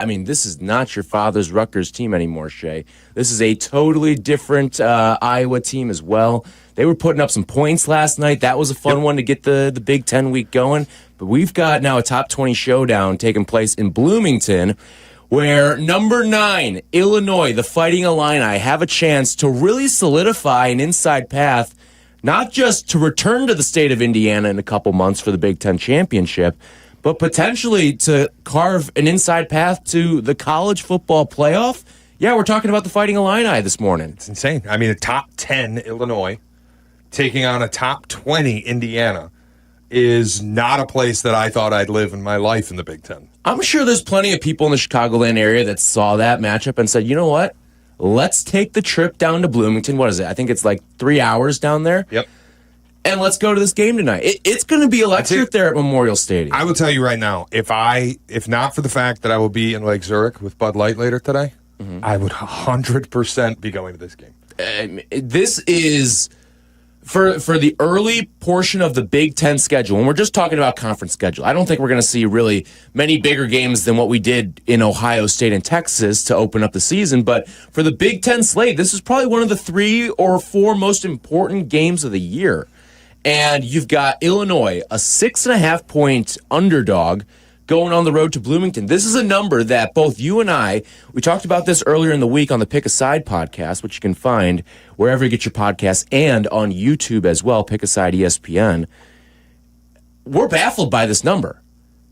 I mean, this is not your father's Rutgers team anymore, Shea. This is a totally different Iowa team as well. They were putting up some points last night. That was a fun one to get the Big Ten week going. But we've got now a top 20 showdown taking place in Bloomington, where number 9, Illinois, the Fighting Illini, have a chance to really solidify an inside path, not just to return to the state of Indiana in a couple months for the Big Ten championship, but potentially to carve an inside path to the college football playoff. Yeah, we're talking about the Fighting Illini this morning. It's insane. I mean, a top 10 Illinois taking on a top 20 Indiana is not a place that I thought I'd live in my life in the Big Ten. I'm sure there's plenty of people in the Chicagoland area that saw that matchup and said, you know what? Let's take the trip down to Bloomington. What is it? I think it's like 3 hours down there. Yep. And let's go to this game tonight. It's going to be electric there at Memorial Stadium. I will tell you right now, if not for the fact that I will be in Lake Zurich with Bud Light later today, I would 100% be going to this game. This is, for the early portion of the Big Ten schedule, and we're just talking about conference schedule, I don't think we're going to see really many bigger games than what we did in Ohio State and Texas to open up the season. But for the Big Ten slate, this is probably one of the 3 or 4 most important games of the year. And you've got Illinois, a 6.5-point underdog, going on the road to Bloomington. This is a number that both you and we talked about this earlier in the week on the Pick a Side podcast, which you can find wherever you get your podcasts and on YouTube as well, Pick a Side ESPN. We're baffled by this number.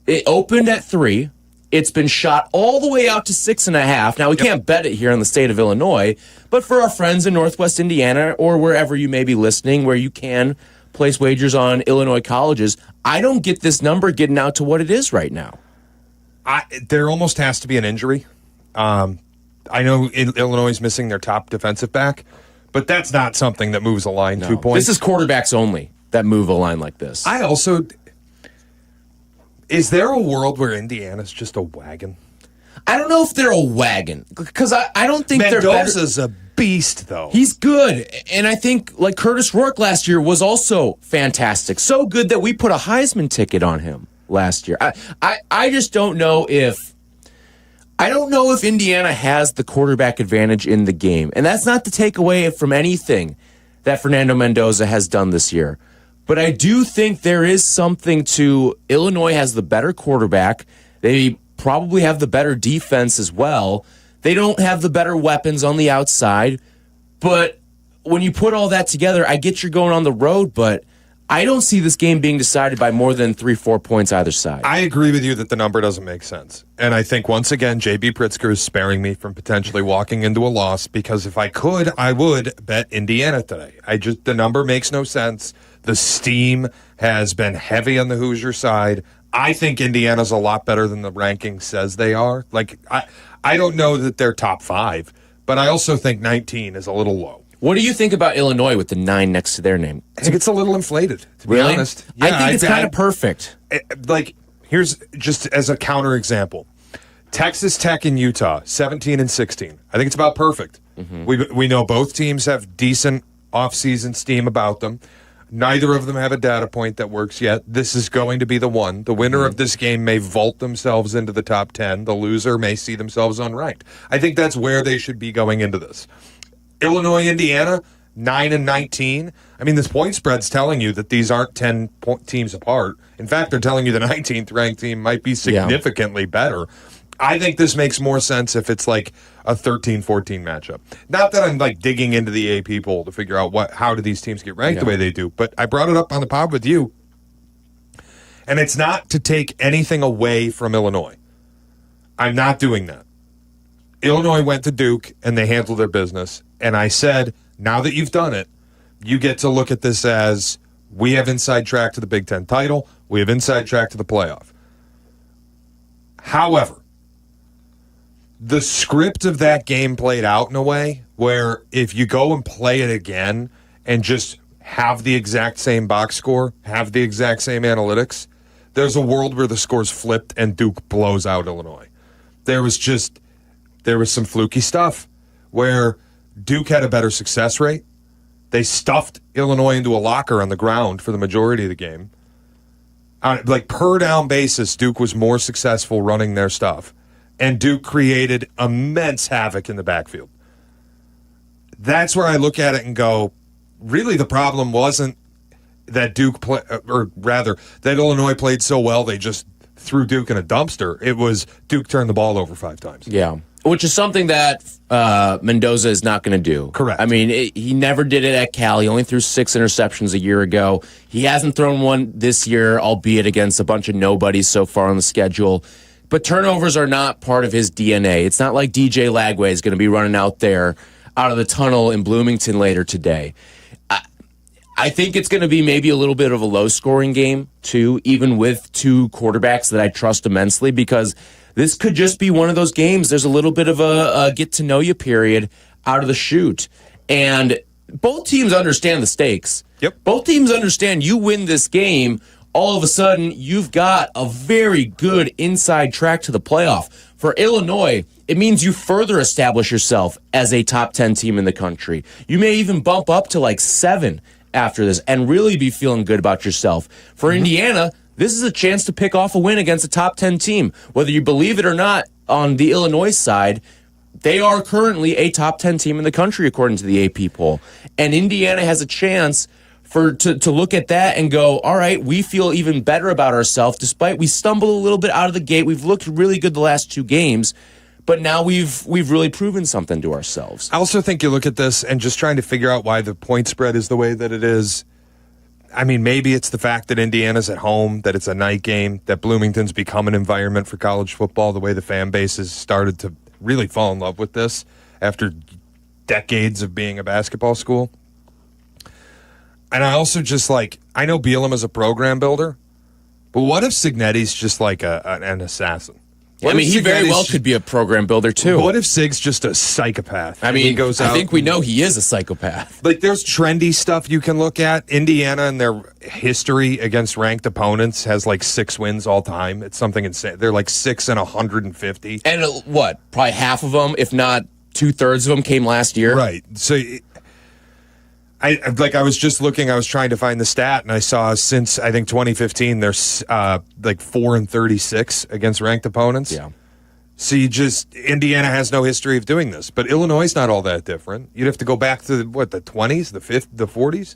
It opened at 3. It's been shot all the way out to 6.5. Now, we can't bet it here in the state of Illinois, but for our friends in Northwest Indiana or wherever you may be listening where you can place wagers on Illinois colleges, I don't get this number getting out to what it is right now. There almost has to be an injury. I know Illinois is missing their top defensive back, but that's not something that moves a line 2 points. This is quarterbacks only that move a line like this. Is there a world where Indiana's just a wagon? I don't know if they're a wagon, because I don't think they're better. Mendoza's a beast, though. He's good, and I think like Curtis Rourke last year was also fantastic. So good that we put a Heisman ticket on him last year. I just don't know if Indiana has the quarterback advantage in the game, and that's not to take away from anything that Fernando Mendoza has done this year. But I do think there is something to Illinois has the better quarterback. They probably have the better defense as well. They don't have the better weapons on the outside. But when you put all that together, I get you're going on the road, but I don't see this game being decided by more than 3-4 points either side. I agree with you that the number doesn't make sense. And I think, once again, J.B. Pritzker is sparing me from potentially walking into a loss, because if I could, I would bet Indiana today. The number makes no sense. The steam has been heavy on the Hoosier side. I think Indiana's a lot better than the ranking says they are. Like, I don't know that they're top 5, but I also think 19 is a little low. What do you think about Illinois with the 9 next to their name? I think it's a little inflated, to be honest. Yeah, I think it's kind of perfect. Here's just as a counterexample. Texas Tech and Utah, 17 and 16. I think it's about perfect. Mm-hmm. We know both teams have decent offseason steam about them. Neither of them have a data point that works yet. This is going to be the one. The winner of this game may vault themselves into the top 10. The loser may see themselves unranked. I think that's where they should be going into this. Illinois, Indiana, 9 and 19. I mean, this point spread's telling you that these aren't 10 teams apart. In fact, they're telling you the 19th ranked team might be significantly better. I think this makes more sense if it's like a 13-14 matchup. Not that I'm like digging into the AP poll to figure out how do these teams get ranked the way they do, but I brought it up on the pod with you. And it's not to take anything away from Illinois. I'm not doing that. Illinois went to Duke and they handled their business. And I said, now that you've done it, you get to look at this as we have inside track to the Big Ten title. We have inside track to the playoff. However, the script of that game played out in a way where if you go and play it again and just have the exact same box score, have the exact same analytics, there's a world where the score's flipped and Duke blows out Illinois. There was some fluky stuff where Duke had a better success rate. They stuffed Illinois into a locker on the ground for the majority of the game. On per down basis, Duke was more successful running their stuff. and Duke created immense havoc in the backfield. That's where I look at it and go, really the problem wasn't that that Illinois played so well they just threw Duke in a dumpster. It was Duke turned the ball over 5 times. Yeah, which is something that Mendoza is not going to do. Correct. I mean, he never did it at Cal. He only threw 6 interceptions a year ago. He hasn't thrown one this year, albeit against a bunch of nobodies so far on the schedule. But turnovers are not part of his DNA. It's not like DJ Lagway is going to be running out there out of the tunnel in Bloomington later today. I think it's going to be maybe a little bit of a low-scoring game, too, even with 2 quarterbacks that I trust immensely, because this could just be one of those games. There's a little bit of a get-to-know-you period out of the chute. And both teams understand the stakes. Yep. Both teams understand you win this game, all of a sudden you've got a very good inside track to the playoff. For Illinois, it means you further establish yourself as a top 10 team in the country. You may even bump up to like 7 after this and really be feeling good about yourself. For Indiana, this is a chance to pick off a win against a top 10 team. Whether you believe it or not, on the Illinois side, they are currently a top 10 team in the country according to the AP poll. And Indiana has a chance to look at that and go, all right, we feel even better about ourselves despite we stumbled a little bit out of the gate. We've looked really good the last 2 games, but now we've really proven something to ourselves. I also think you look at this and just trying to figure out why the point spread is the way that it is. I mean, maybe it's the fact that Indiana's at home, that it's a night game, that Bloomington's become an environment for college football, the way the fan base has started to really fall in love with this after decades of being a basketball school. And I also just I know Bielema is a program builder, but what if Signetti's just like an assassin? I mean, he very well could be a program builder, too. What if Sig's just a psychopath? I mean, he goes out, I think we know he is a psychopath. There's trendy stuff you can look at. Indiana and their history against ranked opponents has 6 wins all time. It's something insane. They're 6 and 150. And probably half of them, if not 2/3 of them, came last year. Right. So I was just looking, I was trying to find the stat, and I saw since, I think, 2015, there's 4 and 36 against ranked opponents. Yeah. So Indiana has no history of doing this, but Illinois is not all that different. You'd have to go back to, the 20s, the 40s,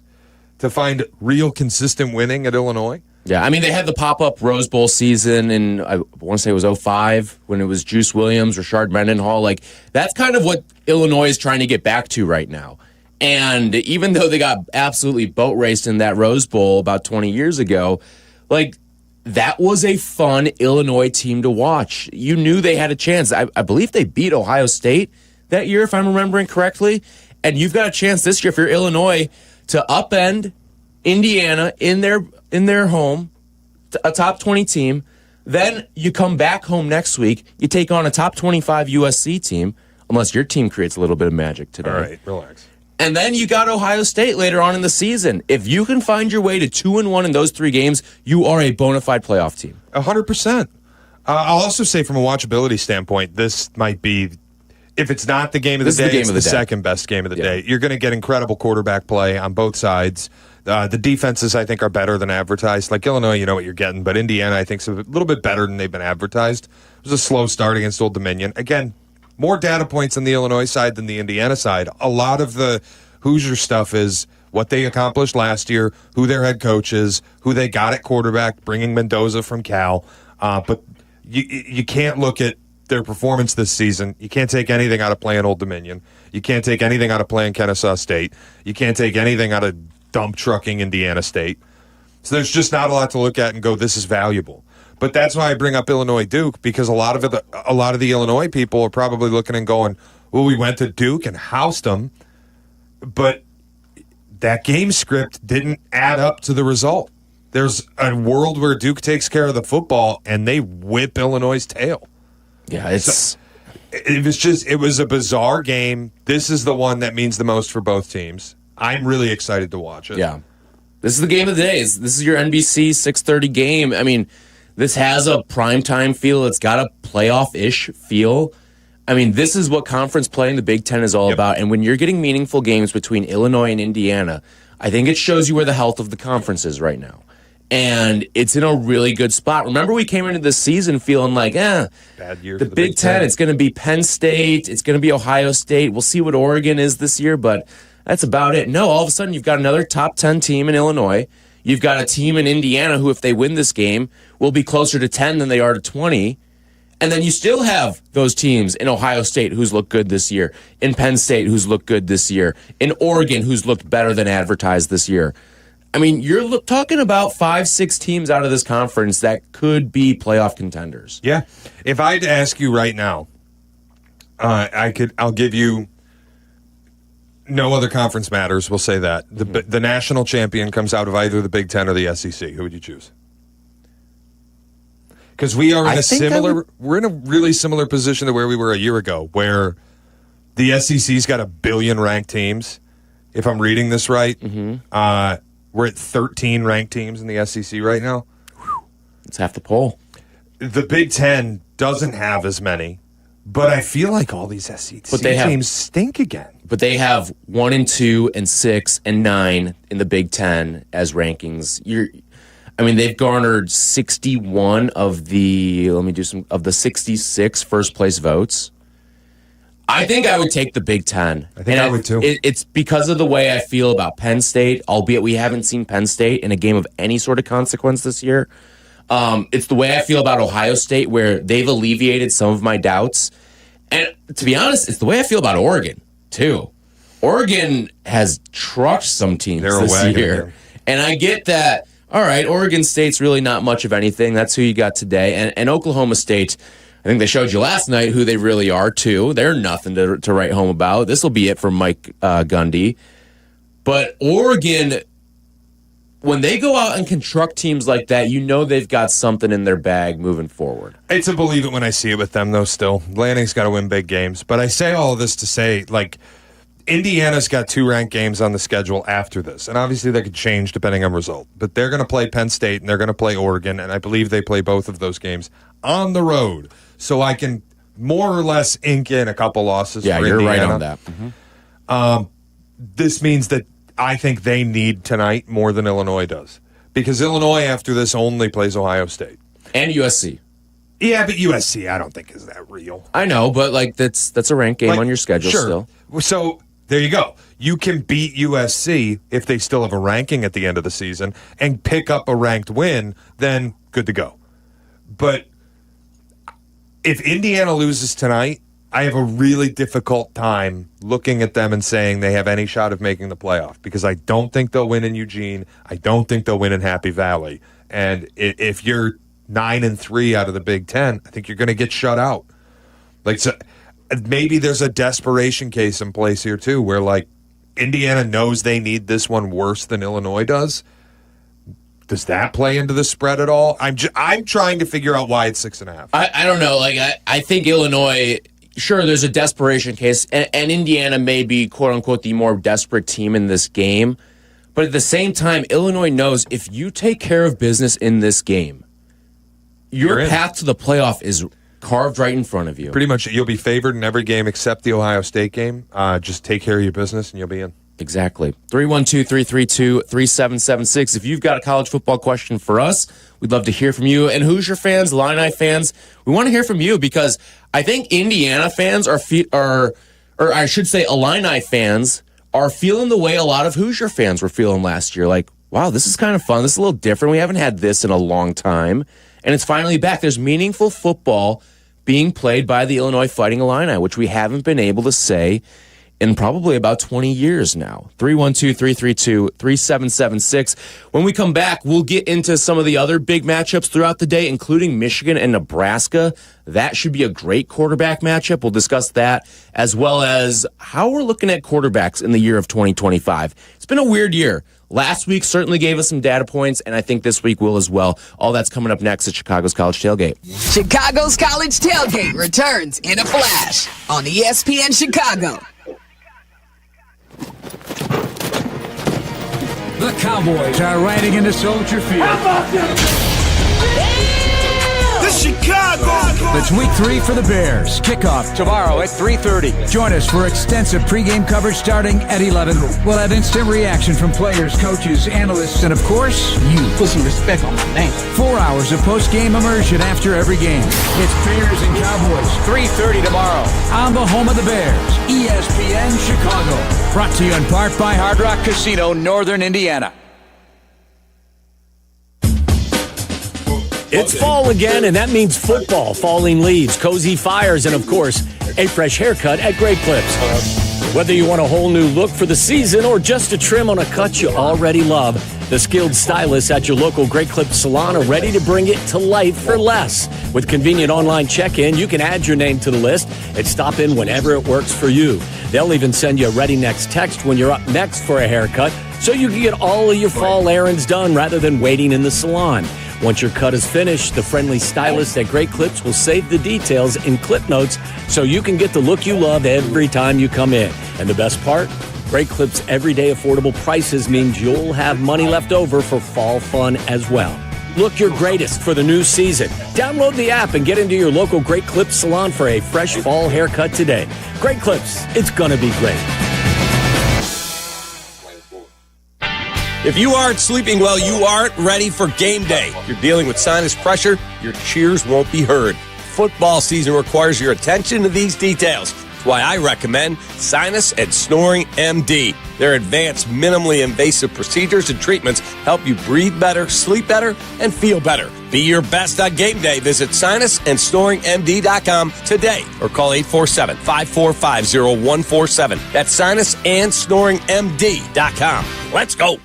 to find real consistent winning at Illinois. Yeah, I mean, they had the pop-up Rose Bowl season in, I want to say it was 2005, when it was Juice Williams, Rashard Mendenhall. That's kind of what Illinois is trying to get back to right now. And even though they got absolutely boat raced in that Rose Bowl about 20 years ago, that was a fun Illinois team to watch. You knew they had a chance. I believe they beat Ohio State that year, if I'm remembering correctly. And you've got a chance this year, if you're Illinois, to upend Indiana in their home, a top 20 team. Then you come back home next week. You take on a top 25 USC team, unless your team creates a little bit of magic today. All right, relax. And then you got Ohio State later on in the season. If you can find your way to 2-1 in those 3 games, you are a bona fide playoff team. 100%. I'll also say from a watchability standpoint, this might be, if it's not the game of the day, it's the second best game of the day. You're going to get incredible quarterback play on both sides. The defenses, I think, are better than advertised. Illinois, you know what you're getting, but Indiana, I think, is a little bit better than they've been advertised. It was a slow start against Old Dominion. Again, more data points on the Illinois side than the Indiana side. A lot of the Hoosier stuff is what they accomplished last year, who their head coach is, who they got at quarterback, bringing Mendoza from Cal. But you can't look at their performance this season. You can't take anything out of playing Old Dominion. You can't take anything out of playing Kennesaw State. You can't take anything out of dump trucking Indiana State. So there's just not a lot to look at and go, this is valuable. But that's why I bring up Illinois Duke, because a lot of the Illinois people are probably looking and going, well, we went to Duke and housed them, but that game script didn't add up to the result. There's a world where Duke takes care of the football and they whip Illinois' tail. Yeah, it was a bizarre game. This is the one that means the most for both teams. I'm really excited to watch it. Yeah. This is the game of the day. This is your NBC 6:30 game. I mean, this has a primetime feel. It's got a playoff-ish feel. I mean, this is what conference play in the Big Ten is all about. And when you're getting meaningful games between Illinois and Indiana, I think it shows you where the health of the conference is right now. and it's in a really good spot. Remember, we came into this season feeling like, bad year the for the Big Ten, it's going to be Penn State, it's going to be Ohio State. We'll see what Oregon is this year, but that's about it. No, all of a sudden you've got another top 10 team in Illinois. You've got a team in Indiana who, if they win this game, will be closer to 10 than they are to 20. And then you still have those teams in Ohio State who's looked good this year, in Penn State who's looked good this year, in Oregon who's looked better than advertised this year. I mean, you're talking about 5-6 teams out of this conference that could be playoff contenders. Yeah. If I had to ask you right now, I'll give you no other conference matters. We'll say that. The national champion comes out of either the Big Ten or the SEC. Who would you choose? Because we are we're in a really similar position to where we were a year ago, where the SEC's got 1 billion ranked teams. If I'm reading this right, we're at 13 ranked teams in the SEC right now. It's half the poll. The Big Ten doesn't have as many, but I feel like all these SEC teams stink again. But they have 1 and 2 and 6 and 9 in the Big Ten as rankings. They've garnered 61 of the 66 first place votes. I think I would take the Big Ten. I think I would too. It's because of the way I feel about Penn State, albeit we haven't seen Penn State in a game of any sort of consequence this year. It's the way I feel about Ohio State, where they've alleviated some of my doubts. And to be honest, it's the way I feel about Oregon, too. Oregon has trucked some teams this year. And I get that, all right, Oregon State's really not much of anything. That's who you got today. And Oklahoma State, I think they showed you last night who they really are, too. They're nothing to write home about. This will be it for Mike Gundy. But Oregon, when they go out and construct teams like that, you know they've got something in their bag moving forward. It's a believe it when I see it with them, though, still. Lanning's got to win big games. But I say all of this to say, Indiana's got 2 ranked games on the schedule after this. And obviously that could change depending on result. But they're going to play Penn State and they're going to play Oregon. And I believe they play both of those games on the road. So I can more or less ink in a couple losses for Indiana. You're right on that. Mm-hmm. This means that I think they need tonight more than Illinois does. Because Illinois, after this, only plays Ohio State. And USC. Yeah, but USC I don't think is that real. I know, but that's a ranked game on your schedule still. So there you go. You can beat USC if they still have a ranking at the end of the season and pick up a ranked win, then good to go. But if Indiana loses tonight, I have a really difficult time looking at them and saying they have any shot of making the playoff, because I don't think they'll win in Eugene. I don't think they'll win in Happy Valley. And if you're 9-3 out of the Big Ten, I think you're going to get shut out. Maybe there's a desperation case in place here too, where Indiana knows they need this one worse than Illinois does. Does that play into the spread at all? I'm trying to figure out why it's 6.5. I don't know. I think Illinois, sure, there's a desperation case, and Indiana may be, quote unquote, the more desperate team in this game. But at the same time, Illinois knows if you take care of business in this game, your path to the playoff is carved right in front of you. Pretty much, you'll be favored in every game except the Ohio State game. Just take care of your business and you'll be in. Exactly. 312-332-3776. If you've got a college football question for us, we'd love to hear from you. And Hoosier fans, Illini fans, we want to hear from you, because I think Indiana fans or I should say Illini fans are feeling the way a lot of Hoosier fans were feeling last year. Wow, this is kind of fun. This is a little different. We haven't had this in a long time. And it's finally back. There's meaningful football being played by the Illinois Fighting Illini, which we haven't been able to say in probably about 20 years now. 312-332-3776. When we come back, we'll get into some of the other big matchups throughout the day, including Michigan and Nebraska. That should be a great quarterback matchup. We'll discuss that, as well as how we're looking at quarterbacks in the year of 2025. It's been a weird year. Last week certainly gave us some data points, and I think this week will as well. All that's coming up next at Chicago's College Tailgate. Chicago's College Tailgate returns in a flash on ESPN Chicago. The Cowboys are riding into Soldier Field. The Chicago It's week 3 for the Bears. Kickoff tomorrow at 3:30. Join us for extensive pregame coverage starting at 11. We'll have instant reaction from players, coaches, analysts, and of course, you. Put some respect on my name. 4 hours of post-game immersion after every game. It's Bears and Cowboys. 3:30 tomorrow. On the home of the Bears, ESPN Chicago. Brought to you in part by Hard Rock Casino, Northern Indiana. It's fall again, and that means football, falling leaves, cozy fires, and, of course, a fresh haircut at Great Clips. Whether you want a whole new look for the season or just a trim on a cut you already love, the skilled stylists at your local Great Clips salon are ready to bring it to life for less. With convenient online check-in, you can add your name to the list and stop in whenever it works for you. They'll even send you a ready next text when you're up next for a haircut, so you can get all of your fall errands done rather than waiting in the salon. Once your cut is finished, the friendly stylist at Great Clips will save the details in clip notes so you can get the look you love every time you come in. And the best part? Great Clips' everyday affordable prices means you'll have money left over for fall fun as well. Look your greatest for the new season. Download the app and get into your local Great Clips salon for a fresh fall haircut today. Great Clips, it's gonna be great. If you aren't sleeping well, you aren't ready for game day. If you're dealing with sinus pressure, your cheers won't be heard. Football season requires your attention to these details. That's why I recommend Sinus and Snoring MD. Their advanced, minimally invasive procedures and treatments help you breathe better, sleep better, and feel better. Be your best on game day. Visit sinusandsnoringmd.com today or call 847-545-0147. That's sinusandsnoringmd.com. Let's go.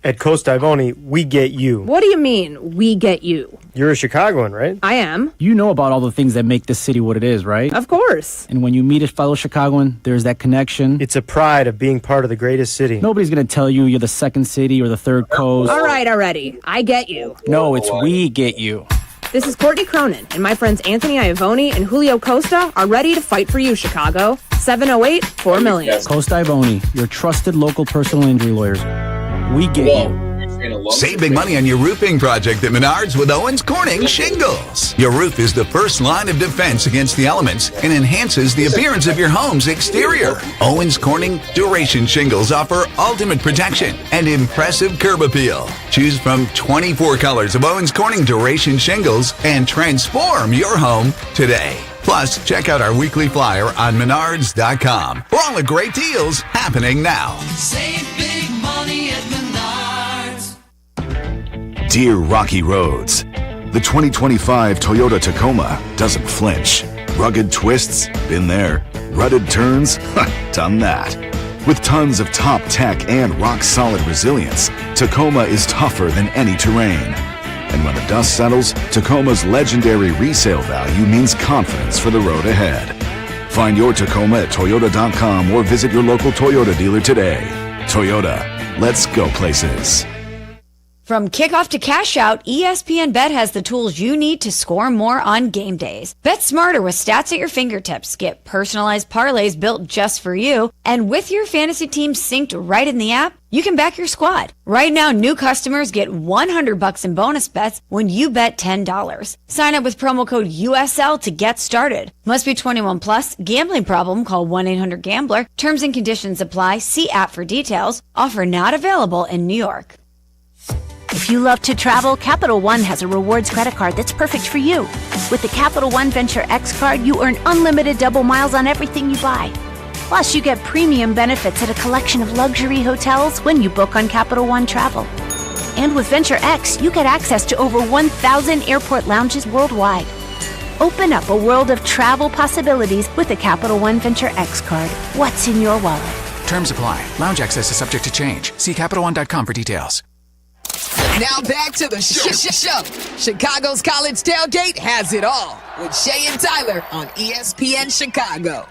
At Costa Ivone, we get you. What do you mean, we get you? You're a Chicagoan, right? I am. You know about all the things that make this city what it is, right? Of course. And when you meet a fellow Chicagoan, there's that connection. It's a pride of being part of the greatest city. Nobody's going to tell you you're the second city or the third coast. All right, already. I get you. No, it's we get you. This is Courtney Cronin, and my friends Anthony Iavone and Julio Costa are ready to fight for you, Chicago. 708-4million. Costa Ivone, your trusted local personal injury lawyers. We get you. Save big money on your roofing project at Menards with Owens Corning Shingles. Your roof is the first line of defense against the elements and enhances the appearance of your home's exterior. Owens Corning Duration Shingles offer ultimate protection and impressive curb appeal. Choose from 24 colors of Owens Corning Duration Shingles and transform your home today. Plus, check out our weekly flyer on Menards.com for all the great deals happening now. Save big money at Menards. Dear Rocky Roads, the 2025 Toyota Tacoma doesn't flinch. Rugged twists? Been there. Rutted turns? Done that. With tons of top tech and rock-solid resilience, Tacoma is tougher than any terrain. And when the dust settles, Tacoma's legendary resale value means confidence for the road ahead. Find your Tacoma at Toyota.com or visit your local Toyota dealer today. Toyota, let's go places. From kickoff to cash out, ESPN Bet has the tools you need to score more on game days. Bet smarter with stats at your fingertips. Get personalized parlays built just for you. And with your fantasy team synced right in the app, you can back your squad. Right now, new customers get $100 in bonus bets when you bet $10. Sign up with promo code USL to get started. Must be 21 plus. Gambling problem? Call 1-800-GAMBLER. Terms and conditions apply. See app for details. Offer not available in New York. If you love to travel, Capital One has a rewards credit card that's perfect for you. With the Capital One Venture X card, you earn unlimited double miles on everything you buy. Plus, you get premium benefits at a collection of luxury hotels when you book on Capital One Travel. And with Venture X, you get access to over 1,000 airport lounges worldwide. Open up a world of travel possibilities with the Capital One Venture X card. What's in your wallet? Terms apply. Lounge access is subject to change. See CapitalOne.com for details. Now back to the show. Chicago's College Tailgate has it all with Shea and Tyler on ESPN Chicago.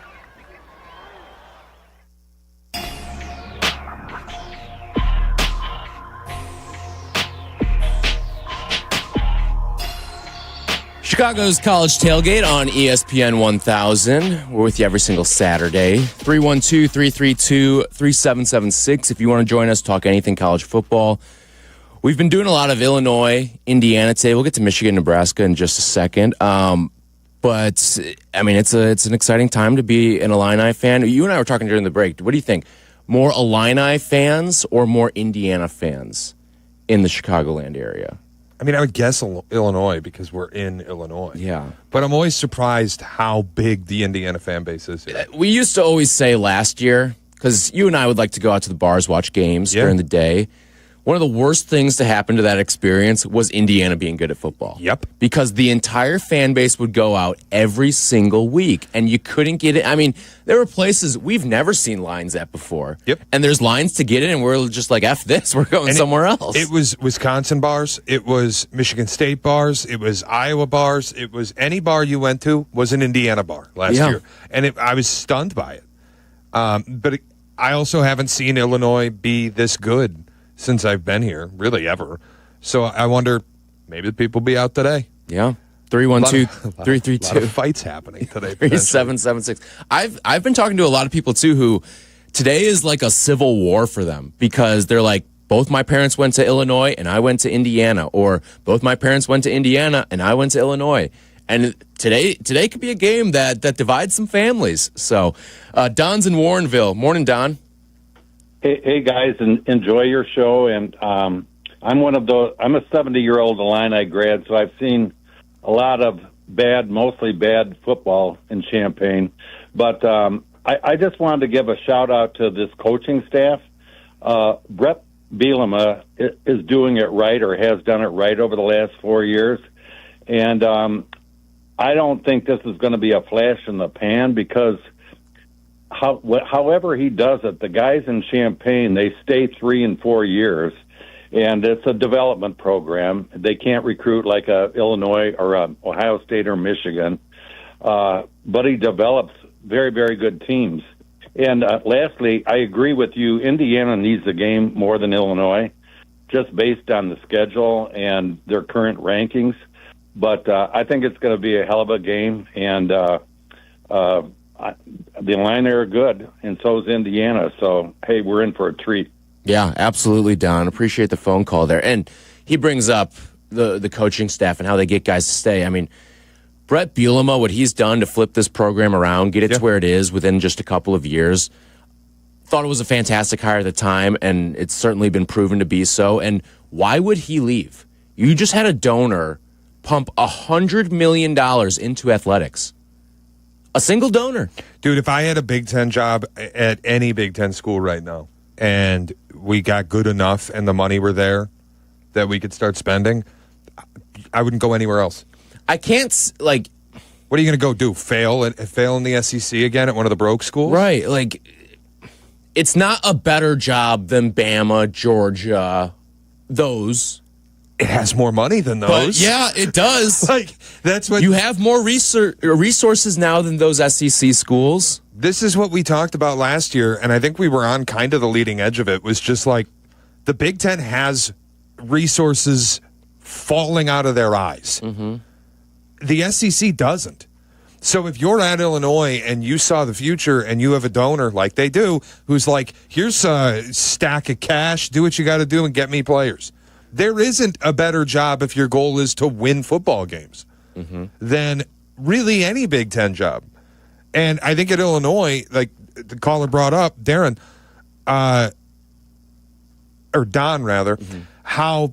Chicago's College Tailgate on ESPN 1000. We're with you every single Saturday. 312-332-3776 if you want to join us, talk anything college football. We've been doing a lot of Illinois, Indiana today. We'll get to Michigan, Nebraska in just a second. But But, I mean, it's an exciting time to be an Illini fan. You and I were talking during the break. What do you think? More Illini fans or more Indiana fans in the Chicagoland area? I mean, I would guess Illinois because we're in Illinois. Yeah. But I'm always surprised how big the Indiana fan base is here. We used to always say last year, because you and I would like to go out to the bars, watch games during the day. One of the worst things to happen to that experience was Indiana being good at football. Yep. Because the entire fan base would go out every single week, and you couldn't get it. I mean, there were places we've never seen lines at before. Yep. And there's lines to get in, and we're just like, F this, we're going somewhere else. It was Wisconsin bars. It was Michigan State bars. It was Iowa bars. It was any bar you went to was an Indiana bar last year. And I was stunned by it. But I also haven't seen Illinois be this good since I've been here, really ever. So I wonder, maybe the people will be out today. Yeah. 312-332. A lot of fights happening today. 3776. I've been talking to a lot of people, too, who today is like a civil war for them because they're like, both my parents went to Illinois and I went to Indiana, or both my parents went to Indiana and I went to Illinois. And today could be a game that divides some families. So Don's in Warrenville. Morning, Don. Hey guys, and enjoy your show. And I'm a 70-year-old Illini grad, so I've seen a lot of mostly bad football in Champaign. But I just wanted to give a shout out to this coaching staff. Brett Bielema is doing it right, or has done it right over the last 4 years. And I don't think this is going to be a flash in the pan because however he does it, the guys in Champaign, they stay 3 and 4 years, and it's a development program. They can't recruit like Illinois or Ohio State or Michigan, but he develops very, very good teams. And lastly, I agree with you. Indiana needs the game more than Illinois, just based on the schedule and their current rankings. But I think it's going to be a hell of a game, and the Illini are good, and so is Indiana. So, hey, we're in for a treat. Yeah, absolutely, Don. Appreciate the phone call there. And he brings up the coaching staff and how they get guys to stay. I mean, Brett Bielema, what he's done to flip this program around, get it to where it is within just a couple of years, thought it was a fantastic hire at the time, and it's certainly been proven to be so. And why would he leave? You just had a donor pump $100 million into athletics. A single donor. Dude, if I had a Big Ten job at any Big Ten school right now and we got good enough and the money were there that we could start spending, I wouldn't go anywhere else. I can't, like... What are you going to go do? Fail in the SEC again at one of the broke schools? Right. Like, it's not a better job than Bama, Georgia, those... It has more money than those. But yeah, it does. Like, that's what you have more resources now than those SEC schools. This is what we talked about last year, and I think we were on kind of the leading edge of it, was just like the Big Ten has resources falling out of their eyes. Mm-hmm. The SEC doesn't. So if you're at Illinois and you saw the future and you have a donor like they do, who's like, here's a stack of cash, do what you got to do and get me players. There isn't a better job if your goal is to win football games than really any Big Ten job. And I think at Illinois, like the caller brought up, Darren, or Don rather, how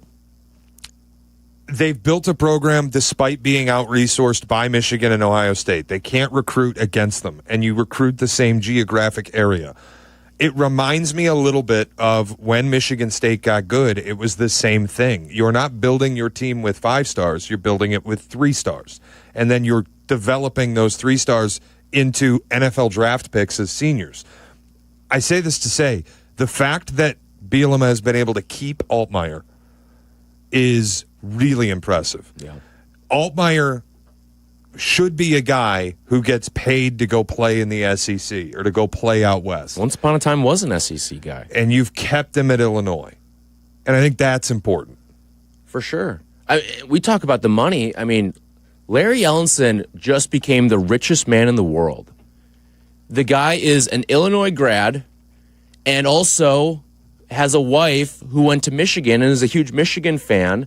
they've built a program despite being out-resourced by Michigan and Ohio State. They can't recruit against them, and you recruit the same geographic area. It reminds me a little bit of when Michigan State got good. It was the same thing. You're not building your team with 5 stars. You're building it with 3 stars. And then you're developing those 3 stars into NFL draft picks as seniors. I say this to say, the fact that Bielema has been able to keep Altmaier is really impressive. Yeah. Altmaier should be a guy who gets paid to go play in the SEC or to go play out west. Once upon a time was an SEC guy. And you've kept him at Illinois. And I think that's important. For sure. We talk about the money. I mean, Larry Ellison just became the richest man in the world. The guy is an Illinois grad and also has a wife who went to Michigan and is a huge Michigan fan.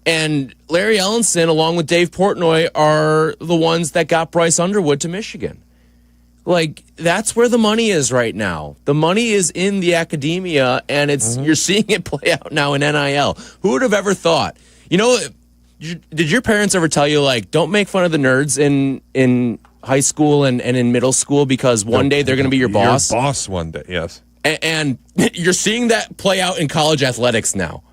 And Larry Ellenson, along with Dave Portnoy, are the ones that got Bryce Underwood to Michigan. Like, that's where the money is right now. The money is in the academia, and you're seeing it play out now in NIL. Who would have ever thought? You know, did your parents ever tell you, like, don't make fun of the nerds in high school and in middle school because one day they're going to be your boss? Your boss one day, yes. And you're seeing that play out in college athletics now.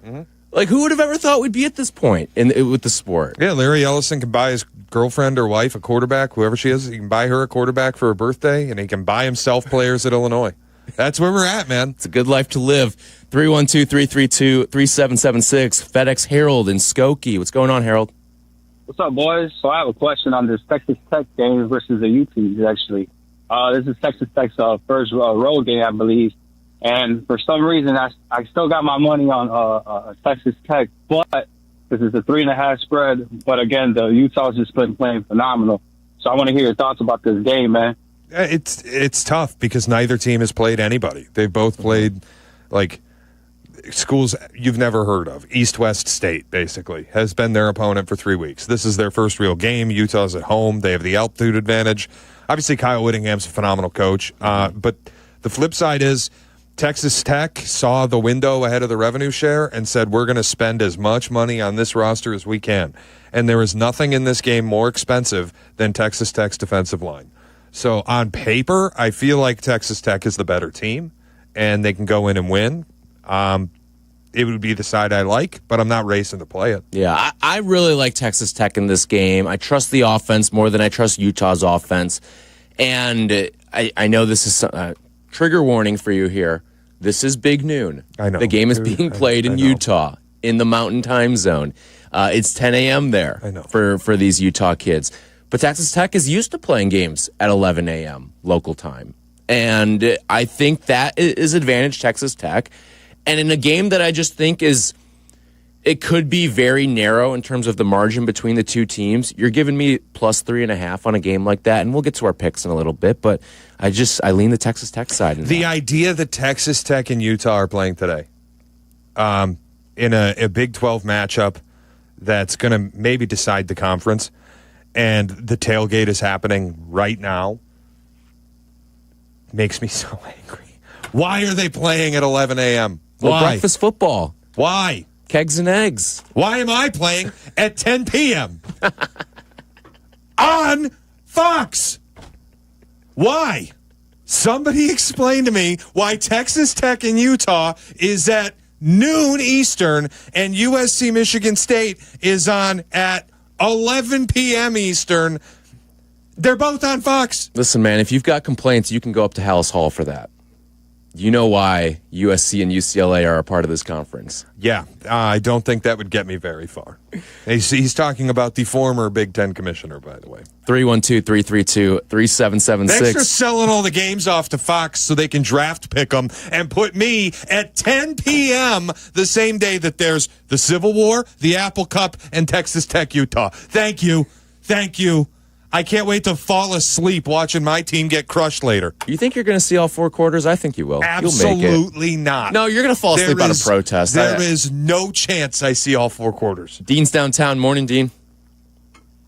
Like, who would have ever thought we'd be at this point with the sport? Yeah, Larry Ellison can buy his girlfriend or wife a quarterback, whoever she is. He can buy her a quarterback for her birthday, and he can buy himself players at Illinois. That's where we're at, man. It's a good life to live. 312-332-3776. FedEx Harold in Skokie. What's going on, Harold? What's up, boys? So I have a question on this Texas Tech game versus the UT, actually. This is Texas Tech's first road game, I believe. And for some reason, I still got my money on Texas Tech, but this is a 3.5 spread. But again, the Utah's just been playing phenomenal. So I want to hear your thoughts about this game, man. It's tough because neither team has played anybody. They've both played like schools you've never heard of. East-West State, basically, has been their opponent for 3 weeks. This is their first real game. Utah's at home. They have the altitude advantage. Obviously, Kyle Whittingham's a phenomenal coach. But the flip side is Texas Tech saw the window ahead of the revenue share and said, we're going to spend as much money on this roster as we can. And there is nothing in this game more expensive than Texas Tech's defensive line. So on paper, I feel like Texas Tech is the better team, and they can go in and win. It would be the side I like, but I'm not racing to play it. Yeah, I really like Texas Tech in this game. I trust the offense more than I trust Utah's offense. And I know this is a trigger warning for you here. This is big noon. I know. The game is being played in Utah, in the Mountain Time Zone. It's 10 a.m. there for these Utah kids. But Texas Tech is used to playing games at 11 a.m. local time. And I think that is advantage Texas Tech. And in a game that I just think it could be very narrow in terms of the margin between the two teams, you're giving me plus 3.5 on a game like that. And we'll get to our picks in a little bit, but I lean the Texas Tech side. The idea that Texas Tech and Utah are playing today in a Big 12 matchup that's going to maybe decide the conference, and the tailgate is happening right now, makes me so angry. Why are they playing at 11 a.m.? Well, breakfast football. Why? Kegs and eggs. Why am I playing at 10 p.m. on Fox? Why? Somebody explain to me why Texas Tech and Utah is at noon Eastern and USC Michigan State is on at 11 p.m. Eastern. They're both on Fox. Listen, man, if you've got complaints, you can go up to Hallis Hall for that. You know why USC and UCLA are a part of this conference. Yeah, I don't think that would get me very far. He's talking about the former Big Ten commissioner, by the way. 312-332-3776. Thanks for selling all the games off to Fox so they can draft pick them and put me at 10 p.m. the same day that there's the Civil War, the Apple Cup, and Texas Tech, Utah. Thank you. Thank you. I can't wait to fall asleep watching my team get crushed later. You think you're going to see all 4 quarters? I think you will. Absolutely You'll make it. not. No, you're going to fall asleep on a protest. There is no chance I see all 4 quarters. Dean's downtown. Morning, Dean.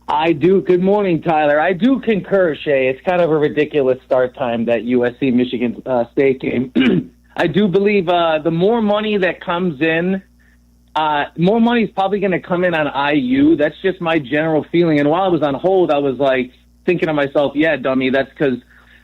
I do. Good morning, Tyler. I do concur, Shea. It's kind of a ridiculous start time, that USC Michigan State game. I do believe the more money that comes in, more money is probably going to come in on IU. That's just my general feeling. And while I was on hold, I was like thinking to myself, yeah, dummy, that's because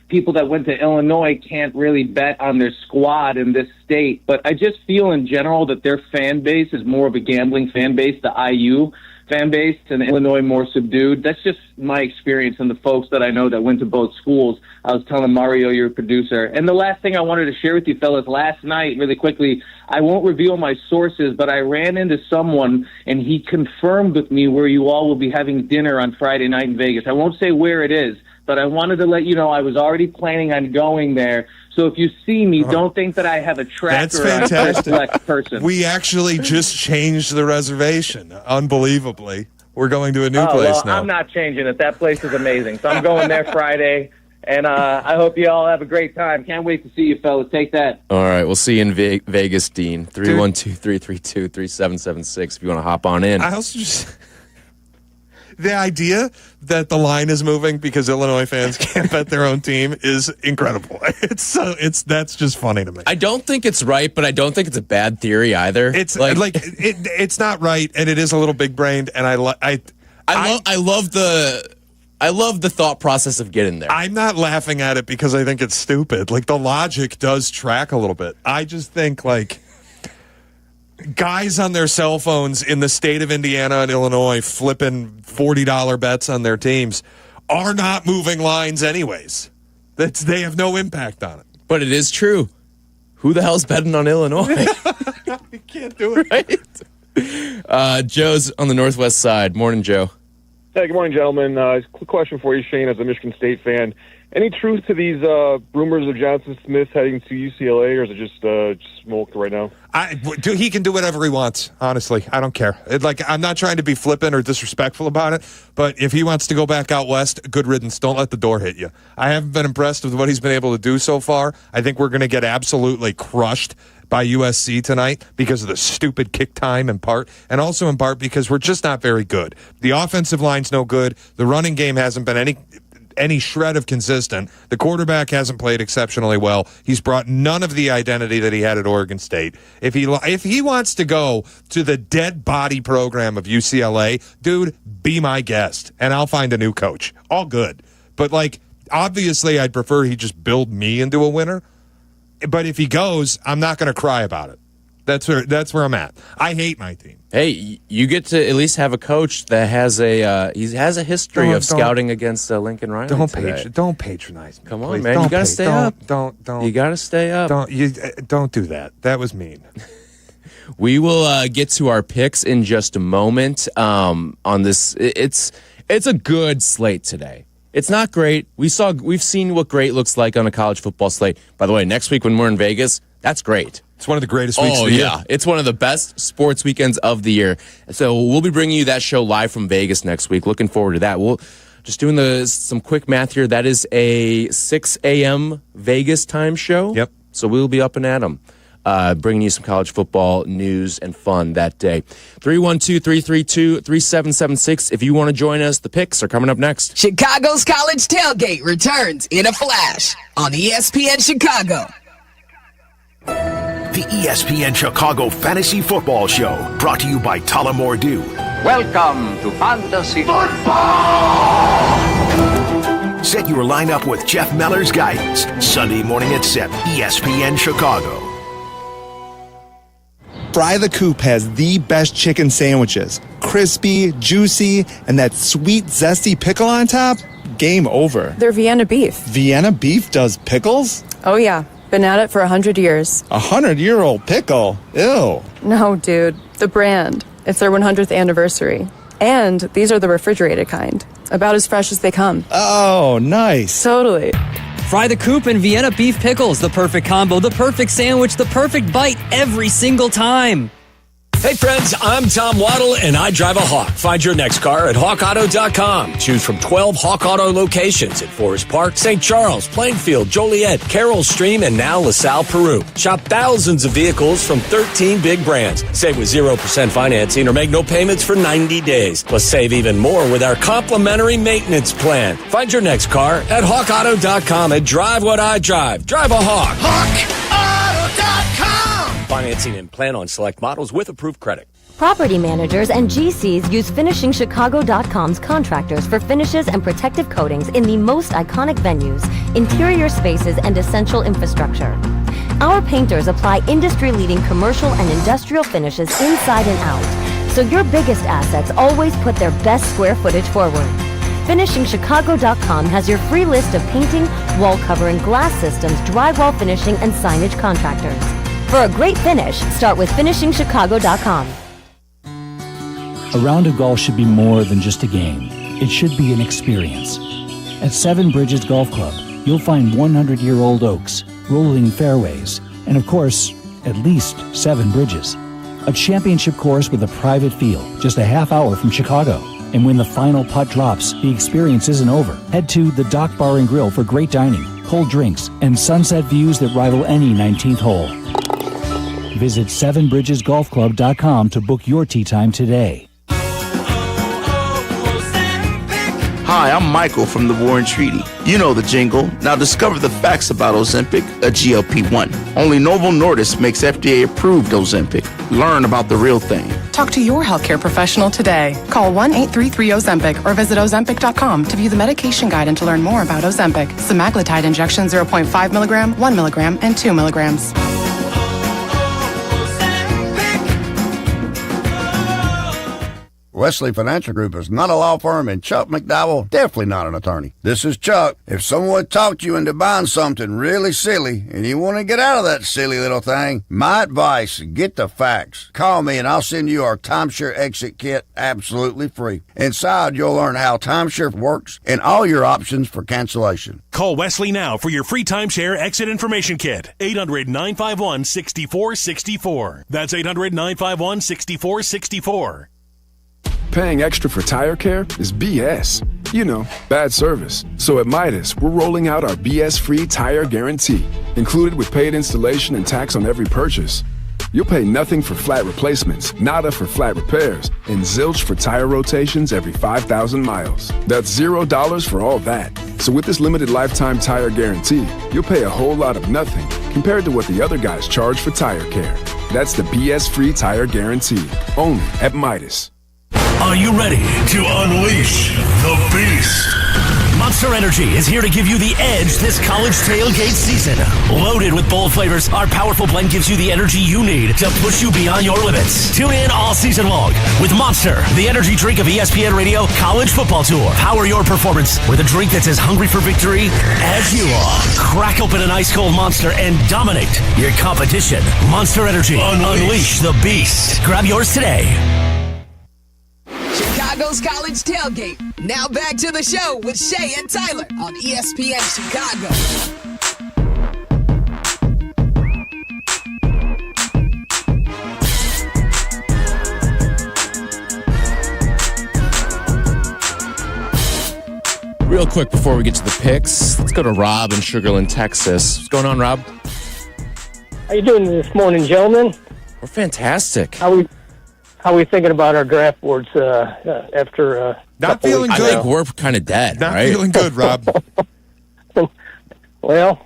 people that went to Illinois can't really bet on their squad in this state. But I just feel in general that their fan base is more of a gambling fan base, the IU fan base, and Illinois more subdued. That's just my experience and the folks that I know that went to both schools. I was telling Mario, your producer. And the last thing I wanted to share with you fellas, last night, really quickly, I won't reveal my sources, but I ran into someone and he confirmed with me where you all will be having dinner on Friday night in Vegas. I won't say where it is, but I wanted to let you know I was already planning on going there. So if you see me, don't think that I have a tracker. That's fantastic. On a person. We actually just changed the reservation. Unbelievably. We're going to a new place now. I'm not changing it. That place is amazing. So I'm going there Friday, And I hope you all have a great time. Can't wait to see you, fellas. Take that. All right, we'll see you in Vegas, Dean. 312-332-3776 if you want to hop on in. I also just... The idea that the line is moving because Illinois fans can't bet their own team is incredible. That's just funny to me. I don't think it's right, but I don't think it's a bad theory either. It's it's not right, and it is a little big brained. And I love the thought process of getting there. I'm not laughing at it because I think it's stupid. Like, the logic does track a little bit. I just think, like, guys on their cell phones in the state of Indiana and Illinois flipping $40 bets on their teams are not moving lines anyways. They have no impact on it. But it is true. Who the hell's betting on Illinois? You can't do it. Right? Joe's on the northwest side. Morning, Joe. Hey, good morning, gentlemen. Quick question for you, Shane, as a Michigan State fan. Any truth to these rumors of Johnson Smith heading to UCLA, or is it just smoke right now? He can do whatever he wants, honestly. I don't care. I'm not trying to be flippant or disrespectful about it, but if he wants to go back out west, good riddance. Don't let the door hit you. I haven't been impressed with what he's been able to do so far. I think we're going to get absolutely crushed by USC tonight because of the stupid kick time in part, and also in part because we're just not very good. The offensive line's no good. The running game hasn't been any shred of consistent. The quarterback hasn't played exceptionally well. He's brought none of the identity that he had at Oregon State. If he wants to go to the dead body program of UCLA, dude, be my guest, and I'll find a new coach. All good. But, obviously I'd prefer he just build me into a winner. But if he goes, I'm not going to cry about it. That's where I'm at. I hate my team. Hey, you get to at least have a coach that has a history of scouting against Lincoln Riley. Don't patronize me. Come on, please. man. You got to stay up. Don't. You got to stay up. Don't do that. That was mean. We will get to our picks in just a moment. On this, it's a good slate today. It's not great. We've seen what great looks like on a college football slate. By the way, next week when we're in Vegas, that's great. It's one of the greatest weeks of the year. It's one of the best sports weekends of the year. So we'll be bringing you that show live from Vegas next week. Looking forward to that. We'll just doing some quick math here. That is a 6 a.m. Vegas time show. Yep. So we'll be up and at 'em, bringing you some college football news and fun that day. 312-332-3776. If you want to join us, the picks are coming up next. Chicago's College Tailgate returns in a flash on ESPN Chicago. The ESPN Chicago Fantasy Football Show, brought to you by Tullamore Dew. Welcome to Fantasy Football! Set your lineup with Jeff Meller's guidance, Sunday morning at 7, ESPN Chicago. Fry the Coop has the best chicken sandwiches. Crispy, juicy, and that sweet, zesty pickle on top? Game over. They're Vienna beef. Vienna beef does pickles? Oh, yeah. Been at it for 100 years. 100-year-old pickle? Ew. No, dude. The brand. It's their 100th anniversary. And these are the refrigerated kind. About as fresh as they come. Oh, nice. Totally. Fry the Coop and Vienna beef pickles. The perfect combo, the perfect sandwich, the perfect bite every single time. Hey friends, I'm Tom Waddle and I drive a Hawk. Find your next car at hawkauto.com. Choose from 12 Hawk Auto locations at Forest Park, St. Charles, Plainfield, Joliet, Carroll Stream, and now LaSalle, Peru. Shop thousands of vehicles from 13 big brands. Save with 0% financing or make no payments for 90 days. Plus save even more with our complimentary maintenance plan. Find your next car at hawkauto.com and drive what I drive. Drive a Hawk. HawkAuto.com! Financing and plan on select models with approved credit. Property managers and GCs use FinishingChicago.com's contractors for finishes and protective coatings in the most iconic venues, interior spaces, and essential infrastructure. Our painters apply industry-leading commercial and industrial finishes inside and out, so your biggest assets always put their best square footage forward. FinishingChicago.com has your free list of painting, wall covering, glass systems, drywall finishing, and signage contractors. For a great finish, start with FinishingChicago.com. A round of golf should be more than just a game. It should be an experience. At Seven Bridges Golf Club, you'll find 100-year-old oaks, rolling fairways, and of course, at least 7 bridges. A championship course with a private field, just a half hour from Chicago. And when the final putt drops, the experience isn't over. Head to the Dock Bar and Grill for great dining, cold drinks, and sunset views that rival any 19th hole. Visit 7bridgesgolfclub.com to book your tee time today. Hi, I'm Michael from the War and Treaty. You know the jingle. Now discover the facts about Ozempic, a GLP-1. Only Novo Nordisk makes FDA-approved Ozempic. Learn about the real thing. Talk to your healthcare professional today. Call 1-833-OZEMPIC or visit Ozempic.com to view the medication guide and to learn more about Ozempic. Semaglutide injection 0.5 milligram, 1 milligram, and 2 milligrams. Wesley Financial Group is not a law firm, and Chuck McDowell, definitely not an attorney. This is Chuck. If someone talked you into buying something really silly and you want to get out of that silly little thing, my advice, get the facts. Call me and I'll send you our timeshare exit kit absolutely free. Inside, you'll learn how timeshare works and all your options for cancellation. Call Wesley now for your free timeshare exit information kit. 800-951-6464. That's 800-951-6464. Paying extra for tire care is BS. You know, bad service. So at Midas, we're rolling out our BS-free tire guarantee, included with paid installation and tax on every purchase. You'll pay nothing for flat replacements, nada for flat repairs, and zilch for tire rotations every 5,000 miles. That's $0 for all that. So with this limited lifetime tire guarantee, you'll pay a whole lot of nothing compared to what the other guys charge for tire care. That's the BS-free tire guarantee, only at Midas. Are you ready to unleash the beast? Monster Energy is here to give you the edge this college tailgate season. Loaded with bold flavors, our powerful blend gives you the energy you need to push you beyond your limits. Tune in all season long with Monster, the energy drink of ESPN Radio College Football Tour. Power your performance with a drink that's as hungry for victory as you are. Crack open an ice-cold Monster and dominate your competition. Monster Energy. Unleash the beast. Grab yours today. Chicago's College Tailgate. Now back to the show with Shea and Tyler on ESPN Chicago. Real quick before we get to the picks, let's go to Rob in Sugar Land, Texas. What's going on, Rob? How you doing this morning, gentlemen? We're fantastic. How are we thinking about our draft boards after? Not feeling good. I think we're kind of dead. Not right? feeling good, Rob. Well,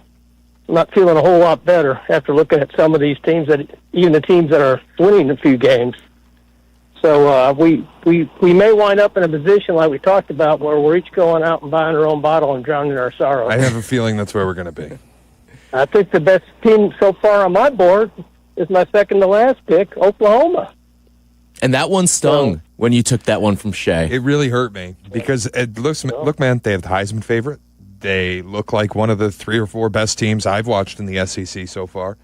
I'm not feeling a whole lot better after looking at some of these teams, even the teams that are winning a few games. So we may wind up in a position like we talked about where we're each going out and buying our own bottle and drowning our sorrows. I have a feeling that's where we're going to be. I think the best team so far on my board is my second to last pick, Oklahoma. And that one stung when you took that one from Shea. It really hurt me because look, man, they have the Heisman favorite. They look like one of the 3 or 4 best teams I've watched in the SEC so far.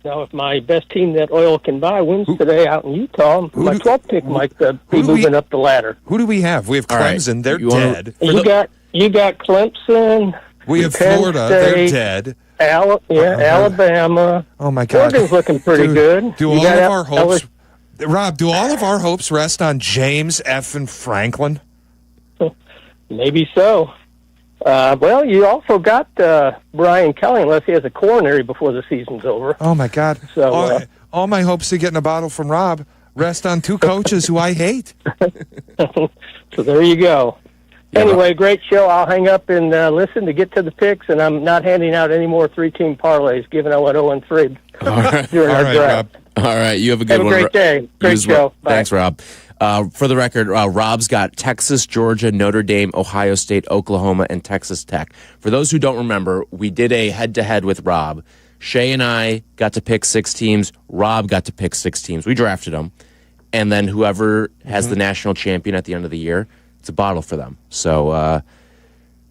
Now, if my best team that oil can buy wins today out in Utah, my 12th pick might be moving up the ladder. Who do we have? We have Clemson. Right. They're dead. You got Clemson. We have Penn Florida. State, they're dead. Alabama. Oh, my God. Oregon's looking pretty good. Do all of our hopes... Rob, do all of our hopes rest on James F. and Franklin? Maybe so. Well, you also got Brian Kelly, unless he has a coronary before the season's over. Oh, my God. So, all my hopes of getting a bottle from Rob rest on 2 coaches who I hate. So there you go. Anyway, great show. I'll hang up and listen to get to the picks, and I'm not handing out any more 3-team parlays, given I went 0-3 during our draft. Rob. All right, you have a good one. Have a great day. Great show. Bye. Thanks, Rob. For the record, Rob's got Texas, Georgia, Notre Dame, Ohio State, Oklahoma, and Texas Tech. For those who don't remember, we did a head-to-head with Rob. Shea and I got to pick 6 teams. Rob got to pick 6 teams. We drafted them. And then whoever has the national champion at the end of the year, it's a bottle for them. So,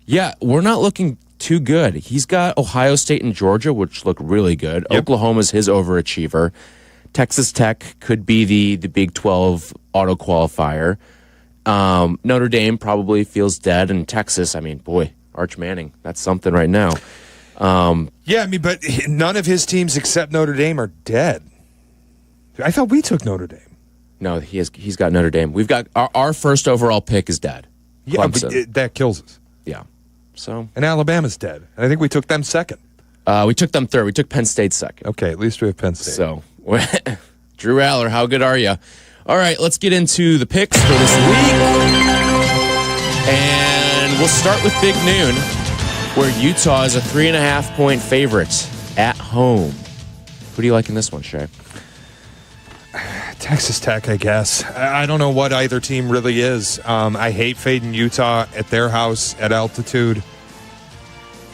yeah, we're not looking too good. He's got Ohio State and Georgia, which look really good. Yep. Oklahoma's his overachiever. Texas Tech could be the Big 12 auto qualifier. Notre Dame probably feels dead. And Texas, I mean, boy, Arch Manning, that's something right now. Yeah, I mean, but none of his teams except Notre Dame are dead. I thought we took Notre Dame. No, he's got Notre Dame. We've got our first overall pick is dead. Yeah, but that kills us. Yeah. So and Alabama's dead. And I think we took them second. We took them third. We took Penn State second. Okay, at least we have Penn State. So, Drew Aller, how good are you? All right, let's get into the picks for this week. And we'll start with Big Noon, where Utah is a 3.5-point favorite at home. Who do you like in this one, Shea? Texas Tech, I guess. I don't know what either team really is. I hate fading Utah at their house at altitude,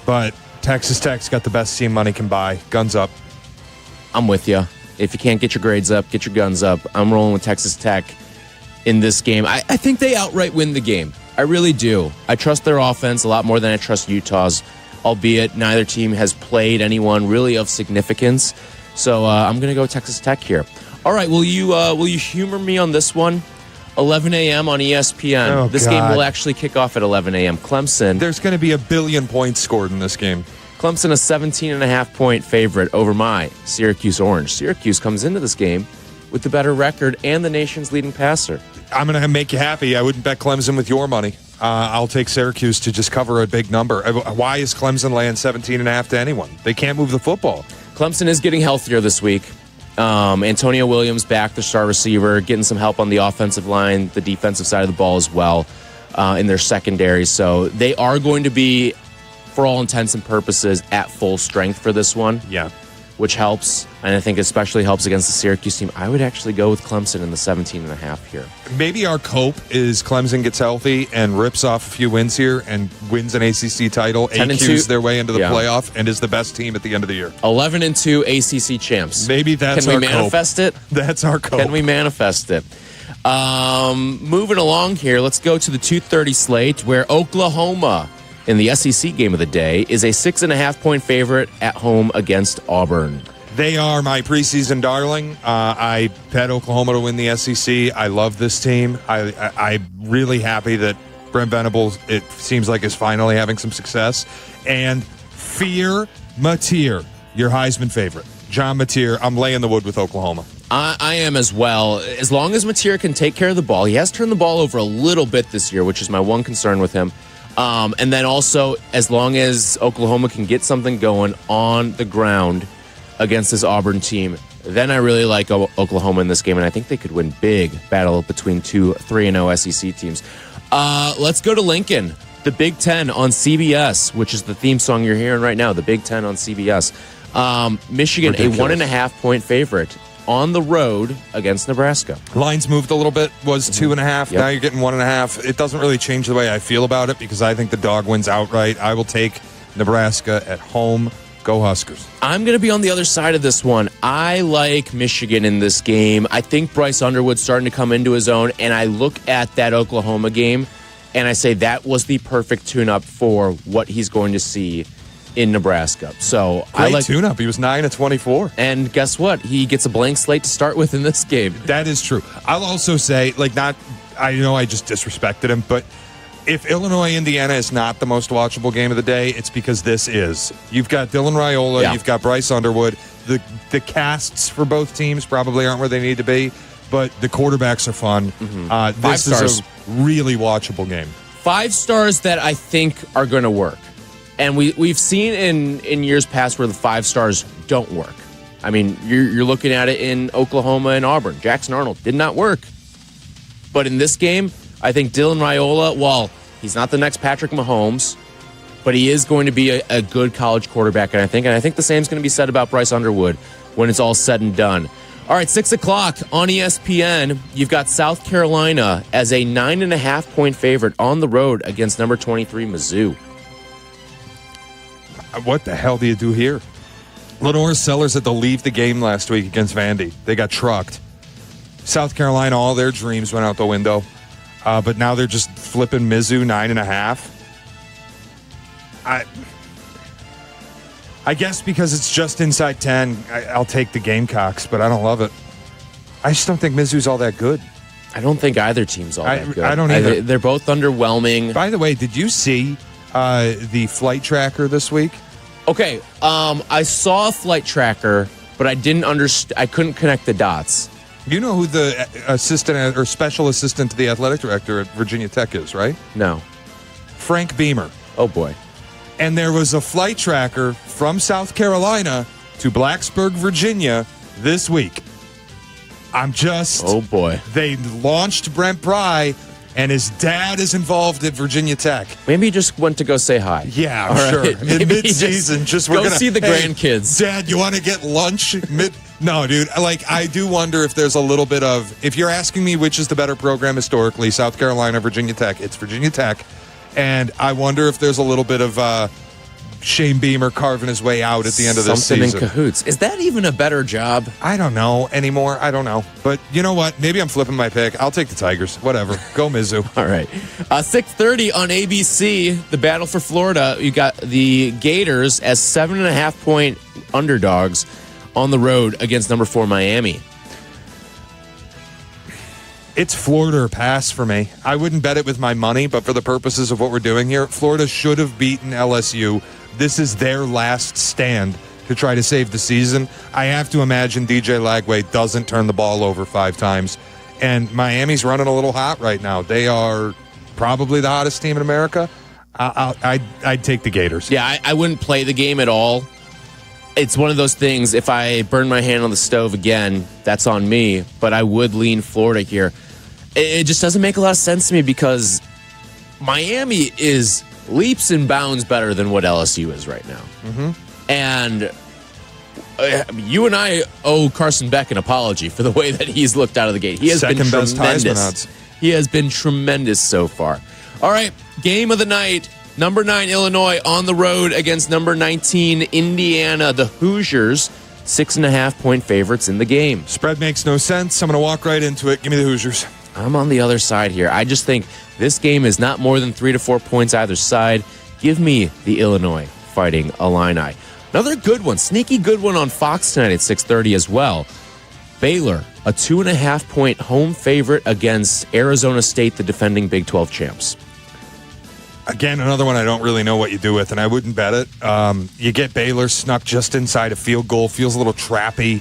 but Texas Tech's got the best team money can buy. Guns up. I'm with you. If you can't get your grades up, get your guns up. I'm rolling with Texas Tech in this game. I think they outright win the game. I really do. I trust their offense a lot more than I trust Utah's, albeit neither team has played anyone really of significance. So I'm going to go Texas Tech here. All right, will you humor me on this one? 11 a.m. on ESPN. Oh, this God. game will actually kick off at 11 a.m. Clemson. There's going to be 1 billion points scored in this game. Clemson, a 17.5-point favorite over my Syracuse Orange. Syracuse comes into this game with the better record and the nation's leading passer. I'm going to make you happy. I wouldn't bet Clemson with your money. I'll take Syracuse to just cover a big number. Why is Clemson laying 17.5 to anyone? They can't move the football. Clemson is getting healthier this week. Antonio Williams back, the star receiver, getting some help on the offensive line, the defensive side of the ball as well in their secondary. So they are going to be, for all intents and purposes, at full strength for this one. Yeah. Which helps, and I think especially helps against the Syracuse team. I would actually go with Clemson in the 17.5 here. Maybe our cope is Clemson gets healthy and rips off a few wins here and wins an ACC title, AQs their way into the playoff, and is the best team at the end of the year. 11-2 ACC champs. Maybe that's our our Can we manifest it? That's our cope. Can we manifest it? Moving along here, let's go to the 2:30 slate where Oklahoma, in the SEC game of the day, is a 6.5-point favorite at home against Auburn. They are my preseason darling. I bet Oklahoma to win the SEC. I love this team. I'm really happy that Brent Venables, it seems like, is finally having some success. And Fear Mateer, your Heisman favorite. John Mateer, I'm laying the wood with Oklahoma. I am as well. As long as Mateer can take care of the ball. He has turned the ball over a little bit this year, which is my one concern with him. And then also, as long as Oklahoma can get something going on the ground against this Auburn team, then I really like Oklahoma in this game, and I think they could win big. Battle between 3-0 SEC teams. Let's go to Lincoln. The Big Ten on CBS, which is the theme song you're hearing right now, the Big Ten on CBS. Michigan, Ridiculous. a 1.5-point favorite on the road against Nebraska. Lines moved a little bit, was 2.5. Now you're getting 1.5. It doesn't really change the way I feel about it because I think the dog wins outright. I will take Nebraska at home. Go Huskers. I'm going to be on the other side of this one. I like Michigan in this game. I think Bryce Underwood's starting to come into his own, and I look at that Oklahoma game, and I say that was the perfect tune-up for what he's going to see in Nebraska. So Great I like tune-up. He was 9-24. And guess what? He gets a blank slate to start with in this game. That is true. I'll also say, I know I just disrespected him, but if Illinois-Indiana is not the most watchable game of the day, it's because this is. You've got Dylan Raiola, you've got Bryce Underwood. The casts for both teams probably aren't where they need to be, but the quarterbacks are fun. This is a really watchable game. 5 stars that I think are going to work. And we've seen in years past where the 5 stars don't work. I mean, you're looking at it in Oklahoma and Auburn. Jackson Arnold did not work. But in this game, I think Dylan Raiola, while he's not the next Patrick Mahomes, but he is going to be a good college quarterback, and I think the same is going to be said about Bryce Underwood when it's all said and done. All right, 6 o'clock on ESPN, you've got South Carolina as a 9.5-point favorite on the road against number 23 Mizzou. What the hell do you do here? Lenore Sellers had to leave the game last week against Vandy. They got trucked. South Carolina, all their dreams went out the window. But now they're just flipping Mizzou 9.5. I guess because it's just inside 10, I'll take the Gamecocks, but I don't love it. I just don't think Mizzou's all that good. I don't think either team's all that good. I don't either. They're both underwhelming. By the way, did you see the flight tracker this week? Okay, I saw a flight tracker, but I didn't understand. I couldn't connect the dots. You know who the assistant or special assistant to the athletic director at Virginia Tech is, right? No. Frank Beamer. Oh, boy. And there was a flight tracker from South Carolina to Blacksburg, Virginia this week. Oh, boy. They launched Brent Pry, and his dad is involved at Virginia Tech. Maybe he just went to go say hi. Yeah, All sure. right. In mid-season, we're go gonna see the grandkids. Dad, you want to get lunch? No, dude. I do wonder if there's a little bit of. If you're asking me which is the better program historically, South Carolina, Virginia Tech, it's Virginia Tech, and I wonder if there's a little bit of Shane Beamer carving his way out at the end of this season. Something in cahoots. Is that even a better job? I don't know anymore. I don't know. But you know what? Maybe I'm flipping my pick. I'll take the Tigers. Whatever. Go Mizzou. All right. 6:30 on ABC, the battle for Florida. You got the Gators as 7.5-point underdogs on the road against number 4 Miami. It's Florida or pass for me. I wouldn't bet it with my money, but for the purposes of what we're doing here, Florida should have beaten LSU. This is their last stand to try to save the season. I have to imagine DJ Lagway doesn't turn the ball over 5 times. And Miami's running a little hot right now. They are probably the hottest team in America. I'd take the Gators. Yeah, I wouldn't play the game at all. It's one of those things, if I burn my hand on the stove again, that's on me. But I would lean Florida here. It just doesn't make a lot of sense to me because Miami is leaps and bounds better than what LSU is right now. Mm-hmm. And you and I owe Carson Beck an apology for the way that he's looked out of the gate. He has been tremendous. He has been tremendous so far. All right, game of the night. Number 9, Illinois on the road against number 19, Indiana. The Hoosiers, 6.5-point favorites in the game. Spread makes no sense. I'm going to walk right into it. Give me the Hoosiers. I'm on the other side here. I just think this game is not more than 3 to 4 points either side. Give me the Illinois Fighting Illini. Another good one, sneaky good one on Fox tonight at 6:30 as well. Baylor, a 2.5-point home favorite against Arizona State, the defending Big 12 champs. Again, another one I don't really know what you do with, and I wouldn't bet it. You get Baylor snuck just inside a field goal. Feels a little trappy.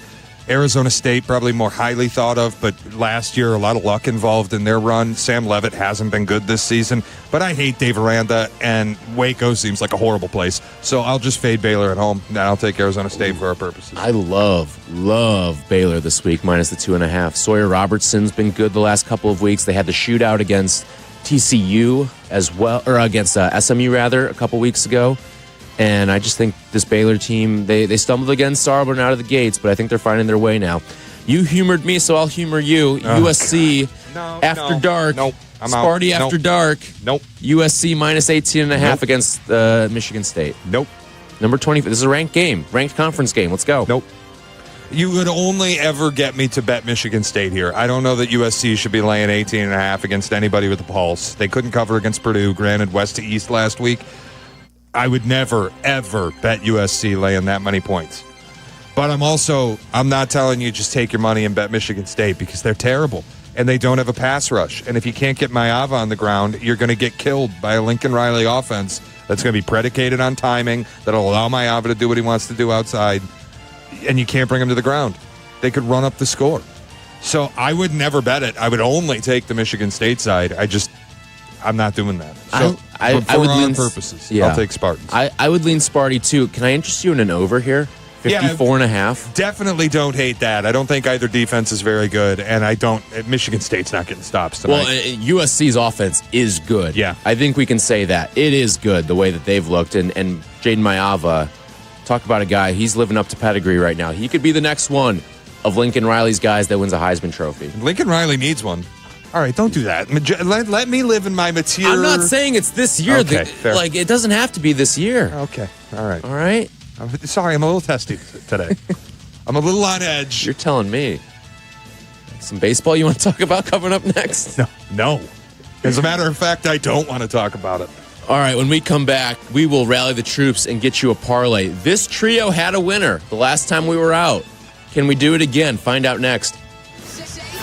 Arizona State, probably more highly thought of, but last year, a lot of luck involved in their run. Sam Leavitt hasn't been good this season, but I hate Dave Aranda, and Waco seems like a horrible place. So I'll just fade Baylor at home, and I'll take Arizona State for our purposes. I love Baylor this week, minus the 2.5. Sawyer Robertson's been good the last couple of weeks. They had the shootout against TCU as well, or against SMU rather, a couple weeks ago. And I just think this Baylor team, they stumbled against Auburn out of the gates, but I think they're finding their way now. You humored me, so I'll humor you. USC after dark. Nope. I'm Sparty out. after dark. Nope. USC minus 18.5 against Michigan State. Nope. Number 20. This is a ranked game, ranked conference game. Let's go. Nope. You would only ever get me to bet Michigan State here. I don't know that USC should be laying 18.5 against anybody with a pulse. They couldn't cover against Purdue, granted west to east last week. I would never, ever bet USC laying that many points. But I'm not telling you just take your money and bet Michigan State because they're terrible and they don't have a pass rush. And if you can't get Maava on the ground, you're going to get killed by a Lincoln Riley offense that's going to be predicated on timing, that'll allow Maava to do what he wants to do outside, and you can't bring him to the ground. They could run up the score. So I would never bet it. I would only take the Michigan State side. I'm not doing that. So I would lean purposes. Yeah. I'll take Spartans. I would lean Sparty too. Can I interest you in an over here? 54.5. Definitely don't hate that. I don't think either defense is very good, and Michigan State's not getting stops tonight. Well, USC's offense is good. Yeah. I think we can say that. It is good the way that they've looked, and Jaden Maava, talk about a guy, he's living up to pedigree right now. He could be the next one of Lincoln Riley's guys that wins a Heisman Trophy. Lincoln Riley needs one. All right, don't do that. Let me live in my material. I'm not saying it's this year. Okay, fair. It doesn't have to be this year. Okay, all right. All right. Sorry, I'm a little testy today. I'm a little on edge. You're telling me. Some baseball you want to talk about coming up next? No. As a matter of fact, I don't want to talk about it. All right, when we come back, we will rally the troops and get you a parlay. This trio had a winner the last time we were out. Can we do it again? Find out next.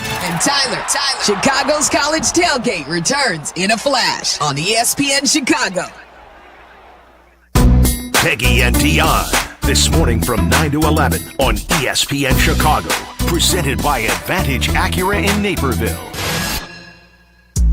And Tyler, Chicago's College Tailgate returns in a flash on ESPN Chicago. Peggy and Dionne. This morning from 9 to 11 on ESPN Chicago. Presented by Advantage Acura in Naperville.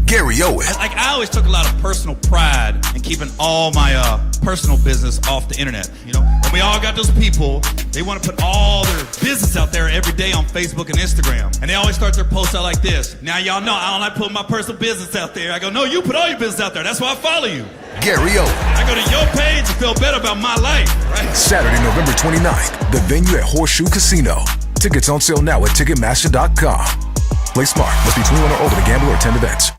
Gary Owen. I always took a lot of personal pride in keeping all my personal business off the internet. And we all got those people, they want to put all their business out there every day on Facebook and Instagram. And they always start their posts out like this. Now y'all know I don't like putting my personal business out there. I go, no, you put all your business out there. That's why I follow you. Gary Owen. I go to your page and feel better about my life, right? Saturday, November 29th, the venue at Horseshoe Casino. Tickets on sale now at Ticketmaster.com. Play smart. Must be 21 or older to gamble or attend events.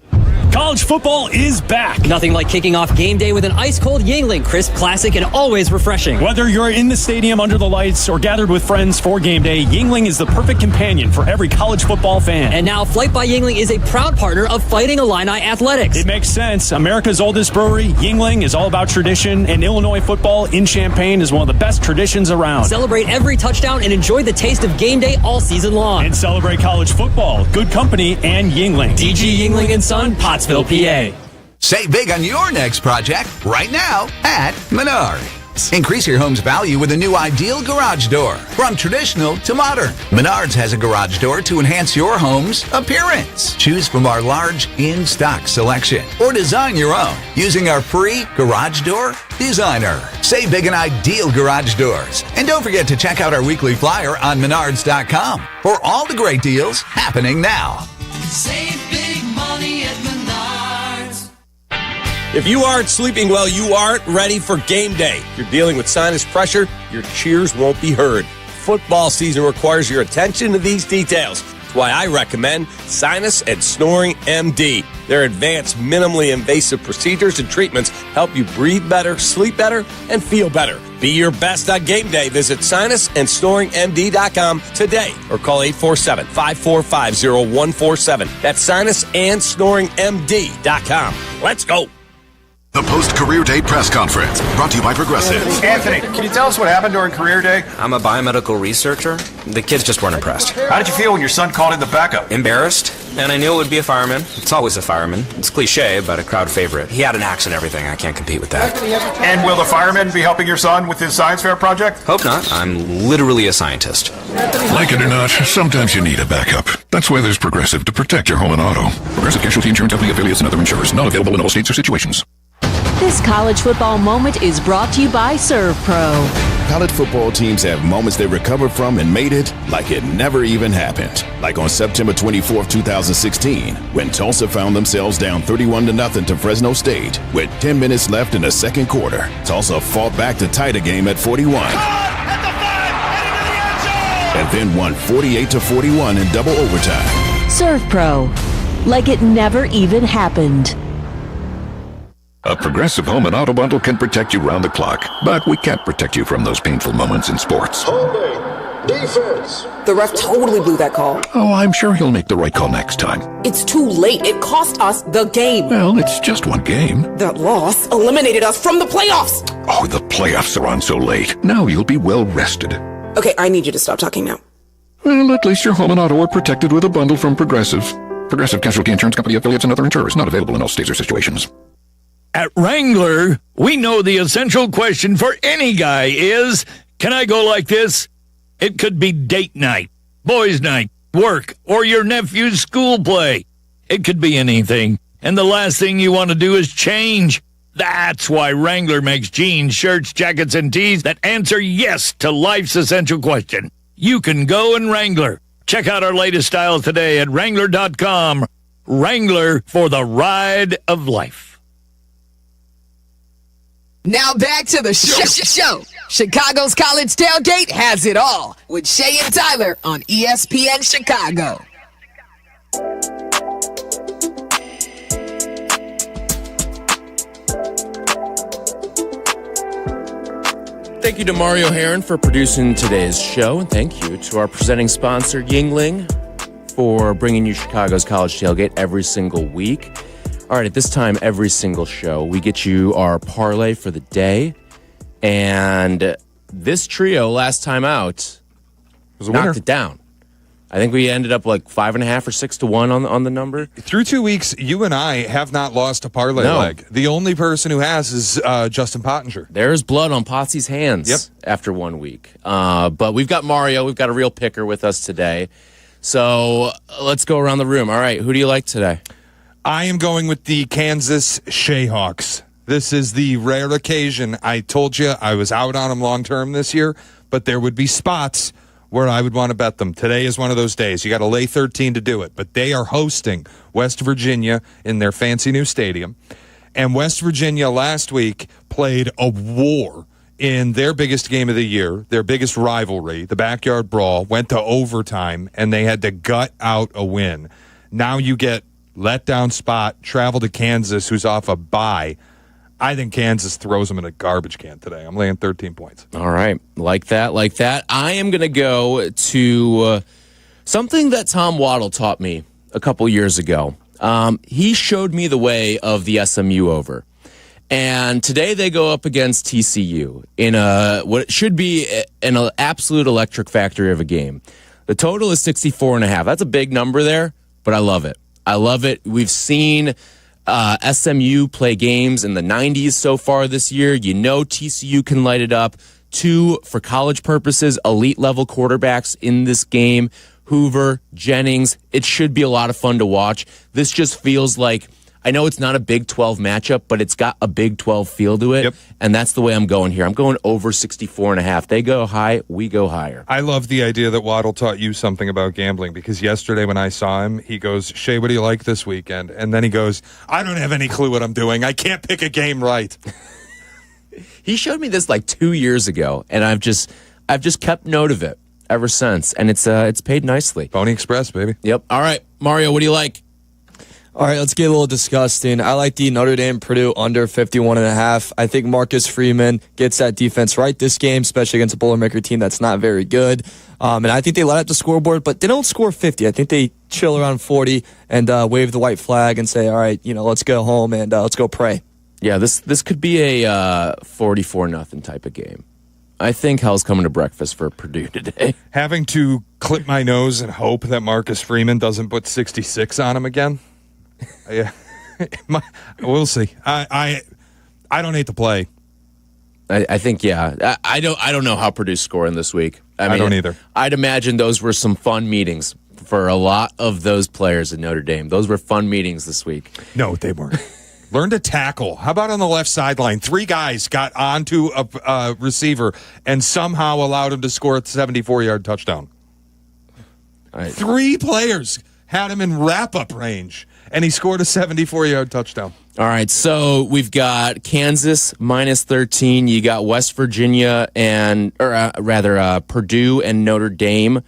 College football is back. Nothing like kicking off game day with an ice-cold Yingling, crisp, classic, and always refreshing. Whether you're in the stadium under the lights or gathered with friends for game day, Yingling is the perfect companion for every college football fan. And now Flight by Yingling is a proud partner of Fighting Illini Athletics. It makes sense. America's oldest brewery, Yingling, is all about tradition, and Illinois football in Champaign is one of the best traditions around. Celebrate every touchdown and enjoy the taste of game day all season long. And celebrate college football, good company, and Yingling. DG Yingling & Son, Pottsville, PA. Save big on your next project right now at Menards. Increase your home's value with a new ideal garage door. From traditional to modern, Menards has a garage door to enhance your home's appearance. Choose from our large in-stock selection or design your own using our free Garage Door Designer. Save big on ideal garage doors. And don't forget to check out our weekly flyer on Menards.com for all the great deals happening now. Save big money at Menards. If you aren't sleeping well, you aren't ready for game day. If you're dealing with sinus pressure, your cheers won't be heard. Football season requires your attention to these details. That's why I recommend Sinus and Snoring MD. Their advanced, minimally invasive procedures and treatments help you breathe better, sleep better, and feel better. Be your best on game day. Visit sinusandsnoringmd.com today or call 847-545-0147. That's sinusandsnoringmd.com. Let's go. The post-career day press conference brought to you by Progressive. Anthony, can you tell us what happened during career day? I'm a biomedical researcher. The kids just weren't impressed. How did you feel when your son called in the backup? Embarrassed, and I knew it would be a fireman. It's always a fireman. It's cliche, but a crowd favorite. He had an axe and everything. I can't compete with that. And will the fireman be helping your son with his science fair project? Hope not. I'm literally a scientist. Like it or not, sometimes you need a backup. That's why there's Progressive to protect your home and auto. Progressive Casualty Insurance Company affiliates and other insurers. Not available in all states or situations. This college football moment is brought to you by ServPro. College football teams have moments they recovered from and made it like it never even happened. Like on September 24th, 2016, when Tulsa found themselves down 31-0 to Fresno State with 10 minutes left in the second quarter. Tulsa fought back to tie the game at 41. And then won 48-41 in double overtime. ServPro. Like it never even happened. A Progressive home and auto bundle can protect you round the clock, but we can't protect you from those painful moments in sports. Holding. Defense. The ref totally blew that call. Oh, I'm sure he'll make the right call next time. It's too late. It cost us the game. Well, it's just one game. That loss eliminated us from the playoffs. Oh, the playoffs are on so late. Now you'll be well rested. Okay, I need you to stop talking now. Well, at least your home and auto are protected with a bundle from Progressive. Progressive Casualty Insurance Company affiliates and other insurers. Not available in all states or situations. At Wrangler, we know the essential question for any guy is, can I go like this? It could be date night, boys' night, work, or your nephew's school play. It could be anything, and the last thing you want to do is change. That's why Wrangler makes jeans, shirts, jackets, and tees that answer yes to life's essential question. You can go in Wrangler. Check out our latest styles today at Wrangler.com. Wrangler for the ride of life. Now back to the show. Chicago's College Tailgate has it all with Shea and Tyler on ESPN Chicago. Thank you to Mario Heron for producing today's show, and thank you to our presenting sponsor, Yingling, for bringing you Chicago's College Tailgate every single week. All right, at this time, every single show, we get you our parlay for the day. And this trio, last time out, knocked it down. I think we ended up like 5.5 or 6 to 1 on the number. Through 2 weeks, you and I have not lost a parlay leg. The only person who has is Justin Pottinger. There's blood on Potsy's hands after 1 week. But we've got Mario. We've got a real picker with us today. So let's go around the room. All right, who do you like today? I am going with the Kansas Shayhawks. This is the rare occasion. I told you I was out on them long term this year, but there would be spots where I would want to bet them. Today is one of those days. You got to lay 13 to do it. But they are hosting West Virginia in their fancy new stadium. And West Virginia last week played a war in their biggest game of the year, their biggest rivalry, the backyard brawl, went to overtime, and they had to gut out a win. Now you get let down spot, travel to Kansas, who's off a bye. I think Kansas throws them in a garbage can today. I'm laying 13 points. All right. Like that. I am going to go to something that Tom Waddle taught me a couple years ago. He showed me the way of the SMU over. And today they go up against TCU in what should be an absolute electric factory of a game. The total is 64.5. That's a big number there, but I love it. We've seen SMU play games in the 90s so far this year. You know TCU can light it up. 2, for college purposes, elite level quarterbacks in this game. Hoover, Jennings. It should be a lot of fun to watch. This just feels like, I know it's not a Big 12 matchup, but it's got a Big 12 feel to it. And that's the way I'm going here. I'm going over 64.5. They go high, we go higher. I love the idea that Waddle taught you something about gambling, because yesterday when I saw him, he goes, Shea, what do you like this weekend? And then he goes, I don't have any clue what I'm doing. I can't pick a game right. He showed me this like 2 years ago, and I've just kept note of it ever since, and it's paid nicely. Pony Express, baby. Yep. All right, Mario, what do you like? All right, let's get a little disgusting. I like the Notre Dame Purdue under 51.5. I think Marcus Freeman gets that defense right this game, especially against a Boilermaker team that's not very good. And I think they light up the scoreboard, but they don't score 50. I think they chill around 40 and wave the white flag and say, all right, let's go home and let's go pray. Yeah, this could be a 44-0 type of game. I think hell's coming to breakfast for Purdue today. Having to clip my nose and hope that Marcus Freeman doesn't put 66 on him again. Yeah, we'll see. I don't hate the play. I think I don't know how Purdue's scoring this week. I don't either. I'd imagine those were some fun meetings for a lot of those players in Notre Dame. Those were fun meetings this week. No, they weren't. Learn to tackle. How about on the left sideline? 3 guys got onto a receiver and somehow allowed him to score a 74-yard touchdown. 3 players had him in wrap-up range, and he scored a 74-yard touchdown. All right, so we've got Kansas minus 13. You got West Virginia Purdue and Notre Dame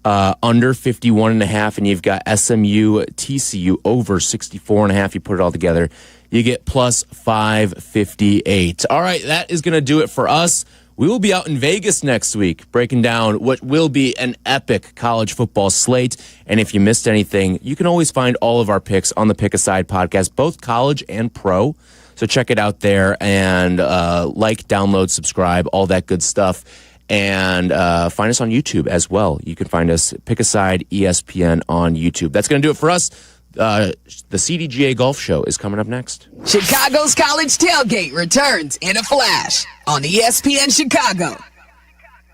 under 51.5, and you've got SMU, TCU over 64.5. You put it all together, you get plus 558. All right, that is going to do it for us. We will be out in Vegas next week breaking down what will be an epic college football slate. And if you missed anything, you can always find all of our picks on the Pick Aside podcast, both college and pro. So check it out there and download, subscribe, all that good stuff. And find us on YouTube as well. You can find us Pick Aside ESPN on YouTube. That's going to do it for us. The CDGA Golf Show is coming up next. Chicago's College Tailgate returns in a flash on ESPN Chicago.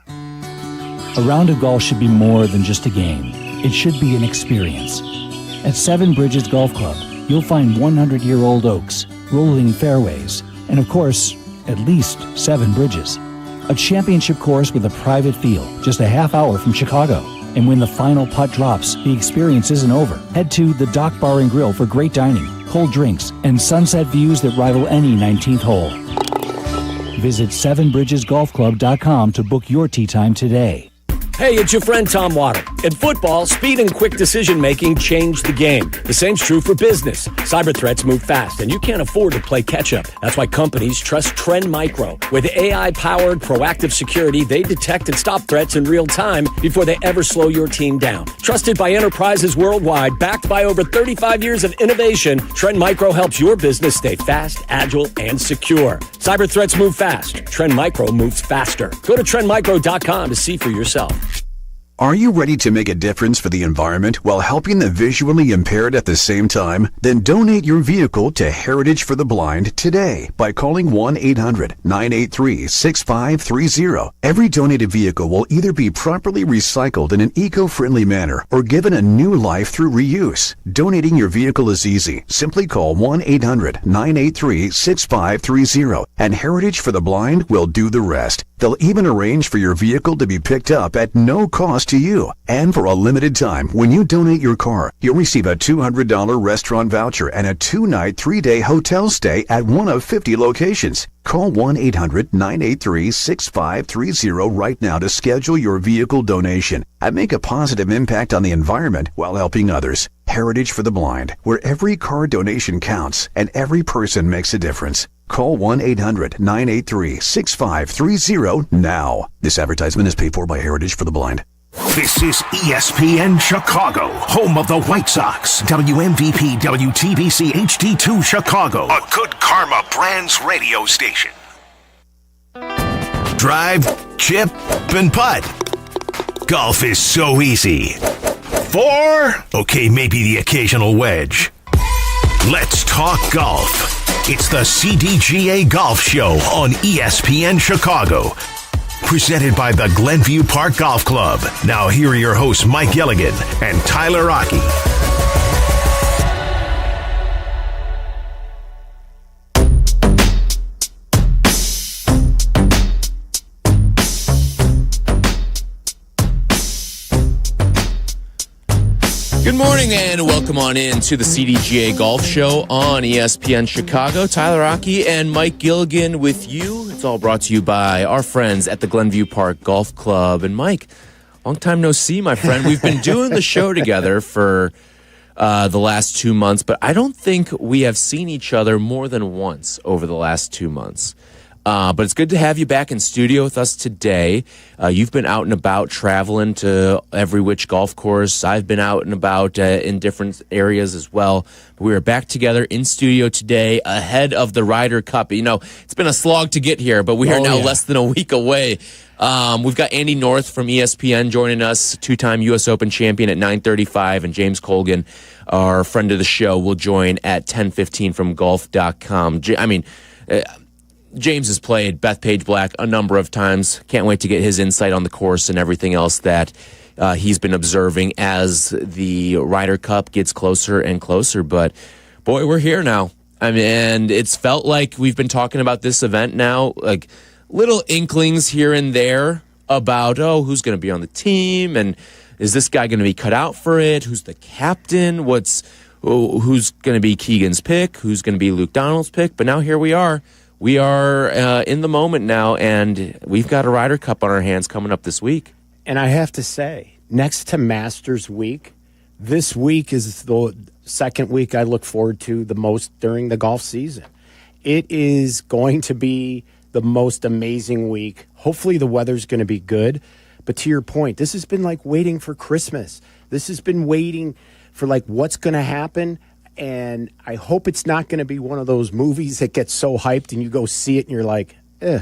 A round of golf should be more than just a game. It should be an experience. At Seven Bridges Golf Club, you'll find 100-year-old oaks, rolling fairways, and of course, at least 7 bridges. A championship course with a private field just a half hour from Chicago. And when the final putt drops, the experience isn't over. Head to the Dock Bar and Grill for great dining, cold drinks, and sunset views that rival any 19th hole. Visit sevenbridgesgolfclub.com to book your tee time today. Hey, it's your friend Tom Waddle. In football, speed and quick decision-making change the game. The same's true for business. Cyber threats move fast, and you can't afford to play catch-up. That's why companies trust Trend Micro. With AI-powered proactive security, they detect and stop threats in real time before they ever slow your team down. Trusted by enterprises worldwide, backed by over 35 years of innovation, Trend Micro helps your business stay fast, agile, and secure. Cyber threats move fast. Trend Micro moves faster. Go to trendmicro.com to see for yourself. Are you ready to make a difference for the environment while helping the visually impaired at the same time? Then donate your vehicle to Heritage for the Blind today by calling 1-800-983-6530. Every donated vehicle will either be properly recycled in an eco-friendly manner or given a new life through reuse. Donating your vehicle is easy. Simply call 1-800-983-6530 and Heritage for the Blind will do the rest. They'll even arrange for your vehicle to be picked up at no cost to you. And for a limited time, when you donate your car, you'll receive a $200 restaurant voucher and a 2-night, 3-day hotel stay at one of 50 locations. Call 1-800-983-6530 right now to schedule your vehicle donation and make a positive impact on the environment while helping others. Heritage for the Blind, where every car donation counts and every person makes a difference. Call 1-800-983-6530 now. This advertisement is paid for by Heritage for the Blind. This is ESPN Chicago, home of the White Sox. WMVP WTBC HD2 Chicago, a Good Karma Brands radio station. Drive, chip, and putt. Golf is so easy. 4? Okay, maybe the occasional wedge. Let's talk golf. It's the CDGA Golf Show on ESPN Chicago. Presented by the Glenview Park Golf Club. Now here are your hosts, Mike Gilligan and Tyler Rocky. Good morning and welcome on in to the CDGA Golf Show on ESPN Chicago. Tyler Rocky and Mike Gilligan with you. It's all brought to you by our friends at the Glenview Park Golf Club. And Mike, long time no see, my friend. We've been doing the show together for the last 2 months, but I don't think we have seen each other more than once over the last 2 months. But it's good to have you back in studio with us today. You've been out and about traveling to every which golf course. I've been out and about in different areas as well. But we are back together in studio today ahead of the Ryder Cup. You know, it's been a slog to get here, but we are now less than a week away. We've got Andy North from ESPN joining us, two-time U.S. Open champion at 9:35, and James Kogan, our friend of the show, will join at 10:15 from golf.com. James has played Bethpage Black a number of times. Can't wait to get his insight on the course and everything else that he's been observing as the Ryder Cup gets closer and closer. But, boy, we're here now. And it's felt like we've been talking about this event now, like little inklings here and there about, who's going to be on the team, and is this guy going to be cut out for it? Who's the captain? Who's going to be Keegan's pick? Who's going to be Luke Donald's pick? But now here we are. We are in the moment now, and we've got a Ryder Cup on our hands coming up this week. And I have to say, next to Masters Week, this week is the second week I look forward to the most during the golf season. It is going to be the most amazing week. Hopefully the weather's going to be good. But to your point, this has been like waiting for Christmas. This has been waiting for like what's going to happen. And I hope it's not going to be one of those movies that gets so hyped and you go see it and you're like, eh.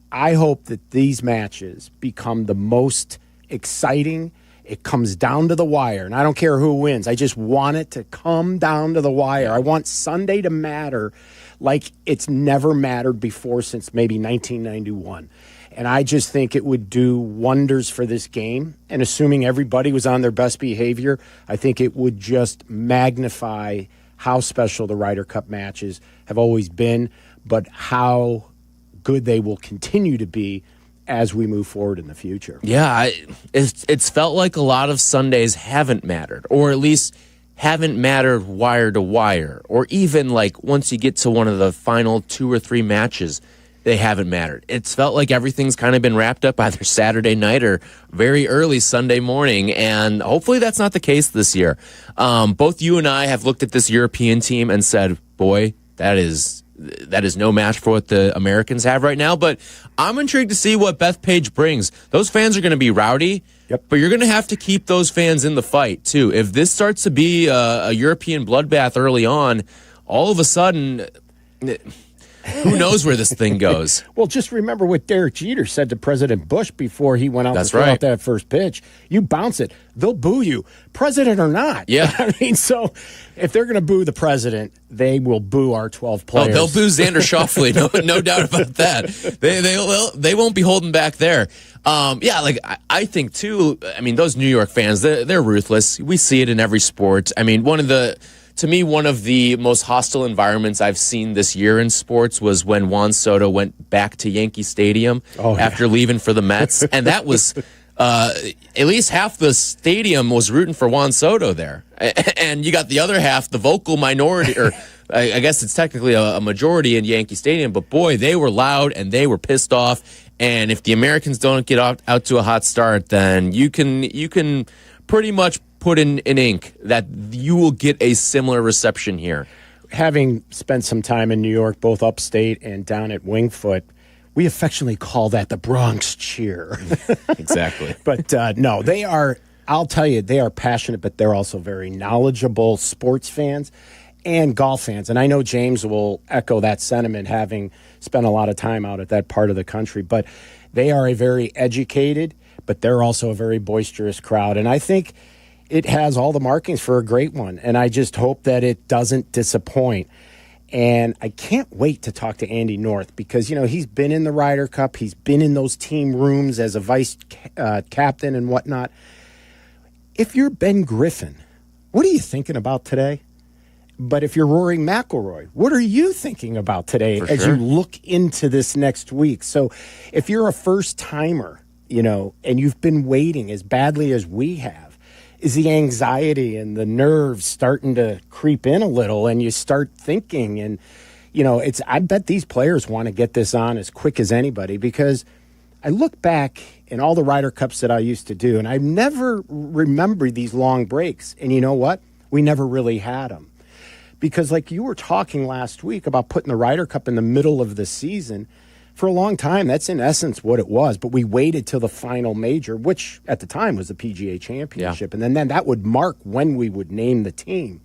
I hope that these matches become the most exciting. It comes down to the wire. And I don't care who wins. I just want it to come down to the wire. I want Sunday to matter like it's never mattered before since maybe 1991. And I just think it would do wonders for this game. And assuming everybody was on their best behavior, I think it would just magnify how special the Ryder Cup matches have always been, but how good they will continue to be as we move forward in the future. Yeah, it's felt like a lot of Sundays haven't mattered, or at least haven't mattered wire to wire, or even like once you get to one of the final 2 or 3 matches, they haven't mattered. It's felt like everything's kind of been wrapped up either Saturday night or very early Sunday morning, and hopefully that's not the case this year. Both you and I have looked at this European team and said, boy, that is no match for what the Americans have right now, but I'm intrigued to see what Bethpage brings. Those fans are going to be rowdy, but you're going to have to keep those fans in the fight, too. If this starts to be a European bloodbath early on, all of a sudden who knows where this thing goes? Well, just remember what Derek Jeter said to President Bush before he went out That's to throw right. out that first pitch. You bounce it, they'll boo you, president or not. Yeah. I mean, so if they're going to boo the president, they will boo our 12 players. Oh, they'll boo Xander Schauffele, no doubt about that. They won't be holding back there. I think too. I mean, those New York fans, they're ruthless. We see it in every sport. I mean, one of the most hostile environments I've seen this year in sports was when Juan Soto went back to Yankee Stadium after leaving for the Mets, and that was at least half the stadium was rooting for Juan Soto there, and you got the other half, the vocal minority, or I guess it's technically a majority in Yankee Stadium, but boy, they were loud and they were pissed off. And if the Americans don't get out to a hot start, then you can pretty much put in ink that you will get a similar reception here. Having spent some time in New York, both upstate and down at Wingfoot, we affectionately call that the Bronx cheer. Exactly. But no, they are, I'll tell you, they are passionate, but they're also very knowledgeable sports fans and golf fans. And I know James will echo that sentiment, having spent a lot of time out at that part of the country. But they are a very educated, but they're also a very boisterous crowd. And I think it has all the markings for a great one. And I just hope that it doesn't disappoint. And I can't wait to talk to Andy North because, you know, he's been in the Ryder Cup. He's been in those team rooms as a vice captain and whatnot. If you're Ben Griffin, what are you thinking about today? But if you're Rory McIlroy, what are you thinking about today as you look into this next week? So if you're a first-timer, you know, and you've been waiting as badly as we have, is the anxiety and the nerves starting to creep in a little, and you start thinking, and, you know, I bet these players want to get this on as quick as anybody, because I look back in all the Ryder Cups that I used to do, and I never remember these long breaks. And you know what? We never really had them. Because like you were talking last week about putting the Ryder Cup in the middle of the season, for a long time, that's in essence what it was. But we waited till the final major, which at the time was the PGA Championship. Yeah. And then that would mark when we would name the team.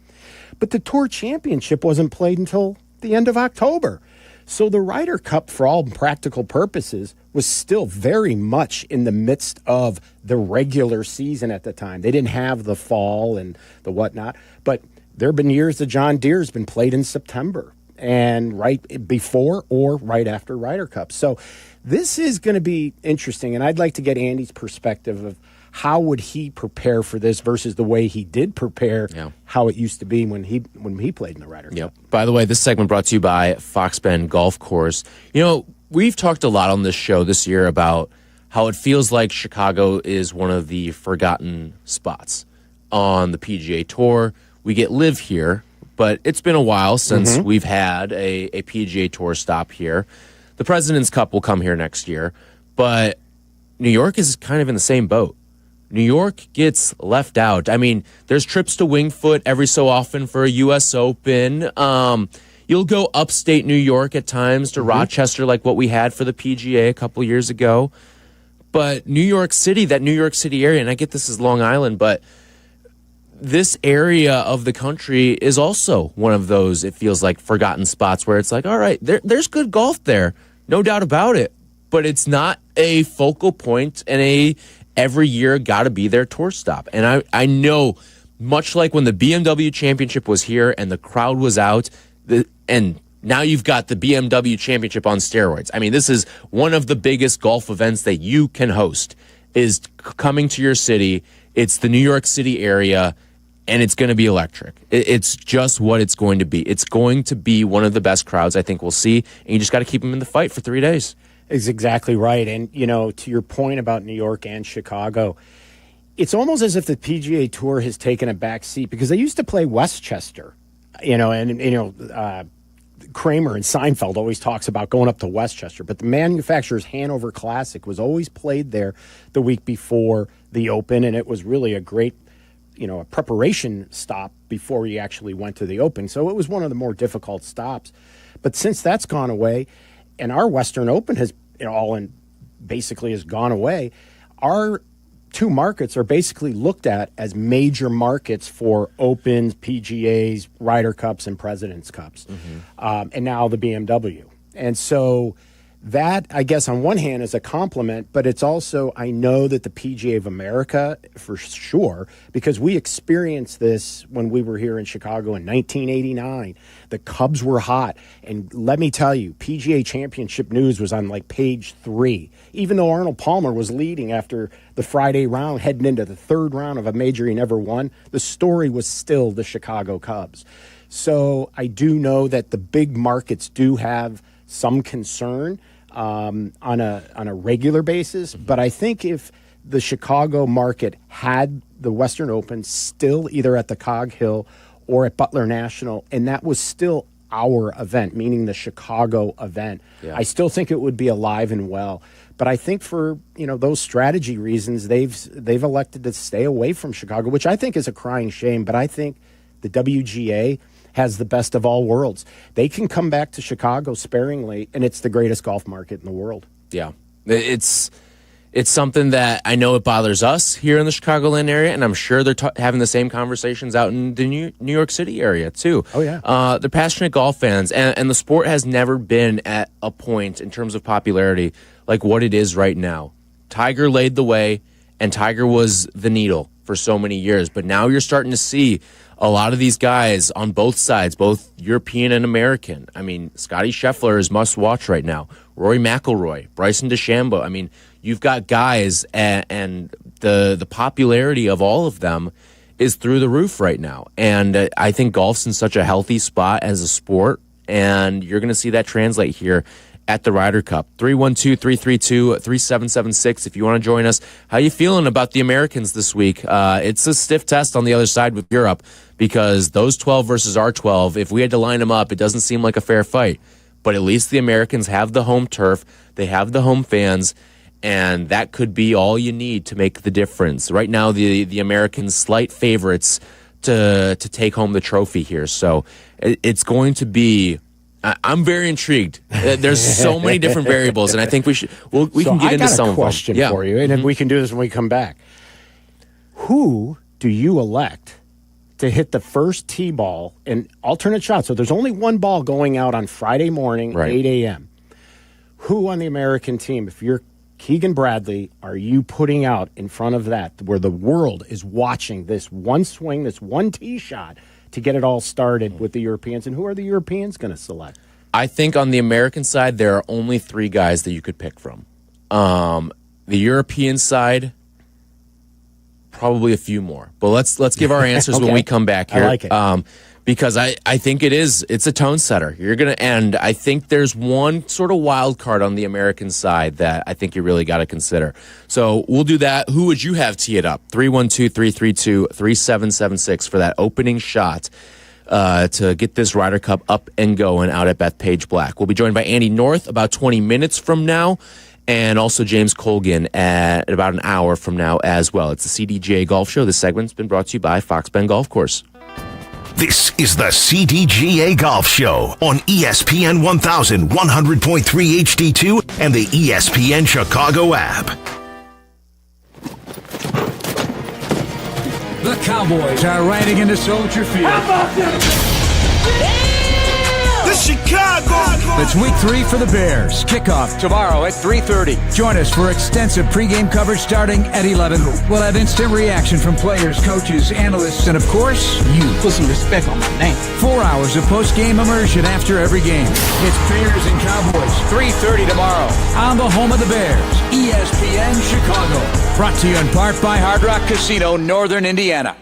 But the Tour Championship wasn't played until the end of October. So the Ryder Cup, for all practical purposes, was still very much in the midst of the regular season at the time. They didn't have the fall and the whatnot. But there have been years that John Deere's been played in September, and right before or right after Ryder Cup. So this is going to be interesting, and I'd like to get Andy's perspective of how would he prepare for this versus the way he did prepare, how it used to be when he played in the Ryder Cup. By the way, this segment brought to you by Fox Bend Golf Course. You know, we've talked a lot on this show this year about how it feels like Chicago is one of the forgotten spots on the PGA Tour. We get live here, but it's been a while since we've had a PGA Tour stop here. The President's Cup will come here next year, but New York is kind of in the same boat. New York gets left out. I mean, there's trips to Wingfoot every so often for a U.S. Open. You'll go upstate New York at times to Rochester, like what we had for the PGA a couple years ago. But New York City, that New York City area, and I get this is Long Island, but this area of the country is also one of those, it feels like, forgotten spots where it's like, all right, there's good golf there, no doubt about it, but it's not a focal point and every year got to be their tour stop. And I know, much like when the BMW Championship was here and the crowd was out, and now you've got the BMW Championship on steroids. I mean, this is one of the biggest golf events that you can host, is coming to your city. It's the New York City area, and it's going to be electric. It's just what it's going to be. It's going to be one of the best crowds I think we'll see, and you just got to keep them in the fight for 3 days. Is exactly right. And, you know, to your point about New York and Chicago, it's almost as if the PGA Tour has taken a back seat, because they used to play Westchester, Kramer and Seinfeld always talks about going up to Westchester, but the manufacturer's Hanover Classic was always played there the week before the Open, and it was really a great, a preparation stop before you actually went to the Open. So it was one of the more difficult stops. But since that's gone away, and our Western Open has basically has gone away, our two markets are basically looked at as major markets for Opens, PGAs, Ryder Cups, and President's Cups. And now the BMW. And so that, I guess, on one hand is a compliment, but it's also, I know that the PGA of America, for sure, because we experienced this when we were here in Chicago in 1989. The Cubs were hot. And let me tell you, PGA Championship News was on like page 3. Even though Arnold Palmer was leading after the Friday round, heading into the third round of a major he never won, the story was still the Chicago Cubs. So I do know that the big markets do have some concern on a regular basis, but I think if the Chicago market had the Western Open still either at the Cog Hill or at Butler National, and that was still our event, meaning the Chicago event, I still think it would be alive and well. But I think for those strategy reasons, they've elected to stay away from Chicago, which I think is a crying shame. But I think the WGA has the best of all worlds. They can come back to Chicago sparingly, and it's the greatest golf market in the world. Yeah, it's something that I know it bothers us here in the Chicagoland area, and I'm sure they're having the same conversations out in the New York City area too. Oh yeah, they're passionate golf fans, and the sport has never been at a point in terms of popularity like what it is right now. Tiger laid the way, and Tiger was the needle for so many years, but now you're starting to see a lot of these guys on both sides, both European and American. I mean, Scotty Scheffler is must-watch right now. Rory McIlroy, Bryson DeChambeau. I mean, you've got guys, and the popularity of all of them is through the roof right now. And I think golf's in such a healthy spot as a sport, and you're going to see that translate here at the Ryder Cup. 312-332-3776 if you want to join us. How you feeling about the Americans this week? It's a stiff test on the other side with Europe because those 12 versus our 12, if we had to line them up, it doesn't seem like a fair fight. But at least the Americans have the home turf, they have the home fans, and that could be all you need to make the difference. Right now, the Americans slight favorites to take home the trophy here. So it's going to be... I'm very intrigued. There's so many different variables, and I think we can get into some of them. I got a question for you, and we can do this when we come back. Who do you elect to hit the first tee ball in alternate shots? So there's only one ball going out on Friday morning, 8 a.m. Who on the American team, if you're Keegan Bradley, are you putting out in front of that where the world is watching this one swing, this one tee shot, to get it all started with the Europeans? And who are the Europeans going to select? I think on the American side, there are only 3 guys that you could pick from. The European side, probably a few more. But let's give our answers Okay. when we come back here. I like it. Because I think it's a tone setter. You're going to end. I think there's one sort of wild card on the American side that I think you really got to consider. So we'll do that. Who would you have tee it up? 312-332-3776 for that opening shot to get this Ryder Cup up and going out at Bethpage Black. We'll be joined by Andy North about 20 minutes from now, and also James Kogan at about an hour from now as well. It's the CDGA Golf Show. This segment's been brought to you by Fox Bend Golf Course. This is the CDGA Golf Show on ESPN 1100.3 HD2 and the ESPN Chicago app. The Cowboys are riding into Soldier Field. The Chicago! It's week 3 for the Bears. Kickoff tomorrow at 3:30. Join us for extensive pregame coverage starting at 11. We'll have instant reaction from players, coaches, analysts, and of course, you. Put some respect on my name. 4 hours of post-game immersion after every game. It's Bears and Cowboys, 3:30 tomorrow on the home of the Bears, ESPN Chicago. Brought to you in part by Hard Rock Casino, Northern Indiana.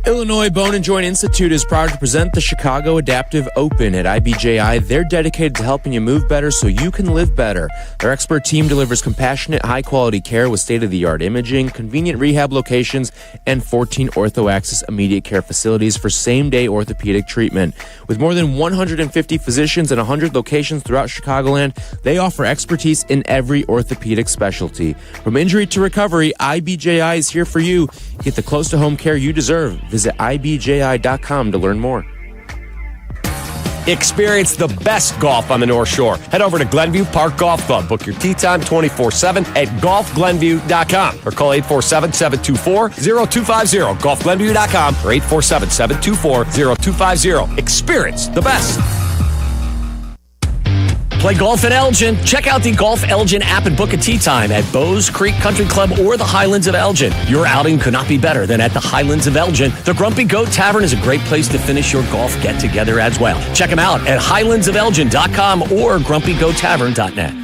Illinois Bone & Joint Institute is proud to present the Chicago Adaptive Open at IBJI. They're dedicated to helping you move better so you can live better. Their expert team delivers compassionate, high-quality care with state-of-the-art imaging, convenient rehab locations, and 14 ortho-access immediate care facilities for same-day orthopedic treatment. With more than 150 physicians and 100 locations throughout Chicagoland, they offer expertise in every orthopedic specialty. From injury to recovery, IBJI is here for you. Get the close-to-home care you deserve. Visit IBJI.com to learn more. Experience the best golf on the North Shore. Head over to Glenview Park Golf Club. Book your tee time 24/7 at golfglenview.com or call 847-724-0250. Golfglenview.com or 847-724-0250. Experience the best. Play golf at Elgin. Check out the Golf Elgin app and book a tee time at Bowes Creek Country Club or the Highlands of Elgin. Your outing could not be better than at the Highlands of Elgin. The Grumpy Goat Tavern is a great place to finish your golf get-together as well. Check them out at highlandsofelgin.com or grumpygoattavern.net.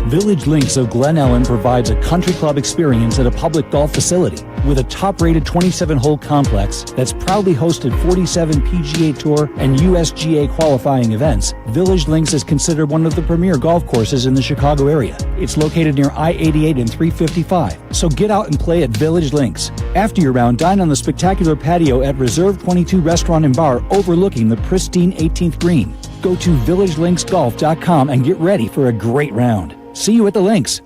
Village Links of Glen Ellen provides a country club experience at a public golf facility with a top-rated 27-hole complex that's proudly hosted 47 PGA Tour and USGA qualifying events. Village Links is considered one of the premier golf courses in the Chicago area. It's located near I-88 and 355, so get out and play at Village Links. After your round, dine on the spectacular patio at Reserve 22 Restaurant and Bar overlooking the pristine 18th green. Go to villagelinksgolf.com and get ready for a great round. See you at the links.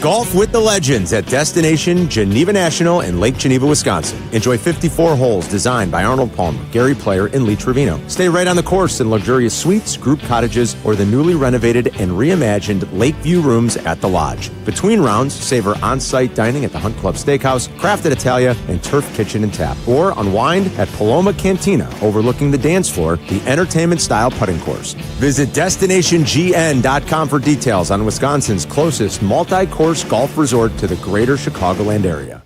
Golf with the Legends at Destination Geneva National in Lake Geneva, Wisconsin. Enjoy 54 holes designed by Arnold Palmer, Gary Player, and Lee Trevino. Stay right on the course in luxurious suites, group cottages, or the newly renovated and reimagined Lakeview rooms at the Lodge. Between rounds, savor on-site dining at the Hunt Club Steakhouse, Craft at Italia, and Turf Kitchen and Tap. Or unwind at Paloma Cantina, overlooking the dance floor, the entertainment-style putting course. Visit DestinationGN.com for details on Wisconsin's closest multi-course golf resort to the greater Chicagoland area.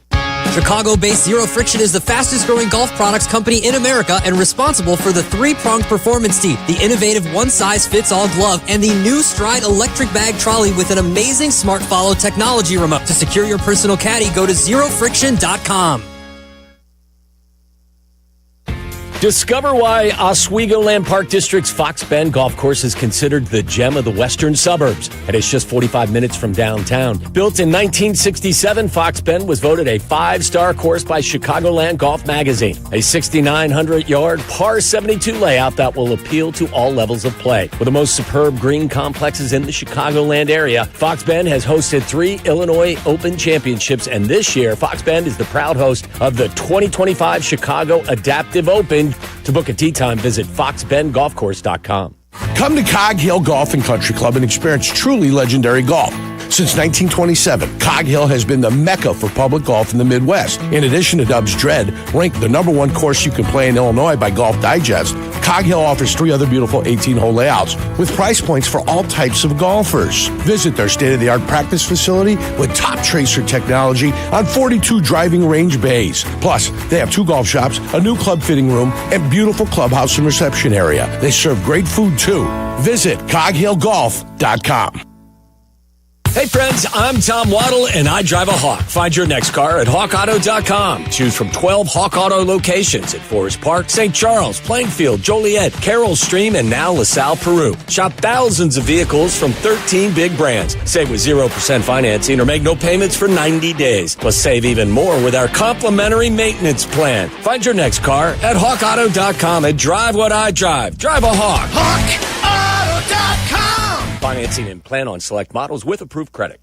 Chicago-based Zero Friction is the fastest-growing golf products company in America and responsible for the three-pronged performance tee, the innovative one-size-fits-all glove, and the new Stride electric bag trolley with an amazing Smart Follow technology remote. To secure your personal caddy, go to ZeroFriction.com. Discover why Oswego Land Park District's Fox Bend Golf Course is considered the gem of the western suburbs. And it's just 45 minutes from downtown. Built in 1967, Fox Bend was voted a 5-star course by Chicagoland Golf Magazine. A 6,900-yard par 72 layout that will appeal to all levels of play. With the most superb green complexes in the Chicagoland area, Fox Bend has hosted 3 Illinois Open Championships, and this year, Fox Bend is the proud host of the 2025 Chicago Adaptive Open. To book a tee time, visit foxbendgolfcourse.com. Come to Cog Hill Golf and Country Club and experience truly legendary golf. Since 1927, Cog Hill has been the mecca for public golf in the Midwest. In addition to Dub's Dread, ranked the #1 course you can play in Illinois by Golf Digest, Cog Hill offers 3 other beautiful 18-hole layouts with price points for all types of golfers. Visit their state-of-the-art practice facility with top tracer technology on 42 driving range bays. Plus, they have 2 golf shops, a new club fitting room, and beautiful clubhouse and reception area. They serve great food, too. Visit coghillgolf.com. Hey friends, I'm Tom Waddle and I drive a Hawk. Find your next car at hawkauto.com. Choose from 12 Hawk Auto locations at Forest Park, St. Charles, Plainfield, Joliet, Carroll Stream, and now LaSalle, Peru. Shop thousands of vehicles from 13 big brands. Save with 0% financing or make no payments for 90 days. Plus save even more with our complimentary maintenance plan. Find your next car at hawkauto.com and drive what I drive. Drive a Hawk. HawkAuto.com. Financing and plan on select models with approved credit.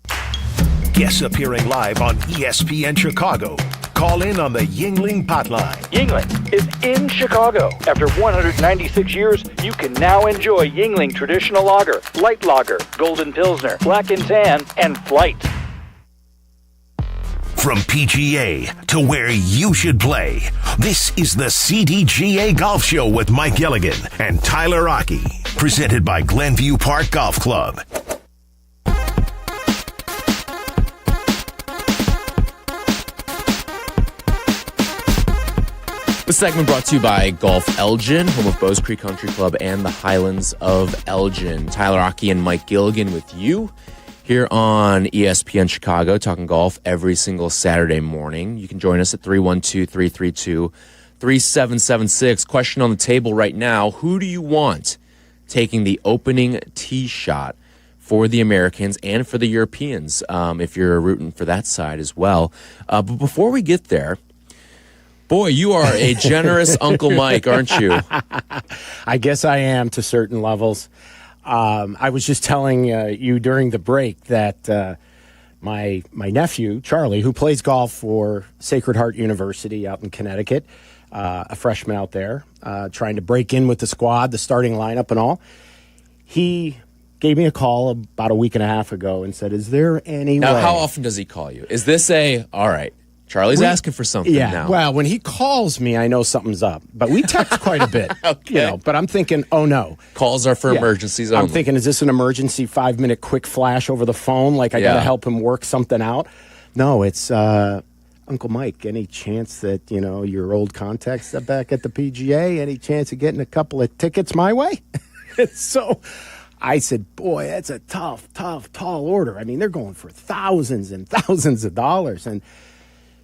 Guests appearing live on ESPN Chicago. Call in on the Yingling Hotline. Yingling is in Chicago. After 196 years, you can now enjoy Yingling Traditional Lager, Light Lager, Golden Pilsner, Black and Tan, and Flight. From PGA to where you should play, this is the CDGA Golf Show with Mike Gilligan and Tyler Rocky, presented by Glenview Park Golf Club. This segment brought to you by Golf Elgin, home of Bowes Creek Country Club and the Highlands of Elgin. Tyler Rocky and Mike Gilligan with you here on ESPN Chicago, talking golf every single Saturday morning. You can join us at 312-332-3776. Question on the table right now, who do you want taking the opening tee shot for the Americans and for the Europeans, if you're rooting for that side as well? But before we get there, boy, you are a generous Uncle Mike, aren't you? I guess I am to certain levels. I was just telling you during the break that my nephew, Charlie, who plays golf for Sacred Heart University out in Connecticut, a freshman out there, trying to break in with the squad, the starting lineup and all, he gave me a call about a week and a half ago and said, is there any way? Now, how often does he call you? Is this all right, Charlie's asking for something now. Well, when he calls me, I know something's up. But we text quite a bit. Okay. But I'm thinking, oh no. Calls are for emergencies only. I'm thinking, is this an emergency 5-minute quick flash over the phone? Like I got to help him work something out? No, it's Uncle Mike. Any chance that, your old contacts are back at the PGA? Any chance of getting a couple of tickets my way? So I said, boy, that's a tough, tall order. I mean, they're going for thousands and thousands of dollars. And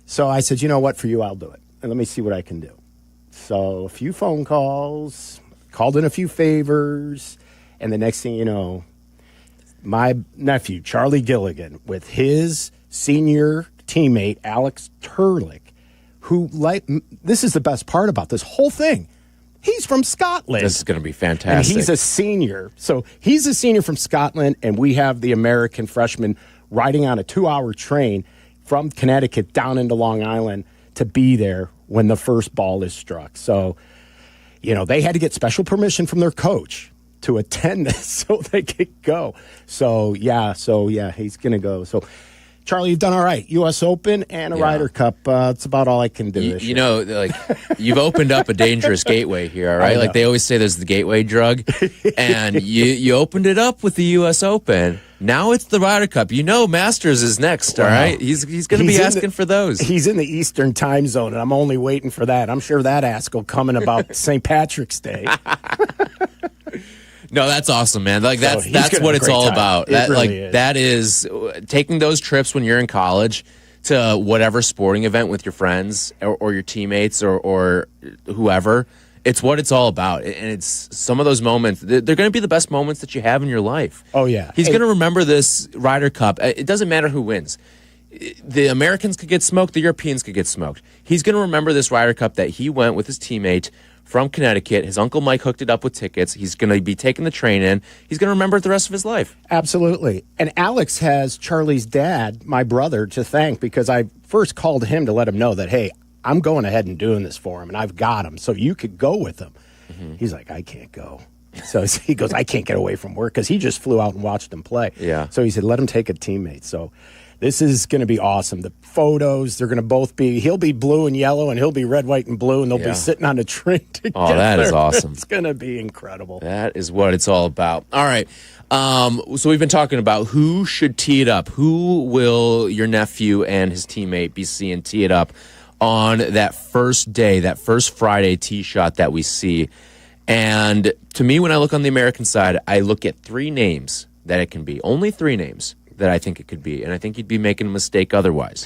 so I said, you know what, for you, I'll do it. And let me see what I can do. So a few phone calls, called in a few favors, and the next thing you know, my nephew, Charlie Gilligan, with his senior teammate, Alex Turlic, who, this is the best part about this whole thing. He's from Scotland. This is going to be fantastic. And he's a senior. So he's a senior from Scotland, and we have the American freshman riding on a 2-hour train from Connecticut down into Long Island to be there when the first ball is struck. So, they had to get special permission from their coach to attend this so they could go. So, he's going to go. So, Charlie, you've done all right. U.S. Open and a Ryder Cup. It's about all I can do this year. You've opened up a dangerous gateway here, all right? Like they always say there's the gateway drug. And you opened it up with the U.S. Open. Now it's the Ryder Cup. Masters is next, all right? He's going to be asking for those. He's in the Eastern time zone, and I'm only waiting for that. I'm sure that ask will come in about St. Patrick's Day. No, that's awesome, man. That's what it's all about. That is taking those trips when you're in college to whatever sporting event with your friends or your teammates or whoever. It's what it's all about. And it's some of those moments. They're going to be the best moments that you have in your life. Oh, yeah. He's going to remember this Ryder Cup. It doesn't matter who wins. The Americans could get smoked. The Europeans could get smoked. He's going to remember this Ryder Cup that he went with his teammate from Connecticut. His Uncle Mike hooked it up with tickets. He's going to be taking the train in. He's going to remember it the rest of his life. Absolutely. And Alex has Charlie's dad, my brother, to thank because I first called him to let him know that, hey, I'm going ahead and doing this for him, and I've got him, so you could go with him. Mm-hmm. He's like, I can't go. So he goes, I can't get away from work because he just flew out and watched him play. Yeah. So he said, let him take a teammate. So this is going to be awesome. The photos, they're going to both be, he'll be blue and yellow, and he'll be red, white, and blue, and they'll be sitting on a train together. Oh, that is awesome. It's going to be incredible. That is what it's all about. All right. So we've been talking about who should tee it up. Who will your nephew and his teammate be seeing tee it up on that first day, that first Friday tee shot that we see? And to me, when I look on the American side, I look at 3 names that it can be. Only 3 names that I think it could be. And I think you'd be making a mistake otherwise.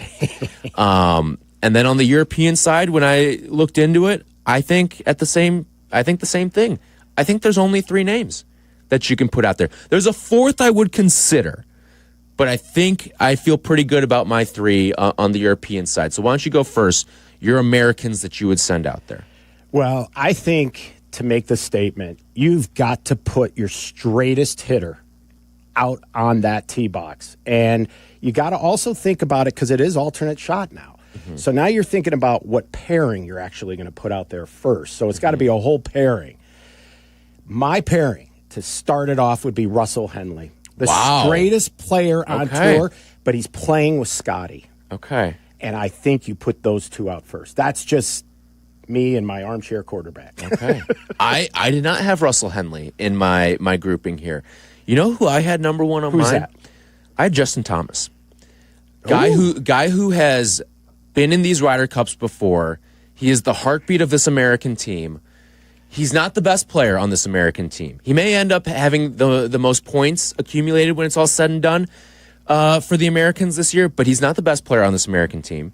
And then on the European side, when I looked into it, I think the same thing. I think there's only 3 names that you can put out there. There's a 4th I would consider, but I think I feel pretty good about my 3 on the European side. So why don't you go first? Your Americans that you would send out there. Well, I think to make the statement, you've got to put your straightest hitter out on that tee box. And you got to also think about it because it is alternate shot now. Mm-hmm. So now you're thinking about what pairing you're actually going to put out there first. So it's got to be a whole pairing. My pairing to start it off would be Russell Henley. The straightest player on tour, but he's playing with Scotty. Okay. And I think you put those 2 out first. That's just me and my armchair quarterback. Okay. I did not have Russell Henley in my grouping here. You know who I had number 1 on Who's mine? that? I had Justin Thomas. Guy who has been in these Ryder Cups before. He is the heartbeat of this American team. He's not the best player on this American team. He may end up having the most points accumulated when it's all said and done for the Americans this year, but he's not the best player on this American team.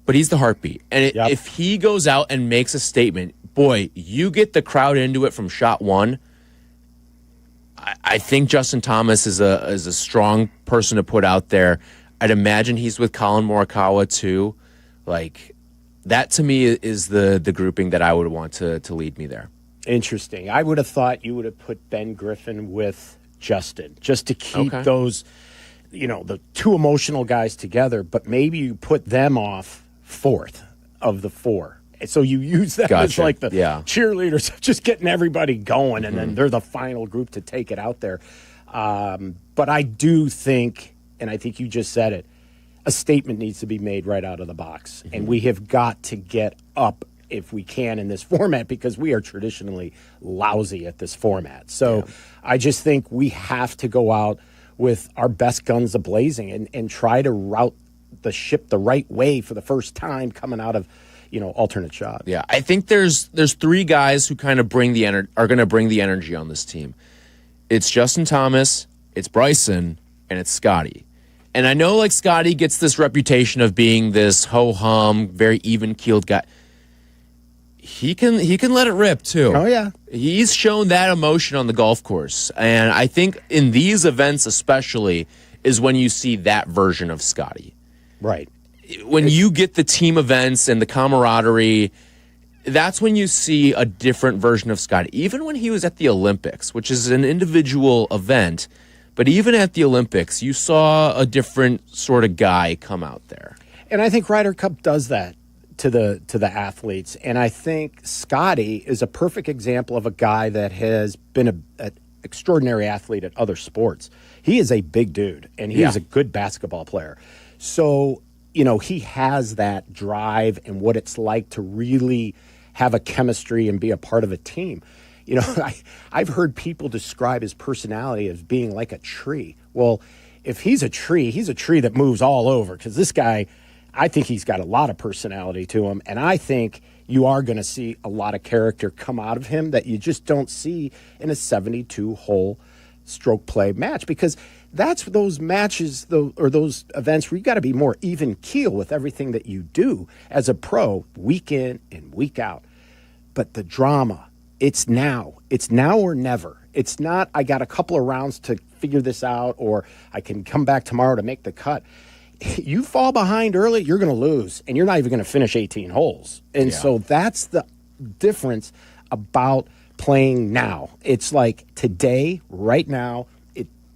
But he's the heartbeat. And if he goes out and makes a statement, boy, you get the crowd into it from shot 1. I think Justin Thomas is a strong person to put out there. I'd imagine he's with Colin Morikawa too. Like, that to me is the grouping that I would want to lead me there. Interesting. I would have thought you would have put Ben Griffin with Justin just to keep those, the 2 emotional guys together. But maybe you put them off 4th of the 4. So you use that as like the cheerleaders, just getting everybody going, and then they're the final group to take it out there. But I do think, and I think you just said it, a statement needs to be made right out of the box. And we have got to get up if we can in this format because we are traditionally lousy at this format. So I just think we have to go out with our best guns a-blazing and try to route the ship the right way for the first time coming out of, alternate shot. Yeah, I think there's three guys who kind of are going to bring the energy on this team. It's Justin Thomas, it's Bryson, and it's Scotty. And I know Scotty gets this reputation of being this ho-hum, very even-keeled guy. He can let it rip too. Oh yeah. He's shown that emotion on the golf course. And I think in these events especially is when you see that version of Scotty. Right. When you get the team events and the camaraderie, that's when you see a different version of Scotty. Even when he was at the Olympics, which is an individual event, but even at the Olympics, you saw a different sort of guy come out there. And I think Ryder Cup does that to the athletes. And I think Scotty is a perfect example of a guy that has been an extraordinary athlete at other sports. He is a big dude, and he is a good basketball player. So, he has that drive and what it's like to really have a chemistry and be a part of a team. I've heard people describe his personality as being like a tree. Well, if he's a tree that moves all over because this guy, I think he's got a lot of personality to him, and I think you are going to see a lot of character come out of him that you just don't see in a 72-hole stroke play match because that's those matches or those events where you got to be more even keel with everything that you do as a pro week in and week out. But the drama, it's now or never. It's not I got a couple of rounds to figure this out or I can come back tomorrow to make the cut. You fall behind early, you're going to lose, and you're not even going to finish 18 holes. And so that's the difference about playing now. It's like today, right now,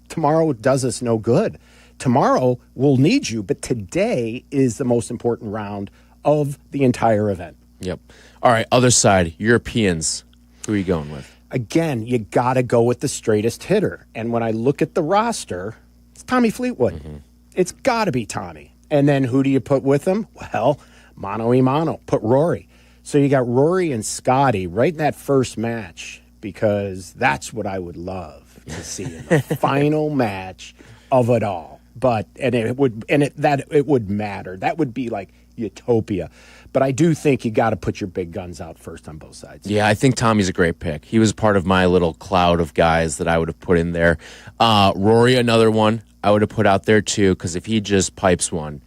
tomorrow does us no good. Tomorrow we'll need you, but today is the most important round of the entire event. Yep. All right, other side, Europeans. Who are you going with? Again, you got to go with the straightest hitter. And when I look at the roster, it's Tommy Fleetwood. Mm-hmm. It's got to be Tommy. And then who do you put with him? Well, mano y mano. Put Rory. So you got Rory and Scotty right in that first match because that's what I would love to see in the final match of it all. It would matter. That would be like utopia. But I do think you got to put your big guns out first on both sides. Yeah, I think Tommy's a great pick. He was part of my little cloud of guys that I would have put in there. Rory, another one I would have put out there too, because if he just pipes one,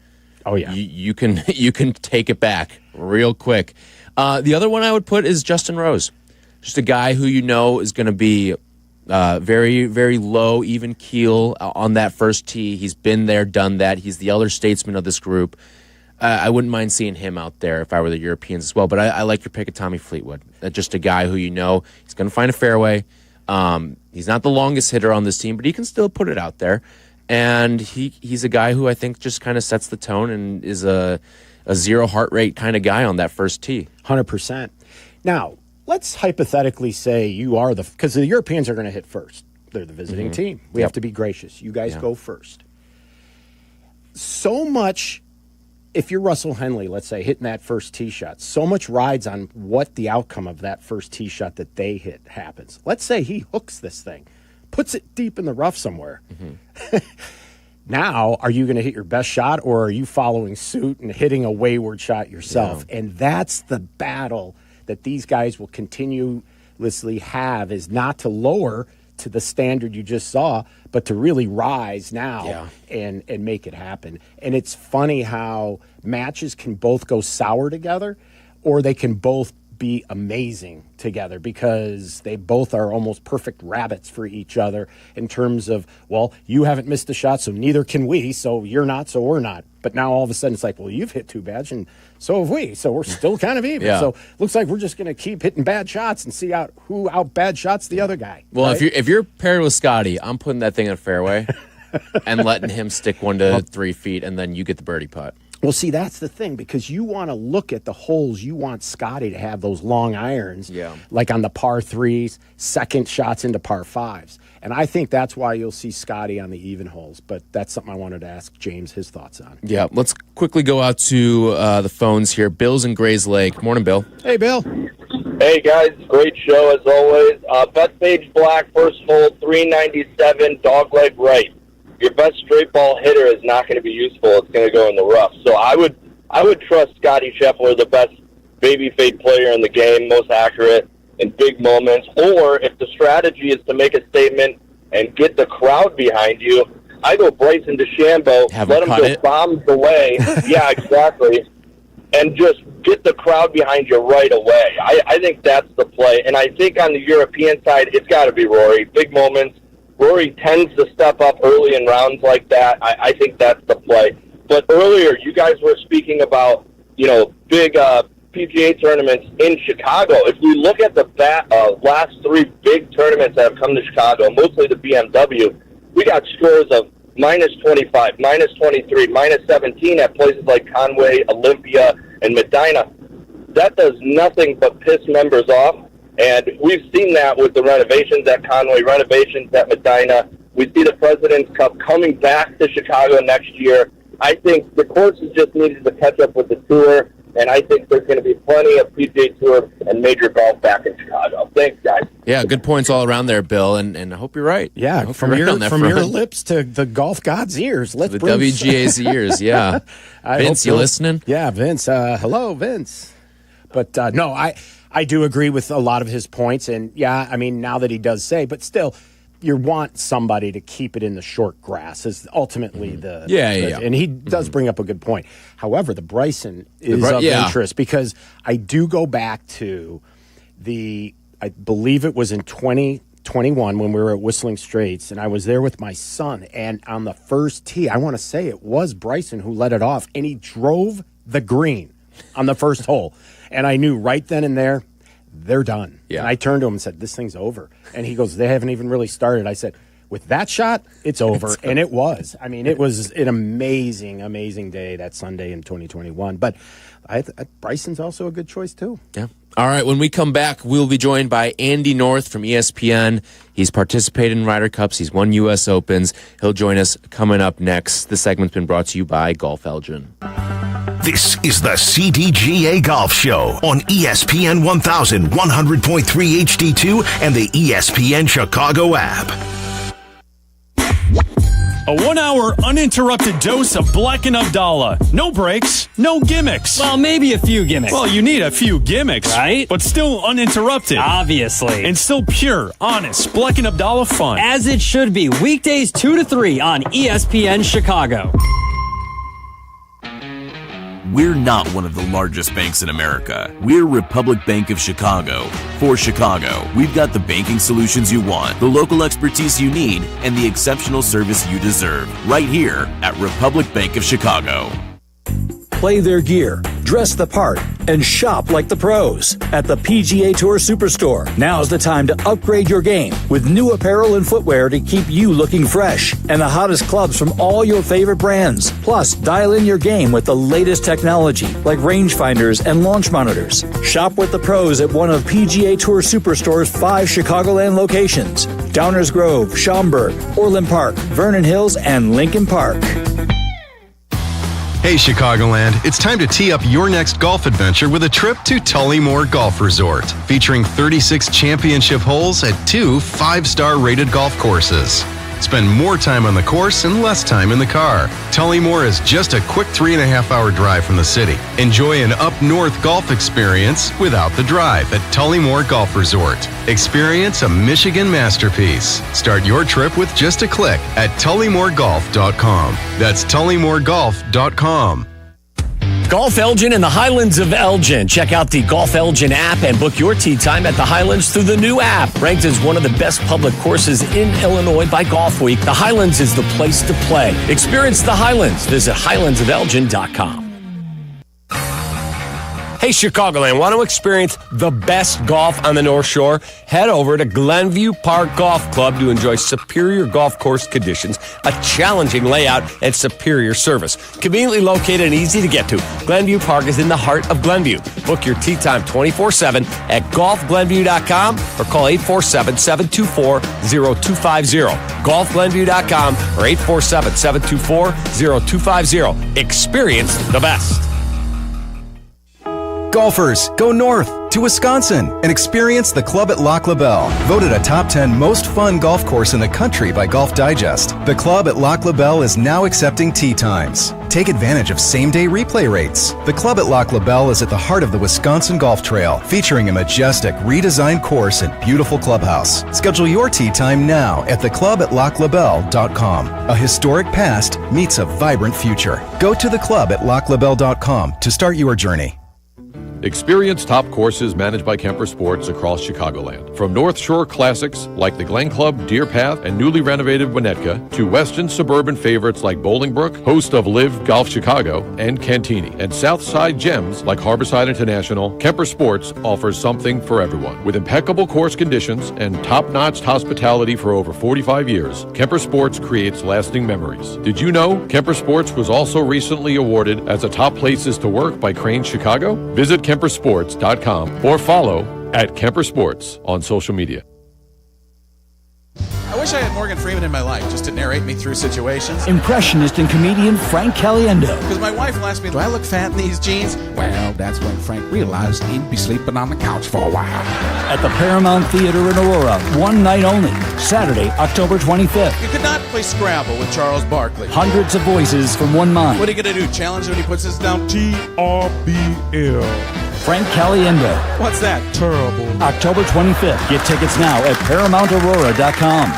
oh yeah, you can take it back real quick. The other one I would put is Justin Rose, just a guy who is going to be very, very low, even keel on that first tee. He's been there, done that. He's the elder statesman of this group. I wouldn't mind seeing him out there if I were the Europeans as well. But I like your pick of Tommy Fleetwood. Just a guy who he's going to find a fairway. He's not the longest hitter on this team, but he can still put it out there. And he's a guy who I think just kind of sets the tone and is a zero heart rate kind of guy on that first tee. 100%. Now, let's hypothetically say you are because the Europeans are going to hit first. They're the visiting team. We have to be gracious. You guys go first. So much, if you're Russell Henley, let's say, hitting that first tee shot, so much rides on what the outcome of that first tee shot that they hit happens. Let's say he hooks this thing, puts it deep in the rough somewhere. Now, are you going to hit your best shot or are you following suit and hitting a wayward shot yourself? Yeah. And that's the battle that these guys will continuously have, is not to lower to the standard you just saw, but to really rise now and make it happen. And it's funny how matches can both go sour together or they can both be amazing together because they both are almost perfect rabbits for each other in terms of, well, you haven't missed a shot, so neither can we, so you're not, so we're not. But now all of a sudden it's like, well, you've hit two bad, and so have we, so we're still kind of even. So looks like we're just going to keep hitting bad shots and see who out bad shots the other guy. Well, right? if you're paired with Scotty, I'm putting that thing in a fairway and letting him stick 1 to 3 feet, and then you get the birdie putt. Well, see, that's the thing, because you want to look at the holes. You want Scotty to have those long irons, like on the par threes, second shots into par fives. And I think that's why you'll see Scotty on the even holes. But that's something I wanted to ask James his thoughts on. Yeah, let's quickly go out to the phones here. Bill's in Grays Lake. Morning, Bill. Hey, Bill. Hey, guys. Great show, as always. Bethpage Black, first hole, 397, dogleg right. Your best straight ball hitter is not going to be useful. It's going to go in the rough. So I would trust Scotty Scheffler, the best baby fade player in the game, most accurate in big moments. Or if the strategy is to make a statement and get the crowd behind you, I go Bryson DeChambeau, let him go bombs away. Yeah, exactly. And just get the crowd behind you right away. I think that's the play. And I think on the European side, it's got to be Rory. Big moments. Rory tends to step up early in rounds like that. I think that's the play. But earlier, you guys were speaking about, big PGA tournaments in Chicago. If we look at the last 3 big tournaments that have come to Chicago, mostly the BMW, we got scores of -25, -23, -17 at places like Conway, Olympia, and Medina. That does nothing but piss members off. And we've seen that with the renovations at Conway, renovations at Medina. We see the President's Cup coming back to Chicago next year. I think the courses just needed to catch up with the tour, and I think there's going to be plenty of PGA Tour and major golf back in Chicago. Thanks, guys. Yeah, good points all around there, Bill, and I hope you're right. Yeah, from your lips to the golf god's ears. Let's the WGA's ears, yeah. Vince, you listening? Yeah, Vince. Hello, Vince. But no, I do agree with a lot of his points, and yeah, I mean, now that he does say, but still, you want somebody to keep it in the short grass is ultimately the and he does bring up a good point. However, the Bryson is of interest because I do go back to I believe it was in 2021 when we were at Whistling Straits, and I was there with my son, and on the first tee, I want to say it was Bryson who let it off, and he drove the green on the first hole. And I knew right then and there, they're done. Yeah. And I turned to him and said, this thing's over. And he goes, they haven't even really started. I said, with that shot, it's over. And it was. I mean, it was an amazing, amazing day that Sunday in 2021. But Bryson's also a good choice, too. Yeah. All right, when we come back, we'll be joined by Andy North from ESPN. He's participated in Ryder Cups. He's won U.S. Opens. He'll join us coming up next. This segment's been brought to you by Golf Elgin. This is the CDGA Golf Show on ESPN 1100.3 HD2 and the ESPN Chicago app. A 1-hour uninterrupted dose of Black and Abdallah. No breaks, no gimmicks. Well, maybe a few gimmicks. Well, you need a few gimmicks, right? But still uninterrupted. Obviously. And still pure, honest Black and Abdallah fun. As it should be. Weekdays 2 to 3 on ESPN Chicago. We're not one of the largest banks in America. We're Republic Bank of Chicago. For Chicago, we've got the banking solutions you want, the local expertise you need, and the exceptional service you deserve. Right here at Republic Bank of Chicago. Play their gear, dress the part, and shop like the pros at the PGA Tour Superstore. Now's the time to upgrade your game with new apparel and footwear to keep you looking fresh and the hottest clubs from all your favorite brands. Plus, dial in your game with the latest technology like rangefinders and launch monitors. Shop with the pros at one of PGA Tour Superstore's 5 Chicagoland locations: Downers Grove, Schaumburg, Orland Park, Vernon Hills, and Lincoln Park. Hey Chicagoland, it's time to tee up your next golf adventure with a trip to Tullymore Golf Resort, featuring 36 championship holes at 2 5-star rated golf courses. Spend more time on the course and less time in the car. Tullymore is just a quick 3.5-hour drive from the city. Enjoy an up-north golf experience without the drive at Tullymore Golf Resort. Experience a Michigan masterpiece. Start your trip with just a click at TullymoreGolf.com. That's TullymoreGolf.com. Golf Elgin in the Highlands of Elgin. Check out the Golf Elgin app and book your tee time at the Highlands through the new app. Ranked as one of the best public courses in Illinois by Golf Week, the Highlands is the place to play. Experience the Highlands. Visit highlandsofelgin.com. Hey, Chicagoland, want to experience the best golf on the North Shore? Head over to Glenview Park Golf Club to enjoy superior golf course conditions, a challenging layout, and superior service. Conveniently located and easy to get to, Glenview Park is in the heart of Glenview. Book your tee time 24/7 at golfglenview.com or call 847-724-0250. Golfglenview.com or 847-724-0250. Experience the best. Golfers, go north to Wisconsin and experience the Club at Lac La Belle, voted a top 10 most fun golf course in the country by Golf Digest. The Club at Lac La Belle is now accepting tee times. Take advantage of same-day replay rates. The Club at Lac La Belle is at the heart of the Wisconsin Golf Trail, featuring a majestic, redesigned course and beautiful clubhouse. Schedule your tee time now at theclubatlaclabelle.com. A historic past meets a vibrant future. Go to theclubatlaclabelle.com to start your journey. Experience top courses managed by Kemper Sports across Chicagoland. From North Shore classics like the Glen Club, Deer Path, and newly renovated Winnetka, to western suburban favorites like Bolingbrook, host of Live Golf Chicago, and Cantini, and Southside gems like Harborside International, Kemper Sports offers something for everyone. With impeccable course conditions and top-notch hospitality for over 45 years, Kemper Sports creates lasting memories. Did you know Kemper Sports was also recently awarded as a top places to work by Crane Chicago? Visit KemperSports.com or follow at Kemper Sports on social media. I wish I had Morgan Freeman in my life just to narrate me through situations. Impressionist and comedian Frank Caliendo. Because my wife will ask me, do I look fat in these jeans? Well, that's when Frank realized he'd be sleeping on the couch for a while. At the Paramount Theater in Aurora, one night only, Saturday, October 25th. You could not play Scrabble with Charles Barkley. Hundreds of voices from one mind. What are you going to do, challenge him when he puts this down? T-R-B-L. Frank Caliendo. What's that? Terrible. October 25th. Get tickets now at ParamountAurora.com.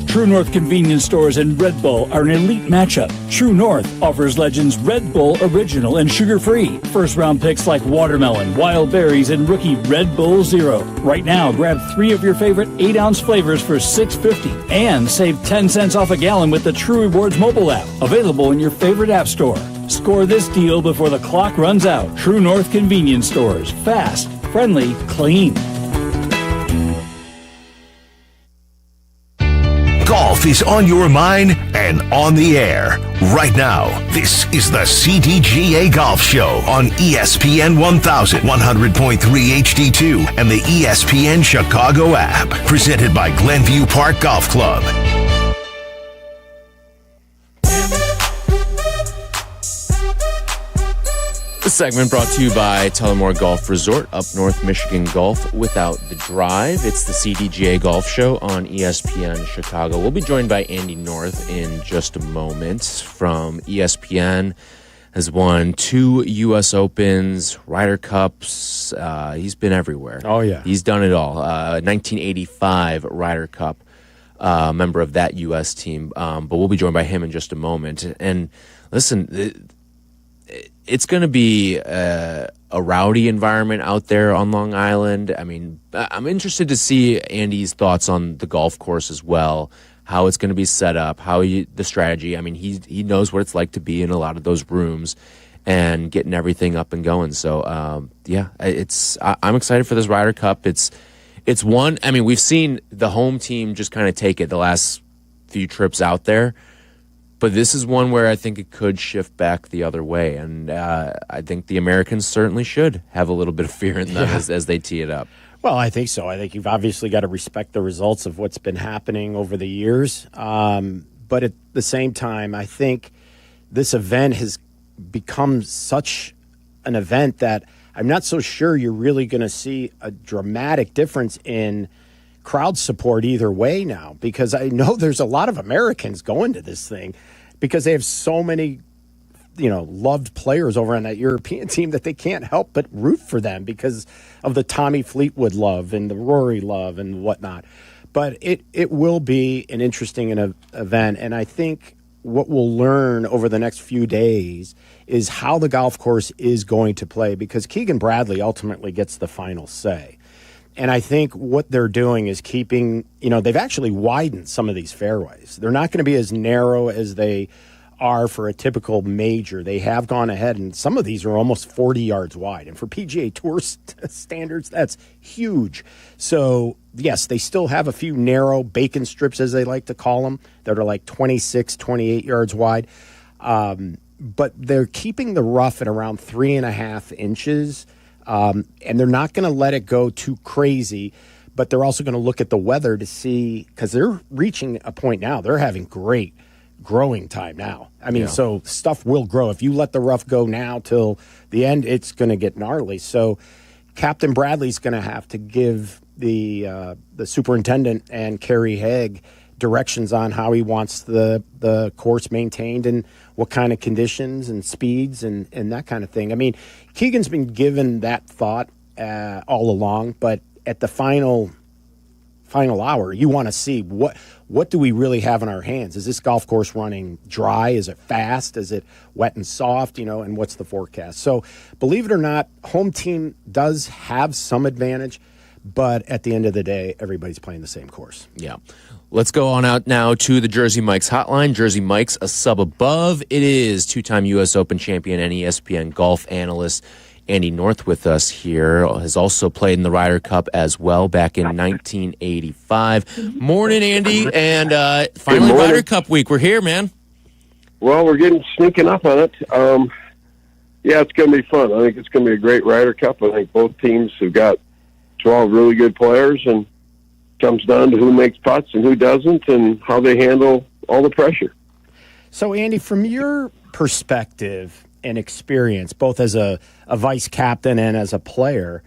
True North convenience stores and Red Bull are an elite matchup. True North offers Legends Red Bull Original and sugar-free. First-round picks like watermelon, wild berries, and rookie Red Bull Zero. Right now, grab 3 of your favorite 8-ounce flavors for $6.50 and save 10 cents off a gallon with the True Rewards mobile app. Available in your favorite app store. Score this deal before the clock runs out. True North convenience stores. Fast, friendly, clean. Golf is on your mind and on the air. Right now, this is the CDGA Golf Show on ESPN 1000, 100.3 HD2, and the ESPN Chicago app. Presented by Glenview Park Golf Club. This segment brought to you by Tullamore Golf Resort, up North Michigan Golf without the drive. It's the CDGA Golf Show on ESPN Chicago. We'll be joined by Andy North in just a moment from ESPN. Has won 2 U.S. Opens, Ryder Cups. He's been everywhere. Oh, yeah. He's done it all. 1985 Ryder Cup, member of that U.S. team. But we'll be joined by him in just a moment. And listen, it's going to be a rowdy environment out there on Long Island. I mean, I'm interested to see Andy's thoughts on the golf course as well, how it's going to be set up, the strategy. I mean, he knows what it's like to be in a lot of those rooms and getting everything up and going. So, I'm excited for this Ryder Cup. It's one. I mean, we've seen the home team just kind of take it the last few trips out there. But this is one where I think it could shift back the other way. And I think the Americans certainly should have a little bit of fear in them as they tee it up. Well, I think so. I think you've obviously got to respect the results of what's been happening over the years. But at the same time, I think this event has become such an event that I'm not so sure you're really going to see a dramatic difference in crowd support either way now, because I know there's a lot of Americans going to this thing because they have so many, loved players over on that European team that they can't help but root for them because of the Tommy Fleetwood love and the Rory love and whatnot. But it will be an interesting event, and I think what we'll learn over the next few days is how the golf course is going to play, because Keegan Bradley ultimately gets the final say. And I think what they're doing is keeping, they've actually widened some of these fairways. They're not going to be as narrow as they are for a typical major. They have gone ahead, and some of these are almost 40 yards wide. And for PGA Tour standards, that's huge. So, yes, they still have a few narrow bacon strips, as they like to call them, that are like 26, 28 yards wide. But they're keeping the rough at around 3.5 inches, and they're not going to let it go too crazy. But they're also going to look at the weather to see, because they're reaching a point now. They're having great growing time now. I mean, so stuff will grow. If you let the rough go now till the end, it's going to get gnarly. So Captain Bradley's going to have to give the superintendent and Kerry Haig directions on how he wants the course maintained and what kind of conditions and speeds and that kind of thing. I mean, Keegan's been given that thought all along, but at the final hour, you want to see what do we really have in our hands? Is this golf course running dry? Is it fast? Is it wet and soft? And what's the forecast? So believe it or not, home team does have some advantage, but at the end of the day, everybody's playing the same course. Yeah. Let's go on out now to the Jersey Mike's hotline. Jersey Mike's a sub above. It is two-time U.S. Open champion and ESPN golf analyst Andy North with us here. Has also played in the Ryder Cup as well back in 1985. Morning, Andy, and finally Ryder Cup week. We're here, man. Well, we're sneaking up on it. Yeah, it's going to be fun. I think it's going to be a great Ryder Cup. I think both teams have got 12 really good players, and it comes down to who makes putts and who doesn't and how they handle all the pressure. So, Andy, from your perspective and experience, both as a vice captain and as a player,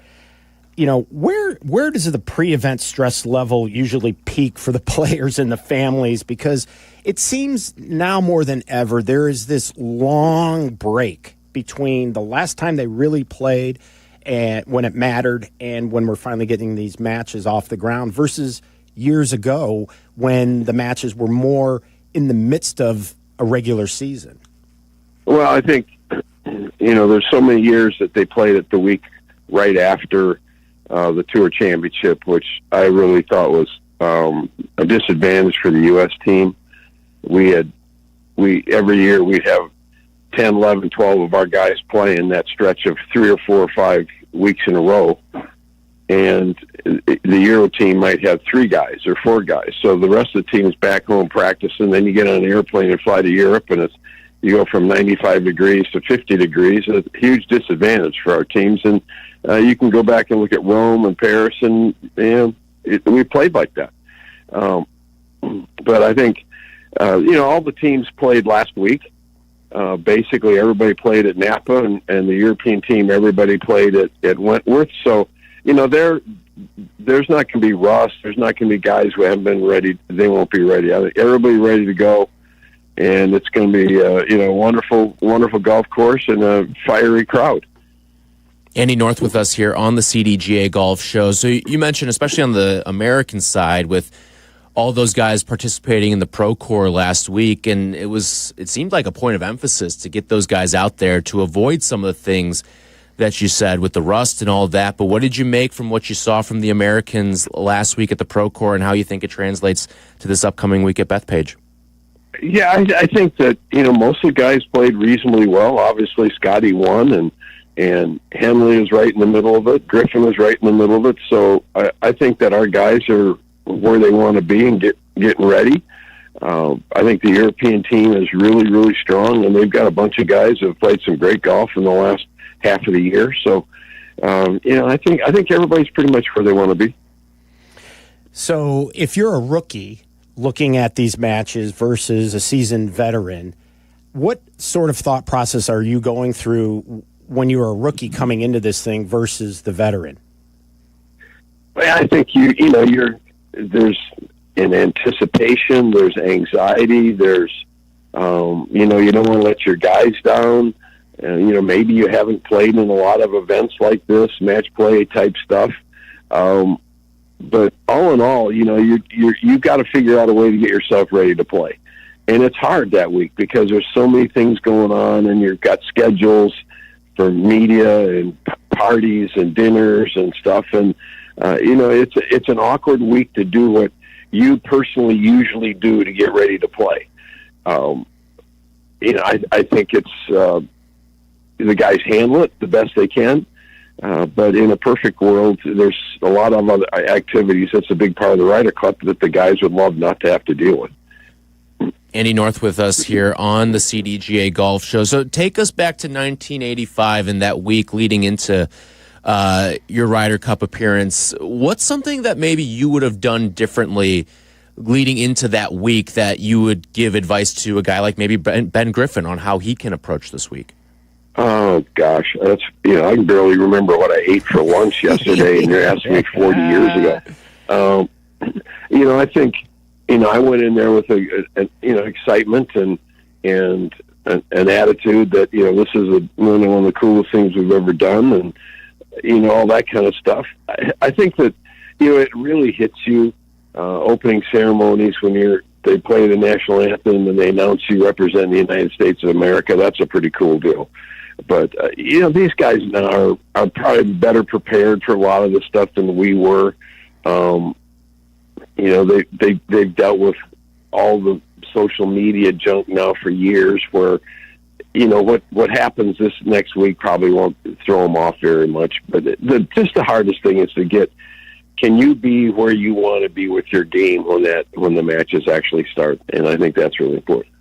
where does the pre-event stress level usually peak for the players and the families? Because it seems now more than ever there is this long break between the last time they really played and when it mattered and when we're finally getting these matches off the ground versus years ago when the matches were more in the midst of a regular season. Well, I think, there's so many years that they played it the week right after the Tour Championship, which I really thought was a disadvantage for the U.S. team. Every year we'd have 10, 11, 12 of our guys playing that stretch of 3 or 4 or 5 weeks in a row. And the Euro team might have 3 guys or 4 guys. So the rest of the team is back home practicing. Then you get on an airplane and fly to Europe, and you go from 95 degrees to 50 degrees. It's a huge disadvantage for our teams. And you can go back and look at Rome and Paris, and we played like that. But I think, all the teams played last week. Basically, everybody played at Napa, and the European team, everybody played at Wentworth. So, there's not going to be rust. There's not going to be guys who haven't been ready. They won't be ready. I think everybody's ready to go. And it's going to be, a wonderful, wonderful golf course and a fiery crowd. Andy North with us here on the CDGA Golf Show. So you mentioned, especially on the American side, with all those guys participating in the Pro Tour last week, and it seemed like a point of emphasis to get those guys out there to avoid some of the things that you said with the rust and all of that. But what did you make from what you saw from the Americans last week at the Pro Tour, and how you think it translates to this upcoming week at Bethpage? Yeah, I think that, most of the guys played reasonably well. Obviously, Scotty won, and Henley was right in the middle of it. Griffin was right in the middle of it. So I think that our guys are where they want to be and getting ready. I think the European team is really, really strong, and they've got a bunch of guys who have played some great golf in the last half of the year. So, I think everybody's pretty much where they want to be. So if you're a rookie looking at these matches versus a seasoned veteran, what sort of thought process are you going through when you're a rookie coming into this thing versus the veteran? Well, I think there's an anticipation, there's anxiety, there's you don't want to let your guys down. Maybe you haven't played in a lot of events like this, match play type stuff. But all in all, you've got to figure out a way to get yourself ready to play. And it's hard that week because there's so many things going on, and you've got schedules for media and parties and dinners and stuff. And, it's an awkward week to do what you personally usually do to get ready to play. I think it's the guys handle it the best they can. But in a perfect world, there's a lot of other activities. That's a big part of the Ryder Cup that the guys would love not to have to deal with. Andy North with us here on the CDGA Golf Show. So take us back to 1985 and that week leading into your Ryder Cup appearance. What's something that maybe you would have done differently leading into that week that you would give advice to a guy like maybe Ben Griffin on how he can approach this week? Oh, gosh. That's, I can barely remember what I ate for lunch yesterday, and you're asking me 40 years ago. I think, I went in there with excitement and an attitude that, this is one of the coolest things we've ever done, and, all that kind of stuff. I think that, it really hits you, opening ceremonies when they play the national anthem and they announce you represent the United States of America. That's a pretty cool deal. But, these guys now are probably better prepared for a lot of the stuff than we were. They've dealt with all the social media junk now for years where, what happens this next week probably won't throw them off very much. But just the hardest thing is to get, can you be where you want to be with your game when the matches actually start? And I think that's really important.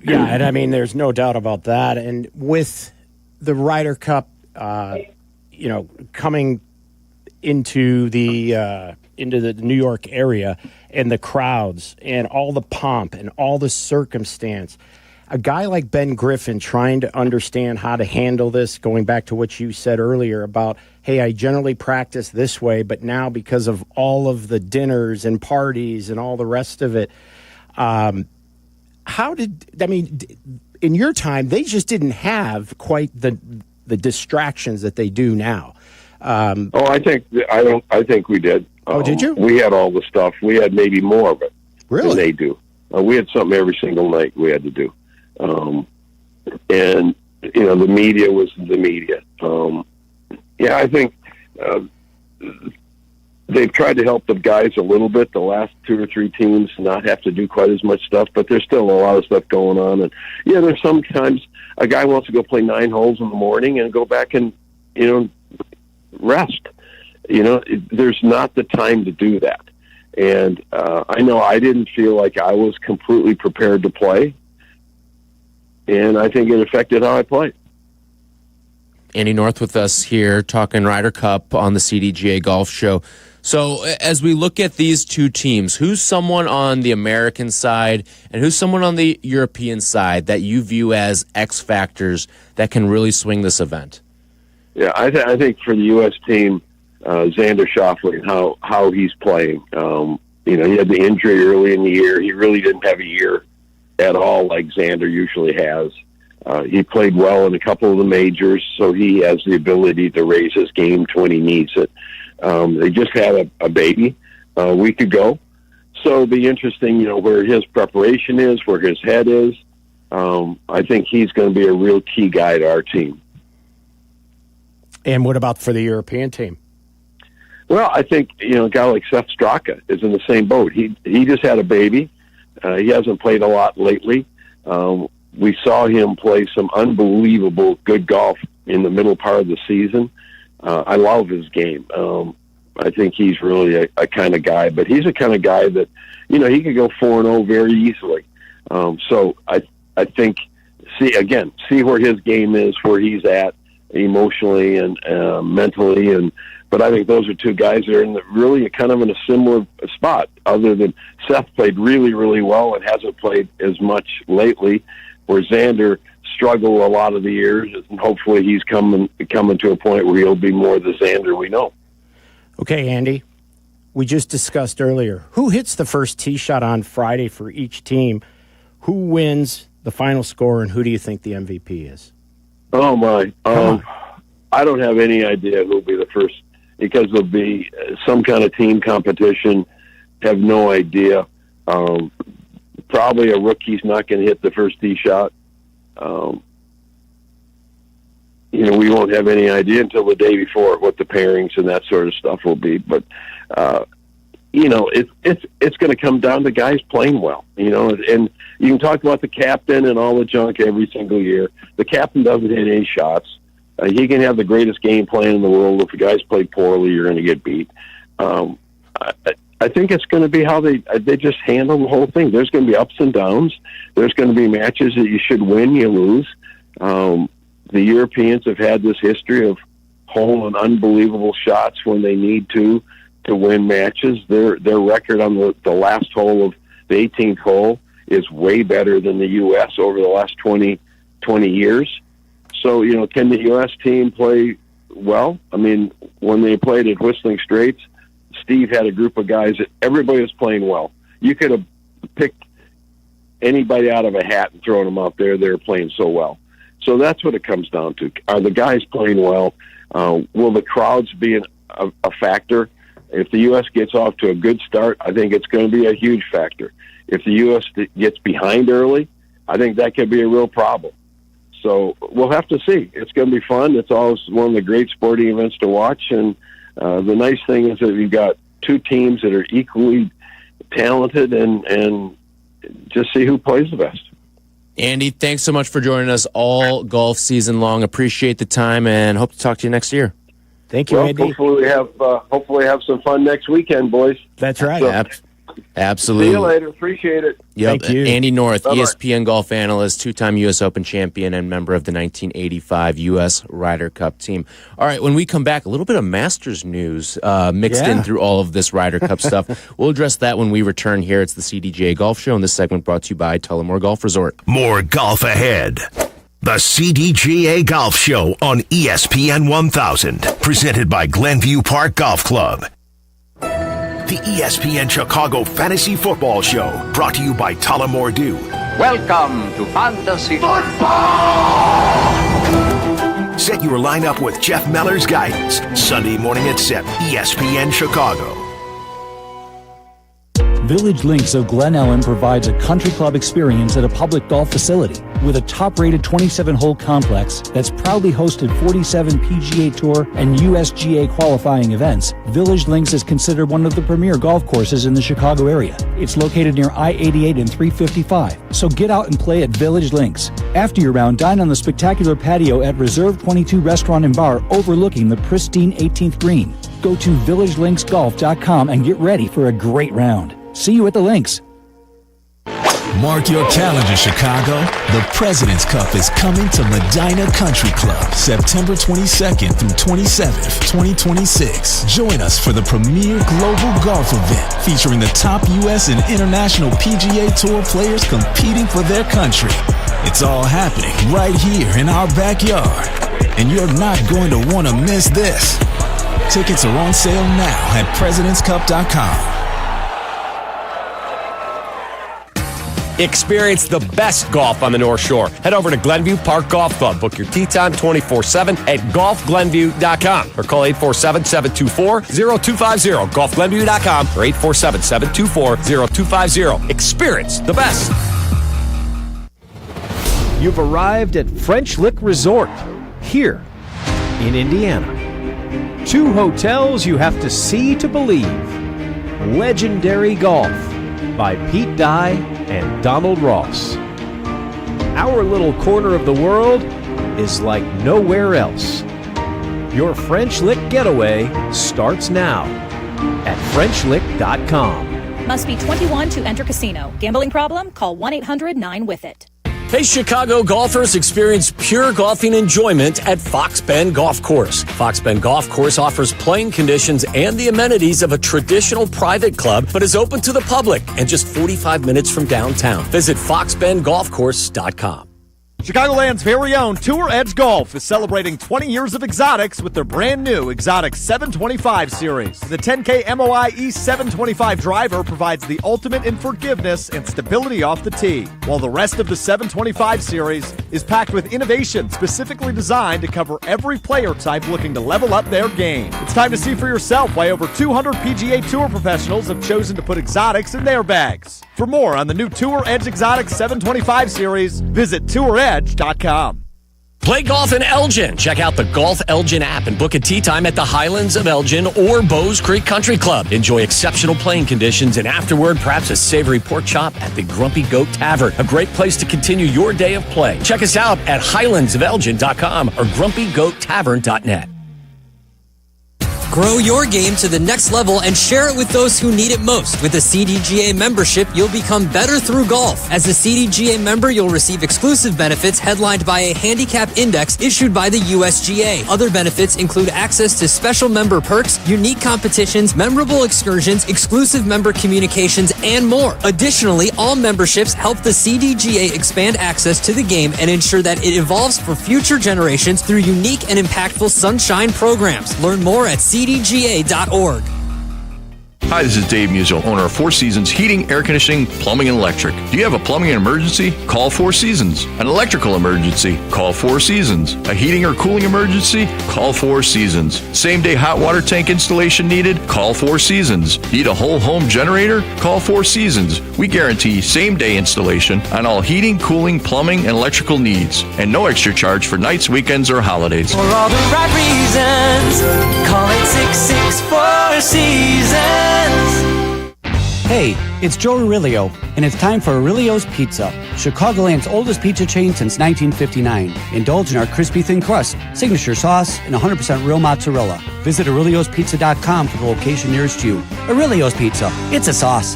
Yeah, and I mean, there's no doubt about that. And with the Ryder Cup, coming into the New York area and the crowds and all the pomp and all the circumstance, a guy like Ben Griffin trying to understand how to handle this, going back to what you said earlier about, hey, I generally practice this way, but now because of all of the dinners and parties and all the rest of it, in your time, they just didn't have quite the distractions that they do now. I think we did. Did you? We had all the stuff. We had maybe more of it than they do. We had something every single night we had to do. And, the media was the media. I think they've tried to help the guys a little bit, the last two or three teams, not have to do quite as much stuff, but there's still a lot of stuff going on. And, there's sometimes a guy wants to go play 9 holes in the morning and go back and, rest. There's not the time to do that. And I know I didn't feel like I was completely prepared to play, and I think it affected how I played. Andy North with us here talking Ryder Cup on the CDGA Golf Show. So as we look at these two teams, who's someone on the American side and who's someone on the European side that you view as X factors that can really swing this event? Yeah, I think for the U.S. team, Xander Schauffele, how he's playing. He had the injury early in the year. He really didn't have a year at all like Xander usually has. He played well in a couple of the majors, so he has the ability to raise his game to when he needs it. They just had a baby a week ago, so it'll be interesting, where his preparation is, where his head is. I think he's going to be a real key guy to our team. And what about for the European team? Well, I think, a guy like Seth Straka is in the same boat. He just had a baby. He hasn't played a lot lately. We saw him play some unbelievable good golf in the middle part of the season. I love his game. I think he's really a kind of guy, but he's a kind of guy that, he could go 4-0 very easily. So I think, see where his game is, where he's at emotionally and mentally. But I think those are two guys that are really kind of in a similar spot, other than Seth played really, really well and hasn't played as much lately, where Xander struggled a lot of the years, and hopefully he's coming to a point where he'll be more the Xander we know. Okay, Andy, we just discussed earlier, who hits the first tee shot on Friday for each team? Who wins the final score, and who do you think the MVP is? Oh, my. I don't have any idea who'll be the first, because there'll be some kind of team competition. Have no idea. Probably a rookie's not going to hit the first tee shot. We won't have any idea until the day before what the pairings and that sort of stuff will be. But it's going to come down to guys playing well. And you can talk about the captain and all the junk every single year. The captain doesn't hit any shots. He can have the greatest game plan in the world. If the guys play poorly, you're going to get beat. I think it's going to be how they just handle the whole thing. There's going to be ups and downs. There's going to be matches that you should win, you lose. The Europeans have had this history of holing unbelievable shots when they need to win matches. Their record on the last hole of the 18th hole is way better than the U.S. over the last 20 years. So, can the U.S. team play well? I mean, when they played at Whistling Straits, Steve had a group of guys that everybody was playing well. You could have picked anybody out of a hat and thrown them out there. They were playing so well. So that's what it comes down to. Are the guys playing well? Will the crowds be a factor? If the U.S. gets off to a good start, I think it's going to be a huge factor. If the U.S. gets behind early, I think that could be a real problem. So we'll have to see. It's going to be fun. It's always one of the great sporting events to watch. And the nice thing is that you've got two teams that are equally talented and just see who plays the best. Andy, thanks so much for joining us all golf season long. Appreciate the time and hope to talk to you next year. Thank you, Andy. Hopefully have some fun next weekend, boys. That's right. Absolutely. See you later. Appreciate it. Yep. Thank you. Andy North, Bye-bye. ESPN golf analyst, two-time U.S. Open champion, and member of the 1985 U.S. Ryder Cup team. All right, when we come back, a little bit of Masters news mixed in through all of this Ryder Cup stuff. We'll address that when we return here. It's the CDGA Golf Show, and this segment brought to you by Tullamore Golf Resort. More golf ahead. The CDGA Golf Show on ESPN 1000, presented by Glenview Park Golf Club. The ESPN Chicago Fantasy Football Show, brought to you by Tullamore Dew. Welcome to Fantasy Football! Set your lineup with Jeff Meller's guidance, Sunday morning at 7, ESPN Chicago. Village Links of Glen Ellen provides a country club experience at a public golf facility. With a top-rated 27-hole complex that's proudly hosted 47 PGA Tour and USGA qualifying events, Village Links is considered one of the premier golf courses in the Chicago area. It's located near I-88 and 355, so get out and play at Village Links. After your round, dine on the spectacular patio at Reserve 22 Restaurant and Bar overlooking the pristine 18th green. Go to villagelinksgolf.com and get ready for a great round. See you at the links. Mark your calendar, Chicago. The President's Cup is coming to Medina Country Club, September 22nd through 27th, 2026. Join us for the premier global golf event featuring the top U.S. and international PGA Tour players competing for their country. It's all happening right here in our backyard, and you're not going to want to miss this. Tickets are on sale now at presidentscup.com. Experience the best golf on the North Shore. Head over to Glenview Park Golf Club. Book your tee time 24/7 at golfglenview.com or call 847-724-0250. golfglenview.com or 847-724-0250. Experience the best. You've arrived at French Lick Resort here in Indiana. 2 hotels you have to see to believe. Legendary Golf by Pete Dye and Donald Ross. Our little corner of the world is like nowhere else. Your French Lick getaway starts now at FrenchLick.com. Must be 21 to enter casino. Gambling problem? Call 1-800-9-WITH-IT. Hey, Chicago golfers, experience pure golfing enjoyment at Fox Bend Golf Course. Fox Bend Golf Course offers playing conditions and the amenities of a traditional private club, but is open to the public and just 45 minutes from downtown. Visit foxbendgolfcourse.com. Chicagoland's very own Tour Edge Golf is celebrating 20 years of exotics with their brand new Exotic 725 series. The 10K MOI E725 driver provides the ultimate in forgiveness and stability off the tee, while the rest of the 725 series is packed with innovation specifically designed to cover every player type looking to level up their game. It's time to see for yourself why over 200 PGA Tour professionals have chosen to put exotics in their bags. For more on the new Tour Edge Exotic 725 series, visit touredge.com. Play golf in Elgin. Check out the Golf Elgin app and book a tee time at the Highlands of Elgin or Bowes Creek Country Club. Enjoy exceptional playing conditions and afterward, perhaps a savory pork chop at the Grumpy Goat Tavern. A great place to continue your day of play. Check us out at highlandsofelgin.com or grumpygoattavern.net. Grow your game to the next level and share it with those who need it most. With a CDGA membership, you'll become better through golf. As a CDGA member, you'll receive exclusive benefits headlined by a handicap index issued by the USGA. Other benefits include access to special member perks, unique competitions, memorable excursions, exclusive member communications, and more. Additionally, all memberships help the CDGA expand access to the game and ensure that it evolves for future generations through unique and impactful sunshine programs. Learn more at CDGA.org. Hi, this is Dave Musial, owner of Four Seasons Heating, Air Conditioning, Plumbing, and Electric. Do you have a plumbing emergency? Call Four Seasons. An electrical emergency? Call Four Seasons. A heating or cooling emergency? Call Four Seasons. Same-day hot water tank installation needed? Call Four Seasons. Need a whole home generator? Call Four Seasons. We guarantee same-day installation on all heating, cooling, plumbing, and electrical needs. And no extra charge for nights, weekends, or holidays. For all the right reasons, call 866-4 Seasons. Hey, it's Joe Aurelio, and it's time for Aurelio's Pizza, Chicagoland's oldest pizza chain since 1959. Indulge in our crispy thin crust, signature sauce, and 100% real mozzarella. Visit Aurelio'sPizza.com for the location nearest you. Aurelio's Pizza, it's a sauce.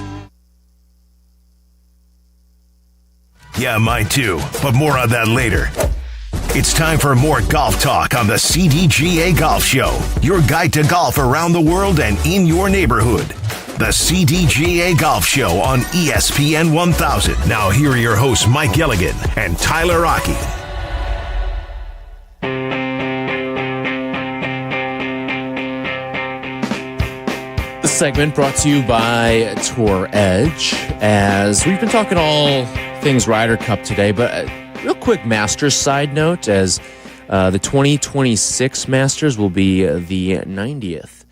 Yeah, mine too, but more on that later. It's time for more golf talk on the CDGA Golf Show, your guide to golf around the world and in your neighborhood. The CDGA Golf Show on ESPN 1000. Now here are your hosts, Mike Gilligan and Tyler Rocky. This segment brought to you by Tour Edge, as we've been talking all things Ryder Cup today, but real quick Masters side note, as the 2026 Masters will be the 90th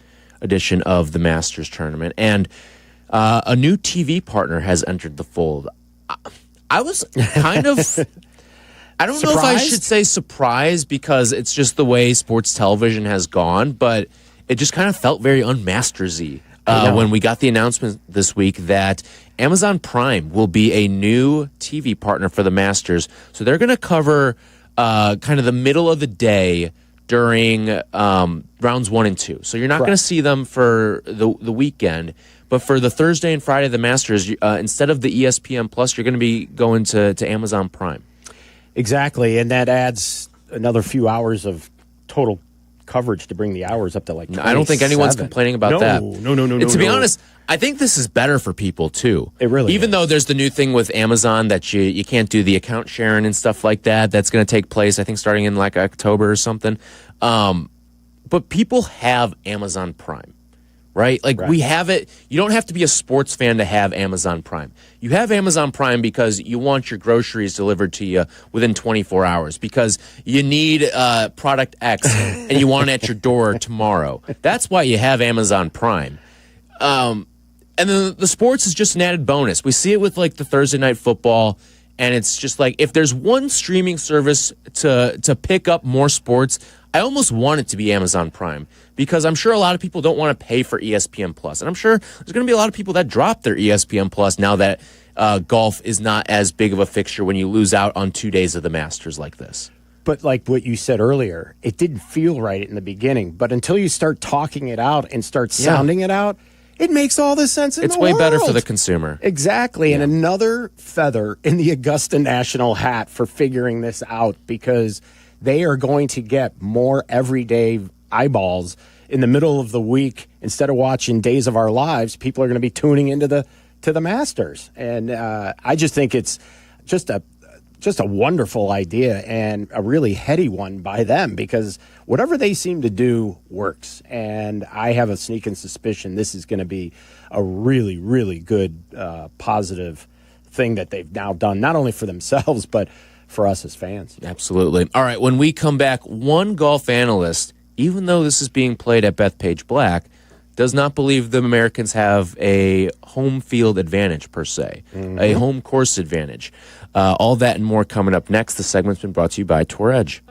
edition of the Masters tournament, and a new TV partner has entered the fold. I was kind of, I don't know if I should say surprised, because it's just the way sports television has gone, but it just kind of felt very un-Masters-y when we got the announcement this week that Amazon Prime will be a new TV partner for the Masters. So they're going to cover kind of the middle of the day during rounds 1 and 2. So you're not going to see them for the weekend, but for the Thursday and Friday of the Masters, instead of the ESPN Plus, you're going to be going to Amazon Prime. Exactly, and that adds another few hours of total coverage to bring the hours up to like 27. I don't think anyone's complaining about that. No. And to be honest, I think this is better for people too. It really Even is. though there's the new thing with Amazon that you can't do the account sharing and stuff like that. That's going to take place, I think, starting in like October or something. But people have Amazon Prime, right? Like we have it. You don't have to be a sports fan to have Amazon Prime. You have Amazon Prime because you want your groceries delivered to you within 24 hours, because you need product X and you want it at your door tomorrow. That's why you have Amazon Prime. And then the sports is just an added bonus. We see it with like the Thursday night football, and it's just like, if there's one streaming service to pick up more sports, I almost want it to be Amazon Prime, because I'm sure a lot of people don't want to pay for ESPN Plus. And I'm sure there's going to be a lot of people that drop their ESPN Plus now that golf is not as big of a fixture when you lose out on 2 days of the Masters like this. But like what you said earlier, it didn't feel right in the beginning. But until you start talking it out and start sounding it out, it makes all the sense in the world. It's way better for the consumer. Exactly. Yeah. And another feather in the Augusta National hat for figuring this out, because they are going to get more everyday eyeballs in the middle of the week. Instead of watching Days of Our Lives, people are going to be tuning into the Masters. And I just think it's just a wonderful idea, and a really heady one by them, because whatever they seem to do works. And I have a sneaking suspicion this is going to be a really, really good positive thing that they've now done, not only for themselves, but for us as fans. Absolutely. All right, when we come back, one golf analyst, even though this is being played at Bethpage Black, does not believe the Americans have a home field advantage per se, a home course advantage. All that and more coming up next. The segment's been brought to you by Tour Edge.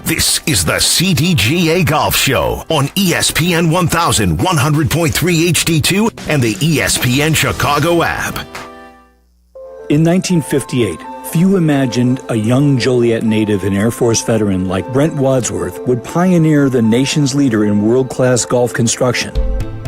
This is the CDGA Golf Show on ESPN 1100.3 HD2 and the ESPN Chicago app. In 1958, few imagined a young Joliet native and Air Force veteran like Brent Wadsworth would pioneer the nation's leader in world-class golf construction.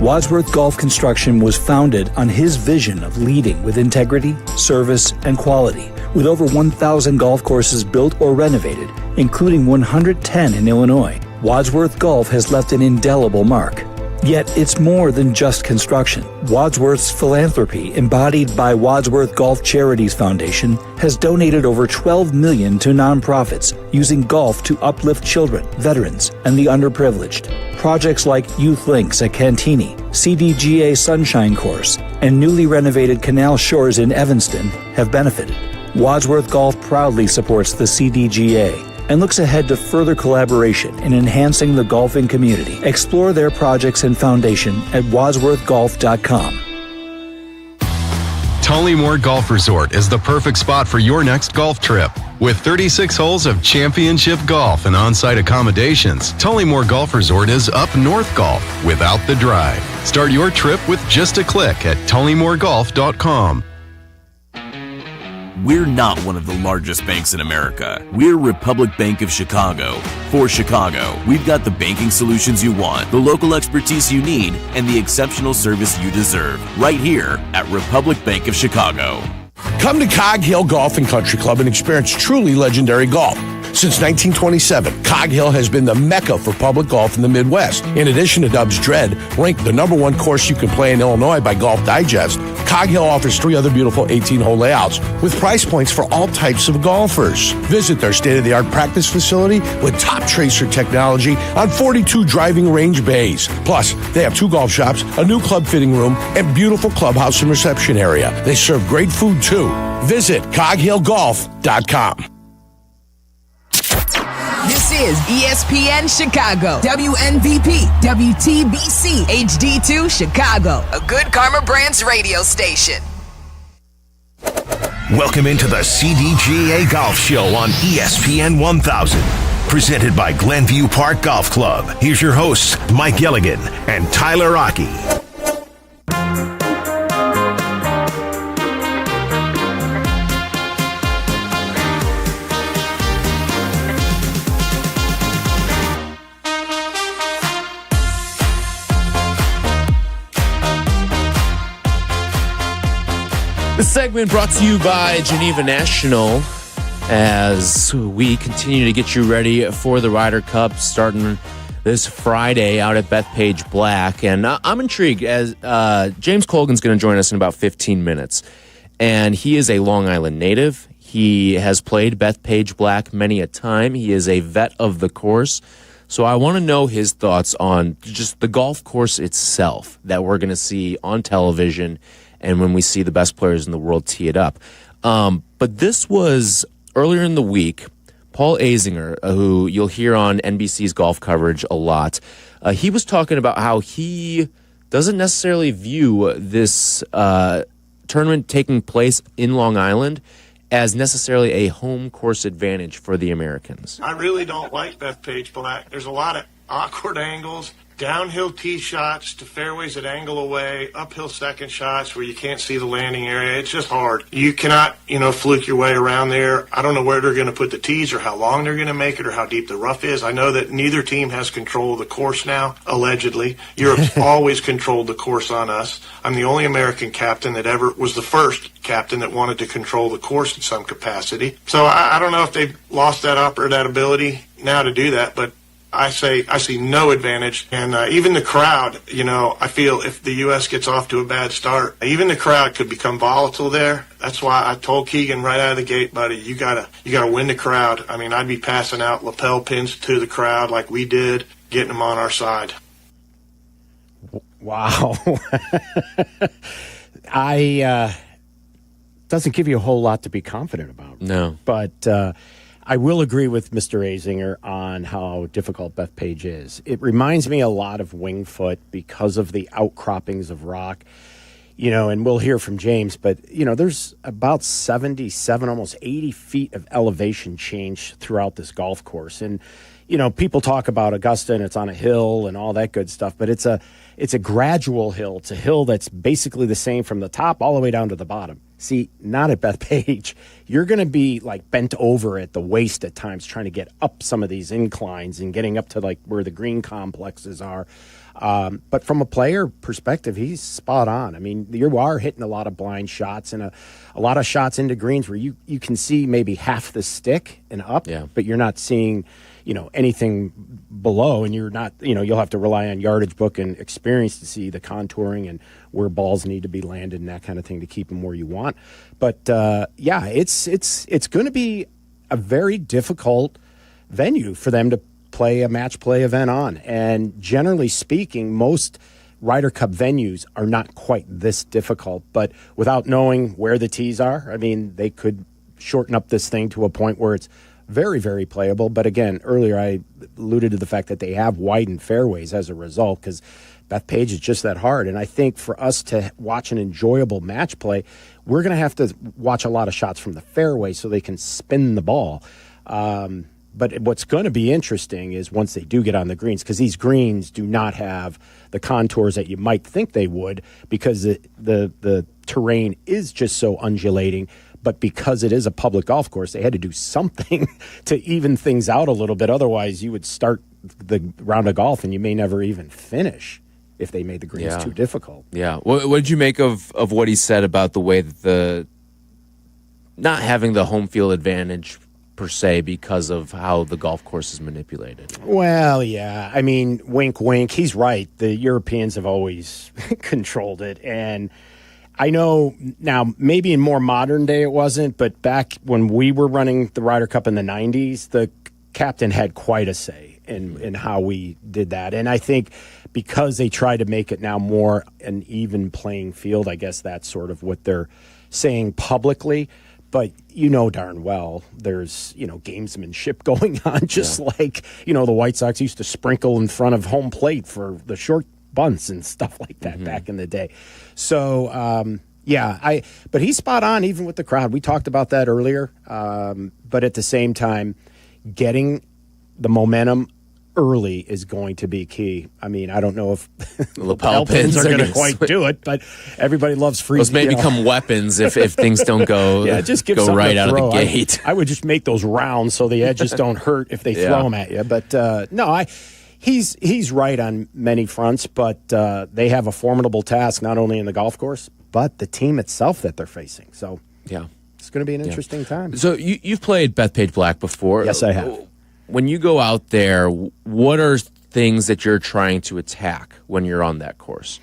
Wadsworth Golf Construction was founded on his vision of leading with integrity, service, and quality. With over 1,000 golf courses built or renovated, including 110 in Illinois, Wadsworth Golf has left an indelible mark. Yet it's more than just construction. Wadsworth's philanthropy, embodied by Wadsworth Golf Charities Foundation, has donated over $12 million to nonprofits using golf to uplift children, veterans, and the underprivileged. Projects like Youth Links at Cantini, CDGA Sunshine Course, and newly renovated Canal Shores in Evanston have benefited. Wadsworth Golf proudly supports the CDGA and looks ahead to further collaboration in enhancing the golfing community. Explore their projects and foundation at wadsworthgolf.com. Tullymore Golf Resort is the perfect spot for your next golf trip. With 36 holes of championship golf and on-site accommodations, Tullymore Golf Resort is up north golf without the drive. Start your trip with just a click at tullymoregolf.com. We're not one of the largest banks in America. We're Republic Bank of Chicago. For Chicago, we've got the banking solutions you want, the local expertise you need, and the exceptional service you deserve. Right here at Republic Bank of Chicago. Come to Cog Hill Golf and Country Club and experience truly legendary golf. Since 1927, Cog Hill has been the mecca for public golf in the Midwest. In addition to Dub's Dread, ranked the #1 course you can play in Illinois by Golf Digest, Cog Hill offers 3 other beautiful 18-hole layouts with price points for all types of golfers. Visit their state-of-the-art practice facility with top tracer technology on 42 driving range bays. Plus, they have 2 golf shops, a new club fitting room, and beautiful clubhouse and reception area. They serve great food, too. Visit coghillgolf.com. This is ESPN Chicago, WNVP, WTBC, HD2 Chicago, a Good Karma Brands radio station. Welcome into the CDGA Golf Show on ESPN 1000. Presented by Glenview Park Golf Club. Here's your hosts, Mike Gilligan and Tyler Rocky. This segment brought to you by Geneva National as we continue to get you ready for the Ryder Cup starting this Friday out at Bethpage Black. And I'm intrigued as James Kogan's going to join us in about 15 minutes. And he is a Long Island native. He has played Bethpage Black many a time. He is a vet of the course. So I want to know his thoughts on just the golf course itself that we're going to see on television and when we see the best players in the world tee it up. But this was earlier in the week. Paul Azinger, who you'll hear on NBC's golf coverage a lot, he was talking about how he doesn't necessarily view this tournament taking place in Long Island as necessarily a home course advantage for the Americans. I really don't like Bethpage Black. There's a lot of awkward angles. Downhill tee shots to fairways that angle away, uphill second shots where you can't see the landing area. It's just hard. You cannot, fluke your way around there. I don't know where they're going to put the tees or how long they're going to make it or how deep the rough is. I know that neither team has control of the course now, allegedly. Europe's always controlled the course on us. I'm the only American captain that ever was the first captain that wanted to control the course in some capacity. So I don't know if they've lost that ability now to do that, but I see no advantage. And even the crowd, I feel if the U.S. gets off to a bad start, even the crowd could become volatile there. That's why I told Keegan right out of the gate, buddy, you gotta win the crowd. I mean, I'd be passing out lapel pins to the crowd like we did, getting them on our side. Wow. Doesn't give you a whole lot to be confident about. No. But I will agree with Mr. Azinger on how difficult Bethpage is. It reminds me a lot of Wingfoot because of the outcroppings of rock. and we'll hear from James, but, there's about 77, almost 80 feet of elevation change throughout this golf course. And, people talk about Augusta and it's on a hill and all that good stuff, but it's a gradual hill. It's a hill that's basically the same from the top all the way down to the bottom. See, not at Bethpage. You're going to be like bent over at the waist at times trying to get up some of these inclines and getting up to like where the green complexes are. But from a player perspective, he's spot on. I mean, you are hitting a lot of blind shots and a lot of shots into greens where you can see maybe half the stick and up, but you're not seeing, anything below, and you're not, you'll have to rely on yardage book and experience to see the contouring and where balls need to be landed and that kind of thing to keep them where you want. But it's going to be a very difficult venue for them to play a match play event on. And generally speaking, most Ryder Cup venues are not quite this difficult, but without knowing where the tees are, I mean, they could shorten up this thing to a point where it's very, very playable. But again, earlier I alluded to the fact that they have widened fairways as a result because Bethpage is just that hard. And I think for us to watch an enjoyable match play, we're going to have to watch a lot of shots from the fairway so they can spin the ball. But what's going to be interesting is once they do get on the greens, because these greens do not have the contours that you might think they would because the terrain is just so undulating. But because it is a public golf course, they had to do something to even things out a little bit. Otherwise, you would start the round of golf and you may never even finish if they made the greens too difficult. Yeah. What did you make of what he said about the way that the not having the home field advantage per se because of how the golf course is manipulated? Well, yeah. I mean, wink, wink. He's right. The Europeans have always controlled it. And I know now maybe in more modern day it wasn't, but back when we were running the Ryder Cup in the 90s, the captain had quite a say in how we did that. And I think because they try to make it now more an even playing field, I guess that's sort of what they're saying publicly. But darn well, there's, gamesmanship going on, just like, the White Sox used to sprinkle in front of home plate for the short bunts and stuff like that back in the day. So, but he's spot on even with the crowd. We talked about that earlier. But at the same time, getting the momentum early is going to be key. I mean, I don't know if lapel pins are going to quite do it, but everybody loves free. Those may become weapons if things don't go, just give go right out of the gate. I would just make those round so the edges don't hurt if they throw them at you. But he's right on many fronts, but they have a formidable task not only in the golf course, but the team itself that they're facing. So it's going to be an interesting time. So you've played Bethpage Black before. Yes, I have. When you go out there, what are things that you're trying to attack when you're on that course?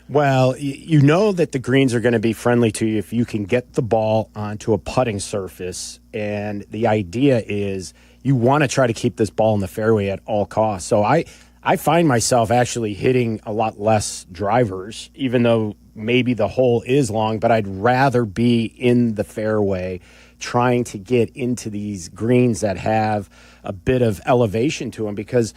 Well, you know that the greens are going to be friendly to you if you can get the ball onto a putting surface. And the idea is you want to try to keep this ball in the fairway at all costs. So I find myself actually hitting a lot less drivers, even though maybe the hole is long, but I'd rather be in the fairway trying to get into these greens that have a bit of elevation to them because,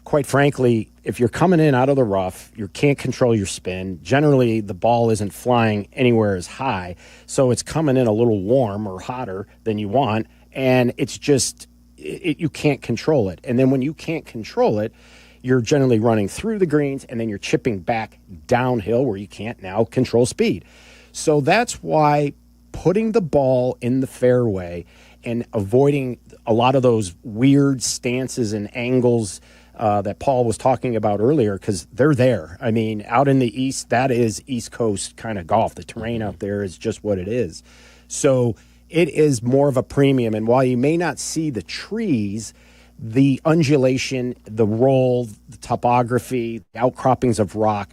quite frankly, if you're coming in out of the rough, you can't control your spin. Generally, the ball isn't flying anywhere as high, so it's coming in a little warm or hotter than you want, and it's just you can't control it. And then when you can't control it, you're generally running through the greens, and then you're chipping back downhill where you can't now control speed. So that's why putting the ball in the fairway and avoiding a lot of those weird stances and angles that Paul was talking about earlier, because they're there. I mean, out in the East, that is East Coast kind of golf. The terrain out there is just what it is. So it is more of a premium. And while you may not see the trees, the undulation, the roll, the topography, the outcroppings of rock,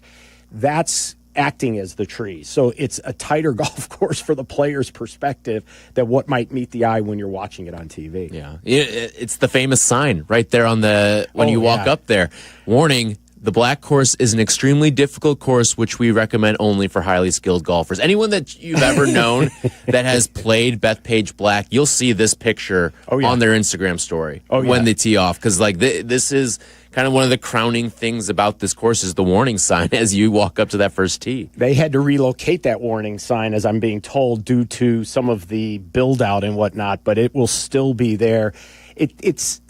that's acting as the trees. So it's a tighter golf course for the player's perspective than what might meet the eye when you're watching it on TV. Yeah. It's the famous sign right there on when you walk up there. Warning, the black course is an extremely difficult course, which we recommend only for highly skilled golfers. Anyone that you've ever known that has played Bethpage Black, you'll see this picture on their Instagram story when they tee off. Because this is kind of one of the crowning things about this course is the warning sign as you walk up to that first tee. They had to relocate that warning sign, as I'm being told, due to some of the build-out and whatnot, but it will still be there. It's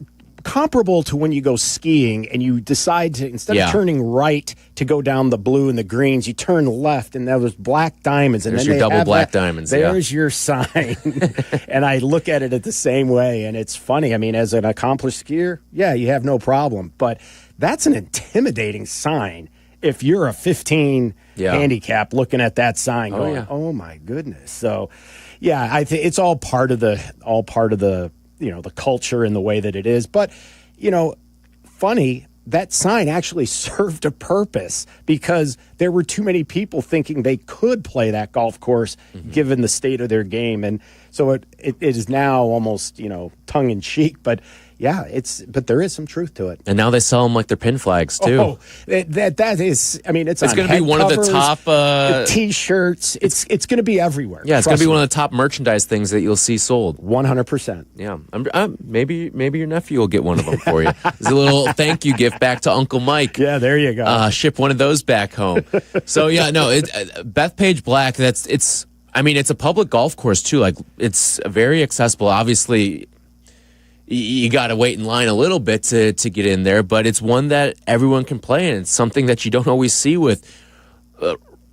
comparable to when you go skiing and you decide to, instead of turning right to go down the blue and the greens, you turn left and there's black diamonds. And there's then your double black diamonds. There's your sign. And I look at it the same way, and it's funny. I mean, as an accomplished skier, yeah, you have no problem. But that's an intimidating sign if you're a 15 handicap looking at that sign going, oh my goodness. So, yeah, I think it's all part of the the culture and the way that it is. But, funny, that sign actually served a purpose because there were too many people thinking they could play that golf course given the state of their game. And so it is now almost, tongue in cheek, but yeah, but there is some truth to it. And now they sell them like they're pin flags too. Oh, that is. I mean, it's going to be one covers, of the top T-shirts. It's going to be everywhere. Yeah, it's going to be one of the top merchandise things that you'll see sold. 100%. Yeah, maybe your nephew will get one of them for you. It's a little thank you gift back to Uncle Mike. Yeah, there you go. Ship one of those back home. So yeah, no, Bethpage Black. It's a public golf course too. Like it's very accessible. Obviously, you got to wait in line a little bit to get in there, but it's one that everyone can play, and it's something that you don't always see with,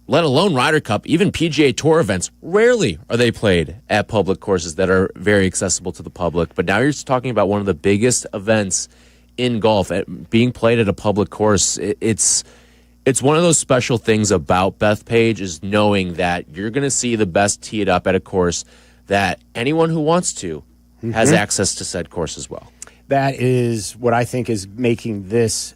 let alone Ryder Cup, even PGA Tour events. Rarely are they played at public courses that are very accessible to the public. But now you're just talking about one of the biggest events in golf being played at a public course. It's one of those special things about Bethpage is knowing that you're going to see the best tee it up at a course that anyone who wants to has access to said course as well. That is what I think is making this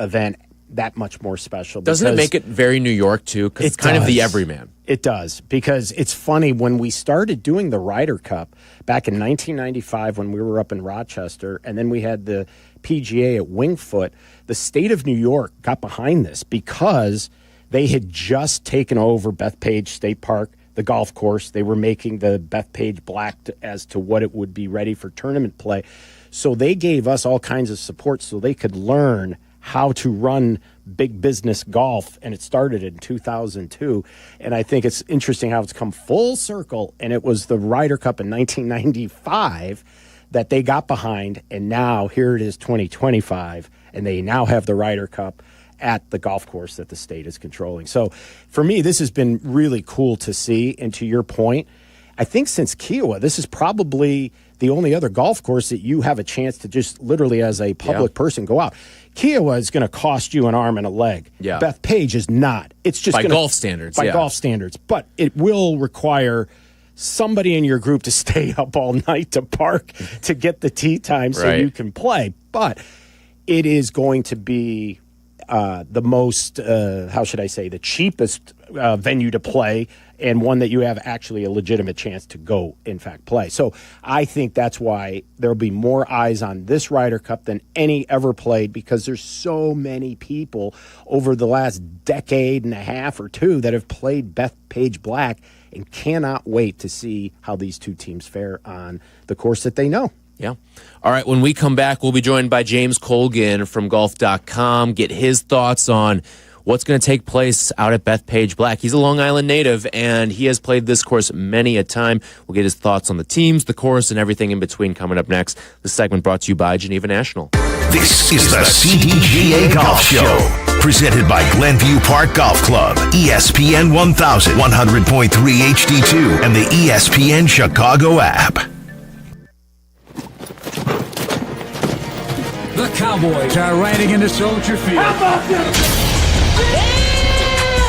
event that much more special. Doesn't it make it very New York, too? Because it's kind of the everyman. It does, because it's funny, when we started doing the Ryder Cup back in 1995 when we were up in Rochester, and then we had the PGA at Wingfoot, the state of New York got behind this because they had just taken over Bethpage State Park, the golf course. They were making the Bethpage Black as to what it would be ready for tournament play. So they gave us all kinds of support so they could learn how to run big business golf, and it started in 2002. And I think it's interesting how it's come full circle, and it was the Ryder Cup in 1995 that they got behind, and now here it is 2025, and they now have the Ryder Cup at the golf course that the state is controlling. So for me, this has been really cool to see. And to your point, I think since Kiowa, this is probably the only other golf course that you have a chance to just literally as a public person go out. Kiowa is going to cost you an arm and a leg. Yeah. Bethpage is not. It's just by golf standards. By golf standards. But it will require somebody in your group to stay up all night to park to get the tee time so you can play. But it is going to be the most, the cheapest venue to play, and one that you have actually a legitimate chance to go, in fact, play. So I think that's why there'll be more eyes on this Ryder Cup than any ever played, because there's so many people over the last decade and a half or two that have played Bethpage Black and cannot wait to see how these two teams fare on the course that they know. Yeah. All right, when we come back, we'll be joined by James Kogan from golf.com, get his thoughts on what's going to take place out at Bethpage Black. He's a Long Island native, and he has played this course many a time. We'll get his thoughts on the teams, the course, and everything in between coming up next. This segment brought to you by Geneva National. This is the CDGA Golf Show, presented by Glenview Park Golf Club, ESPN 1000, 100.3 HD2, and the ESPN Chicago app. The Cowboys are riding into Soldier Field. How about this?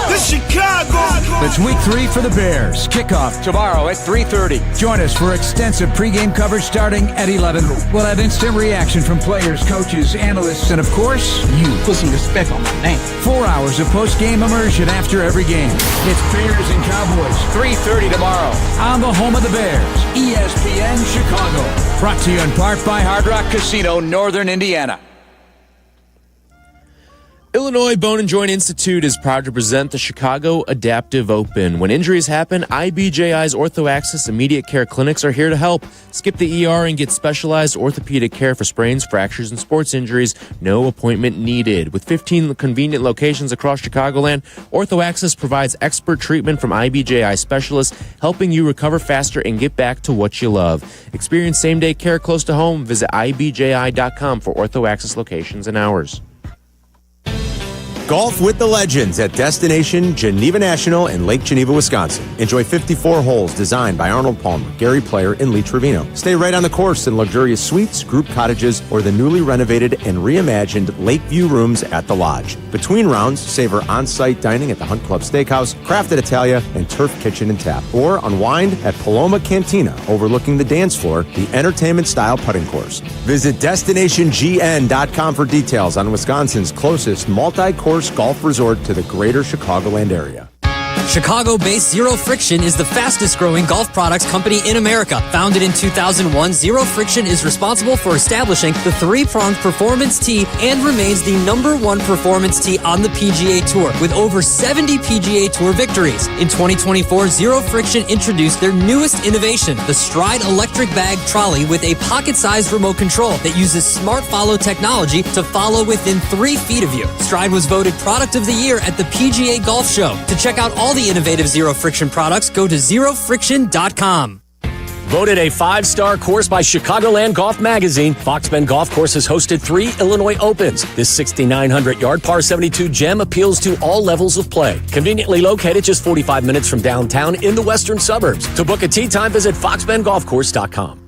The Chicago! It's week 3 for the Bears. Kickoff tomorrow at 3:30. Join us for extensive pregame coverage starting at 11. We'll have instant reaction from players, coaches, analysts, and of course, you. Put some respect on my name. 4 hours of postgame immersion after every game. It's Bears and Cowboys, 3:30 tomorrow on the home of the Bears, ESPN Chicago. Brought to you in part by Hard Rock Casino, Northern Indiana. Illinois Bone and Joint Institute is proud to present the Chicago Adaptive Open. When injuries happen, IBJI's OrthoAccess Immediate Care Clinics are here to help. Skip the ER and get specialized orthopedic care for sprains, fractures, and sports injuries. No appointment needed. With 15 convenient locations across Chicagoland, OrthoAccess provides expert treatment from IBJI specialists, helping you recover faster and get back to what you love. Experience same-day care close to home. Visit IBJI.com for OrthoAccess locations and hours. Golf with the legends at Destination Geneva National in Lake Geneva, Wisconsin. Enjoy 54 holes designed by Arnold Palmer, Gary Player, and Lee Trevino. Stay right on the course in luxurious suites, group cottages, or the newly renovated and reimagined Lakeview rooms at the Lodge. Between rounds, savor on-site dining at the Hunt Club Steakhouse, Crafted Italia, and Turf Kitchen and Tap. Or unwind at Paloma Cantina, overlooking the dance floor, the entertainment-style putting course. Visit DestinationGN.com for details on Wisconsin's closest multi-course golf resort to the greater Chicagoland area. Chicago-based Zero Friction is the fastest-growing golf products company in America. Founded in 2001, Zero Friction is responsible for establishing the three-pronged performance tee and remains the #1 performance tee on the PGA Tour with over 70 PGA Tour victories. In 2024, Zero Friction introduced their newest innovation, the Stride electric bag trolley with a pocket-sized remote control that uses Smart Follow technology to follow within 3 feet of you. Stride was voted Product of the Year at the PGA Golf Show. To check out all the innovative Zero Friction products, go to zerofriction.com. Voted a 5-star course by Chicagoland Golf Magazine, Fox Bend Golf Course has hosted 3 Illinois Opens. This 6,900-yard par 72 gem appeals to all levels of play. Conveniently located just 45 minutes from downtown in the western suburbs. To book a tee time, visit foxbendgolfcourse.com.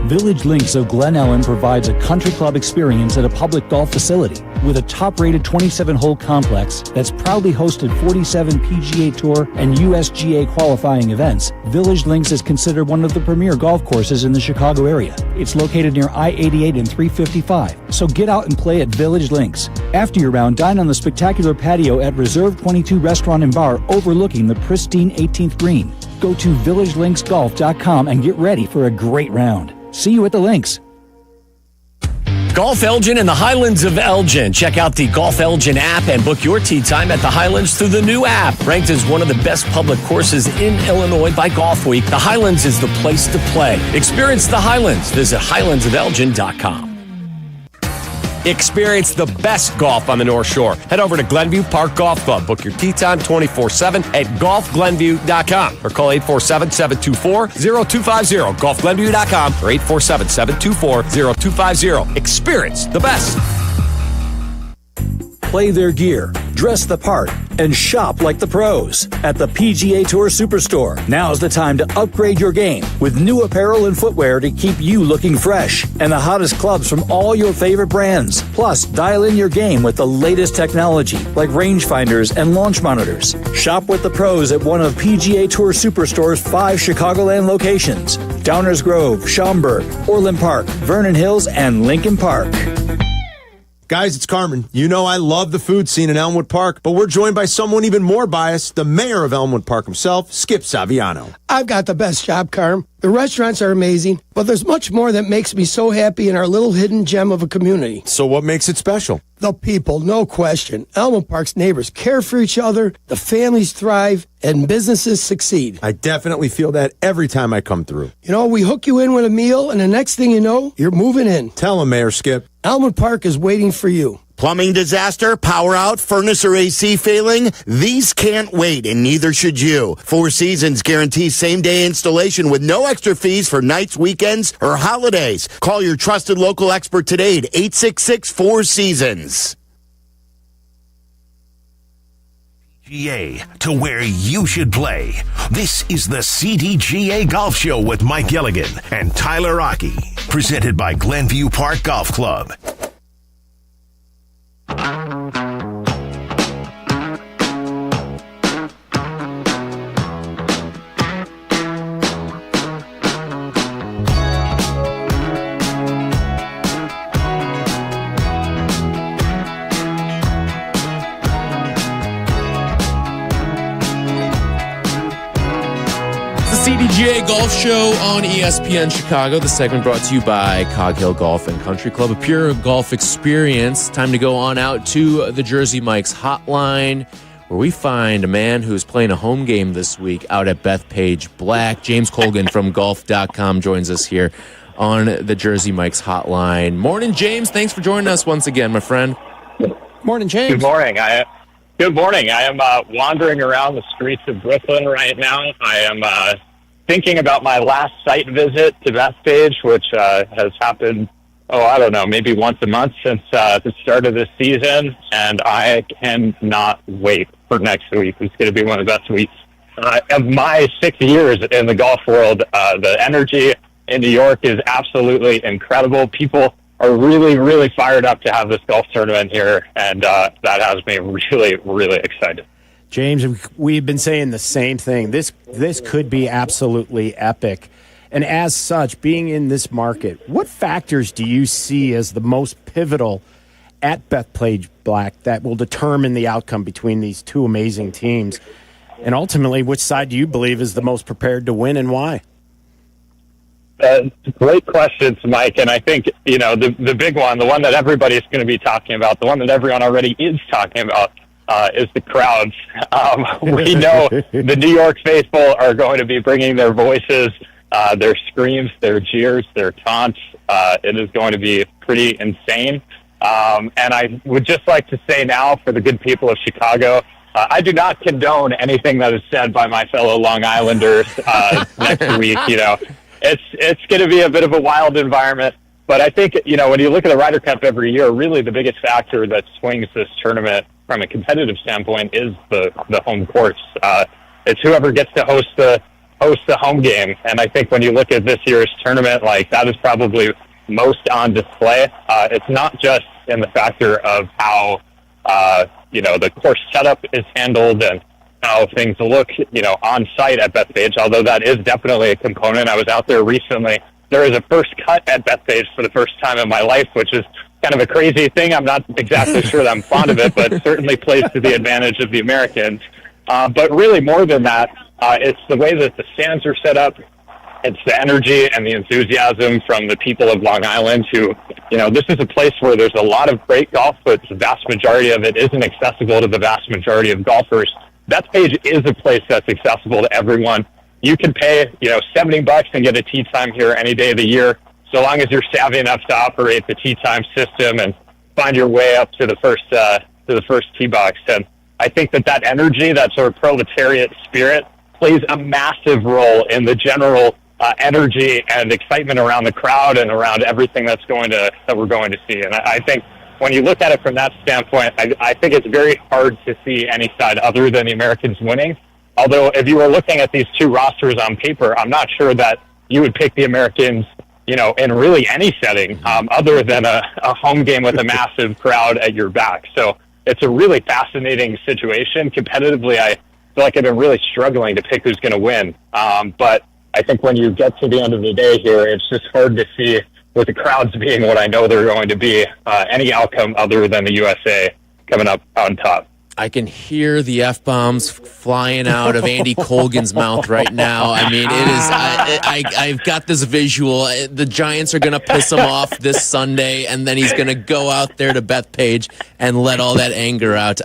Village Links of Glen Ellen provides a country club experience at a public golf facility. With a top-rated 27-hole complex that's proudly hosted 47 PGA Tour and USGA qualifying events, Village Links is considered one of the premier golf courses in the Chicago area. It's located near I-88 and 355, so get out and play at Village Links. After your round, dine on the spectacular patio at Reserve 22 Restaurant and Bar overlooking the pristine 18th green. Go to villagelinksgolf.com and get ready for a great round. See you at the links. Golf Elgin in the Highlands of Elgin. Check out the Golf Elgin app and book your tee time at the Highlands through the new app. Ranked as one of the best public courses in Illinois by Golf Week, the Highlands is the place to play. Experience the Highlands. Visit highlandsofelgin.com. Experience the best golf on the North Shore. Head over to Glenview Park Golf Club. Book your tee time 24/7 at golfglenview.com or call 847-724-0250. golfglenview.com or 847-724-0250. Experience the best. Play their gear, dress the part, and shop like the pros at the PGA Tour Superstore. Now's the time to upgrade your game with new apparel and footwear to keep you looking fresh and the hottest clubs from all your favorite brands. Plus, dial in your game with the latest technology like rangefinders and launch monitors. Shop with the pros at one of PGA Tour Superstore's 5 Chicagoland locations: Downers Grove, Schaumburg, Orland Park, Vernon Hills, and Lincoln Park. Guys, it's Carmen. You know I love the food scene in Elmwood Park, but we're joined by someone even more biased, the mayor of Elmwood Park himself, Skip Saviano. I've got the best job, Carm. The restaurants are amazing, but there's much more that makes me so happy in our little hidden gem of a community. So what makes it special? The people, no question. Elmwood Park's neighbors care for each other, the families thrive, and businesses succeed. I definitely feel that every time I come through. You know, we hook you in with a meal, and the next thing you know, you're moving in. Tell him, Mayor Skip. Elmwood Park is waiting for you. Plumbing disaster, power out, furnace or AC failing? These can't wait, and neither should you. 4 Seasons guarantees same-day installation with no extra fees for nights, weekends, or holidays. Call your trusted local expert today at 866-4Seasons. CDGA, to where you should play. This is the CDGA Golf Show with Mike Gilligan and Tyler Rocky. Presented by Glenview Park Golf Club. CDGA Golf Show on ESPN Chicago. The segment brought to you by Cog Hill Golf and Country Club, a pure golf experience. Time to go on out to the Jersey Mike's hotline, where we find a man who's playing a home game this week out at Bethpage Black. James Kogan from golf.com joins us here on the Jersey Mike's hotline. Morning, James. Thanks for joining us once again, my friend. Morning, James. Good morning. Good morning. I am wandering around the streets of Brooklyn right now. I am thinking about my last site visit to Bethpage, which has happened, I don't know, maybe once a month since the start of this season, and I cannot wait for next week. It's going to be one of the best weeks of my 6 years in the golf world. The energy in New York is absolutely incredible. People are really, really fired up to have this golf tournament here, and that has me really, really excited. James, we've been saying the same thing. This could be absolutely epic. And as such, being in this market, what factors do you see as the most pivotal at Bethpage Black that will determine the outcome between these two amazing teams? And ultimately, which side do you believe is the most prepared to win and why? Great questions, Mike. And I think, the big one, the one that everybody's going to be talking about, the one that everyone already is talking about, is the crowds. We know the New York faithful are going to be bringing their voices, their screams, their jeers, their taunts. It is going to be pretty insane. And I would just like to say now, for the good people of Chicago, I do not condone anything that is said by my fellow Long Islanders next week. It's going to be a bit of a wild environment. But I think, when you look at the Ryder Cup every year, really the biggest factor that swings this tournament from a competitive standpoint is the home course. It's whoever gets to host the home game. And I think when you look at this year's tournament, that is probably most on display. It's not just in the factor of how, the course setup is handled and how things look, on site at Bethpage, although that is definitely a component. I was out there recently. There is a first cut at Bethpage for the first time in my life, which is kind of a crazy thing. I'm not exactly sure that I'm fond of it, but it certainly plays to the advantage of the Americans. But really more than that, it's the way that the stands are set up. It's the energy and the enthusiasm from the people of Long Island who, this is a place where there's a lot of great golf, but the vast majority of it isn't accessible to the vast majority of golfers. Bethpage is a place that's accessible to everyone. You can pay, $70 and get a tee time here any day of the year, so long as you're savvy enough to operate the tee time system and find your way up to the first tee box. And I think that energy, that sort of proletariat spirit, plays a massive role in the general energy and excitement around the crowd and around everything that we're going to see. And I think when you look at it from that standpoint, I think it's very hard to see any side other than the Americans winning. Although if you were looking at these two rosters on paper, I'm not sure that you would pick the Americans, in really any setting other than a home game with a massive crowd at your back. So it's a really fascinating situation. Competitively, I feel like I've been really struggling to pick who's going to win. But I think when you get to the end of the day here, it's just hard to see, with the crowds being what I know they're going to be, any outcome other than the USA coming up on top. I can hear the F-bombs flying out of Andy Colgan's mouth right now. I mean, it is. I've got this visual. The Giants are going to piss him off this Sunday, and then he's going to go out there to Bethpage and let all that anger out.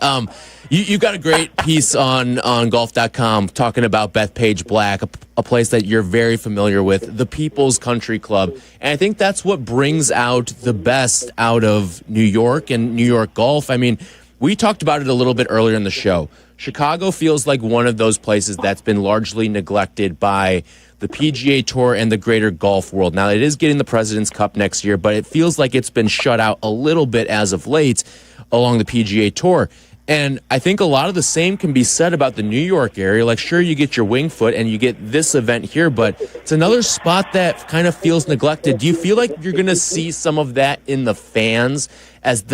You got a great piece on golf.com talking about Bethpage Black, a place that you're very familiar with, the People's Country Club. And I think that's what brings out the best out of New York and New York golf. I mean, we talked about it a little bit earlier in the show. Chicago feels like one of those places that's been largely neglected by the PGA Tour and the greater golf world. Now, it is getting the President's Cup next year, but it feels like it's been shut out a little bit as of late along the PGA Tour. And I think a lot of the same can be said about the New York area. Like, sure, you get your Winged Foot and you get this event here, but it's another spot that kind of feels neglected. Do you feel like you're going to see some of that in the fans as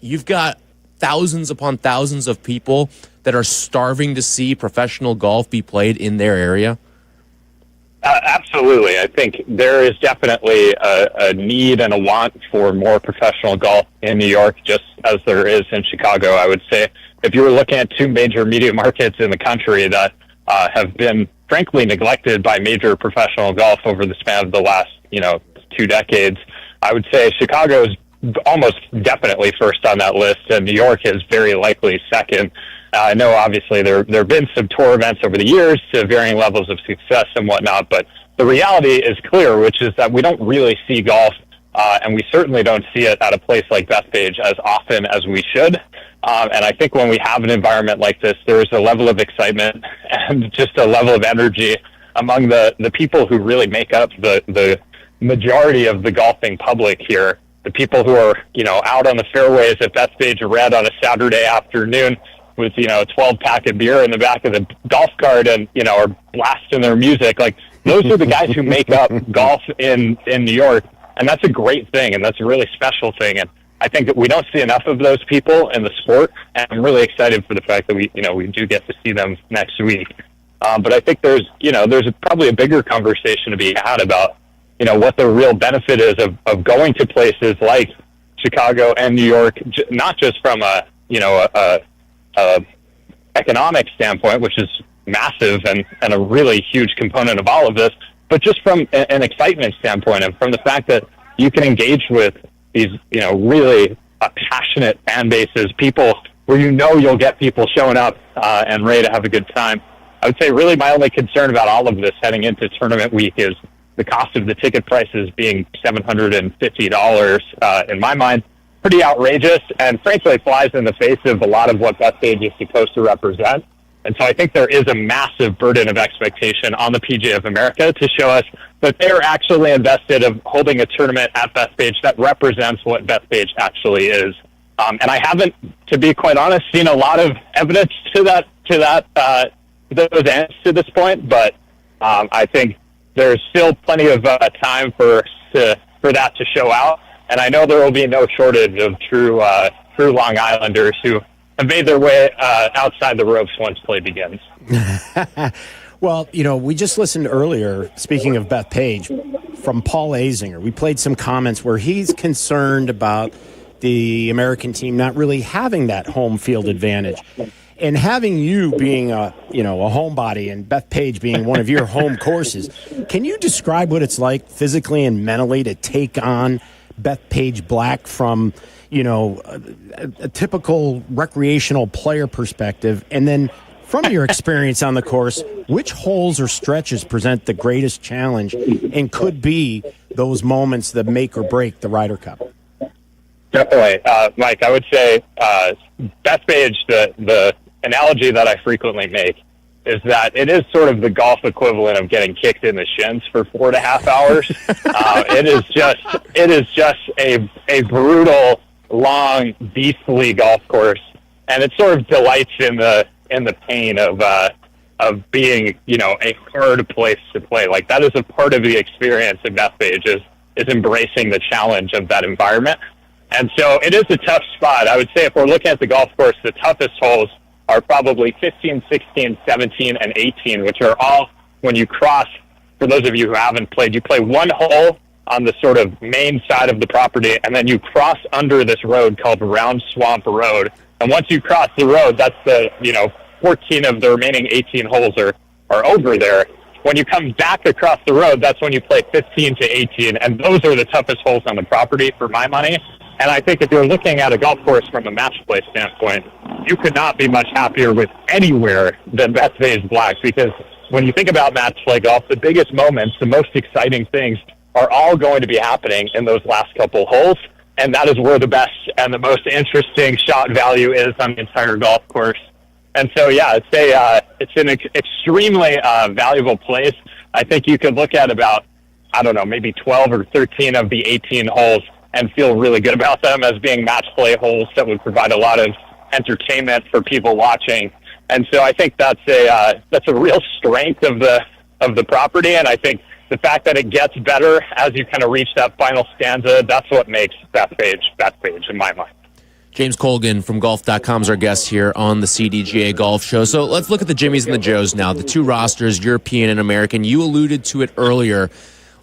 you've got thousands upon thousands of people that are starving to see professional golf be played in their area? Absolutely. I think there is definitely a need and a want for more professional golf in New York, just as there is in Chicago, I would say. If you were looking at two major media markets in the country that have been frankly neglected by major professional golf over the span of the last, 2 decades. I would say Chicago is almost definitely first on that list, and New York is very likely second. I know obviously there have been some tour events over the years to varying levels of success and whatnot, but the reality is clear, which is that we don't really see golf, and we certainly don't see it at a place like Bethpage as often as we should. And I think when we have an environment like this, there is a level of excitement and just a level of energy among the people who really make up the majority of the golfing public here. The people who are, out on the fairways at Bethpage Red on a Saturday afternoon with, a 12-pack of beer in the back of the golf cart and, are blasting their music. Like, those are the guys who make up golf in New York. And that's a great thing, and that's a really special thing. And I think that we don't see enough of those people in the sport, and I'm really excited for the fact that we do get to see them next week. But I think there's probably a bigger conversation to be had about, what the real benefit is of going to places like Chicago and New York, not just from a economic standpoint, which is massive and a really huge component of all of this, but just from an excitement standpoint and from the fact that you can engage with these, really passionate fan bases, people where you'll get people showing up and ready to have a good time. I would say really my only concern about all of this heading into tournament week is the cost of the ticket prices being $750 in my mind. Pretty outrageous, and frankly flies in the face of a lot of what Bethpage is supposed to represent. And so I think there is a massive burden of expectation on the PGA of America to show us that they're actually invested of holding a tournament at Bethpage that represents what Bethpage actually is. And I haven't, to be quite honest, seen a lot of evidence to those ends to this point, but I think there's still plenty of time for that to show out. And I know there will be no shortage of true Long Islanders who have made their way outside the ropes once play begins. Well, we just listened earlier, speaking of Bethpage, from Paul Azinger. We played some comments where he's concerned about the American team not really having that home field advantage. And having you being a homebody and Bethpage being one of your home courses, can you describe what it's like physically and mentally to take on Bethpage Black from, a typical recreational player perspective? And then from your experience on the course, which holes or stretches present the greatest challenge and could be those moments that make or break the Ryder Cup? Definitely. Mike, I would say Bethpage, the analogy that I frequently make is that it is sort of the golf equivalent of getting kicked in the shins for 4.5 hours. It is just a brutal, long, beastly golf course, and it sort of delights in the pain of being, a hard place to play. Like, that is a part of the experience of Bethpage is embracing the challenge of that environment. And so it is a tough spot. I would say if we're looking at the golf course, the toughest holes are probably 15, 16, 17, and 18, which are all when you cross. For those of you who haven't played, you play one hole on the sort of main side of the property, and then you cross under this road called Round Swamp Road. And once you cross the road, that's 14 of the remaining 18 holes are over there. When you come back across the road, that's when you play 15 to 18, and those are the toughest holes on the property for my money. And I think if you're looking at a golf course from a match play standpoint, you could not be much happier with anywhere than Bethpage Black, because when you think about match play golf, the biggest moments, the most exciting things are all going to be happening in those last couple holes, and that is where the best and the most interesting shot value is on the entire golf course. And so, yeah, it's an extremely valuable place. I think you could look at about, maybe 12 or 13 of the 18 holes and feel really good about them as being match play holes that would provide a lot of entertainment for people watching. And so I think that's a real strength of the property. And I think the fact that it gets better as you kind of reach that final stanza, that's what makes Bethpage in my mind. James Kogan from golf.com is our guest here on the CDGA Golf Show. So let's look at the Jimmies and the Joes now, the two rosters, European and American. You alluded to it earlier.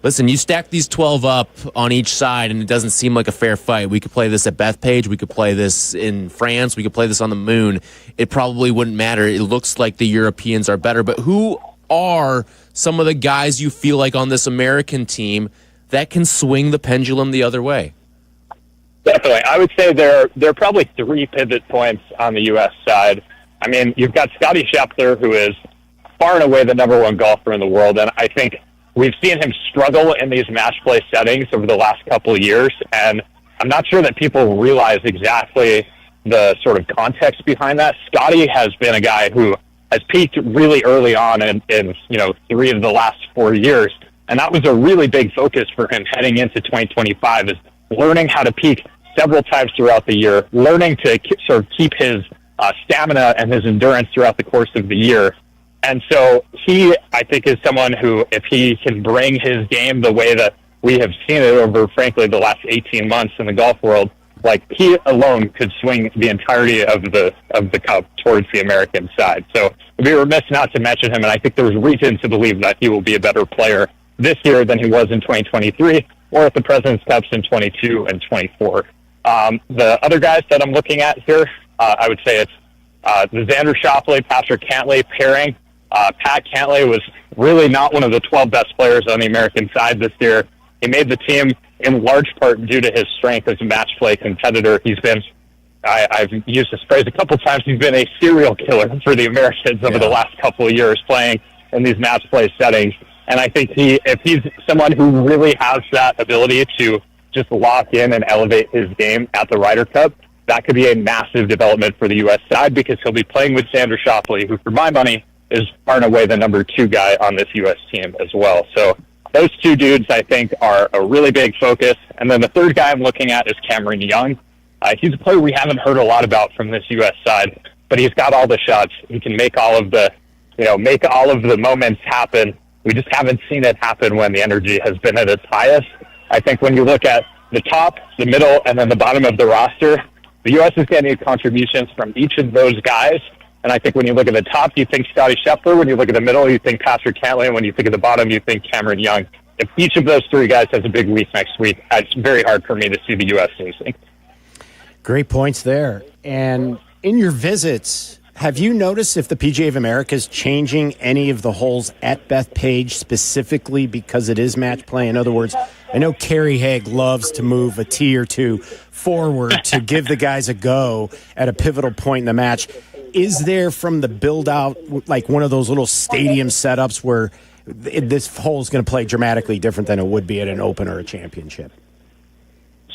Listen, you stack these 12 up on each side, and it doesn't seem like a fair fight. We could play this at Bethpage. We could play this in France. We could play this on the moon. It probably wouldn't matter. It looks like the Europeans are better. But who are some of the guys you feel like on this American team that can swing the pendulum the other way? Definitely. I would say there are probably 3 pivot points on the U.S. side. I mean, you've got Scottie Scheffler, who is far and away the number 1 golfer in the world, and I think we've seen him struggle in these match play settings over the last couple of years, and I'm not sure that people realize exactly the sort of context behind that. Scottie has been a guy who has peaked really early on in 3 of the last 4 years, and that was a really big focus for him heading into 2025, is learning how to peak several times throughout the year, learning to sort of keep his stamina and his endurance throughout the course of the year. And so he, I think, is someone who, if he can bring his game the way that we have seen it over, frankly, the last 18 months in the golf world, like, he alone could swing the entirety of the cup towards the American side. So it'd be remiss not to mention him, and I think there's reason to believe that he will be a better player this year than he was in 2023 or at the President's Cups in 22 and 24. The other guys that I'm looking at here, I would say it's the Xander Schauffele, Patrick Cantlay pairing. Pat Cantlay was really not one of the 12 best players on the American side this year. He made the team in large part due to his strength as a match play competitor. He's been, I've used this phrase a couple times, he's been a serial killer for the Americans over the last couple of years playing in these match play settings. And I think if he's someone who really has that ability to just lock in and elevate his game at the Ryder Cup, that could be a massive development for the U.S. side, because he'll be playing with Xander Schauffele, who, for my money, is far and away the number 2 guy on this U.S. team as well. So those 2 dudes, I think, are a really big focus. And then the third guy I'm looking at is Cameron Young. He's a player we haven't heard a lot about from this U.S. side, but he's got all the shots. He can make all of the moments happen. We just haven't seen it happen when the energy has been at its highest. I think when you look at the top, the middle, and then the bottom of the roster, the U.S. is getting contributions from each of those guys. And I think when you look at the top, you think Scottie Scheffler. When you look at the middle, you think Patrick Cantlay. And when you think at the bottom, you think Cameron Young. If each of those 3 guys has a big week next week, it's very hard for me to see the U.S. losing. Great points there. And in your visits, have you noticed if the PGA of America is changing any of the holes at Bethpage specifically because it is match play? In other words, I know Kerry Haig loves to move a tee or 2 forward to give the guys a go at a pivotal point in the match. Is there, from the build-out, like one of those little stadium setups where this hole is going to play dramatically different than it would be at an Open or a Championship?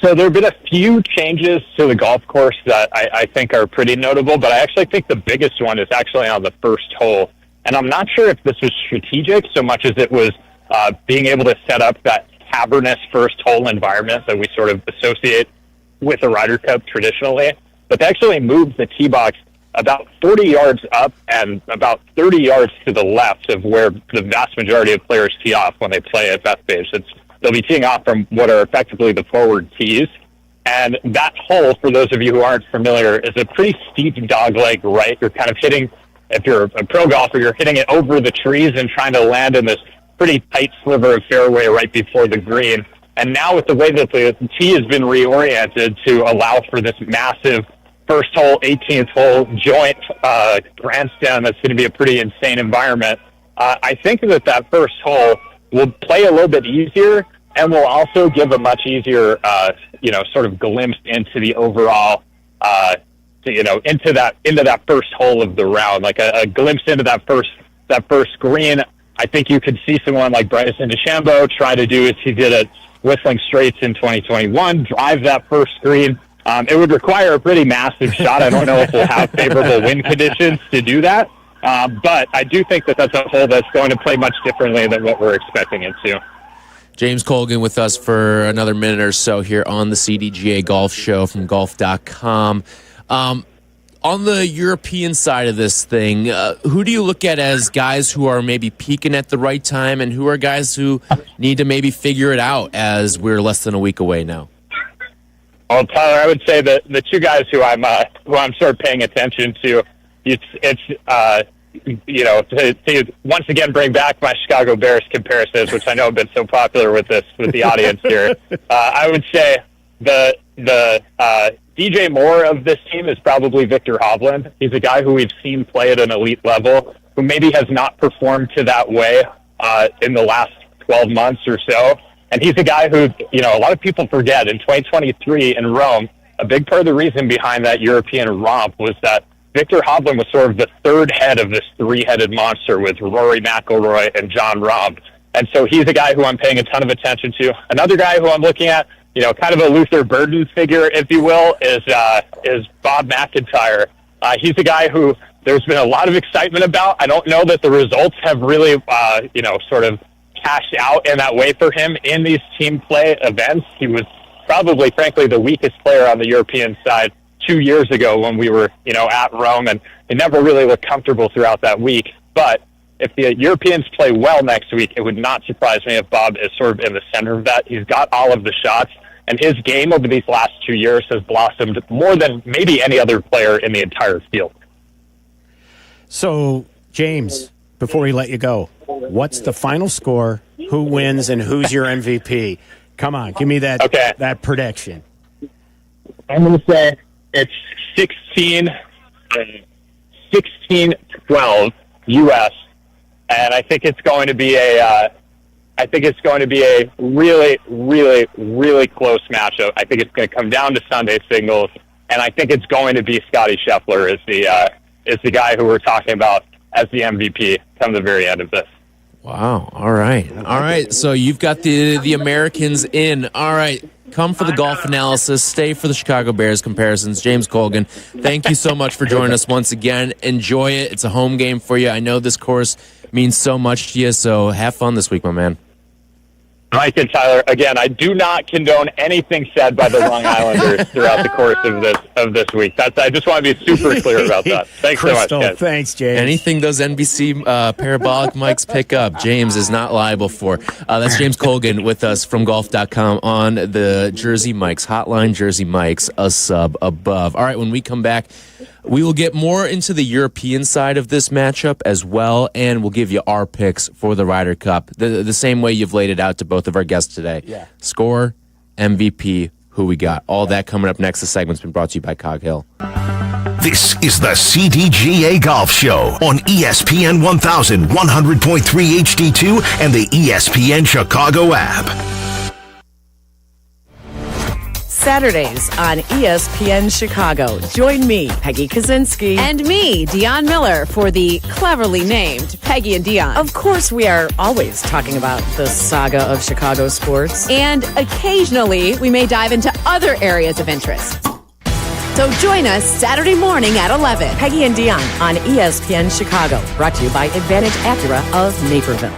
So there have been a few changes to the golf course that I think are pretty notable, but I actually think the biggest one is actually on the first hole. And I'm not sure if this was strategic so much as it was being able to set up that cavernous first hole environment that we sort of associate with the Ryder Cup traditionally. But they actually moved the tee box about 40 yards up and about 30 yards to the left of where the vast majority of players tee off when they play at Bethpage. They'll be teeing off from what are effectively the forward tees. And that hole, for those of you who aren't familiar, is a pretty steep dogleg right. You're kind of hitting, if you're a pro golfer, you're hitting it over the trees and trying to land in this pretty tight sliver of fairway right before the green. And now with the way that the tee has been reoriented to allow for this massive first hole, 18th hole joint grandstand, that's going to be a pretty insane environment. I think that first hole will play a little bit easier and will also give a much easier, sort of glimpse into the overall, into that first hole of the round, like a glimpse into that first green. I think you could see someone like Bryson DeChambeau try to do as he did at Whistling Straits in 2021, drive that first green. It would require a pretty massive shot. I don't know if we'll have favorable wind conditions to do that. But I do think that that's a hole that's going to play much differently than what we're expecting it to. James Kogan with us for another minute or so here on the CDGA Golf Show from golf.com. On the European side of this thing, who do you look at as guys who are maybe peaking at the right time, and who are guys who need to maybe figure it out as we're less than a week away now? Well, Tyler, I would say that the 2 guys who I'm sort of paying attention to, to once again bring back my Chicago Bears comparisons, which I know have been so popular with the audience here. I would say the DJ Moore of this team is probably Victor Hovland. He's a guy who we've seen play at an elite level, who maybe has not performed to that way in the last 12 months or so. And he's a guy who, a lot of people forget in 2023 in Rome, a big part of the reason behind that European romp was that Victor Hovland was sort of the third head of this three-headed monster with Rory McIlroy and John Rahm. And so he's a guy who I'm paying a ton of attention to. Another guy who I'm looking at, kind of a Luther Burden figure, if you will, is Bob McIntyre. He's a guy who there's been a lot of excitement about. I don't know that the results have really, sort of cashed out in that way for him in these team play events. He was probably, frankly, the weakest player on the European side 2 years ago when we were, at Rome, and he never really looked comfortable throughout that week. But if the Europeans play well next week, it would not surprise me if Bob is sort of in the center of that. He's got all of the shots, and his game over these last 2 years has blossomed more than maybe any other player in the entire field. So, James, before we let you go, what's the final score? Who wins and who's your MVP? Come on, give me that that prediction. I'm going to say it's 16-12 U.S., and I think it's going to be a really, really, really close matchup. I think it's going to come down to Sunday singles, and I think it's going to be Scotty Scheffler is the guy who we're talking about as the MVP come the very end of this. Wow. All right. So you've got the Americans in. All right. Come for the golf analysis. Stay for the Chicago Bears comparisons. James Kogan, thank you so much for joining us once again. Enjoy it. It's a home game for you. I know this course means so much to you, so have fun this week, my man. Mike and Tyler, again, I do not condone anything said by the Long Islanders throughout the course of this week. I just want to be super clear about that. Thanks so much, guys. Thanks, James. Anything those NBC parabolic mics pick up, James is not liable for. That's James Kogan with us from golf.com on the Jersey Mike's hotline. Jersey Mike's a sub above. All right, when we come back, we will get more into the European side of this matchup as well, and we'll give you our picks for the Ryder Cup, the same way you've laid it out to both of our guests today. Yeah. Score, MVP, who we got. All that coming up next. The segment's been brought to you by Cog Hill. This is the CDGA Golf Show on ESPN 1100.3 HD2 and the ESPN Chicago app. Saturdays on ESPN Chicago. Join me, Peggy Kaczynski. And me, Dionne Miller, for the cleverly named Peggy and Dionne. Of course, we are always talking about the saga of Chicago sports. And occasionally, we may dive into other areas of interest. So join us Saturday morning at 11. Peggy and Dionne on ESPN Chicago. Brought to you by Advantage Acura of Naperville.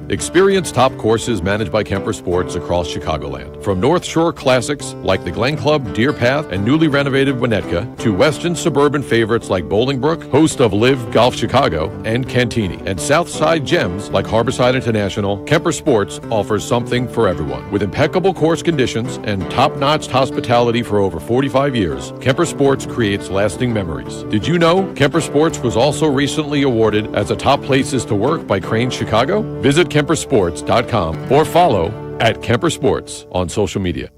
Experience top courses managed by Kemper Sports across Chicagoland. From North Shore classics like the Glen Club, Deer Path, and newly renovated Winnetka, to western suburban favorites like Bolingbrook, host of Live Golf Chicago, and Cantini, and Southside gems like Harborside International, Kemper Sports offers something for everyone. With impeccable course conditions and top-notch hospitality for over 45 years, Kemper Sports creates lasting memories. Did you know Kemper Sports was also recently awarded as a top places to work by Crane Chicago? Visit KemperSports.com or follow at Kemper Sports on social media.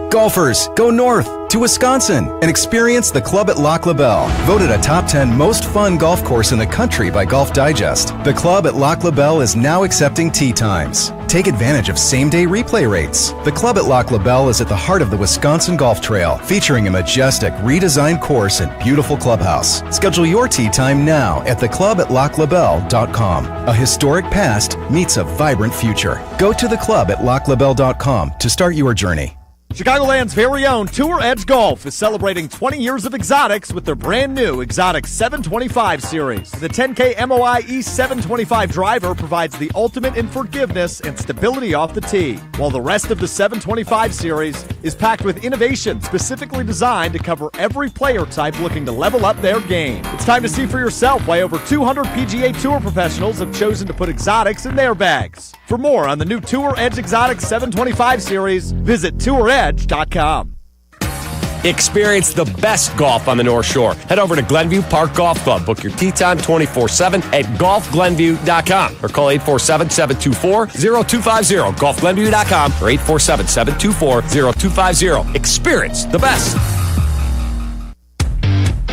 Golfers, go north to Wisconsin and experience the Club at Lac La Belle, voted a top 10 most fun golf course in the country by Golf Digest. The Club at Lac La Belle is now accepting tee times. Take advantage of same-day replay rates. The Club at Lac La Belle is at the heart of the Wisconsin Golf Trail, featuring a majestic, redesigned course and beautiful clubhouse. Schedule your tee time now at theclubatlaclabelle.com. A historic past meets a vibrant future. Go to theclubatlaclabelle.com to start your journey. Chicagoland's very own Tour Edge Golf is celebrating 20 years of exotics with their brand new Exotic 725 series. The 10K MOI E725 driver provides the ultimate in forgiveness and stability off the tee, while the rest of the 725 series is packed with innovation specifically designed to cover every player type looking to level up their game. It's time to see for yourself why over 200 PGA Tour professionals have chosen to put exotics in their bags. For more on the new Tour Edge Exotic 725 series, visit touredge.com. Experience the best golf on the North Shore. Head over to Glenview Park Golf Club. Book your tee time 24/7 at golfglenview.com or call 847-724-0250. golfglenview.com or 847-724-0250. Experience the best.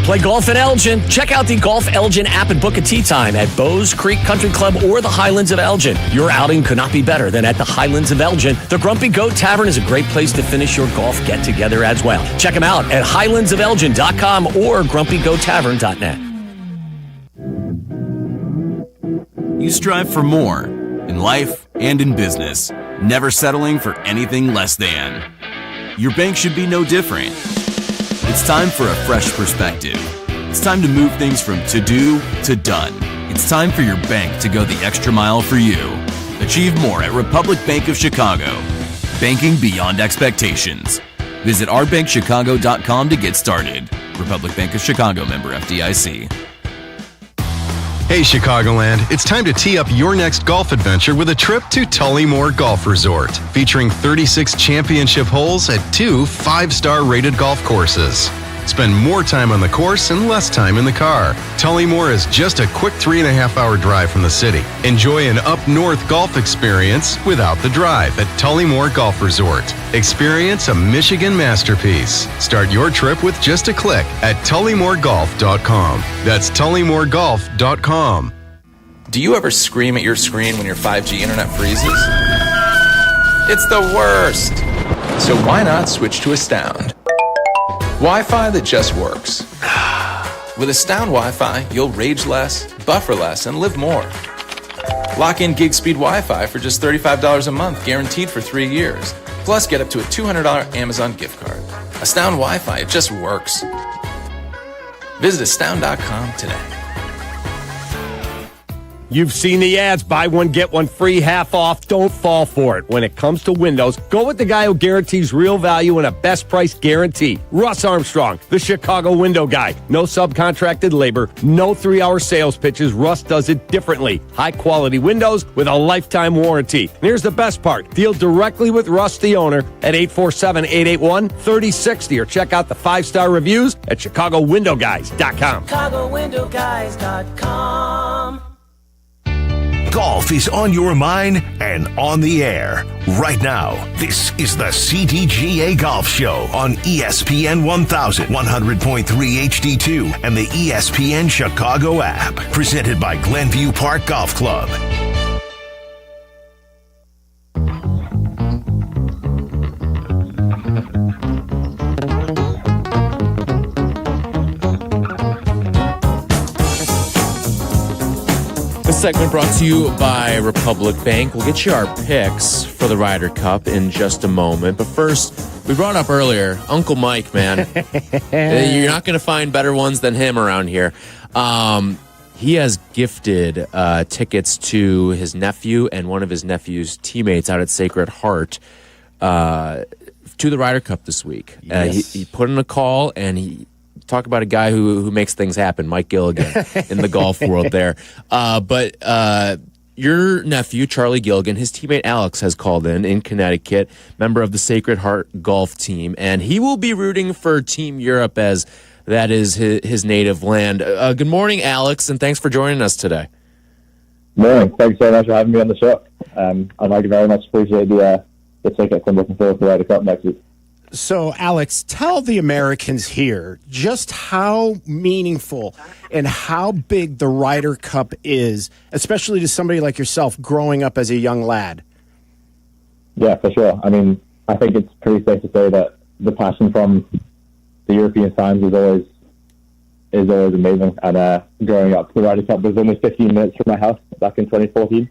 Play golf at Elgin. Check out the Golf Elgin app and book a tee time at Bowes Creek Country Club or the Highlands of Elgin. Your outing could not be better than at the Highlands of Elgin. The Grumpy Goat Tavern is a great place to finish your golf get-together as well. Check them out at highlandsofelgin.com or grumpygoattavern.net. You strive for more in life and in business, never settling for anything less than. Your bank should be no different. It's time for a fresh perspective. It's time to move things from to-do to done. It's time for your bank to go the extra mile for you. Achieve more at Republic Bank of Chicago. Banking beyond expectations. Visit ourbankchicago.com to get started. Republic Bank of Chicago, member FDIC. Hey Chicagoland, it's time to tee up your next golf adventure with a trip to Tullymore Golf Resort, featuring 36 championship holes at 2 5-star rated golf courses. Spend more time on the course and less time in the car. Tullymore is just a quick 3.5-hour drive from the city. Enjoy an up-north golf experience without the drive at Tullymore Golf Resort. Experience a Michigan masterpiece. Start your trip with just a click at tullymoregolf.com. That's tullymoregolf.com. Do you ever scream at your screen when your 5G internet freezes? It's the worst. So why not switch to Astound? Wi-Fi that just works. With Astound Wi-Fi, you'll rage less, buffer less, and live more. Lock in gig speed Wi-Fi for just $35 a month, guaranteed for 3 years. Plus, get up to a $200 Amazon gift card. Astound Wi-Fi, it just works. Visit astound.com today. You've seen the ads, buy one, get one free, half off. Don't fall for it. When it comes to windows, go with the guy who guarantees real value and a best price guarantee. Russ Armstrong, the Chicago window guy. No subcontracted labor, no 3-hour sales pitches. Russ does it differently. High quality windows with a lifetime warranty. And here's the best part. Deal directly with Russ, the owner, at 847-881-3060 or check out the 5-star reviews at ChicagoWindowGuys.com. ChicagoWindowGuys.com. Golf is on your mind and on the air. Right now, this is the CDGA Golf Show on ESPN 1000, 100.3 HD2, and the ESPN Chicago app. Presented by Glenview Park Golf Club. Segment brought to you by Republic Bank. We'll get you our picks for the Ryder Cup in just a moment. But first, we brought up earlier, Uncle Mike, man. You're not going to find better ones than him around here. He has gifted tickets to his nephew and one of his nephew's teammates out at Sacred Heart to the Ryder Cup this week. Yes. He put in a call, and he talk about a guy who makes things happen, Mike Gilligan, in the golf world there. But your nephew, Charlie Gilligan, his teammate Alex has called in Connecticut, member of the Sacred Heart golf team, and he will be rooting for Team Europe as that is his native land. Good morning, Alex, and thanks for joining us today. Morning. Thanks so much for having me on the show. I'd like to very much appreciate the tickets. I'm looking forward to the Ryder Cup next week. So, Alex, tell the Americans here just how meaningful and how big the Ryder Cup is, especially to somebody like yourself growing up as a young lad. Yeah, for sure. I mean, I think it's pretty safe to say that the passion from the European fans is always amazing. And growing up, the Ryder Cup was only 15 minutes from my house back in 2014.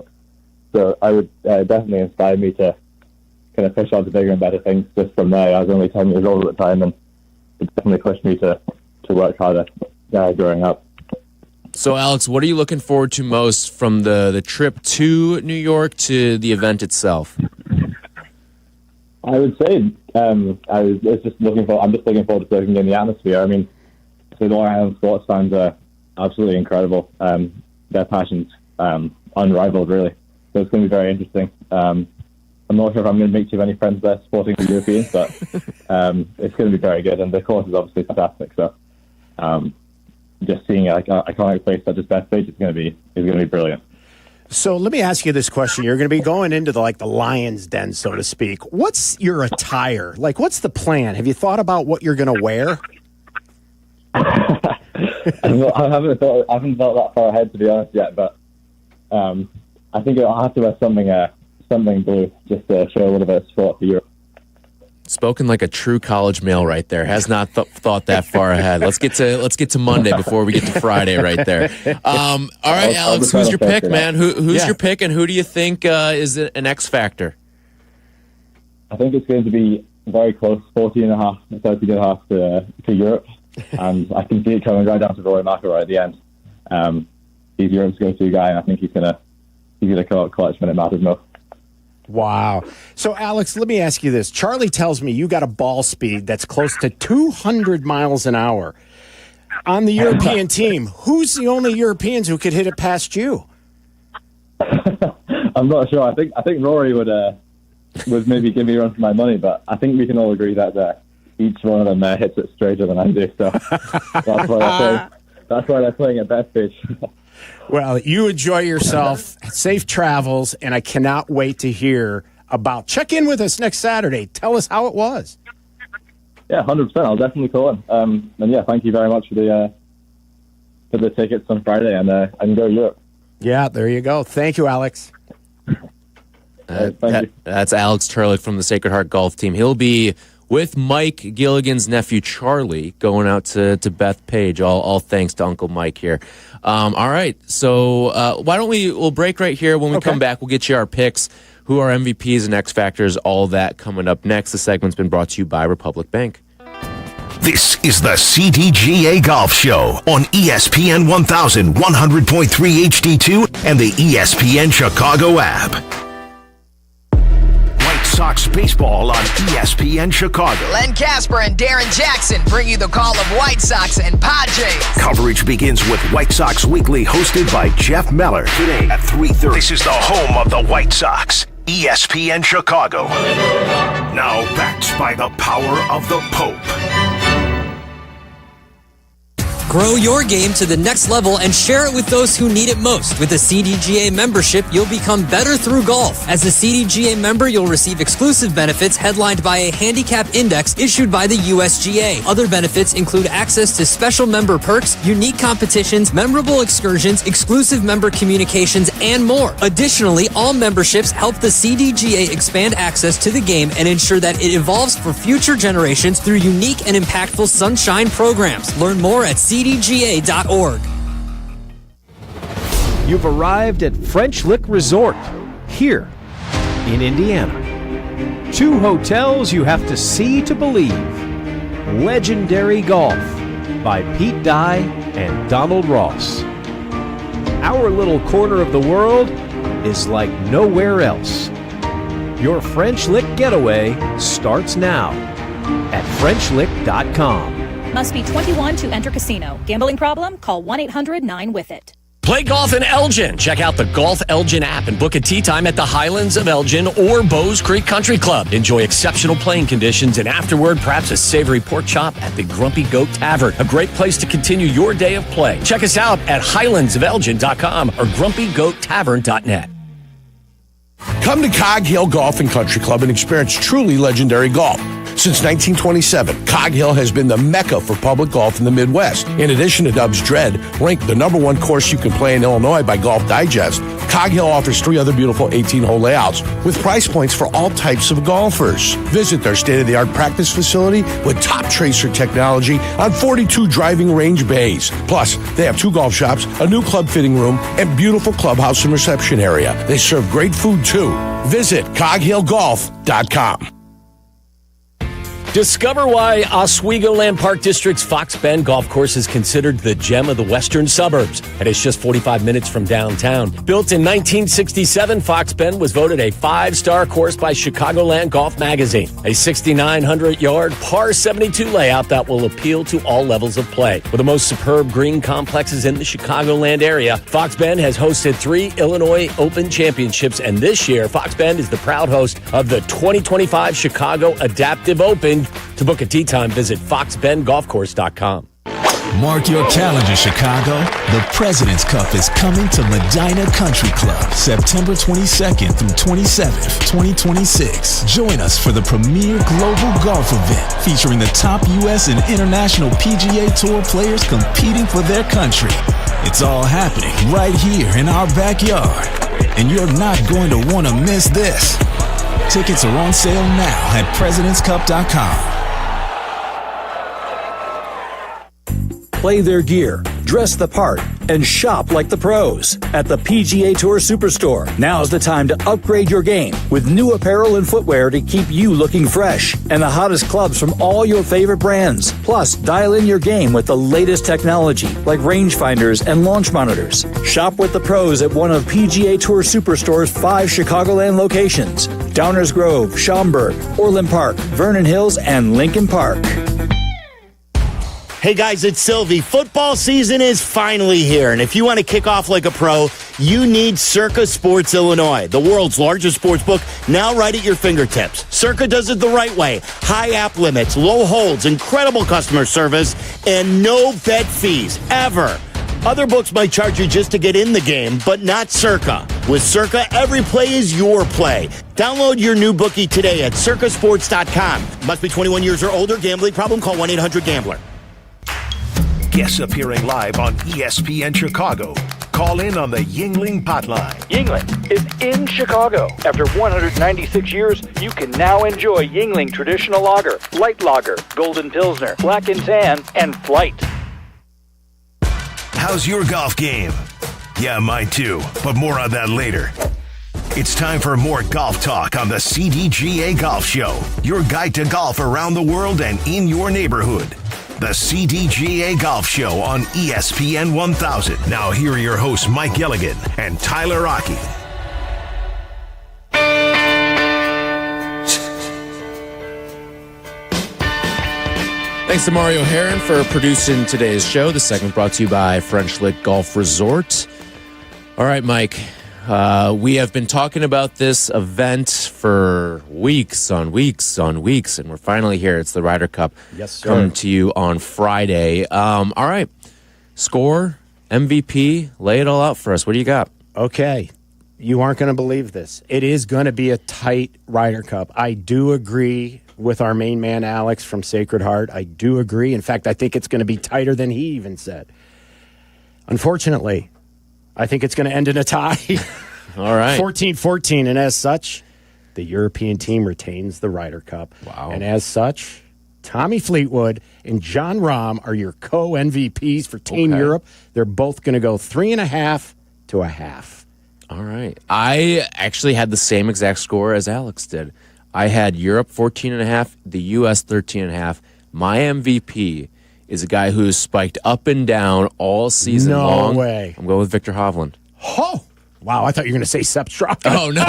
So I would definitely inspire me to kind of push on to bigger and better things just from there. I was only 10 years old at the time, and it definitely pushed me to work harder growing up. So, Alex, what are you looking forward to most from the trip to New York to the event itself? I would say I'm just looking forward to soaking in the atmosphere. I mean, the Long Island sports fans are absolutely incredible. Their passion's unrivaled, really. So it's going to be very interesting. I'm not sure if I'm going to make too many friends there supporting the Europeans, but it's going to be very good. And the course is obviously fantastic. So just seeing an iconic place such as Bethpage is going to be brilliant. So let me ask you this question. You're going to be going into the lion's den, so to speak. What's your attire? What's the plan? Have you thought about what you're going to wear? I haven't thought that far ahead, to be honest, yet. But I think I'll have to wear something blue just to show a little bit of support for Europe. Spoken like a true college male right there. Has not thought that far ahead. Let's get to Monday before we get to Friday right there. All right, Alex, who's your pick, man? Who's your pick, and who do you think is an X factor? I think it's going to be very close, 40.5, 30.5 to Europe, and I can see it coming right down to Rory McIlroy at the end. He's Europe's go-to guy, and I think he's gonna come out clutch when it matters most. Wow. So, Alex, let me ask you this. Charlie tells me you got a ball speed that's close to 200 miles an hour. On the European team, who's the only Europeans who could hit it past you? I'm not sure. I think Rory would maybe give me a run for my money, but I think we can all agree that each one of them hits it straighter than I do. So that's why they're playing at best pitch. Well, you enjoy yourself. Safe travels, and I cannot wait to hear about. Check in with us next Saturday. Tell us how it was. Yeah, 100%. I'll definitely call in. And yeah, thank you very much for the tickets on Friday, and I can go to Europe. Yeah, there you go. Thank you, Alex. Thank you. That's Alex Turlic from the Sacred Heart Golf Team. He'll be with Mike Gilligan's nephew, Charlie, going out to Bethpage. All thanks to Uncle Mike here. All right, so why don't we'll break right here. When we come back, we'll get you our picks, who are MVPs and X Factors, all that coming up next. The segment's been brought to you by Republic Bank. This is the CDGA Golf Show on ESPN 1100.3 HD2 and the ESPN Chicago app. White Sox baseball on ESPN Chicago. Len Casper and Darren Jackson bring you the call of White Sox and Padres. Coverage begins with White Sox Weekly, hosted by Jeff Meller. Today at 3:30. This is the home of the White Sox, ESPN Chicago. Now backed by the power of the Pope. Grow your game to the next level and share it with those who need it most. With a CDGA membership, you'll become better through golf. As a CDGA member, you'll receive exclusive benefits headlined by a handicap index issued by the USGA. Other benefits include access to special member perks, unique competitions, memorable excursions, exclusive member communications, and more. Additionally, all memberships help the CDGA expand access to the game and ensure that it evolves for future generations through unique and impactful sunshine programs. Learn more at CDGA.org. You've arrived at French Lick Resort, here in Indiana. 2 hotels you have to see to believe. Legendary Golf by Pete Dye and Donald Ross. Our little corner of the world is like nowhere else. Your French Lick getaway starts now at FrenchLick.com. Must be 21 to enter casino. Gambling problem? Call 1-800-9-WITH-IT. Play golf in Elgin. Check out the Golf Elgin app and book a tee time at the Highlands of Elgin or Bowes Creek Country Club. Enjoy exceptional playing conditions and afterward, perhaps a savory pork chop at the Grumpy Goat Tavern. A great place to continue your day of play. Check us out at highlandsofelgin.com or grumpygoattavern.net. Come to Cog Hill Golf and Country Club and experience truly legendary golf. Since 1927, Cog Hill has been the mecca for public golf in the Midwest. In addition to Dub's Dread, ranked the #1 course you can play in Illinois by Golf Digest, Cog Hill offers 3 other beautiful 18-hole layouts with price points for all types of golfers. Visit their state-of-the-art practice facility with top tracer technology on 42 driving range bays. Plus, they have 2 golf shops, a new club fitting room, and beautiful clubhouse and reception area. They serve great food, too. Visit coghillgolf.com. Discover why Oswego Land Park District's Fox Bend Golf Course is considered the gem of the western suburbs, and it's just 45 minutes from downtown. Built in 1967, Fox Bend was voted a 5-star course by Chicagoland Golf Magazine. A 6,900-yard par 72 layout that will appeal to all levels of play. With the most superb green complexes in the Chicagoland area, Fox Bend has hosted 3 Illinois Open Championships, and this year, Fox Bend is the proud host of the 2025 Chicago Adaptive Open. To book a tee time, visit foxbendgolfcourse.com. Mark your calendar, Chicago. The President's Cup is coming to Medina Country Club, September 22nd through 27th, 2026. Join us for the premier global golf event featuring the top U.S. and international PGA Tour players competing for their country. It's all happening right here in our backyard, and you're not going to want to miss this. Tickets are on sale now at presidentscup.com. Play their gear, dress the part, and shop like the pros at the PGA Tour Superstore. Now's the time to upgrade your game with new apparel and footwear to keep you looking fresh, and the hottest clubs from all your favorite brands. Plus, dial in your game with the latest technology like rangefinders and launch monitors. Shop with the pros at one of PGA Tour Superstore's 5 Chicagoland locations: Downers Grove, Schaumburg, Orland Park, Vernon Hills, and Lincoln Park. Hey guys, it's Sylvie. Football season is finally here, and if you want to kick off like a pro, you need Circa Sports Illinois, the world's largest sports book, now right at your fingertips. Circa does it the right way. High app limits, low holds, incredible customer service, and no bet fees, ever. Other books might charge you just to get in the game, but not Circa. With Circa, every play is your play. Download your new bookie today at circasports.com. Must be 21 years or older. Gambling problem? Call 1-800-GAMBLER. Guests appearing live on ESPN Chicago. Call in on the Yuengling Hotline. Yuengling is in Chicago. After 196 years, you can now enjoy Yuengling Traditional Lager, Light Lager, Golden Pilsner, Black and Tan, and Flight. How's your golf game? Yeah, mine too, but more on that later. It's time for more golf talk on the CDGA Golf Show, your guide to golf around the world and in your neighborhood. The CDGA Golf Show on ESPN 1000. Now here are your hosts, Mike Gilligan and Tyler Rocky. Thanks to Mario Heron for producing today's show. The segment brought to you by French Lick Golf Resort. All right, Mike. We have been talking about this event for weeks on weeks on weeks, and we're finally here. It's the Ryder Cup. Yes, sir. Coming to you on Friday. All right. Score, MVP, lay it all out for us. What do you got? Okay. You aren't going to believe this. It is going to be a tight Ryder Cup. I do agree with our main man, Alex, from Sacred Heart. I do agree. In fact, I think it's going to be tighter than he even said. Unfortunately, I think it's going to end in a tie. All right. 14-14. And as such, the European team retains the Ryder Cup. Wow. And as such, Tommy Fleetwood and John Rahm are your co-MVPs for Team Europe. They're both going to go 3.5 to a half. All right. I actually had the same exact score as Alex did. I had Europe 14.5, the U.S. 13.5. My MVP is a guy who's spiked up and down all season long. No way. I'm going with Victor Hovland. Oh, wow. I thought you were going to say Sepp Straka. Oh, no.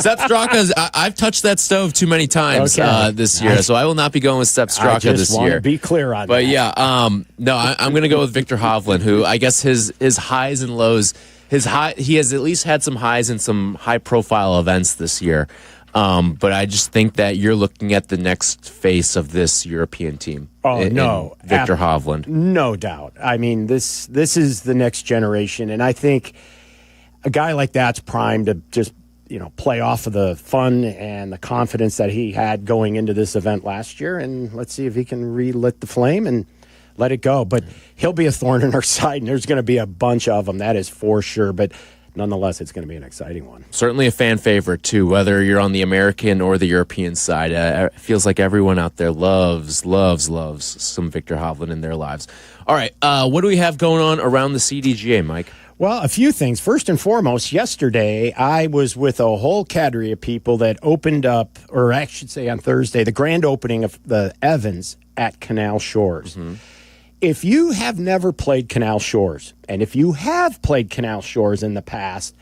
Sepp Straka, I've touched that stove too many times this year, so I will not be going with Sepp Straka this year. I just want to be clear on that. But yeah, no, I'm going to go with Victor Hovland, who I guess his highs and lows, he has at least had some highs in some high-profile events this year. But I just think that you're looking at the next face of this European team. Oh, no. Victor Hovland. No doubt. I mean, this is the next generation, and I think a guy like that's primed to just, play off of the fun and the confidence that he had going into this event last year, and let's see if he can relit the flame and let it go. But he'll be a thorn in our side, and there's going to be a bunch of them, that is for sure. But nonetheless, it's going to be an exciting one. Certainly a fan favorite, too, whether you're on the American or the European side. It feels like everyone out there loves some Victor Hovland in their lives. All right, what do we have going on around the CDGA, Mike? Well, a few things. First and foremost, yesterday I was with a whole cadre of people that opened up, or I should say on Thursday, the grand opening of the Evans at Canal Shores. Mm-hmm. If you have never played Canal Shores, and if you have played Canal Shores in the past,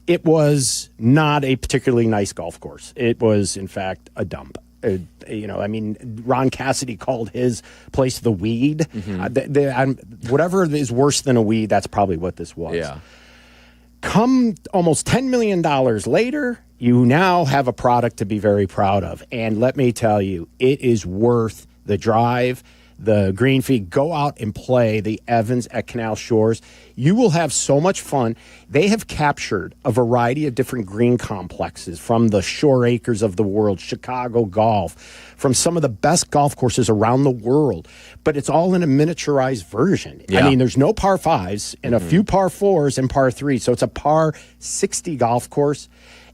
it was not a particularly nice golf course. It was, in fact, a dump. Ron Cassidy called his place the weed. Mm-hmm. Whatever is worse than a weed, that's probably what this was. Yeah. Come almost $10 million later, you now have a product to be very proud of. And let me tell you, it is worth the drive, the green fee. Go out and play the Evans at Canal Shores. You will have so much fun. They have captured a variety of different green complexes from the Shore Acres of the world, Chicago Golf, from some of the best golf courses around the world. But it's all in a miniaturized version. Yeah. I mean, there's no par 5s and a few par 4s and par 3s. So it's a par 60 golf course.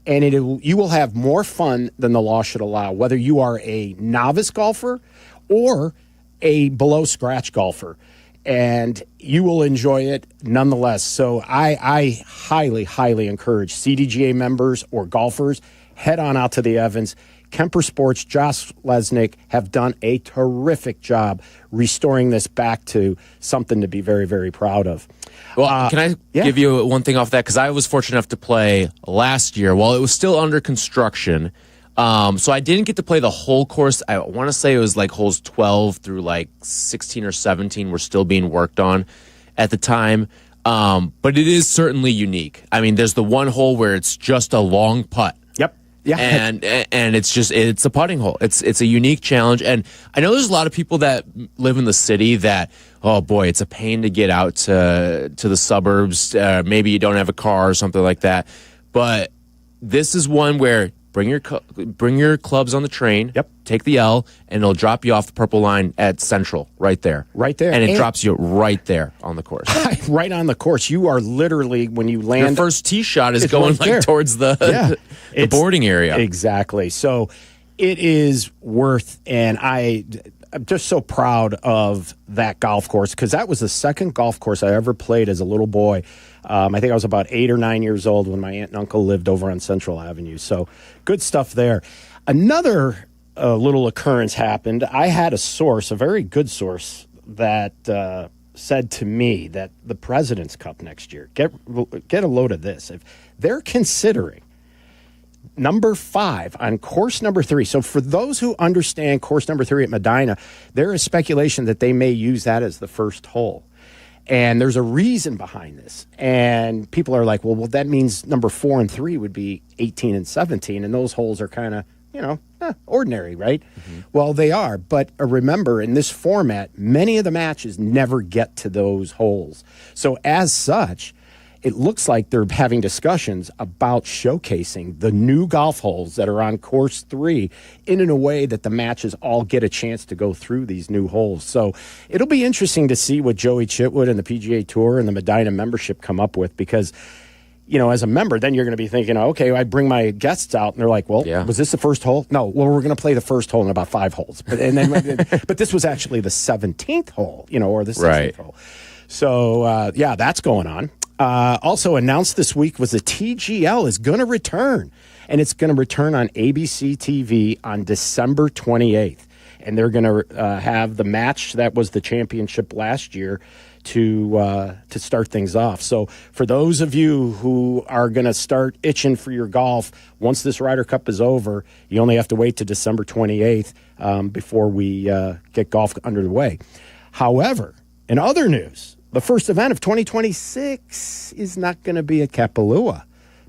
And you will have more fun than the law should allow, whether you are a novice golfer or a below-scratch golfer. And you will enjoy it nonetheless. So I highly, highly encourage CDGA members or golfers, head on out to the Evans. Kemper Sports, Josh Lesnick have done a terrific job restoring this back to something to be very, very proud of. Well, can I give you one thing off that? Because I was fortunate enough to play last year while it was still under construction. So I didn't get to play the whole course. I want to say it was like holes 12 through like 16 or 17 were still being worked on at the time. But it is certainly unique. I mean, there's the one hole where it's just a long putt. Yep. Yeah. And it's a putting hole. It's a unique challenge. And I know there's a lot of people that live in the city that, oh boy, it's a pain to get out to the suburbs. Maybe you don't have a car or something like that. But this is one where bring your clubs on the train. Yep. Take the L, and it'll drop you off the purple line at Central, right there. Right there. And it drops you right there on the course. Right on the course. You are literally, when you land... Your first tee shot is going right there. towards the boarding area. Exactly. So it is worth, and I'm just so proud of that golf course, because that was the second golf course I ever played as a little boy. I think I was about 8 or 9 years old when my aunt and uncle lived over on Central Avenue. So good stuff there. Another little occurrence happened. I had a source, a very good source, that said to me that the President's Cup next year, get a load of this. If they're considering number 5 on course number 3. So for those who understand course number 3 at Medina, there is speculation that they may use that as the first hole. And there's a reason behind this. And people are like, well, that means number 4 and 3 would be 18 and 17. And those holes are kind of, ordinary, right? Mm-hmm. Well, they are. But remember, in this format, many of the matches never get to those holes. So as such, it looks like they're having discussions about showcasing the new golf holes that are on course 3 in a way that the matches all get a chance to go through these new holes. So it'll be interesting to see what Joey Chitwood and the PGA Tour and the Medina membership come up with, because, as a member, then you're going to be thinking, okay, I bring my guests out, and they're like, well, was this the first hole? No, well, we're going to play the first hole in about 5 holes. But this was actually the 17th hole, or the 16th hole. So, that's going on. Also announced this week was the TGL is going to return, and it's going to return on ABC TV on December 28th. And they're going to have the match that was the championship last year to start things off. So for those of you who are going to start itching for your golf, once this Ryder Cup is over, you only have to wait to December 28th before we get golf underway. However, in other news, the first event of 2026 is not going to be at Kapalua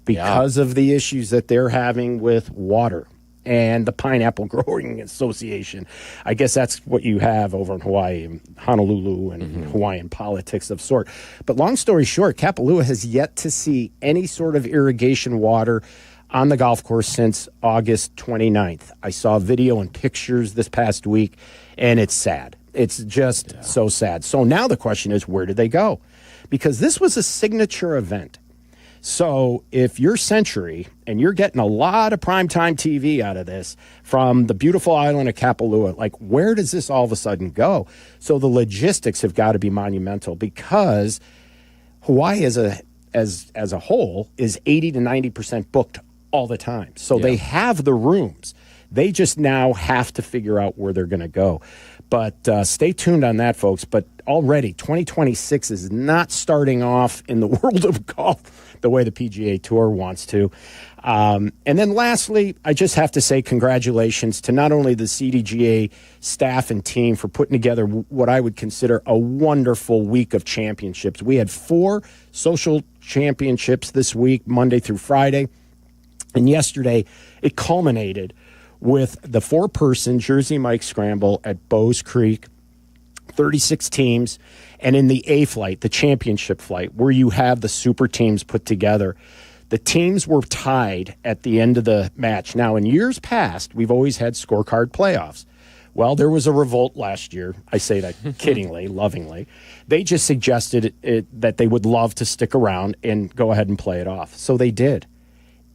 because of the issues that they're having with water and the Pineapple Growing Association. I guess that's what you have over in Hawaii, Honolulu, and Hawaiian politics of sort. But long story short, Kapalua has yet to see any sort of irrigation water on the golf course since August 29th. I saw video and pictures this past week, and it's sad. It's just so sad. So now the question is, where did they go? Because this was a signature event. So if you're Century and you're getting a lot of primetime TV out of this from the beautiful island of Kapalua, like, where does this all of a sudden go? So the logistics have got to be monumental, because Hawaii as a whole is 80 to 90% booked all the time. So they have the rooms. They just now have to figure out where they're going to go. But stay tuned on that, folks. But already 2026 is not starting off in the world of golf the way the PGA Tour wants to. And then lastly, I just have to say congratulations to not only the CDGA staff and team for putting together what I would consider a wonderful week of championships. We had 4 social championships this week, Monday through Friday. And yesterday, it culminated with the 4-person Jersey Mike Scramble at Bowes Creek. 36 teams, and in the A flight, the championship flight, where you have the super teams put together, the teams were tied at the end of the match. Now, in years past, we've always had scorecard playoffs. Well, there was a revolt last year. I say that kiddingly, lovingly. They just suggested that they would love to stick around and go ahead and play it off. So they did.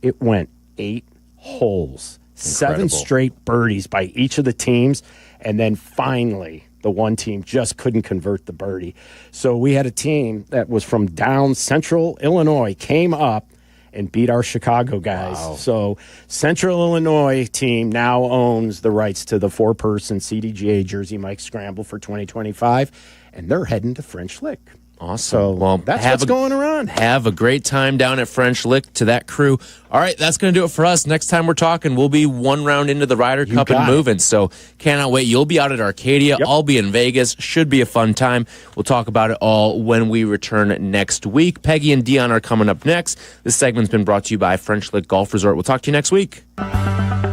It went 8 holes, Incredible. 7 straight birdies by each of the teams, and then finally the one team just couldn't convert the birdie. So we had a team that was from down central Illinois, came up and beat our Chicago guys. Wow. So Central Illinois team now owns the rights to the 4-person CDGA Jersey Mike Scramble for 2025, and they're heading to French Lick. Awesome. So Well, that's what's going around. Have a great time down at French Lick to that crew. All right, that's going to do it for us. Next time we're talking, we'll be 1 round into the Ryder Cup and moving. So cannot wait. You'll be out at Arcadia. Yep. I'll be in Vegas. Should be a fun time. We'll talk about it all when we return next week. Peggy and Dionne are coming up next. This segment's been brought to you by French Lick Golf Resort. We'll talk to you next week.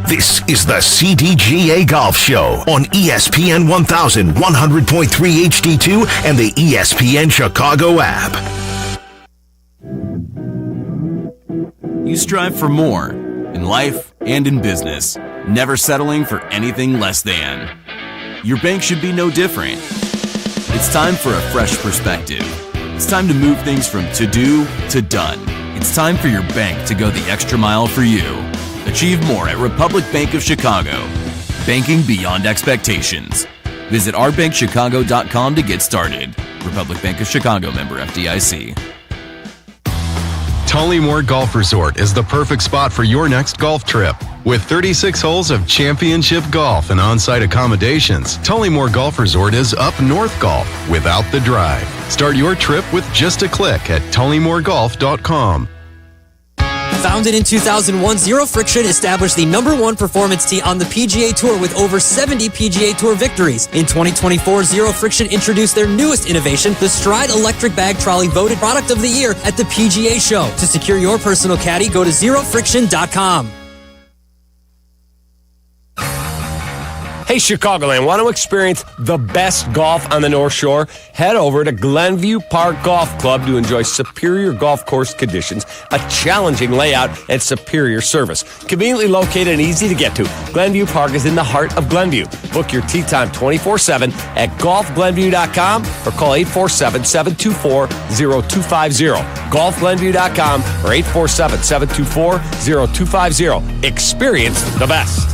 This is the CDGA Golf Show on ESPN 1100.3 HD2 and the ESPN Chicago app. You strive for more in life and in business, never settling for anything less than. Your bank should be no different. It's time for a fresh perspective. It's time to move things from to-do to done. It's time for your bank to go the extra mile for you. Achieve more at Republic Bank of Chicago. Banking beyond expectations. Visit ourbankchicago.com to get started. Republic Bank of Chicago, member FDIC. Tullymore Golf Resort is the perfect spot for your next golf trip. With 36 holes of championship golf and on-site accommodations, Tullymore Golf Resort is up north golf without the drive. Start your trip with just a click at tullymoregolf.com. Founded in 2001, Zero Friction established the #1 performance tee on the PGA Tour with over 70 PGA Tour victories. In 2024, Zero Friction introduced their newest innovation, the Stride Electric Bag Trolley, voted Product of the Year at the PGA Show. To secure your personal caddy, go to zerofriction.com. Hey, Chicagoland, want to experience the best golf on the North Shore? Head over to Glenview Park Golf Club to enjoy superior golf course conditions, a challenging layout, and superior service. Conveniently located and easy to get to, Glenview Park is in the heart of Glenview. Book your tee time 24/7 at golfglenview.com or call 847-724-0250. Golfglenview.com or 847-724-0250. Experience the best.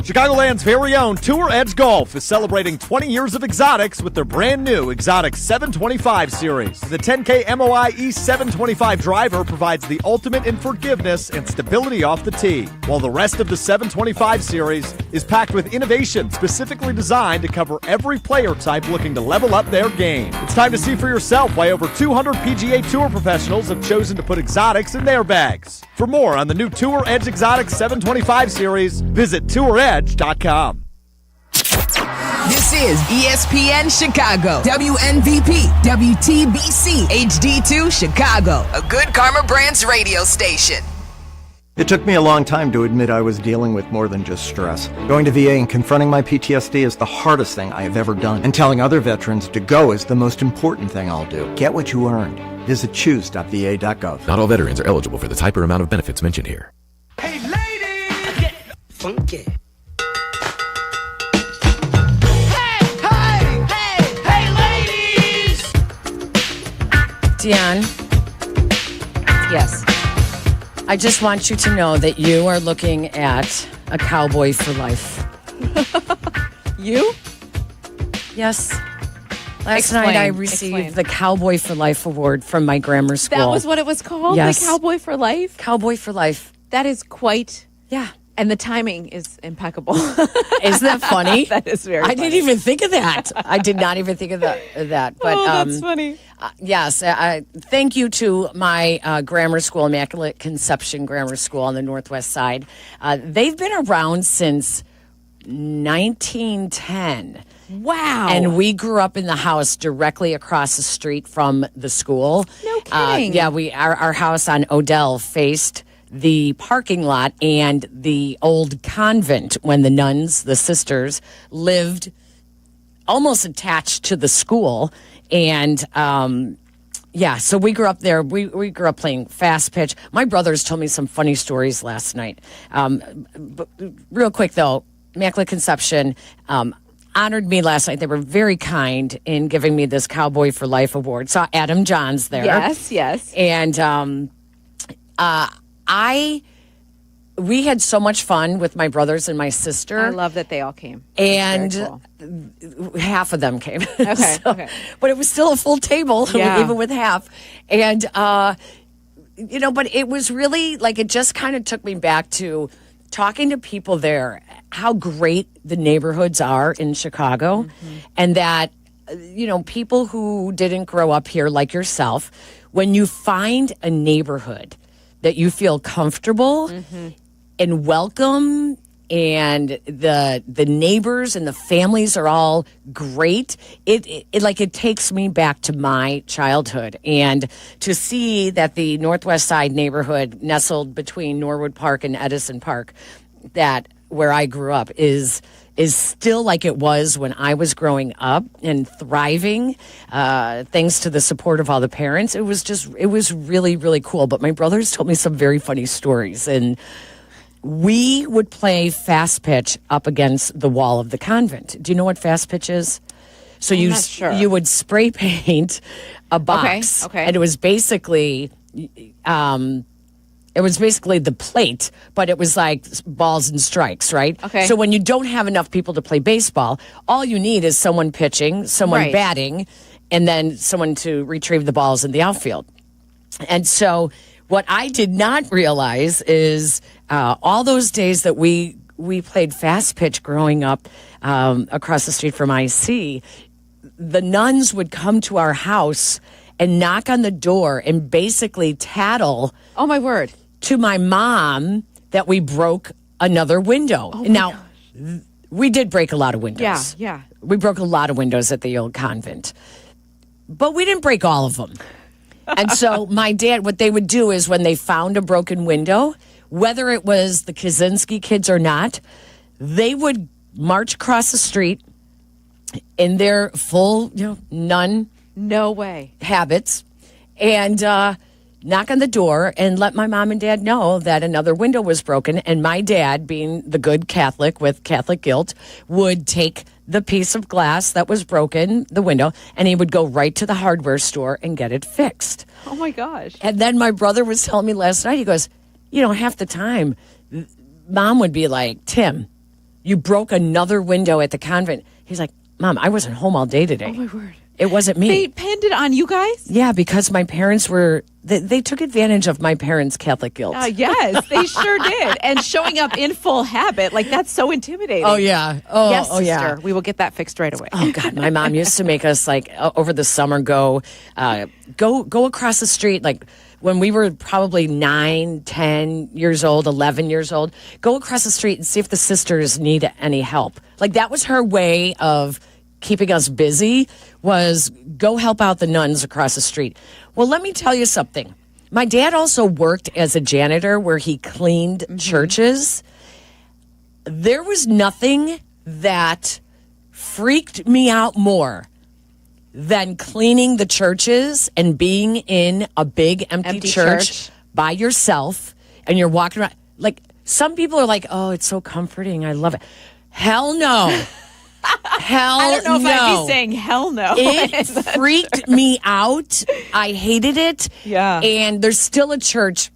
Chicagoland's very own Tour Edge Golf is celebrating 20 years of exotics with their brand new Exotic 725 series. The 10K MOI E725 driver provides the ultimate in forgiveness and stability off the tee, while the rest of the 725 series is packed with innovation specifically designed to cover every player type looking to level up their game. It's time to see for yourself why over 200 PGA Tour professionals have chosen to put exotics in their bags. For more on the new Tour Edge Exotic 725 series, visit touredge.com. This is ESPN Chicago, WNVP, WTBC, HD2 Chicago, a good Karma Brands radio station. It took me a long time to admit I was dealing with more than just stress. Going to VA and confronting my PTSD is the hardest thing I have ever done. And telling other veterans to go is the most important thing I'll do. Get what you earned. Visit choose.va.gov. Not all veterans are eligible for the type or amount of benefits mentioned here. Hey, ladies! Get funky. Dionne. Yes. I just want you to know that you are looking at a cowboy for life. You? Yes. Last night I received the Cowboy for Life award from my grammar school. That was what it was called? Yes. The Cowboy for Life? Cowboy for Life. That is quite... Yeah. And the timing is impeccable. Isn't that funny? That is very I funny. didn't even think of that. I did not even think of that. But, that's funny. Yes. Thank you to my grammar school, Immaculate Conception Grammar School on the Northwest Side. They've been around since 1910. Wow. And we grew up in the house directly across the street from the school. No kidding. Yeah, our house on Odell faced the parking lot and the old convent when the nuns, the sisters, lived almost attached to the school. And so we grew up there. We grew up playing fast pitch. My brothers told me some funny stories last night. But real quick, though, Immaculate Conception honored me last night. They were very kind in giving me this Cowboy for Life award. Saw Adam Johns there. Yes. And we had so much fun with my brothers and my sister. I love that they all came. And cool. half of them came. Okay, okay. But it was still a full table, Yeah. even with half. And, but it was really like it just kind of took me back to talking to people there, how great the neighborhoods are in Chicago. Mm-hmm. And that, people who didn't grow up here like yourself, when you find a neighborhood that you feel comfortable and welcome, and the neighbors and the families are all great, it takes me back to my childhood. And to see that the Northwest Side neighborhood nestled between Norwood Park and Edison Park, that where I grew up is still like it was when I was growing up and thriving, thanks to the support of all the parents. It was really, really cool. But my brothers told me some very funny stories. And we would play fast pitch up against the wall of the convent. Do you know what fast pitch is? So I'm not sure. You would spray paint a box. Okay. And it was basically... It was basically the plate, but it was like balls and strikes, right? Okay. So when you don't have enough people to play baseball, all you need is someone pitching, someone Right. batting, and then someone to retrieve the balls in the outfield. And so what I did not realize is all those days that we played fast pitch growing up across the street from IC, the nuns would come to our house and knock on the door and basically tattle. Oh, my word. To my mom that we broke another window. Oh, now, we did break a lot of windows. Yeah. We broke a lot of windows at the old convent. But we didn't break all of them. And so my dad, what they would do is when they found a broken window, whether it was the Kaczynski kids or not, they would march across the street in their full, nun No way. habits and knock on the door and let my mom and dad know that another window was broken. And my dad, being the good Catholic with Catholic guilt, would take the piece of glass that was broken, the window, and he would go right to the hardware store and get it fixed. Oh, my gosh. And then my brother was telling me last night, he goes, half the time, Mom would be like, Tim, you broke another window at the convent. He's like, Mom, I wasn't home all day today. Oh, my word. It wasn't me. They pinned it on you guys? Yeah, because my parents they took advantage of my parents' Catholic guilt. Yes, they sure did. And showing up in full habit, that's so intimidating. Oh, yeah. Yes, oh, yeah. sister. We will get that fixed right away. Oh, God. My mom used to make us, over the summer, go across the street, when we were probably 9, 10 years old, 11 years old, go across the street and see if the sisters need any help. That was her way of keeping us busy, was go help out the nuns across the street. Well, let me tell you something. My dad also worked as a janitor where he cleaned churches. There was nothing that freaked me out more than cleaning the churches and being in a big empty church by yourself, and you're walking around. Some people are like, oh, it's so comforting. I love it. Hell no. Hell no. I don't know if I'd be saying hell no. It freaked me out. I hated it. Yeah. And there's still a church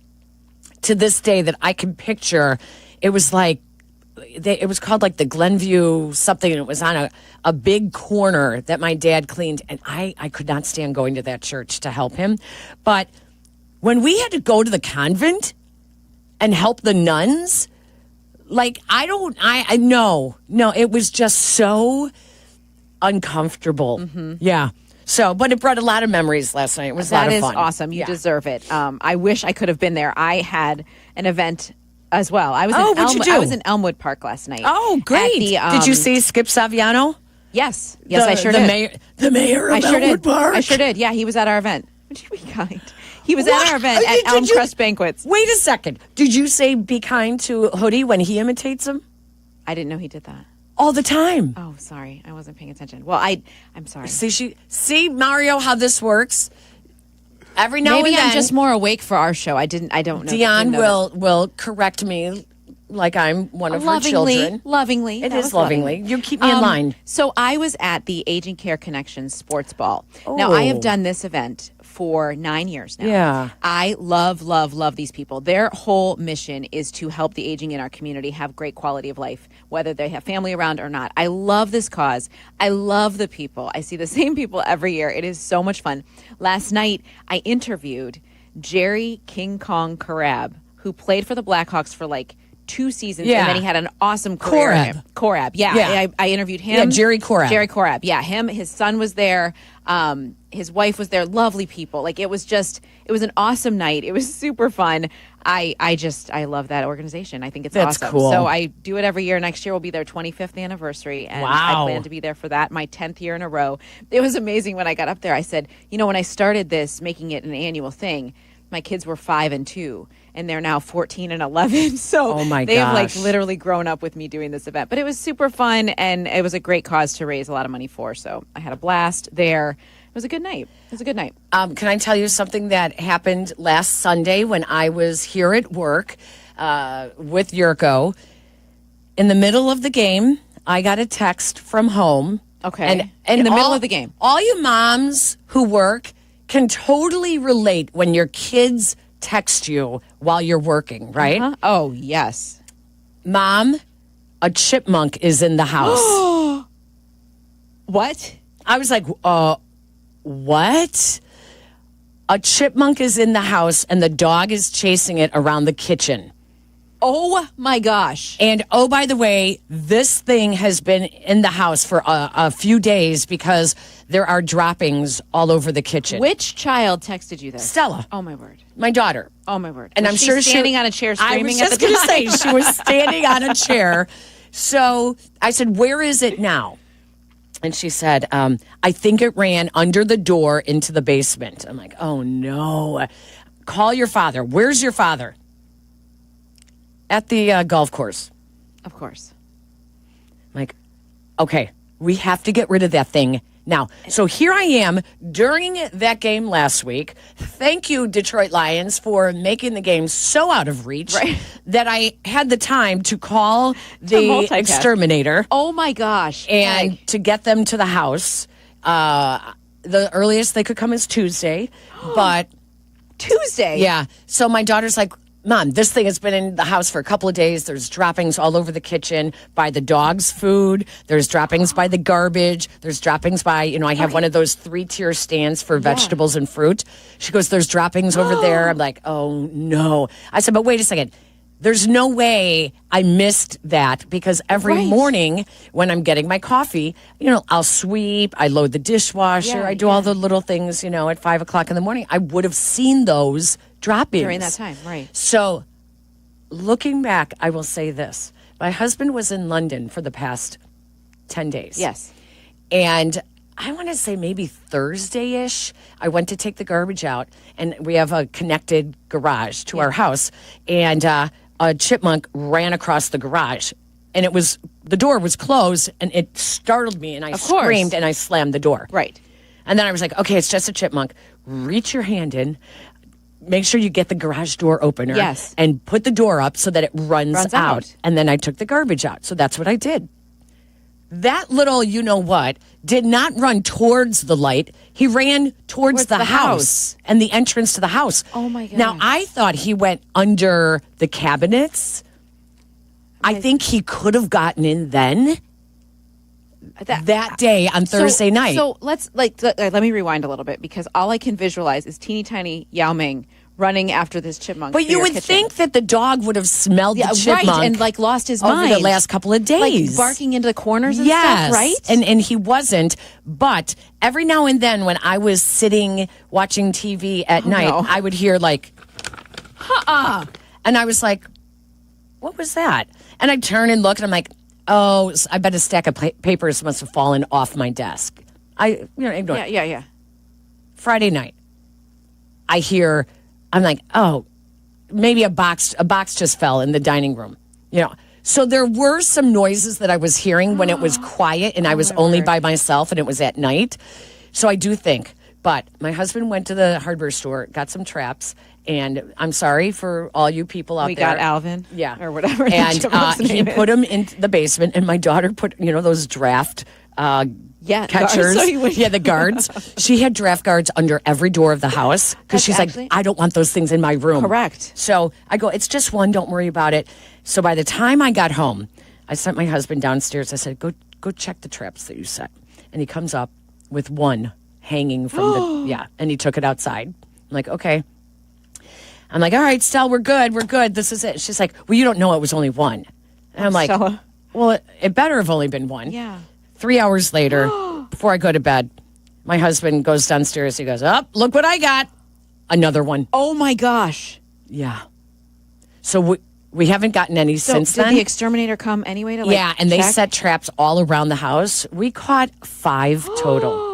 to this day that I can picture. It was it was called the Glenview something, and it was on a big corner that my dad cleaned, and I could not stand going to that church to help him. But when we had to go to the convent and help the nuns, no, it was just so uncomfortable. Mm-hmm. Yeah. So, but it brought a lot of memories last night. It was a lot of fun. That is awesome. You deserve it. I wish I could have been there. I had an event as well. I was I was in Elmwood Park last night. Oh, great. Did you see Skip Saviano? Yes. Yes, I sure did. The mayor of Elmwood Park? I sure did. Yeah, he was at our event. Would you be kind? He was at our event at Elm Crest Banquets. Wait a second. Did you say be kind to Hoodie when he imitates him? I didn't know he did that. all the time. Oh, sorry. I wasn't paying attention. Well, I'm sorry. See, Mario, how this works? Every now and then. Maybe I'm just more awake for our show. I don't know. Dionne will correct me like I'm one of her children. Lovingly. It is lovingly. You keep me in line. So I was at the Aging Care Connection Sports Ball. Now, I have done this event for 9 years now. Yeah. I love these people. Their whole mission is to help the aging in our community have great quality of life, whether they have family around or not. I love this cause. I love the people. I see the same people every year. It is so much fun. Last night, I interviewed Jerry King Kong Korab, who played for the Blackhawks for like 2 seasons, and then he had an awesome career. Korab. Yeah. I interviewed him. Yeah, Jerry Korab. Jerry Korab. Yeah, him. His son was there. His wife was there. Lovely people. Like, it was an awesome night. It was super fun. I love that organization. I think it's That's awesome. cool. So I do it every year. Next year will be their 25th anniversary, and I plan to be there for that, my 10th year in a row. It was amazing when I got up there. I said, when I started this, making it an annual thing, my kids were 5 and 2. And they're now 14 and 11. So they've like literally grown up with me doing this event. But it was super fun, and it was a great cause to raise a lot of money for. So I had a blast there. It was a good night. Can I tell you something that happened last Sunday when I was here at work with Yurko? In the middle of the game, I got a text from home. Okay. And in the middle of the game. All you moms who work can totally relate when your kids text you while you're working, right? Uh-huh. Oh, yes. Mom, a chipmunk is in the house. What? I was like, what? A chipmunk is in the house and the dog is chasing it around the kitchen. Oh, my gosh. And, oh, by the way, this thing has been in the house for a few days because there are droppings all over the kitchen. Which child texted you this? Stella. Oh, my word. My daughter. Oh, my word. And was I'm she sure standing on a chair screaming at the time? I was just going to say, she was standing on a chair. So I said, where is it now? And she said, I think it ran under the door into the basement. I'm like, oh, no. Call your father. Where's your father? At the golf course. Of course. I'm like, okay, we have to get rid of that thing now. So here I am during that game last week. Thank you, Detroit Lions, for making the game so out of reach that I had the time to call the exterminator. Oh, my gosh. And to get them to the house. The earliest they could come is Tuesday. But Tuesday? Yeah. So my daughter's like, Mom, this thing has been in the house for a couple of days. There's droppings all over the kitchen by the dog's food. There's droppings by the garbage. There's droppings by, I have one of those 3-tier stands for vegetables and fruit. She goes, there's droppings over there. I'm like, oh, no. I said, but wait a second. There's no way I missed that because every morning when I'm getting my coffee, I'll sweep, I load the dishwasher, I do all the little things, at 5 o'clock in the morning. I would have seen those droppings during that time, right? So, looking back, I will say this: my husband was in London for the past 10 days. Yes, and I want to say maybe Thursday-ish, I went to take the garbage out, and we have a connected garage to our house, and a chipmunk ran across the garage, and the door was closed, and it startled me, and I screamed, and I slammed the door. Right. And then I was like, okay, it's just a chipmunk. Reach your hand in. Make sure you get the garage door opener. Yes. And put the door up so that it runs out. And then I took the garbage out. So that's what I did. That little you-know-what did not run towards the light. He ran towards the house and the entrance to the house. Oh, my God. Now, I thought he went under the cabinets. I think he could have gotten in then. That day on Thursday night. So let me rewind a little bit because all I can visualize is teeny tiny Yao Ming running after this chipmunk. But you would think that the dog would have smelled the chipmunk, right, and lost his mind over the last couple of days, barking into the corners and stuff, right? And he wasn't. But every now and then, when I was sitting watching TV at night, I would hear and I was like, "What was that?" And I'd turn and look, and I'm like, oh, I bet a stack of papers must have fallen off my desk. Ignore it. Yeah. Friday night, I'm like, oh, maybe a box just fell in the dining room. So there were some noises that I was hearing when it was quiet and I was only by myself and it was at night. So I do think. But my husband went to the hardware store, got some traps, and I'm sorry for all you people out there. We got Alvin. Yeah. Or whatever. And he put them in the basement, and my daughter put, those draft catchers. The guards. She had draft guards under every door of the house because she's like, I don't want those things in my room. Correct. So I go, it's just one, don't worry about it. So by the time I got home, I sent my husband downstairs. I said, go check the traps that you set. And he comes up with one hanging from and he took it outside. I'm like, okay. I'm like, all right, Stella, we're good. This is it. She's like, well, you don't know it was only one. And I'm like, Stella. Well, it better have only been one. Yeah. 3 hours later, before I go to bed, my husband goes downstairs. He goes, look what I got. Another one. Oh, my gosh. Yeah. So we haven't gotten any since then. Did the exterminator come anyway to and they check? set traps all around the house. We caught 5 total.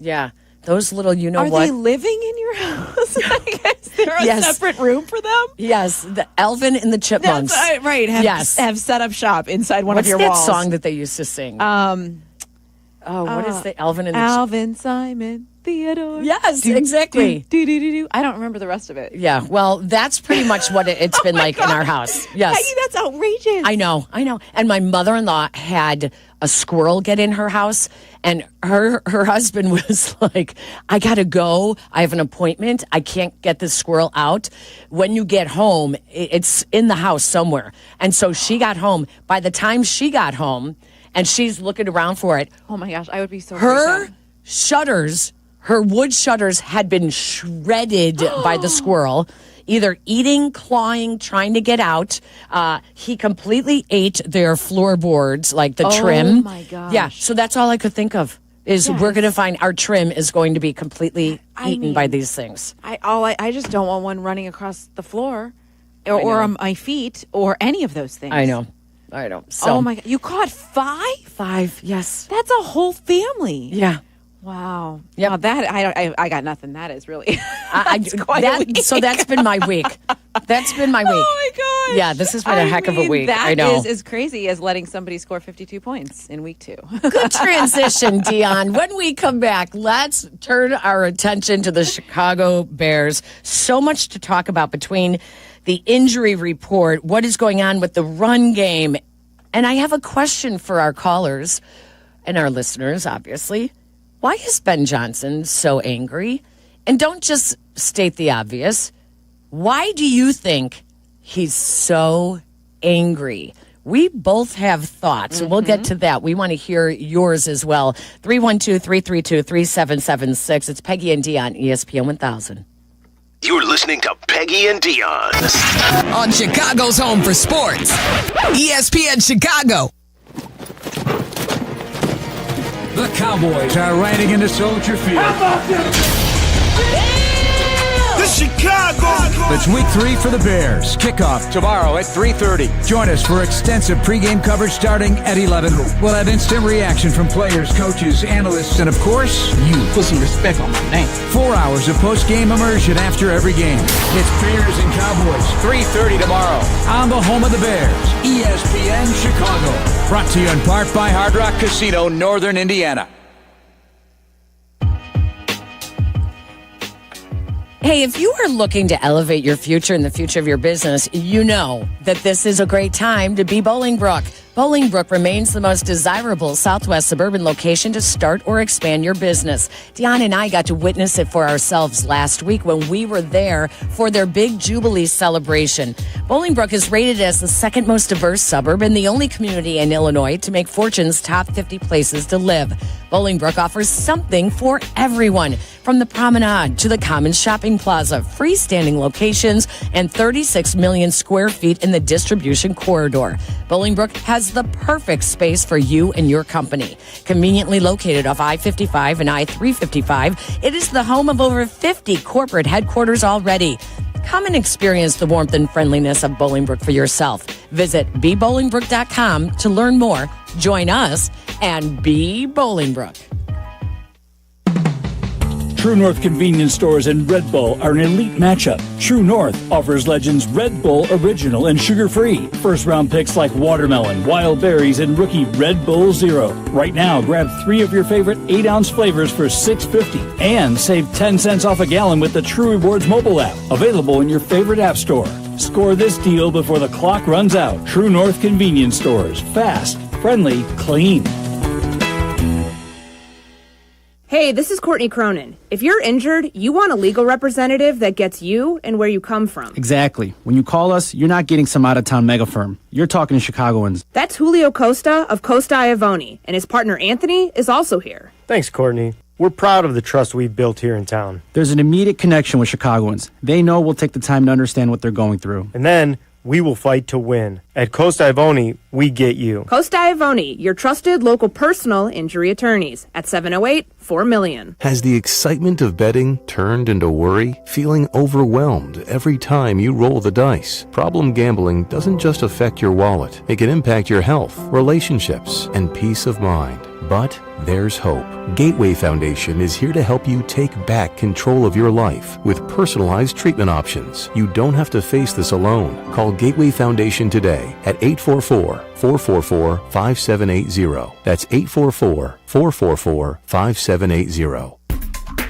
Yeah. Those little, Are they living in your house? Is there a separate room for them? Yes. The Alvin and the Chipmunks. That's right. Have set up shop inside one of your walls. What's that song that they used to sing? What is the Alvin and the Alvin, Simon, Theodore. Yes, exactly. I don't remember the rest of it. Yeah, well, that's pretty much what it's been like in our house. Yes. Peggy, that's outrageous. I know. And my mother-in-law had a squirrel get in her house, and her husband was like, I gotta go. I have an appointment. I can't get this squirrel out. When you get home, it's in the house somewhere. And so she got home. By the time she got home, and she's looking around for it. Oh my gosh, I would be so Her shutters, her wood shutters had been shredded by the squirrel, either eating, clawing, trying to get out. He completely ate their floorboards, like the trim. Oh my gosh. Yeah, so that's all I could think of is we're going to find our trim is going to be completely eaten by these things. I just don't want one running across the floor or on my feet or any of those things. I know. So, oh my God. You caught 5? 5, yes. That's a whole family. Yeah. Wow. Yep. Wow, that I got nothing. That is really that's quite a week. So that's been my week. That's been my week. Oh my gosh. Yeah, this has been a heck of a week. That I know. is as crazy as letting somebody score 52 points in week 2. Good transition, Dionne. When we come back, let's turn our attention to the Chicago Bears. So much to talk about between the injury report, what is going on with the run game. And I have a question for our callers and our listeners, obviously. Why is Ben Johnson so angry? And don't just state the obvious. Why do you think he's so angry? We both have thoughts. We'll get to that. We want to hear yours as well. 312-332-3776. It's Peggy and Dionne, ESPN 1000. You're listening to Peggy and Dionne on Chicago's home for sports, ESPN Chicago. The Cowboys are riding into Soldier Field. The Chicago. It's week 3 for the Bears. Kickoff tomorrow at 3:30. Join us for extensive pregame coverage starting at 11. We'll have instant reaction from players, coaches, analysts, and of course, you. Put some respect on my name. 4 hours of post-game immersion after every game. It's Bears and Cowboys, 3:30 tomorrow on the home of the Bears, ESPN Chicago. Brought to you in part by Hard Rock Casino, Northern Indiana. Hey, if you are looking to elevate your future and the future of your business, you know that this is a great time to be Bolingbrook. Bolingbrook remains the most desirable Southwest suburban location to start or expand your business. Dionne and I got to witness it for ourselves last week when we were there for their big Jubilee celebration. Bolingbrook is rated as the second most diverse suburb and the only community in Illinois to make Fortune's top 50 places to live. Bolingbrook offers something for everyone, from the promenade to the Common Shopping Plaza, freestanding locations, and 36 million square feet in the distribution corridor. Bolingbrook has the perfect space for you and your company. Conveniently located off I-55 and I-355, it is the home of over 50 corporate headquarters already. Come and experience the warmth and friendliness of Bolingbrook for yourself. Visit bebolingbrook.com to learn more. Join us and be Bolingbrook. True North convenience stores and Red Bull are an elite matchup. True North offers Legends Red Bull Original and sugar-free. First-round picks like watermelon, wild berries, and rookie Red Bull Zero. Right now, grab 3 of your favorite 8-ounce flavors for $6.50 and save 10 cents off a gallon with the True Rewards mobile app. Available in your favorite app store. Score this deal before the clock runs out. True North convenience stores. Fast, friendly, clean. Hey, this is Courtney Cronin. If you're injured, you want a legal representative that gets you and where you come from. Exactly. When you call us, you're not getting some out-of-town mega firm. You're talking to Chicagoans. That's Julio Costa of Costa Iavoni, and his partner Anthony is also here. Thanks, Courtney. We're proud of the trust we've built here in town. There's an immediate connection with Chicagoans. They know we'll take the time to understand what they're going through. And then we will fight to win. At Costa Iavoni, we get you. Costa Iavoni, your trusted local personal injury attorneys at 708-4-million. Has the excitement of betting turned into worry? Feeling overwhelmed every time you roll the dice? Problem gambling doesn't just affect your wallet. It can impact your health, relationships, and peace of mind. But there's hope. Gateway Foundation is here to help you take back control of your life with personalized treatment options. You don't have to face this alone. Call Gateway Foundation today at 844-444-5780. That's 844-444-5780.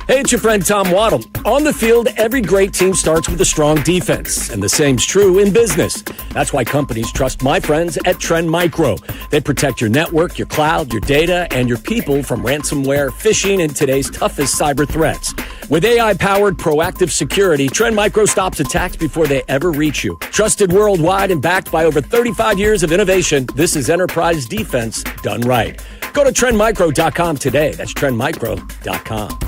Hey, it's your friend Tom Waddle. On the field, every great team starts with a strong defense, and the same's true in business. That's why companies trust my friends at Trend Micro. They protect your network, your cloud, your data, and your people from ransomware, phishing, and today's toughest cyber threats. With AI-powered proactive security, Trend Micro stops attacks before they ever reach you. Trusted worldwide and backed by over 35 years of innovation, this is enterprise defense done right. Go to trendmicro.com today. That's trendmicro.com.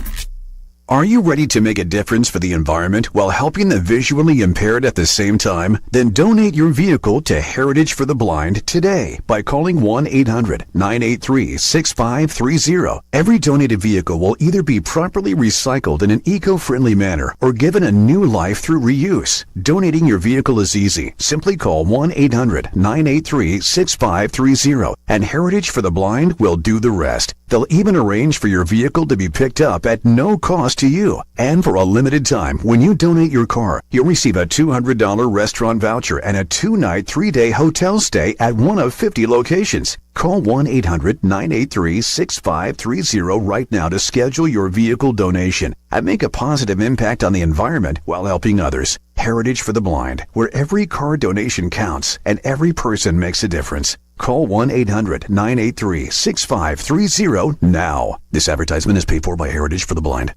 Are you ready to make a difference for the environment while helping the visually impaired at the same time? Then donate your vehicle to Heritage for the Blind today by calling 1-800-983-6530. Every donated vehicle will either be properly recycled in an eco-friendly manner or given a new life through reuse. Donating your vehicle is easy. Simply call 1-800-983-6530 and Heritage for the Blind will do the rest. They'll even arrange for your vehicle to be picked up at no cost to you. And for a limited time, when you donate your car, you'll receive a $200 restaurant voucher and a 2-night, 3-day hotel stay at one of 50 locations. Call 1-800-983-6530 right now to schedule your vehicle donation and make a positive impact on the environment while helping others. Heritage for the Blind, where every car donation counts and every person makes a difference. Call 1-800-983-6530 now. This advertisement is paid for by Heritage for the Blind.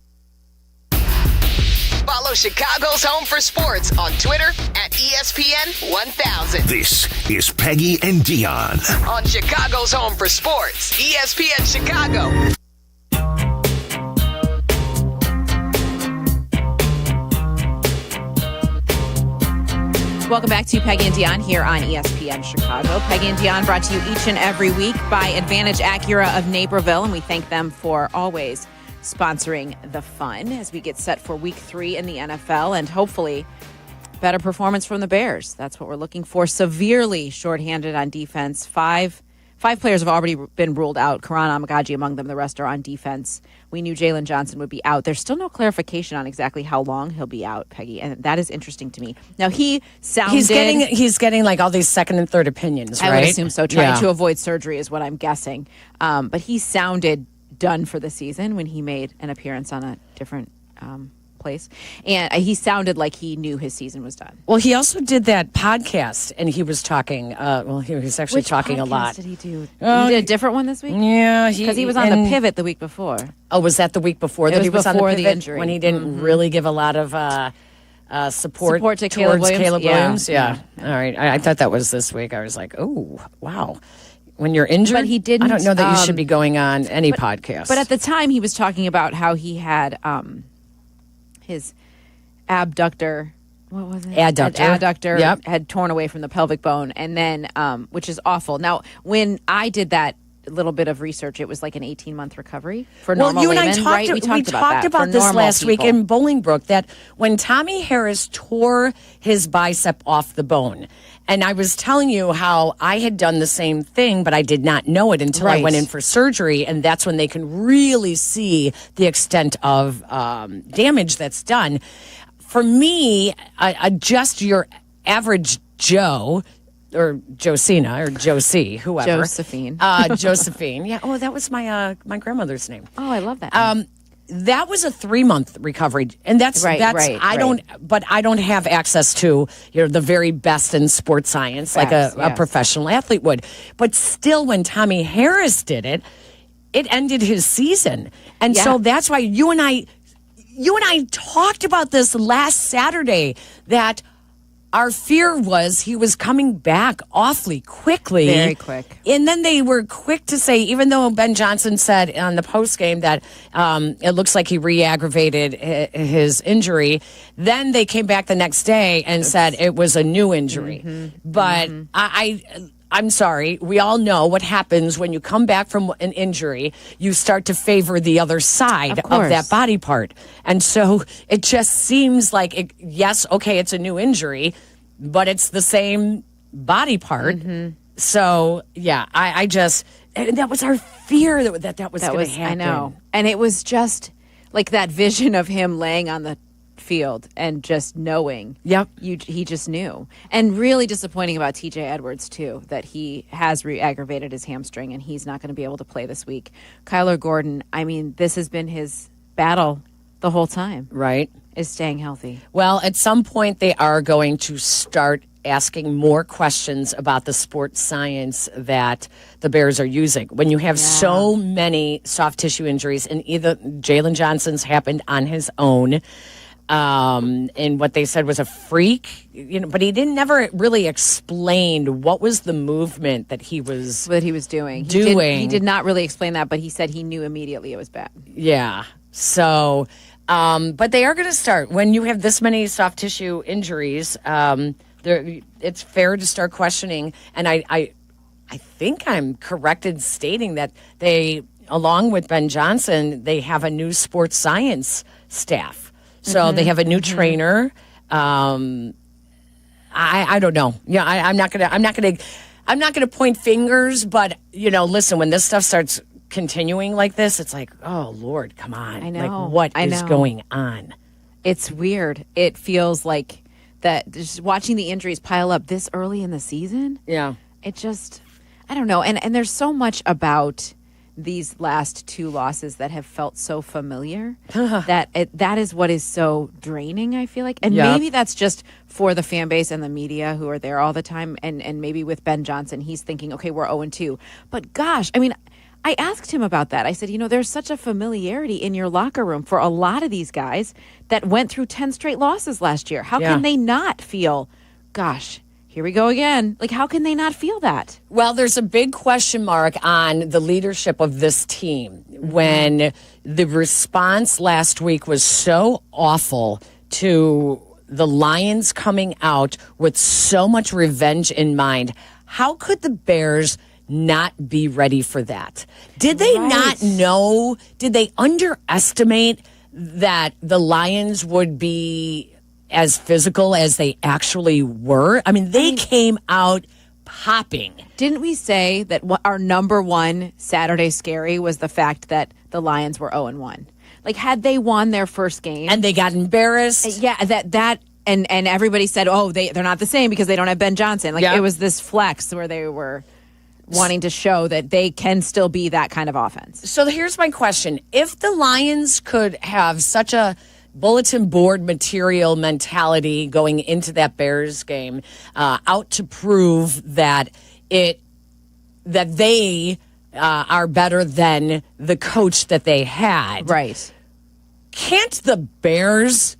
Follow Chicago's Home for Sports on Twitter at ESPN 1000. This is Peggy and Dionne. On Chicago's Home for Sports, ESPN Chicago. Welcome back to Peggy and Dionne here on ESPN Chicago. Peggy and Dionne brought to you each and every week by Advantage Acura of Naperville, and we thank them for always sponsoring the fun as we get set for Week 3 in the NFL and hopefully better performance from the Bears. That's what we're looking for. Severely shorthanded on defense. Five players have already been ruled out. Karan Amagaji among them. The rest are on defense. We knew Jalen Johnson would be out. There's still no clarification on exactly how long he'll be out, Peggy, and that is interesting to me. Now, he sounded... He's getting like all these second and third opinions, right? I would assume so. Trying to avoid surgery is what I'm guessing. But he sounded done for the season when he made an appearance on a different place. And he sounded like he knew his season was done. Well, he also did that podcast, and he was talking, he was actually talking a lot. Which podcast did he do? He did a different one this week? Yeah. Because he was on the pivot the week before. Oh, was that the week before that he was on the pivot? The injury. When he didn't really give a lot of support to Caleb Williams? Yeah. All right. I thought that was this week. I was like, oh, wow. When you're injured, but he didn't, I don't know that you should be going on any podcast. But at the time, he was talking about how he had his abductor, what was it? Adductor had torn away from the pelvic bone, and then, which is awful. Now, when I did that little bit of research, it was like an 18-month recovery for normal laymen, and I talked, right? We talked about this last week in Bolingbrook, that when Tommy Harris tore his bicep off the bone, And I was telling you how I had done the same thing, but I did not know it until I went in for surgery. And that's when they can really see the extent of damage that's done. For me, just your average Joe, or Josina, or Josie, whoever. Josephine. Josephine. Yeah. Oh, that was my grandmother's name. Oh, I love that. That was a 3-month recovery, and that's I don't have access to the very best in sports science like a professional athlete would. But still, when Tommy Harris did it, it ended his season, and so that's why you and I talked about this last Saturday that. Our fear was he was coming back awfully quickly. Very quick. And then they were quick to say, even though Ben Johnson said on the postgame that it looks like he re-aggravated his injury, then they came back the next day and said it was a new injury. But I'm sorry. We all know what happens when you come back from an injury. You start to favor the other side of that body part. And so it just seems like, it's a new injury, but it's the same body part. So, I just, and that was our fear that was going to happen. I know. And it was just like that vision of him laying on the field and just knowing he just knew. And really disappointing about TJ Edwards too, that he has re-aggravated his hamstring and he's not going to be able to play this week. Kyler Gordon, I mean, this has been his battle the whole time, right? Is staying healthy. Well, at some point they are going to start asking more questions about the sports science that the Bears are using. When you have so many soft tissue injuries, and either Jalen Johnson's happened on his own, and what they said was a freak, but he didn't never really explain what was the movement that he was doing. He did not really explain that, but he said he knew immediately it was bad. Yeah. So, but they are going to start when you have this many soft tissue injuries. It's fair to start questioning, and I think I'm correct in stating that they, along with Ben Johnson, they have a new sports science staff. So they have a new trainer. I don't know. Yeah, I'm not gonna point fingers, but listen, when this stuff starts continuing like this, it's like, oh Lord, come on. I know. Like, what is going on? It's weird. It feels like that just watching the injuries pile up this early in the season. Yeah. It just, I don't know. And there's so much about these last 2 losses that have felt so familiar that is what is so draining, I feel like. And maybe that's just for the fan base and the media who are there all the time. And maybe with Ben Johnson, he's thinking, okay, we're 0-2. But gosh, I mean, I asked him about that. I said, there's such a familiarity in your locker room for a lot of these guys that went through 10 straight losses last year. How can they not feel, gosh, here we go again. Like, how can they not feel that? Well, there's a big question mark on the leadership of this team when the response last week was so awful to the Lions coming out with so much revenge in mind. How could the Bears not be ready for that? Did they not know? Did they underestimate that the Lions would be as physical as they actually were? I mean, they came out popping. Didn't we say that our number one Saturday scary was the fact that the Lions were 0-1? Like, had they won their first game and they got embarrassed, and everybody said, oh, they're not the same because they don't have Ben Johnson. Like, it was this flex where they were wanting to show that they can still be that kind of offense. So here's my question: if the Lions could have such a bulletin board material mentality going into that Bears game, out to prove that they are better than the coach that they had. Right. Can't the Bears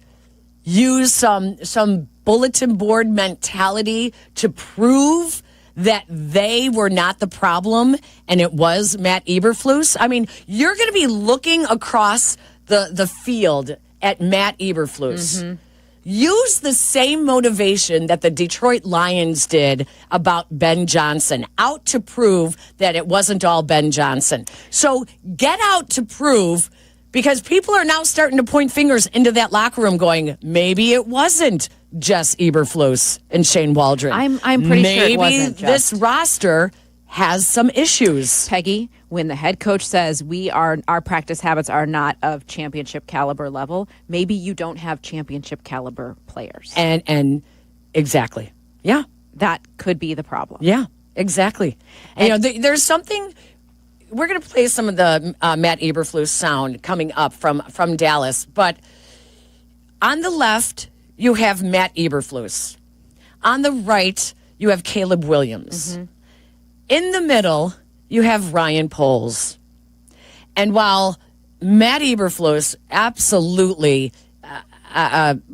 use some bulletin board mentality to prove that they were not the problem and it was Matt Eberflus? I mean, you're going to be looking across the field at Matt Eberflus. Use the same motivation that the Detroit Lions did about Ben Johnson, out to prove that it wasn't all Ben Johnson. So get out to prove, because people are now starting to point fingers into that locker room going, maybe it wasn't Jess Eberflus and Shane Waldron. I'm pretty sure it Maybe wasn't this roster has some issues. Peggy, when the head coach says our practice habits are not of championship caliber level, maybe you don't have championship caliber players. And exactly. Yeah. That could be the problem. Yeah, exactly. And, there's something. We're going to play some of the Matt Eberflus sound coming up from Dallas, but on the left you have Matt Eberflus. On the right you have Caleb Williams. Mm-hmm. In the middle you have Ryan Poles. And while Matt Eberflus absolutely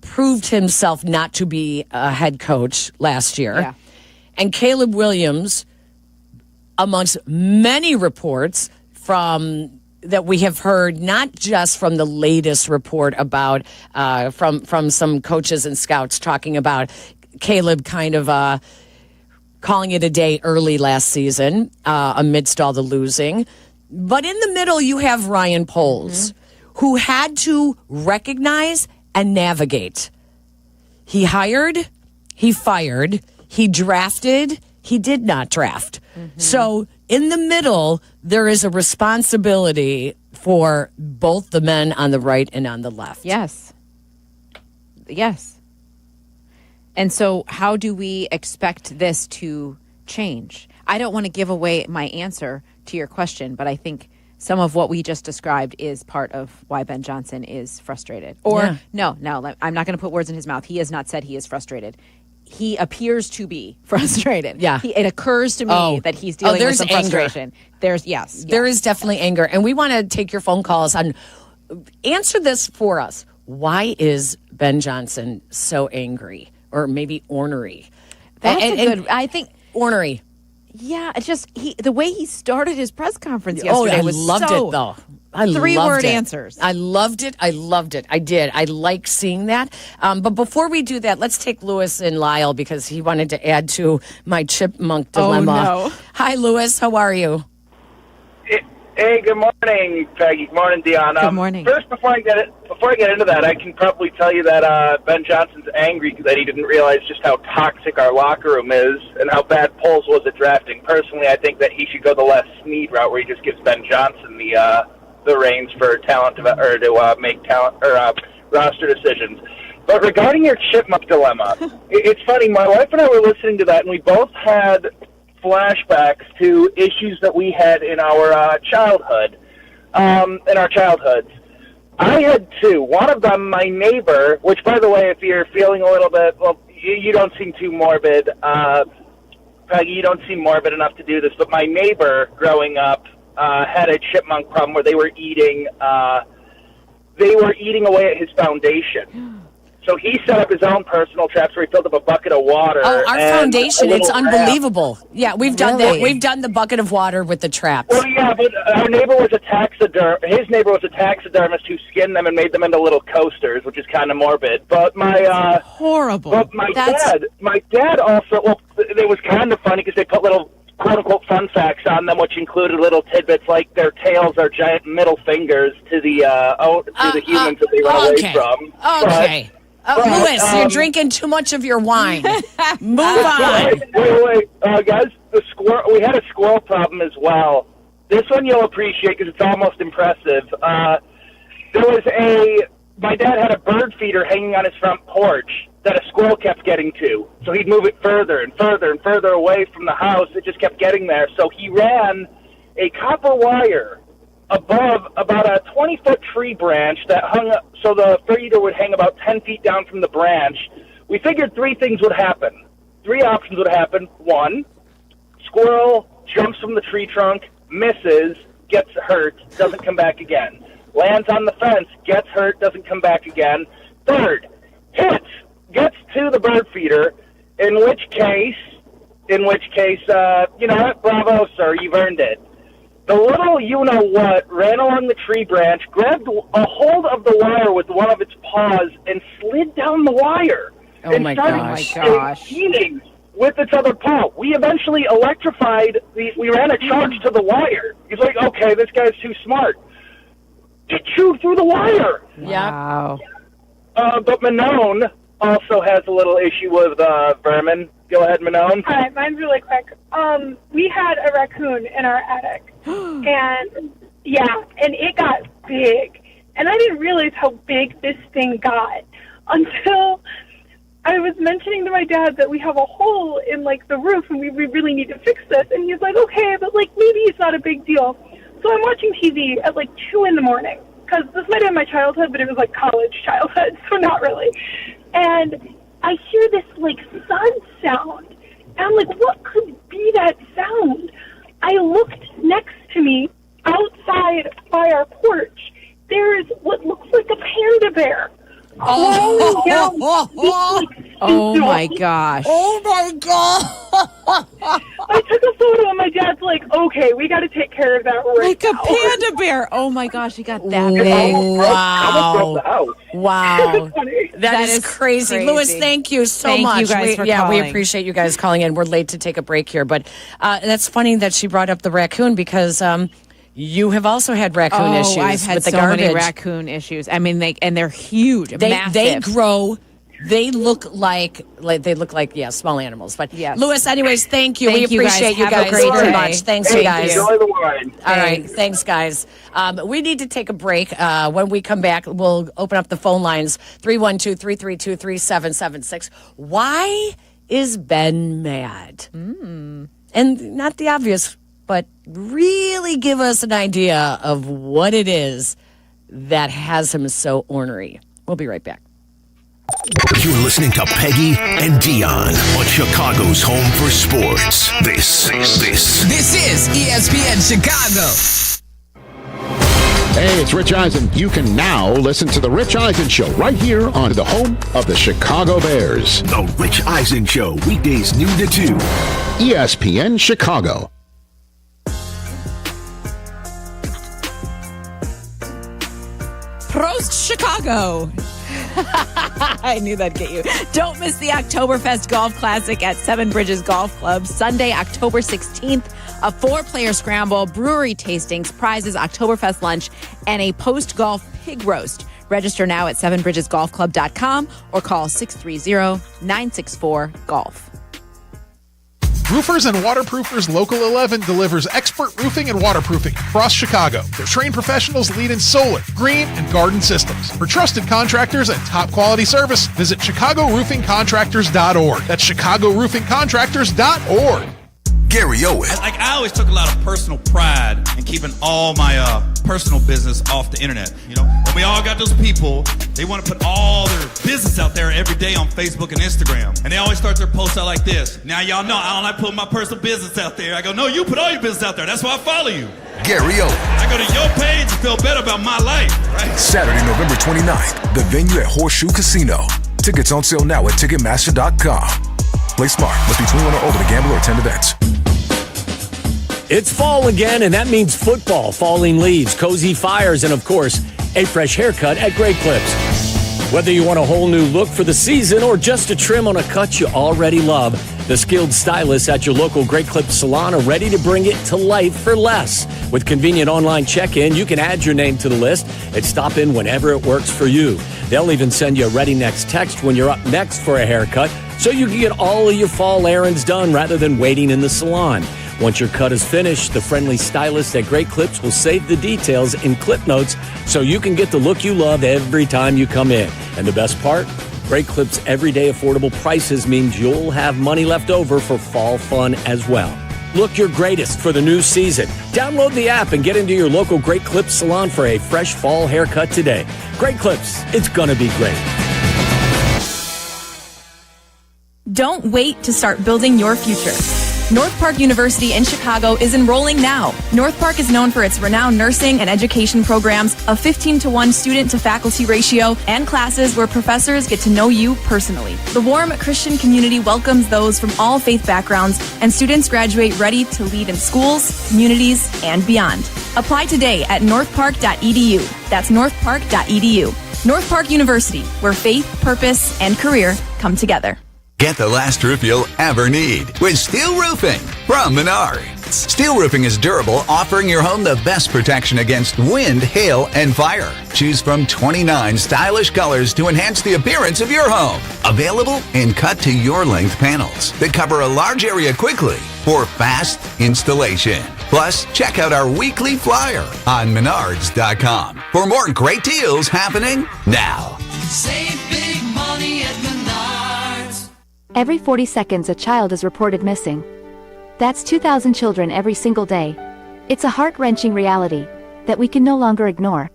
proved himself not to be a head coach last year, and Caleb Williams, amongst many reports that we have heard, not just from the latest report about from some coaches and scouts talking about Caleb kind of calling it a day early last season amidst all the losing. But in the middle, you have Ryan Poles, who had to recognize and navigate. He hired, he fired, he drafted, he did not draft. Mm-hmm. So in the middle, there is a responsibility for both the men on the right and on the left. Yes. And so how do we expect this to change? I don't want to give away my answer to your question, but I think some of what we just described is part of why Ben Johnson is frustrated. Or no, I'm not going to put words in his mouth. He has not said he is frustrated. He appears to be frustrated. Yeah. It occurs to me that he's dealing with some frustration. There is definitely anger. And we want to take your phone calls on, answer this for us. Why is Ben Johnson so angry? Or maybe ornery? That's good, I think. Ornery. Yeah, it's just the way he started his press conference yesterday was I loved it, though. I three-word answers. I loved it. I did. I like seeing that. But before we do that, let's take Lewis and Lyle because he wanted to add to my chipmunk dilemma. Oh, no. Hi, Lewis. How are you? Hey, good morning, Peggy. Good morning, Dionne. Good morning. First, before I get into that, I can probably tell you that Ben Johnson's angry that he didn't realize just how toxic our locker room is and how bad Poles was at drafting. Personally, I think that he should go the Les Snead route, where he just gives Ben Johnson the reins for talent to make talent or roster decisions. But regarding your chipmunk dilemma, it's funny. My wife and I were listening to that, and we both had flashbacks to issues that we had in our childhoods. I had two. One of them, my neighbor, which, by the way, if you're feeling a little bit, well, you don't seem too morbid. Peggy, you don't seem morbid enough to do this, but my neighbor growing up had a chipmunk problem where they were eating away at his foundation. So he set up his own personal traps where he filled up a bucket of water. Oh, our foundation, it's unbelievable. Ram. Yeah, we've done that. We've done the bucket of water with the traps. Well, yeah, but our neighbor was his neighbor was a taxidermist who skinned them and made them into little coasters, which is kind of morbid. But my horrible. But my dad also, well, it was kind of funny because they put little quote-unquote fun facts on them, which included little tidbits like their tails are giant middle fingers to the humans that they run away from. Okay. Lewis, you're drinking too much of your wine. Move on. Wait, guys. We had a squirrel problem as well. This one you'll appreciate because it's almost impressive. My dad had a bird feeder hanging on his front porch that a squirrel kept getting to. So he'd move it further and further and further away from the house. It just kept getting there. So he ran a copper wire above about a 20-foot tree branch that hung up, so the feeder would hang about 10 feet down from the branch. We figured three things would happen. Three options would happen. One, squirrel jumps from the tree trunk, misses, gets hurt, doesn't come back again. Lands on the fence, gets hurt, doesn't come back again. Third, hits, gets to the bird feeder, in which case, you know what, bravo, sir, you've earned it. The little you-know-what ran along the tree branch, grabbed a hold of the wire with one of its paws, and slid down the wire. Oh, my gosh. Competing with its other paw. We eventually electrified, we ran a charge to the wire. He's like, okay, this guy's too smart. To chew through the wire. Yeah. Wow. But Manone, also has a little issue with vermin. Go ahead, Manon. All right, mine's really quick. We had a raccoon in our attic, and it got big. And I didn't realize how big this thing got until I was mentioning to my dad that we have a hole in, like, the roof, and we really need to fix this. And he's like, okay, but, like, maybe it's not a big deal. So I'm watching TV at, like, 2 in the morning, because this might have been my childhood, but it was, like, college childhood, so not really. And I hear this, like, thud sound. And I'm like, what could be that sound? I looked next to me, outside by our porch. There's what looks like a panda bear. Oh my gosh. Oh my God. I took a photo and my dad's like, okay, we got to take care of that right now. Like a panda bear. Oh my gosh, he got that big. Wow. Wow. That is crazy. Lewis, thank you so much. You guys for we calling. appreciate you guys calling in. We're late to take a break here, but that's funny that she brought up the raccoon because you have also had raccoon issues I've had with the so garbage. many raccoon issues. I mean, they're huge, massive. They grow. They look like small animals. But Lewis, anyways, thank you. We appreciate you guys very much. Thanks, you guys. Enjoy the wine. All right, thanks, guys. We need to take a break. When we come back, we'll open up the phone lines 312-332-3776. Why is Ben mad? And not the obvious, but really give us an idea of what it is that has him so ornery. We'll be right back. You're listening to Peggy and Dionne on Chicago's home for sports. This is ESPN Chicago. Hey, it's Rich Eisen. You can now listen to The Rich Eisen Show right here on the home of the Chicago Bears. The Rich Eisen Show, weekdays noon to 2. ESPN Chicago. Prost, Chicago. I knew that'd get you. Don't miss the Oktoberfest Golf Classic at Seven Bridges Golf Club, Sunday, October 16th. A 4-player scramble, brewery tastings, prizes, Oktoberfest lunch, and a post-golf pig roast. Register now at sevenbridgesgolfclub.com or call 630-964-GOLF. Roofers and Waterproofers Local 11 delivers expert roofing and waterproofing across Chicago. Their trained professionals lead in solar, green, and garden systems. For trusted contractors and top quality service, visit ChicagoRoofingContractors.org. That's ChicagoRoofingContractors.org. Gary Owen. I always took a lot of personal pride in keeping all my personal business off the internet. You know, and we all got those people, they want to put all their business out there every day on Facebook and Instagram. And they always start their posts out like this. Now, y'all know I don't like putting my personal business out there. I go, no, you put all your business out there. That's why I follow you. Gary Owen. I go to your page and feel better about my life, right? Saturday, November 29th, the venue at Horseshoe Casino. Tickets on sale now at Ticketmaster.com. Play smart. Must be 21 or older to gamble or attend events. It's fall again, and that means football, falling leaves, cozy fires, and, of course, a fresh haircut at Great Clips. Whether you want a whole new look for the season or just a trim on a cut you already love, the skilled stylists at your local Great Clips salon are ready to bring it to life for less. With convenient online check-in, you can add your name to the list and stop in whenever it works for you. They'll even send you a ready next text when you're up next for a haircut, so you can get all of your fall errands done rather than waiting in the salon. Once your cut is finished, the friendly stylists at Great Clips will save the details in clip notes so you can get the look you love every time you come in. And the best part? Great Clips' everyday affordable prices means you'll have money left over for fall fun as well. Look your greatest for the new season. Download the app and get into your local Great Clips salon for a fresh fall haircut today. Great Clips, it's gonna be great. Don't wait to start building your future. North Park University in Chicago is enrolling now. North Park is known for its renowned nursing and education programs, a 15-to-1 student-to-faculty ratio, and classes where professors get to know you personally. The warm Christian community welcomes those from all faith backgrounds, and students graduate ready to lead in schools, communities, and beyond. Apply today at northpark.edu. That's northpark.edu. North Park University, where faith, purpose, and career come together. Get the last roof you'll ever need with steel roofing from Menards. Subplots. Steel roofing is durable, offering your home the best protection against wind, hail, and fire. Choose from 29 stylish colors to enhance the appearance of your home. Available in cut to your length panels that cover a large area quickly for fast installation. Plus, check out our weekly flyer on Menards.com for more great deals happening now. Save big money at Menards. Every 40 seconds, a child is reported missing. That's 2,000 children every single day. It's a heart-wrenching reality that we can no longer ignore.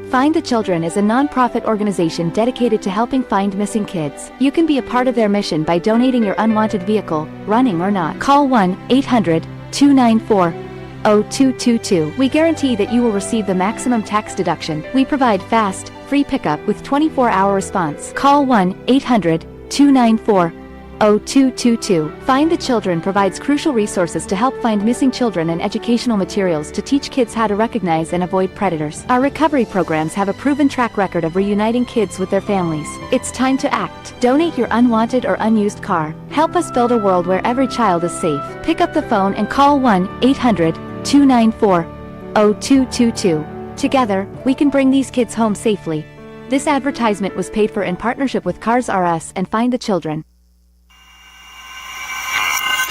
Find the Children is a non-profit organization dedicated to helping find missing kids. You can be a part of their mission by donating your unwanted vehicle, running or not. Call 1-800-294-0222. We guarantee that you will receive the maximum tax deduction. We provide fast, free pickup with 24-hour response. Call 1-800-294-0222. Find the Children provides crucial resources to help find missing children and educational materials to teach kids how to recognize and avoid predators. Our recovery programs have a proven track record of reuniting kids with their families. It's time to act. Donate your unwanted or unused car. Help us build a world where every child is safe. Pick up the phone and call 1-800-294-0222. Together, we can bring these kids home safely. This advertisement was paid for in partnership with Cars R Us and Find the Children.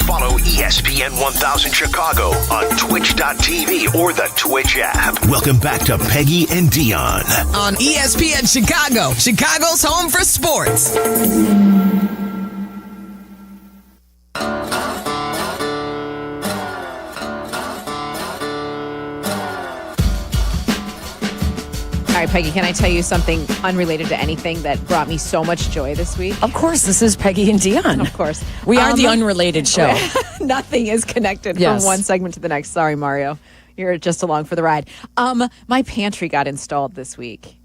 Follow ESPN 1000 Chicago on Twitch.tv or the Twitch app. Welcome back to Peggy and Dionne on ESPN Chicago, Chicago's home for sports. All right, Peggy, can I tell you something unrelated to anything that brought me so much joy this week? Of course, this is Peggy and Dionne. Of course. We are the unrelated show. Nothing is connected from one segment to the next. Sorry, Mario. You're just along for the ride. My pantry got installed this week.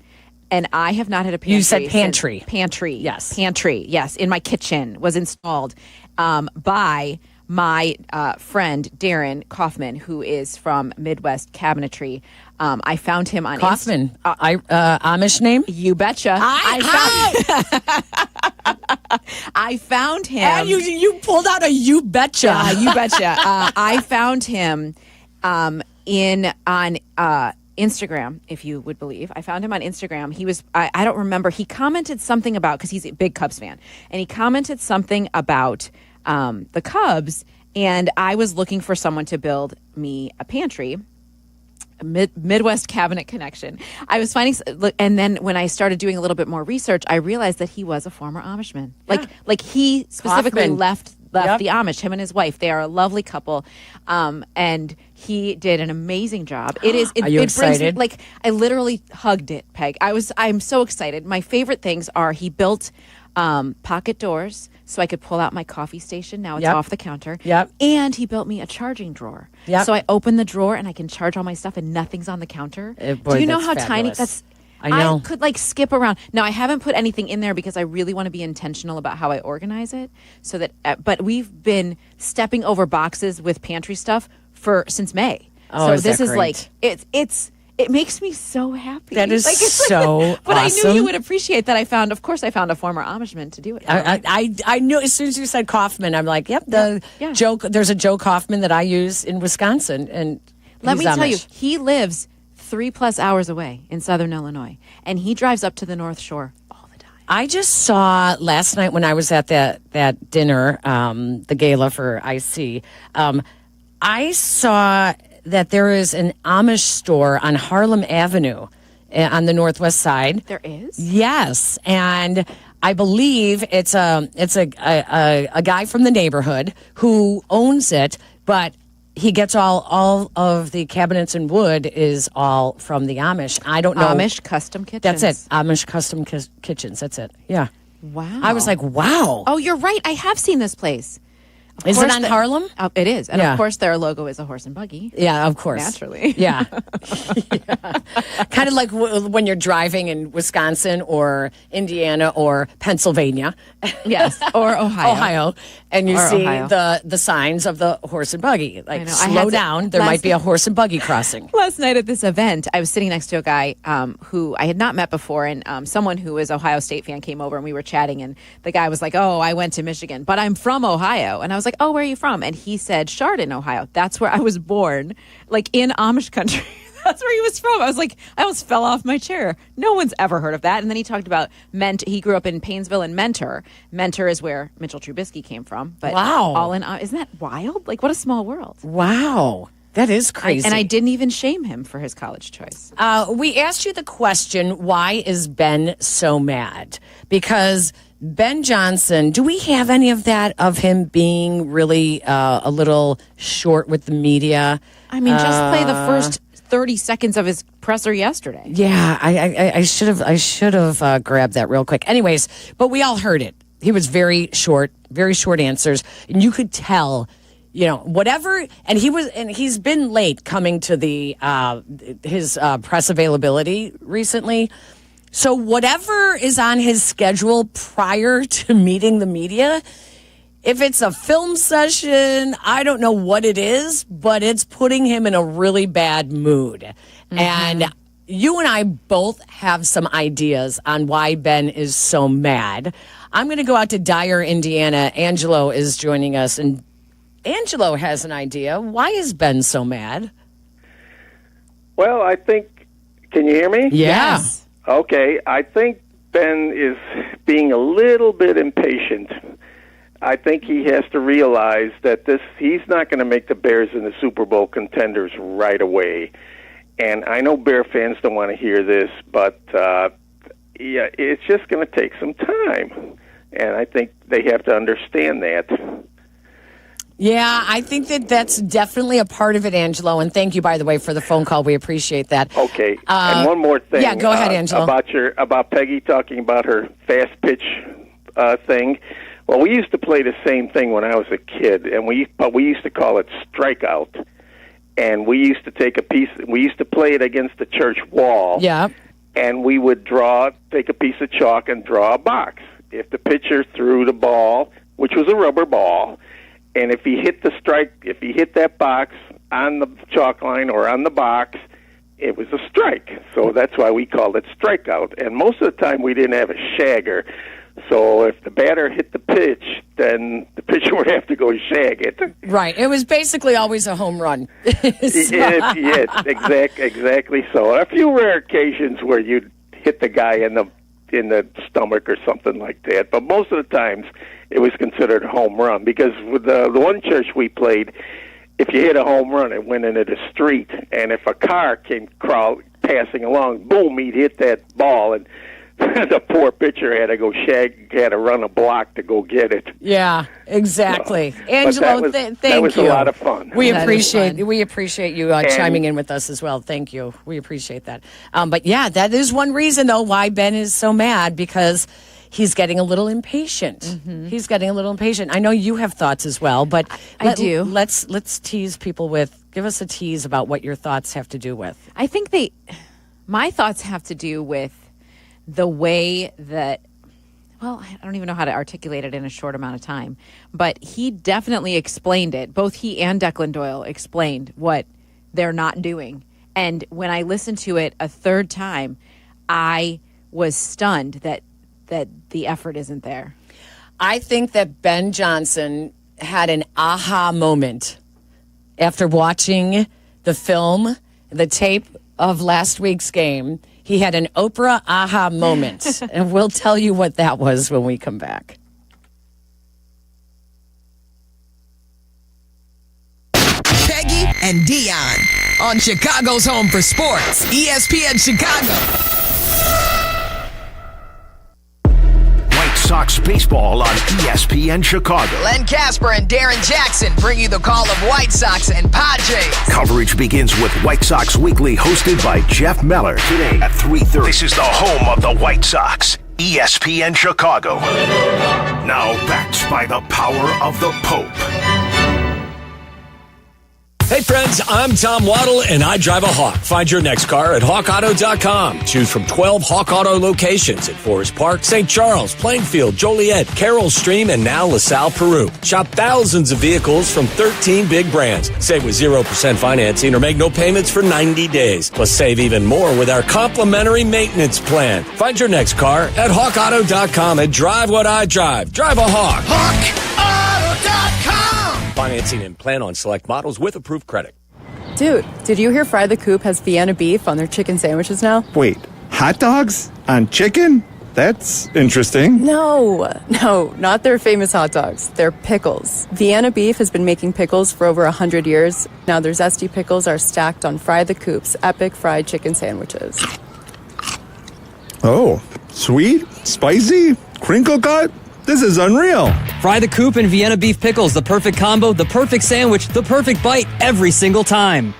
And I have not had a pantry. You said pantry. Pantry. Yes. Pantry, yes. In my kitchen was installed by my friend, Darren Kaufman, who is from Midwest Cabinetry. I found him on Kaufman. Amish name? You betcha. I found him. And you pulled out a you betcha. You betcha. I found him on Instagram, if you would believe. I found him on Instagram. He was, I don't remember. He commented something about, because he's a big Cubs fan, and he commented something about the Cubs, and I was looking for someone to build me a pantry. Midwest Cabinet Connection. I was finding, and then when I started doing a little bit more research, I realized that he was a former Amishman. Yeah. Like he specifically Kaufman. left the Amish. Him and his wife. They are a lovely couple, and he did an amazing job. It is. Are you excited? Brings me, I literally hugged it, Peg. I'm so excited. My favorite things are he built pocket doors so I could pull out my coffee station. Now it's off the counter. Yep. And he built me a charging drawer. Yep. So I open the drawer and I can charge all my stuff and nothing's on the counter. Boy, do you know that's how fabulous. tiny that's? I know. I could skip around. Now I haven't put anything in there because I really want to be intentional about how I organize it. So that, but we've been stepping over boxes with pantry stuff since May. Oh, so is this that is great? It makes me so happy. That is so But awesome. I knew you would appreciate that. I found a former Amishman to do it. I knew as soon as you said Kaufman, I'm like, yep, joke. There's a Joe Kaufman that I use in Wisconsin, and let me he's tell you, Amish. he lives 3+ hours away in Southern Illinois, and he drives up to the North Shore all the time. I just saw last night when I was at that dinner, the gala for IC. I saw that there is an Amish store on Harlem Avenue on the northwest side. There is? Yes, and I believe it's a guy from the neighborhood who owns it, but he gets all of the cabinets and wood is all from the Amish. I don't know. Amish Custom Kitchens. That's it. Amish Custom Kitchens. That's it. Yeah. Wow. I was like, wow. Oh, you're right. I have seen this place. Is it on Harlem? It is. And of course, their logo is a horse and buggy. Yeah, of course. Naturally. Yeah. Kind of like when you're driving in Wisconsin or Indiana or Pennsylvania. Yes. Or Ohio. And you see the signs of the horse and buggy. Like, slow down. There might be a horse and buggy crossing. Last night at this event, I was sitting next to a guy who I had not met before. And someone who is Ohio State fan came over and we were chatting. And the guy was like, oh, I went to Michigan, but I'm from Ohio. And I was was like, oh, where are you from? And he said, Chardon, Ohio. That's where I was born, like in Amish country. That's where he was from. I was like, I almost fell off my chair. No one's ever heard of that. And then he talked about he grew up in Painesville and Mentor. Mentor is where Mitchell Trubisky came from. But wow. All in, isn't that wild? Like, what a small world. Wow. That is crazy. And I didn't even shame him for his college choice. We asked you the question, why is Ben so mad? Because Ben Johnson, do we have any of that of him being really a little short with the media? I mean, just play the first 30 seconds of his presser yesterday. Yeah, I should have grabbed that real quick. Anyways, but we all heard it. He was very short answers, and you could tell, whatever. And he's been late coming to his press availability recently. So whatever is on his schedule prior to meeting the media, if it's a film session, I don't know what it is, but it's putting him in a really bad mood. Mm-hmm. And you and I both have some ideas on why Ben is so mad. I'm going to go out to Dyer, Indiana. Angelo is joining us, and Angelo has an idea. Why is Ben so mad? Well, I think, can you hear me? Yeah. Yes. Okay, I think Ben is being a little bit impatient. I think he has to realize that he's not going to make the Bears in the Super Bowl contenders right away. And I know Bear fans don't want to hear this, but yeah, it's just going to take some time. And I think they have to understand that. Yeah, I think that's definitely a part of it, Angelo. And thank you, by the way, for the phone call. We appreciate that. Okay. And one more thing. Yeah, go ahead, Angelo. About Peggy talking about her fast pitch thing. Well, we used to play the same thing when I was a kid, but we used to call it strikeout. And we used to we used to play it against the church wall. Yeah. And we would take a piece of chalk and draw a box. If the pitcher threw the ball, which was a rubber ball, and if he hit that box on the chalk line or on the box, it was a strike. So that's why we called it strikeout. And most of the time we didn't have a shagger. So if the batter hit the pitch, then the pitcher would have to go shag it. Right. It was basically always a home run. Yes, exactly so. A few rare occasions where you'd hit the guy in the stomach or something like that. But most of the times it was considered a home run, because with the one church we played, if you hit a home run, it went into the street. And if a car came passing along, boom, he'd hit that ball, and the poor pitcher had to run a block to go get it. Yeah, exactly. So, Angelo, thank you. That was a lot of fun. We appreciate you chiming in with us as well. Thank you. We appreciate that. But yeah, that is one reason though why Ben is so mad, because he's getting a little impatient. Mm-hmm. He's getting a little impatient. I know you have thoughts as well, but I do. Let's tease people give us a tease about what your thoughts have to do with. I think my thoughts have to do with the way that, well, I don't even know how to articulate it in a short amount of time, but he definitely explained it. Both he and Declan Doyle explained what they're not doing. And when I listened to it a third time, I was stunned that the effort isn't there. I think that Ben Johnson had an aha moment after watching the film, the tape of last week's game. He had an Oprah aha moment, and we'll tell you what that was when we come back. Peggy and Dionne on Chicago's Home for Sports, ESPN Chicago. Sox baseball on ESPN Chicago. Len Casper and Darren Jackson bring you the call of White Sox and Padres. Coverage begins with White Sox Weekly, hosted by Jeff Meller. Today at 3:30. This is the home of the White Sox, ESPN Chicago. Now backed by the power of the Pope. Hey friends, I'm Tom Waddle and I drive a Hawk. Find your next car at hawkauto.com. Choose from 12 Hawk Auto locations at Forest Park, St. Charles, Plainfield, Joliet, Carroll Stream, and now LaSalle, Peru. Shop thousands of vehicles from 13 big brands. Save with 0% financing or make no payments for 90 days. Plus save even more with our complimentary maintenance plan. Find your next car at hawkauto.com and drive what I drive. Drive a Hawk. hawkauto.com financing and plan on select models with approved credit. Dude, did you hear Fry the Coop has Vienna beef on their chicken sandwiches now? Wait, hot dogs on chicken? That's interesting. No, not their famous hot dogs. They're pickles. Vienna Beef has been making pickles for over 100 years. Now their zesty pickles are stacked on Fry the Coop's epic fried chicken sandwiches. Oh, sweet, spicy, crinkle cut? This is unreal. Fry the Coop and Vienna Beef pickles, the perfect combo, the perfect sandwich, the perfect bite every single time.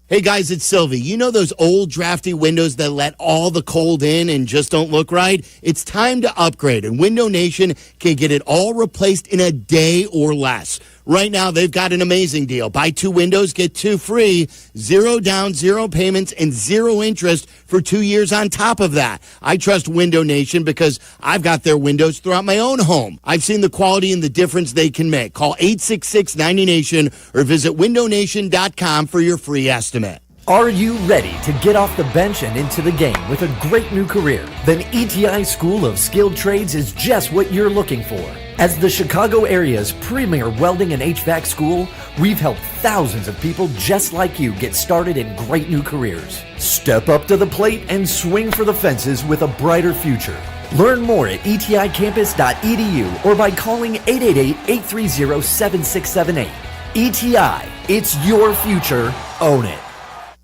Hey guys, it's Sylvie. You know those old drafty windows that let all the cold in and just don't look right? It's time to upgrade, and Window Nation can get it all replaced in a day or less. Right now, they've got an amazing deal. Buy 2 windows, get 2 free, 0 down, 0 payments, and 0 interest for 2 years on top of that. I trust Window Nation because I've got their windows throughout my own home. I've seen the quality and the difference they can make. Call 866-90Nation or visit windownation.com for your free estimate. Are you ready to get off the bench and into the game with a great new career? Then ETI School of Skilled Trades is just what you're looking for. As the Chicago area's premier welding and HVAC school, we've helped thousands of people just like you get started in great new careers. Step up to the plate and swing for the fences with a brighter future. Learn more at eticampus.edu or by calling 888-830-7678. ETI, it's your future. Own it.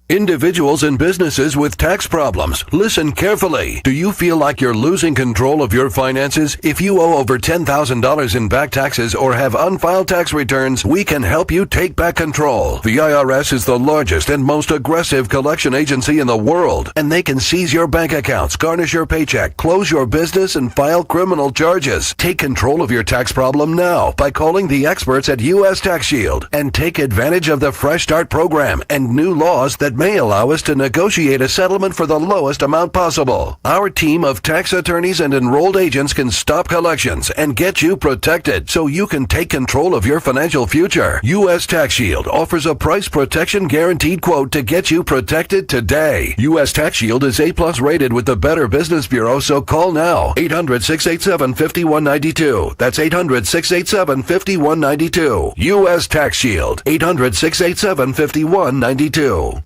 Individuals and businesses with tax problems, listen carefully. Do you feel like you're losing control of your finances? If you owe over $10,000 in back taxes or have unfiled tax returns, we can help you take back control. The IRS is the largest and most aggressive collection agency in the world, and they can seize your bank accounts, garnish your paycheck, close your business, and file criminal charges. Take control of your tax problem now by calling the experts at U.S. Tax Shield and take advantage of the Fresh Start program and new laws that may allow us to negotiate a settlement for the lowest amount possible. Our team of tax attorneys and enrolled agents can stop collections and get you protected so you can take control of your financial future. U.S. Tax Shield offers a price protection guaranteed quote to get you protected today. U.S. Tax Shield is A+ rated with the Better Business Bureau, so call now. 800-687-5192. That's 800-687-5192. U.S. Tax Shield. 800-687-5192.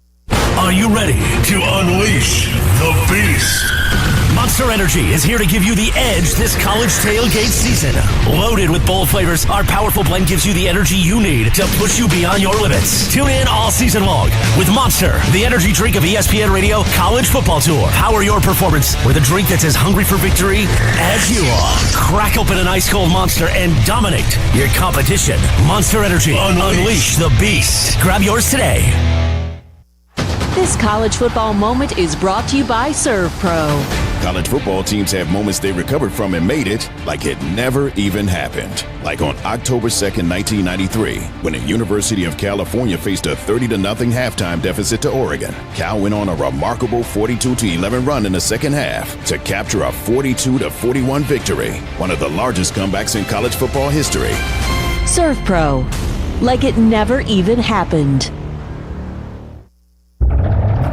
Are you ready to unleash the beast? Monster Energy is here to give you the edge this college tailgate season. Loaded with bold flavors, our powerful blend gives you the energy you need to push you beyond your limits. Tune in all season long with Monster, the energy drink of ESPN Radio College Football Tour. Power your performance with a drink that's as hungry for victory as you are. Crack open an ice-cold Monster and dominate your competition. Monster Energy. Unleash the beast. Grab yours today. This college football moment is brought to you by Serve Pro. College football teams have moments they recovered from and made it like it never even happened. Like on October 2nd, 1993, when the University of California faced a 30-0 halftime deficit to Oregon. Cal went on a remarkable 42-11 run in the second half to capture a 42-41 victory, one of the largest comebacks in college football history. Serve Pro, like it never even happened.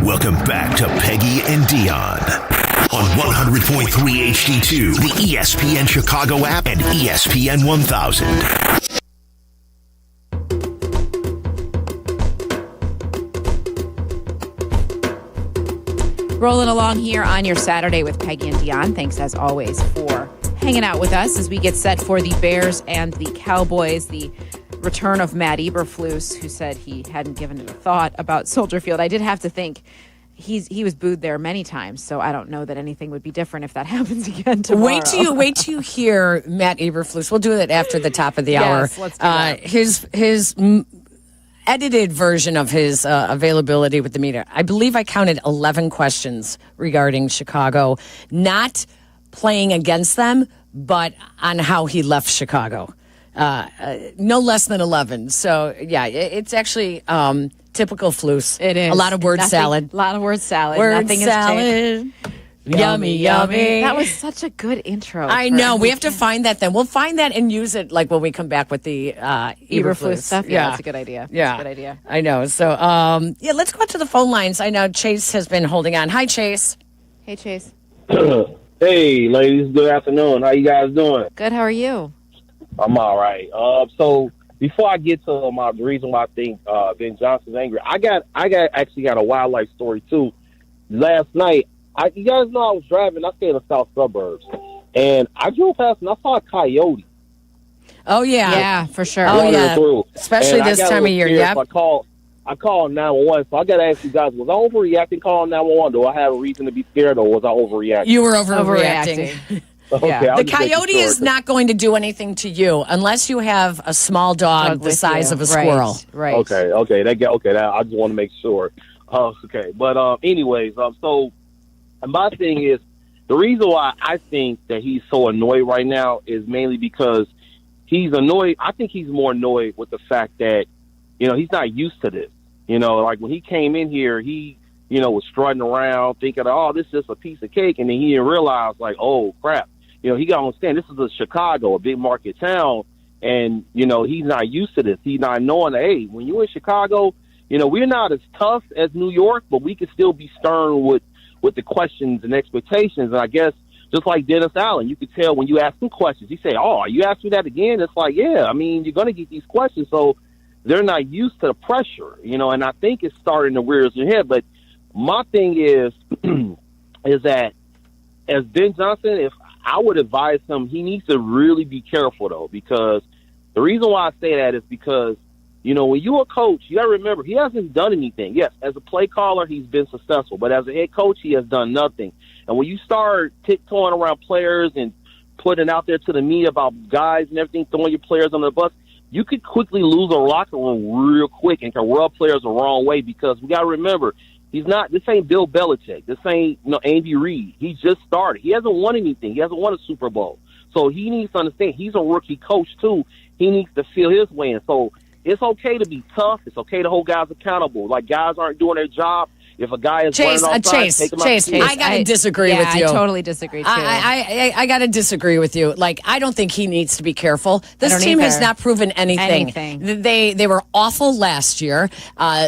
Welcome back to Peggy and Dionne on 100.3 HD2, the ESPN Chicago app, and ESPN 1000. Rolling along here on your Saturday with Peggy and Dionne. Thanks, as always, for hanging out with us as we get set for the Bears and the Cowboys. The return of Matt Eberflus, who said he hadn't given it a thought about Soldier Field. I did have to think he was booed there many times, so I don't know that anything would be different if that happens again tomorrow. Wait till you hear Matt Eberflus. We'll do it after the top of the hour. Yes, let's do that. His edited version of his availability with the media. I believe I counted 11 questions regarding Chicago, not playing against them, but on how he left Chicago. No less than 11. So, yeah, it's actually typical Flus. It is. A lot of word salad. A lot of word salad. Word Nothing salad. Has changed. Yummy. That was such a good intro. I know. We have to find that then. We'll find that and use it like when we come back with the Eberflus stuff. Yeah, that's a good idea. Yeah. That's a good idea. I know. So, let's go out to the phone lines. I know Chase has been holding on. Hi, Chase. Hey, Chase. Hey, ladies. Good afternoon. How you guys doing? Good. How are you? I'm all right. So before I get to the reason why I think Ben Johnson's angry, I actually got a wildlife story too. Last night, you guys know I was driving. I stay in the south suburbs, and I drove past and I saw a coyote. Oh yeah, yeah, for sure. Oh yeah, through. Especially And this I got a time of little year. scared, Yeah. so I called 911. So I got to ask you guys: was I overreacting calling 911? Do I have a reason to be scared, or was I overreacting? You were overreacting. Okay, Yeah. I'll The just make coyote sure. is not going to do anything to you unless you have a small dog the size of a squirrel. Right. Okay. I just want to make sure. Okay, but anyways, so my thing is the reason why I think that he's so annoyed right now is mainly because he's annoyed. I think he's more annoyed with the fact that he's not used to this. Like when he came in here, he was strutting around thinking, oh, this is just a piece of cake, and then he didn't realize like, oh crap. He got to understand this is a Chicago, a big market town, and, he's not used to this. He's not knowing that, hey, when you're in Chicago, we're not as tough as New York, but we can still be stern with the questions and expectations. And I guess just like Dennis Allen, you could tell when you ask him questions, he say, oh, are you asking that again? It's like, yeah, I mean, you're going to get these questions. So they're not used to the pressure, and I think it's starting to rear its head. But my thing is that as Ben Johnson, if I would advise him, he needs to really be careful, though, because the reason why I say that is because, when you're a coach, you got to remember, he hasn't done anything. Yes, as a play caller, he's been successful, but as a head coach, he has done nothing. And when you start tiptoeing around players and putting out there to the media about guys and everything, throwing your players under the bus, you could quickly lose a locker room real quick and can rub players the wrong way because we got to remember, this ain't Bill Belichick. This ain't, Andy Reid. He just started. He hasn't won anything. He hasn't won a Super Bowl. So he needs to understand he's a rookie coach too. He needs to feel his way in. So it's okay to be tough. It's okay to hold guys accountable. Like guys aren't doing their job. If a guy is running outside, take him out. Chase, I got to disagree with you. I totally disagree, too. I got to disagree with you. Like, I don't think he needs to be careful. This team has not proven anything. They were awful last year.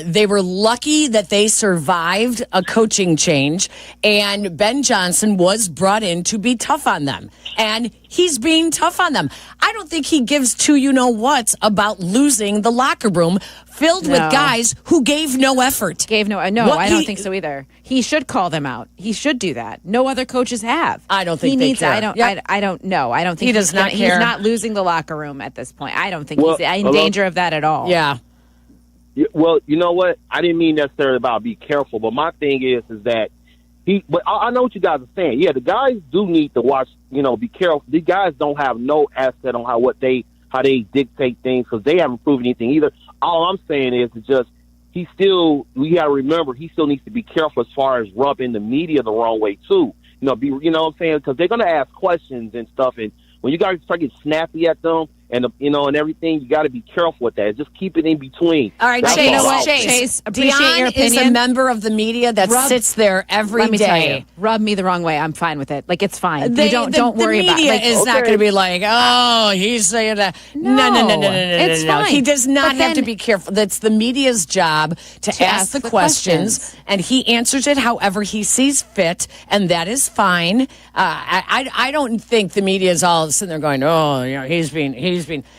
They were lucky that they survived a coaching change, and Ben Johnson was brought in to be tough on them. And he's being tough on them. I don't think he gives two you-know-whats about losing the locker room filled with guys who gave no effort. I don't think so either. He should call them out. He should do that. No other coaches have. I don't think they care. I don't know. I don't think he does not care. He's not losing the locker room at this point. I don't think he's in danger of that at all. Yeah. Well, you know what? I didn't mean necessarily about be careful, but my thing is that but I know what you guys are saying. Yeah, the guys do need to watch, be careful. These guys don't have no asset on how they dictate things because they haven't proven anything either. All I'm saying is just we got to remember he still needs to be careful as far as rubbing the media the wrong way too. What I'm saying? Because they're going to ask questions and stuff, and when you guys start getting snappy at them and and everything, you got to be careful with that. Just keep it in between. All right, Chase, appreciate your opinion. Is a member of the media that sits there every Let me day. Tell you, rub me the wrong way. I'm fine with it. Like it's fine. Don't worry about it. The media is not going to be like, oh, he's saying that. No. It's fine. He does not have to be careful. That's the media's job to ask the questions, and he answers it however he sees fit, and that is fine. I don't think the media is all sitting there going, oh, he's been.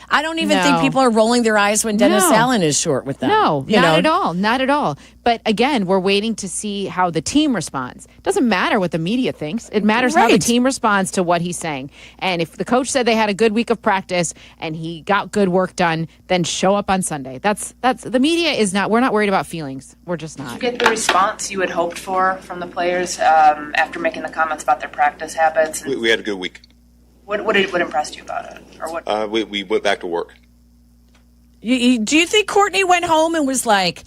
I don't even think people are rolling their eyes when Dennis Allen is short with them. No, not at all. But again, we're waiting to see how the team responds. It doesn't matter what the media thinks. It matters how the team responds to what he's saying. And if the coach said they had a good week of practice and he got good work done, then show up on Sunday. That's the media is not. We're not worried about feelings. We're just not. Did you get the response you had hoped for from the players after making the comments about their practice habits? We had a good week. What impressed you about it? Or what? We went back to work. Do you think Courtney went home and was like,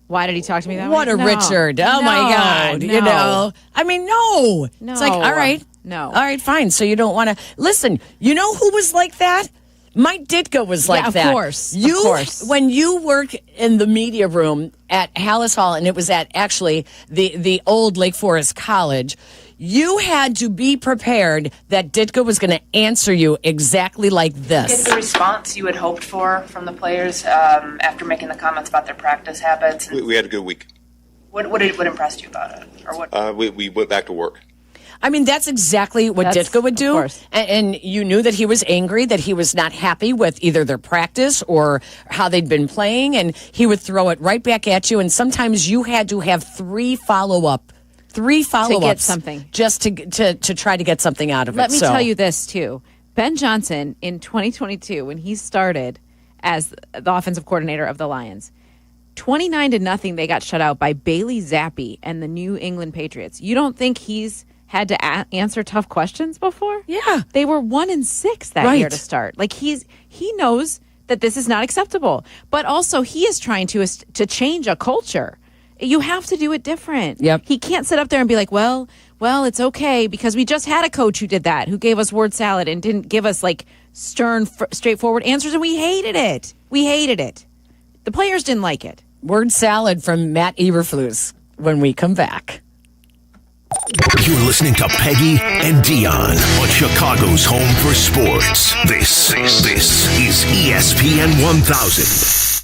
why did he talk to me that way? What a Richard. Oh, my God. No. I mean, no. It's like, all right. No. All right, fine. So you don't want to. Listen, you know who was like that? Mike Ditka was like that. Of course. When you work in the media room at Hallis Hall, and it was at actually the old Lake Forest College, you had to be prepared that Ditka was going to answer you exactly like this. Did you get the response you had hoped for from the players after making the comments about their practice habits? We had a good week. What impressed you about it? Or what? We went back to work. I mean, that's exactly what Ditka would do. Of course. And you knew that he was angry, that he was not happy with either their practice or how they'd been playing, and he would throw it right back at you. And sometimes you had to have three follow-ups to get something, just to try to get something out of it. Let me tell you this, too. Ben Johnson, in 2022, when he started as the offensive coordinator of the Lions, 29-0, they got shut out by Bailey Zappi and the New England Patriots. You don't think he's had to answer tough questions before? Yeah. They were 1-6 that year to start. Like, he knows that this is not acceptable. But also, he is trying to change a culture. You have to do it different. Yep. He can't sit up there and be like, well, it's okay, because we just had a coach who did that, who gave us word salad and didn't give us, like, stern, straightforward answers, and we hated it. We hated it. The players didn't like it. Word salad from Matt Eberflus when we come back. You're listening to Peggy and Dionne on Chicago's home for sports. This is ESPN 1000.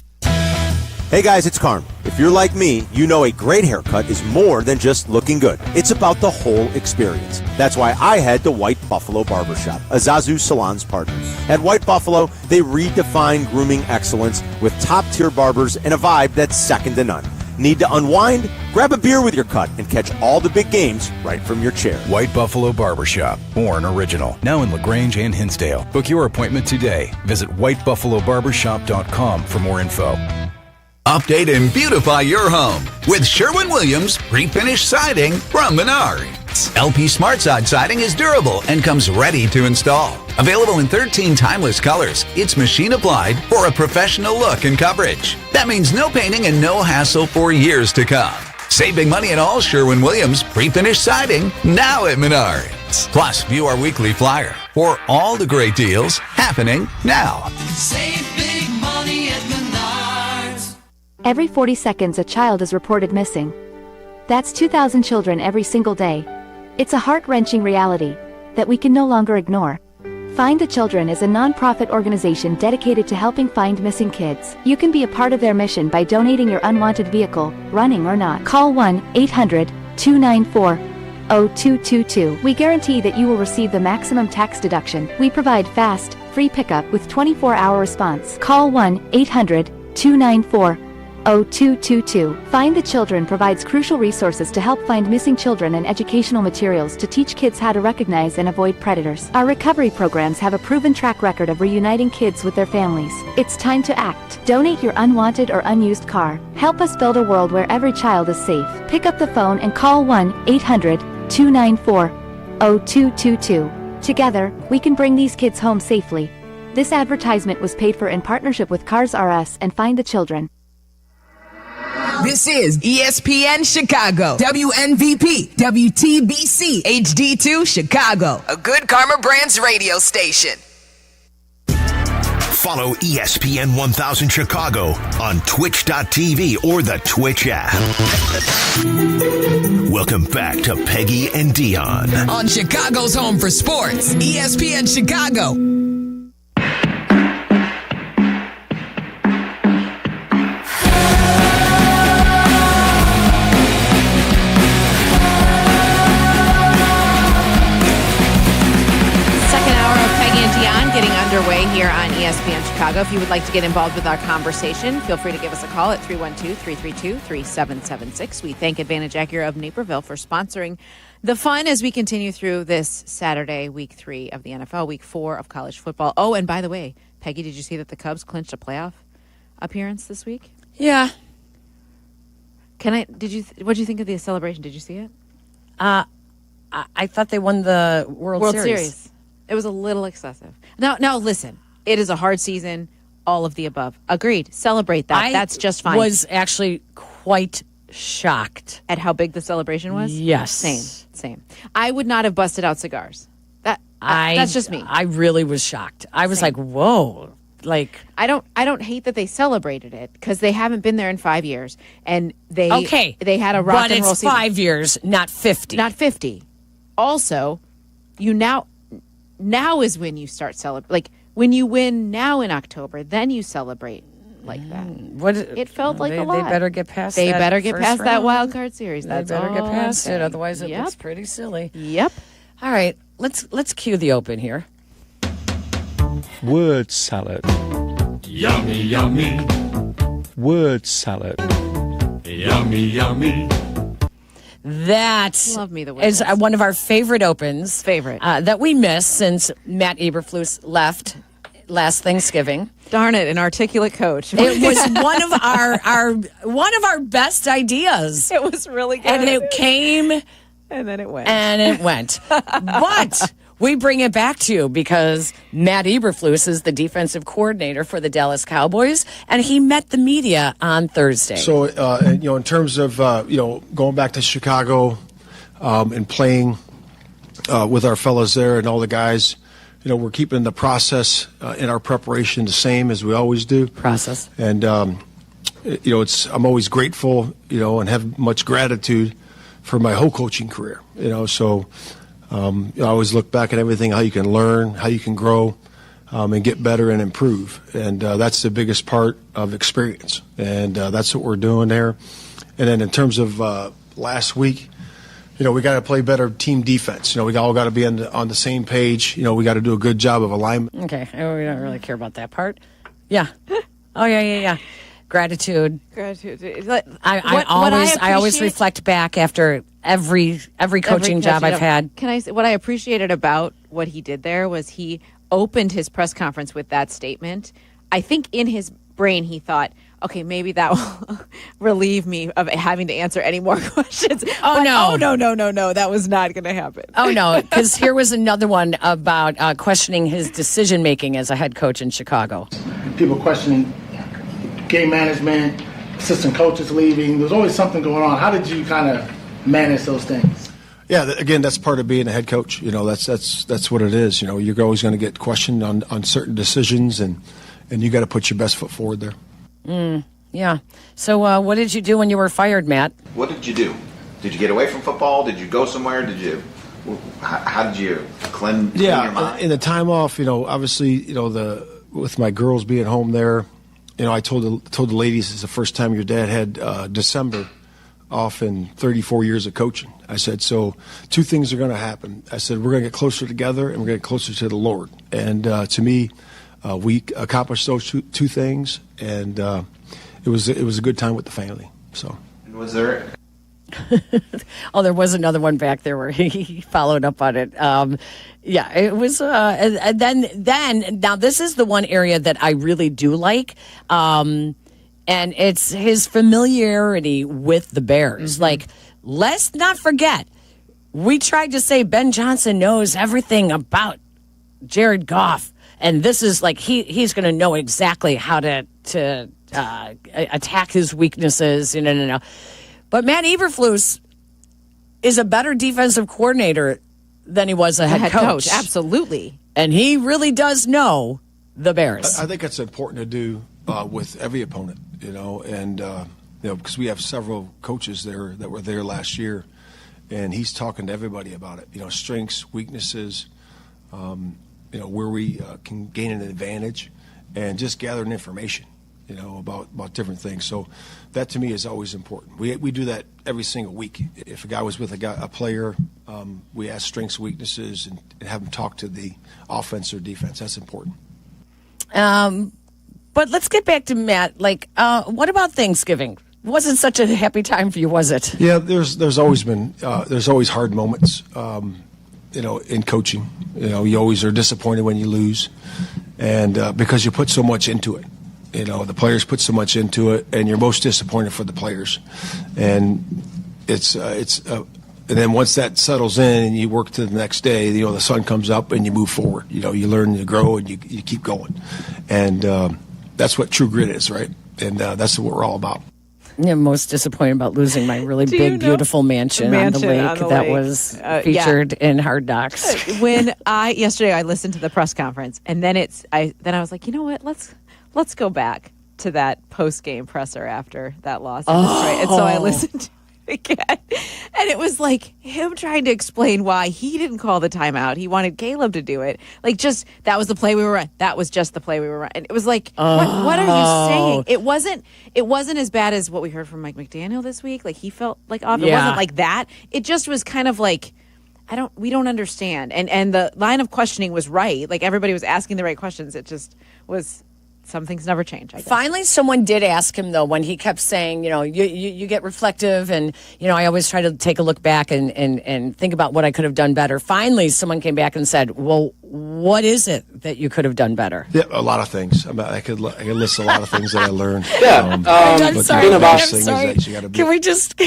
Hey guys, it's Carmen. If you're like me, you know a great haircut is more than just looking good. It's about the whole experience. That's why I head to White Buffalo Barbershop, Azazu Salon's partner. At White Buffalo, they redefine grooming excellence with top-tier barbers and a vibe that's second to none. Need to unwind? Grab a beer with your cut and catch all the big games right from your chair. White Buffalo Barbershop, born original. Now in LaGrange and Hinsdale. Book your appointment today. Visit whitebuffalobarbershop.com for more info. Update and beautify your home with Sherwin-Williams pre-finished siding from Menards. LP Smart Side siding is durable and comes ready to install. Available in 13 timeless colors, it's machine applied for a professional look and coverage. That means no painting and no hassle for years to come. Save big money on all Sherwin-Williams pre-finished siding now at Menards. Plus, view our weekly flyer for all the great deals happening now. Save big money at Menards. Every 40 seconds, a child is reported missing. That's 2,000 children every single day. It's a heart-wrenching reality that we can no longer ignore. Find the Children is a non-profit organization dedicated to helping find missing kids. You can be a part of their mission by donating your unwanted vehicle, running or not. Call 1-800-294-0222. We guarantee that you will receive the maximum tax deduction. We provide fast, free pickup with 24-hour response. Call 1-800-294-0222. Find the Children provides crucial resources to help find missing children and educational materials to teach kids how to recognize and avoid predators. Our recovery programs have a proven track record of reuniting kids with their families. It's time to act. Donate your unwanted or unused car. Help us build a world where every child is safe. Pick up the phone and call 1-800-294-0222. Together, we can bring these kids home safely. This advertisement was paid for in partnership with Cars R Us and Find the Children. This is ESPN Chicago, WNVP, WTBC, HD2 Chicago, a good Karma Brands radio station. Follow ESPN 1000 Chicago on twitch.tv or the Twitch app. Welcome back to Peggy and Dionne. On Chicago's home for sports, ESPN Chicago. Getting underway here on ESPN Chicago. If you would like to get involved with our conversation, feel free to give us a call at 312-332-3776. We thank Advantage Acura of Naperville for sponsoring the fun as we continue through this Saturday, week 3 of the NFL, week 4 of college football. Oh, and by the way, Peggy, did you see that the Cubs clinched a playoff appearance this week? Yeah. What did you think of the celebration? Did you see it? I thought they won the World Series. It was a little excessive. Now, listen. It is a hard season. All of the above. Agreed. Celebrate that. That's just fine. I was actually quite shocked at how big the celebration was. Yes. Same. I would not have busted out cigars. That's just me. I really was shocked. I was like, whoa. Like, I don't hate that they celebrated it because they haven't been there in 5 years, and they had a rock and roll season. But it's 5 years, not 50. Not 50. Also, now is when you start celebrating. Like, when you win now in October, then you celebrate like that. It felt like a lot. They better get past They that better get first past that round. wild card series. That's they better all get I'm past it. saying. Otherwise, it Yep. looks pretty silly. Yep. All right, let's cue the open here. Word salad. Yummy, yummy. Word salad. Yummy, yummy. That Love me the is witness. one of our favorite opens. Favorite. That we missed since Matt Eberflus left last Thanksgiving. Darn it, an articulate coach. It was one of our best ideas. It was really good. And it came and then it went. and it went. But we bring it back to you because Matt Eberflus is the defensive coordinator for the Dallas Cowboys, and he met the media on Thursday. So, in terms of, going back to Chicago and playing with our fellas there and all the guys, we're keeping the process in our preparation the same as we always do. Process. And, I'm always grateful, and have much gratitude for my whole coaching career, so I always look back at everything, how you can learn, how you can grow, and get better and improve. And that's the biggest part of experience. And that's what we're doing there. And then in terms of last week, we got to play better team defense. We all got to be on the same page. We got to do a good job of alignment. Okay, we don't really care about that part. Yeah. Oh, yeah. Gratitude. I always reflect back after every coaching job I've had. Can I say what I appreciated about what he did there was he opened his press conference with that statement. I think in his brain he thought, okay, maybe that will relieve me of having to answer any more questions. Oh, no. No, that was not going to happen. Oh, no, because here was another one about questioning his decision-making as a head coach in Chicago. People questioning game management, assistant coaches leaving. There's always something going on. How did you kind of manage those things? Yeah, again, that's part of being a head coach. That's what it is. You're always going to get questioned on certain decisions, and you got to put your best foot forward there. Yeah. So what did you do when you were fired, Matt? What did you do? Did you get away from football? Did you go somewhere? How did you cleanse your mind? In the time off, obviously, with my girls being home there, I told the ladies it's the first time your dad had December off in 34 years of coaching. I said, so two things are going to happen. I said, we're going to get closer together and we're going to get closer to the Lord. And to me, we accomplished those two things, and it was a good time with the family. So, was there? Oh, there was another one back there where he followed up on it. Yeah, it was. And then now this is the one area that I really do like, and it's his familiarity with the Bears. Mm-hmm. Like, let's not forget, we tried to say Ben Johnson knows everything about Jared Goff. And this is like he's going to know exactly how to attack his weaknesses. No. But Matt Eberflus is a better defensive coordinator than he was a head coach. Absolutely. And he really does know the Bears. I think that's important to do with every opponent, and because we have several coaches there that were there last year, and he's talking to everybody about it. Strengths, weaknesses. Where we can gain an advantage, and just gathering information, about different things. So that to me is always important. We do that every single week. If a guy was with a player, we ask strengths, weaknesses, and have him talk to the offense or defense. That's important. But let's get back to Matt. Like, what about Thanksgiving? Wasn't such a happy time for you, was it? Yeah, there's always been there's always hard moments. In coaching, you always are disappointed when you lose, and because you put so much into it. The players put so much into it, and you're most disappointed for the players. And and then once that settles in and you work to the next day, the sun comes up and you move forward. You learn, you grow, and you keep going. And that's what true grit is, right? And that's what we're all about. Yeah, most disappointed about losing my really big, beautiful mansion on the lake that was featured in Hard Knocks. When yesterday I listened to the press conference, and then I was like, you know what? Let's go back to that post game presser after that loss. And so I listened to it again, And it was like him trying to explain why he didn't call the timeout. He wanted Caleb to do it. Like, just, that was the play we were running. That was just the play we were running. And it was like, what are you saying? It wasn't as bad as what we heard from Mike McDaniel this week. Like, he felt like off. It wasn't like that. It just was kind of like, we don't understand. And the line of questioning was right. Like, everybody was asking the right questions. It just was, some things never change, I guess. Finally, someone did ask him, though, when he kept saying, you get reflective, and, I always try to take a look back and think about what I could have done better. Finally, someone came back and said, well, what is it that you could have done better? Yeah, a lot of things. I could list a lot of things that I learned. I'm sorry. Can we just...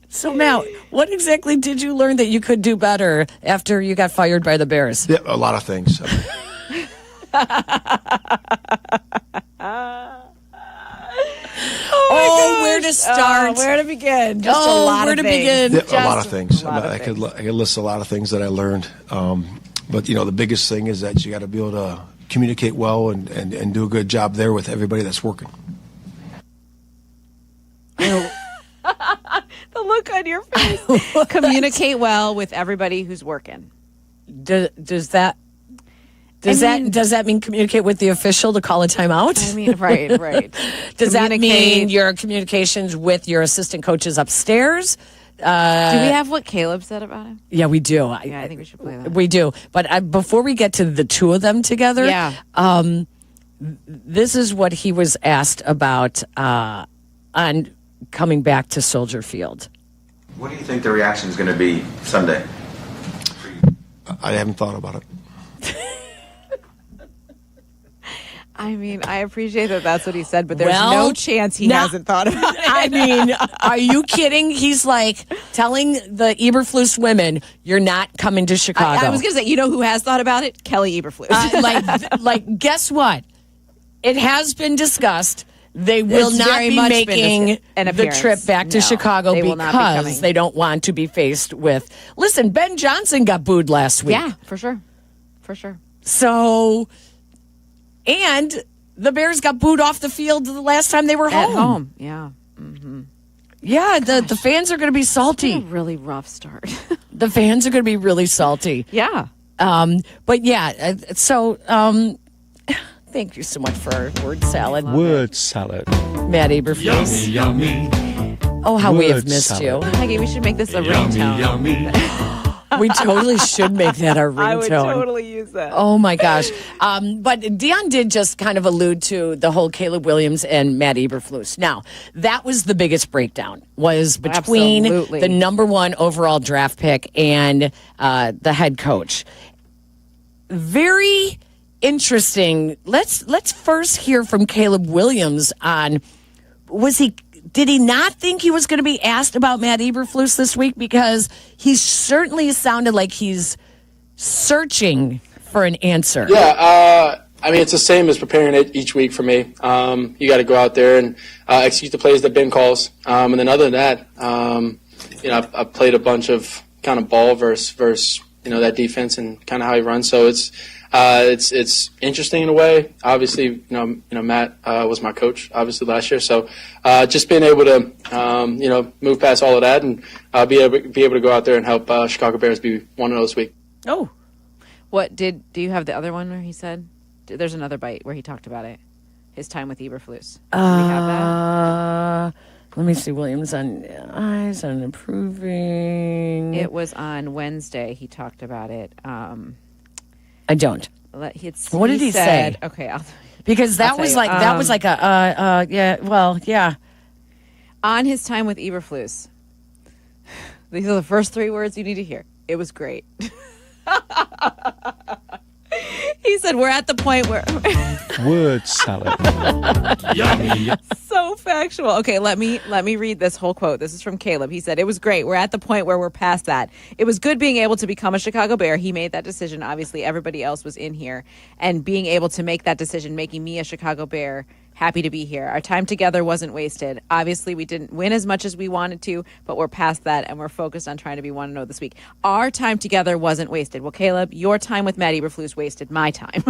So, Matt, what exactly did you learn that you could do better after you got fired by the Bears? Yeah, a lot of things. Where to start? Where to begin? Just a lot of things. Yeah, a lot of things. I could list a lot of things that I learned. But, the biggest thing is that you got to be able to communicate well and do a good job there with everybody that's working. The look on your face. Communicate well with everybody who's working. Does that mean communicate with the official to call a timeout? I mean, right. Does that mean your communications with your assistant coaches upstairs? Do we have what Caleb said about him? Yeah, we do. I think we should play that. We do. But before we get to the two of them together, this is what he was asked about on coming back to Soldier Field. What do you think the reaction is going to be Sunday? I haven't thought about it. I mean, I appreciate that that's what he said, but there's no chance he hasn't thought about it. I mean, are you kidding? He's like telling the Eberflus women, you're not coming to Chicago. I was going to say, who has thought about it? Kelly Eberflus. Like, guess what? It has been discussed. They will not be making the trip back to Chicago because they don't want to be faced with... Listen, Ben Johnson got booed last week. Yeah, for sure. So... And the Bears got booed off the field the last time they were At home. Yeah. Mm-hmm. Yeah, the fans are going to be salty. It's been a really rough start. The fans are going to be really salty. Yeah. But yeah, so thank you so much for our word salad. Word salad. Matt Eberflus. Yummy. Oh, how we have Word missed salad. you. Maggie, we should make this a ringtone. We totally should make that our ringtone. I would totally use that. Oh, my gosh. But Dionne did just kind of allude to the whole Caleb Williams and Matt Eberflus. Now, that was the biggest breakdown, was between the number one overall draft pick and the head coach. Very interesting. Let's first hear from Caleb Williams on, did he not think he was going to be asked about Matt Eberflus this week? Because he certainly sounded like he's searching for an answer. Yeah, I mean, it's the same as preparing it each week for me. You got to go out there and execute the plays that Ben calls. And then other than that, I've played a bunch of kind of ball versus that defense and kind of how he runs. So it's interesting in a way. Obviously, Matt was my coach obviously last year. So just being able to move past all of that and be able to go out there and help Chicago Bears be 1-0 this week. Oh, do you have the other one where he said? There's another bite where he talked about it. His time with Eberflus. Do we have that? Let me see. Williams on eyes on improving. It was on Wednesday. He talked about it. I don't. What did he say? Okay, because that was like yeah. On his time with Eberflus, these are the first three words you need to hear. It was great. He said, "We're at the point where word salad." Yummy. So factual. Okay, let me read this whole quote. This is from Caleb. He said, "It was great. We're at the point where we're past that. It was good being able to become a Chicago Bear. He made that decision. Obviously, everybody else was in here, and being able to make that decision, making me a Chicago Bear, Happy to be here. Our time together wasn't wasted. Obviously, we didn't win as much as we wanted to, but we're past that, and we're focused on trying to be 1-0 this week. Our time together wasn't wasted. Well, Caleb, your time with Matt Eberflus wasted my time.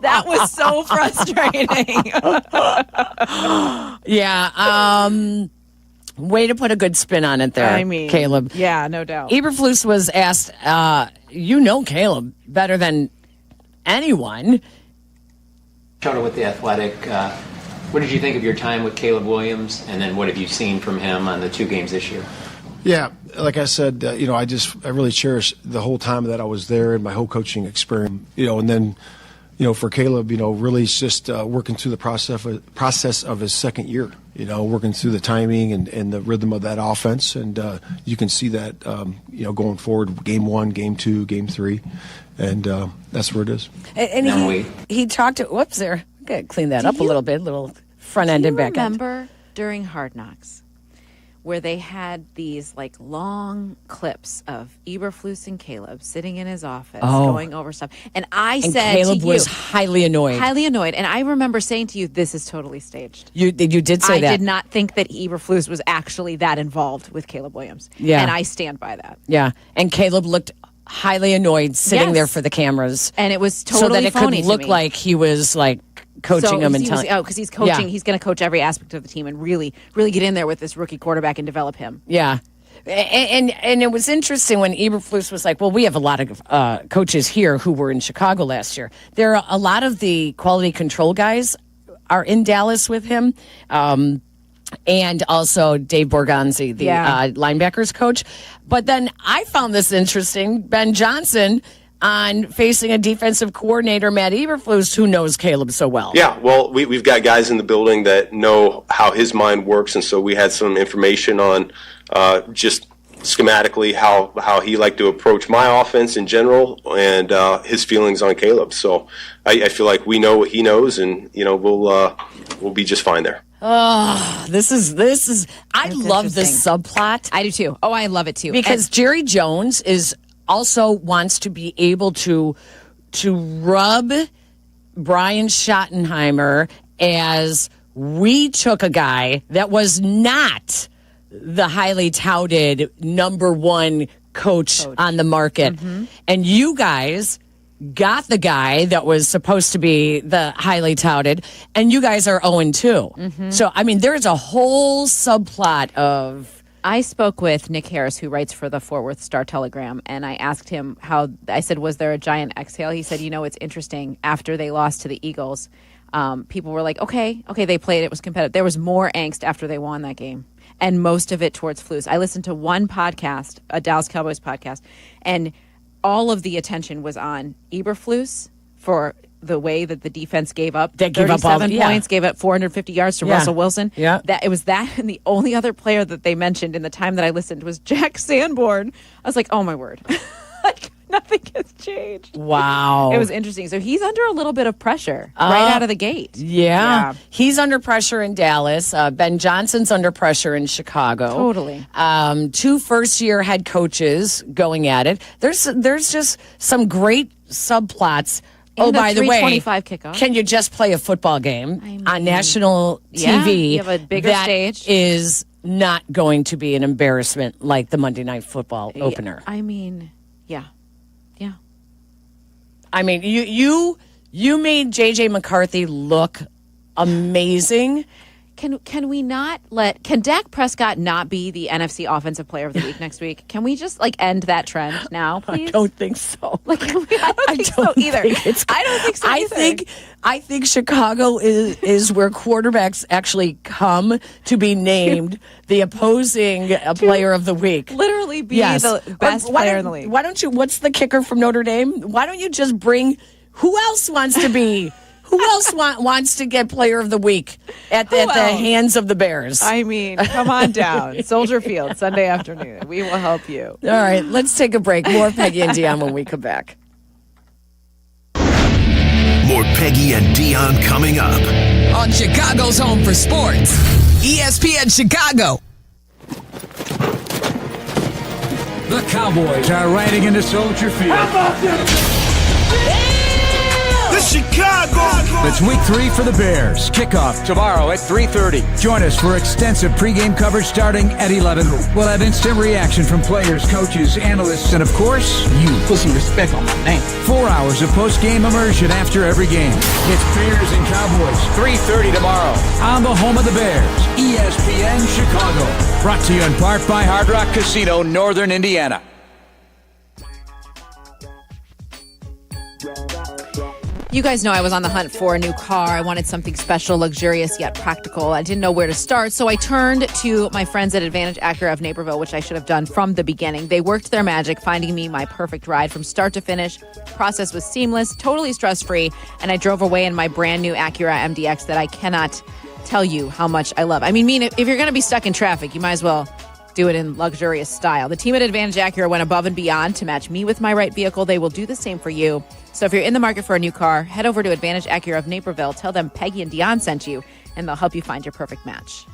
That was so frustrating. Yeah. Way to put a good spin on it there, I mean, Caleb. Yeah, no doubt. Eberflus was asked, you know Caleb better than anyone. Showed with the Athletic. What did you think of your time with Caleb Williams, and then what have you seen from him on the 2 games this year? Yeah, like I said, I really cherish the whole time that I was there and my whole coaching experience. And then, for Caleb, really it's just working through the process of his second year. Working through the timing and the rhythm of that offense, and you can see that going forward, game 1, game 2, game 3. And that's where it is. And he talked to, whoops, there. I got to clean that up a little bit, little front end and back end. Remember during Hard Knocks where they had these long clips of Eberflus and Caleb sitting in his office going over stuff. And Caleb was highly annoyed. And I remember saying to you, this is totally staged. You did say that. I did not think that Eberflus was actually that involved with Caleb Williams. Yeah. And I stand by that. Yeah. And Caleb looked highly annoyed sitting there for the cameras. And it was totally so that it phony could look to me. like he was coaching him and telling. Because he's coaching, Yeah. he's going to coach every aspect of the team and really, really get in there with this rookie quarterback and develop him. Yeah. And it was interesting when Eberflus was like, well, we have a lot of coaches here who were in Chicago last year. There are a lot of the quality control guys are in Dallas with him. And also Dave Borgonzi, the linebackers coach. But then I found this interesting. Ben Johnson on facing a defensive coordinator, Matt Eberflus, who knows Caleb so well. Yeah, well, we've got guys in the building that know how his mind works, and so we had some information on just schematically how he liked to approach my offense in general and his feelings on Caleb. So I feel like we know what he knows, and we'll be just fine there. Oh, this is. I love this subplot. I do too. Oh, I love it too. Because Jerry Jones also wants to be able to rub Brian Schottenheimer as we took a guy that was not the highly touted number 1 coach on the market, and you guys got the guy that was supposed to be the highly touted, and you guys are 0-2. So, I mean, there's a whole subplot of... I spoke with Nick Harris, who writes for the Fort Worth Star-Telegram, and I asked him I said, was there a giant exhale? He said, it's interesting. After they lost to the Eagles, people were like, okay, they played. It was competitive. There was more angst after they won that game, and most of it towards Flus. I listened to one podcast, a Dallas Cowboys podcast, and all of the attention was on Eberflus for the way that the defense gave up. They gave up 37 points, gave up 450 yards to Russell Wilson. Yeah. It was that, and the only other player that they mentioned in the time that I listened was Jack Sanborn. I was like, oh my word. Nothing has changed. Wow. It was interesting. So he's under a little bit of pressure right out of the gate. Yeah. He's under pressure in Dallas. Ben Johnson's under pressure in Chicago. Totally. 2 first-year head coaches going at it. There's just some great subplots. And by the way, 3:25 kickoff. Can you just play a football game on national TV? You have a bigger stage. That is not going to be an embarrassment like the Monday Night Football opener. I mean, yeah. I mean, you made J.J. McCarthy look amazing. Can we not can Dak Prescott not be the NFC Offensive Player of the Week next week? Can we just end that trend now, please? I don't think so. I don't think so either. I don't think so either. I think Chicago is where quarterbacks actually come to be named the opposing player of the week. Literally be the best player in the league. Why don't you? What's the kicker from Notre Dame? Why don't you just bring? Who else wants to be? Who else wants to get player of the week at the hands of the Bears? I mean, come on down. Soldier Field, Sunday afternoon. We will help you. All right, let's take a break. More Peggy and Dionne when we come back. More Peggy and Dionne coming up on Chicago's Home for Sports, ESPN Chicago. The Cowboys are riding into Soldier Field. The Chicago. It's week 3 for the Bears. Kickoff tomorrow at 3:30. Join us for extensive pregame coverage starting at 11. We'll have instant reaction from players, coaches, analysts, and of course, you. Put some respect on my name. 4 hours of post-game immersion after every game. It's Bears and Cowboys, 3:30 tomorrow on the home of the Bears, ESPN Chicago. Brought to you in part by Hard Rock Casino, Northern Indiana. You guys know I was on the hunt for a new car. I wanted something special, luxurious, yet practical. I didn't know where to start, so I turned to my friends at Advantage Acura of Naperville, which I should have done from the beginning. They worked their magic, finding me my perfect ride from start to finish. Process was seamless, totally stress-free, and I drove away in my brand new Acura MDX that I cannot tell you how much I love. I mean, if you're going to be stuck in traffic, you might as well do it in luxurious style. The team at Advantage Acura went above and beyond to match me with my right vehicle. They will do the same for you. So if you're in the market for a new car, head over to Advantage Acura of Naperville. Tell them Peggy and Dionne sent you, and they'll help you find your perfect match.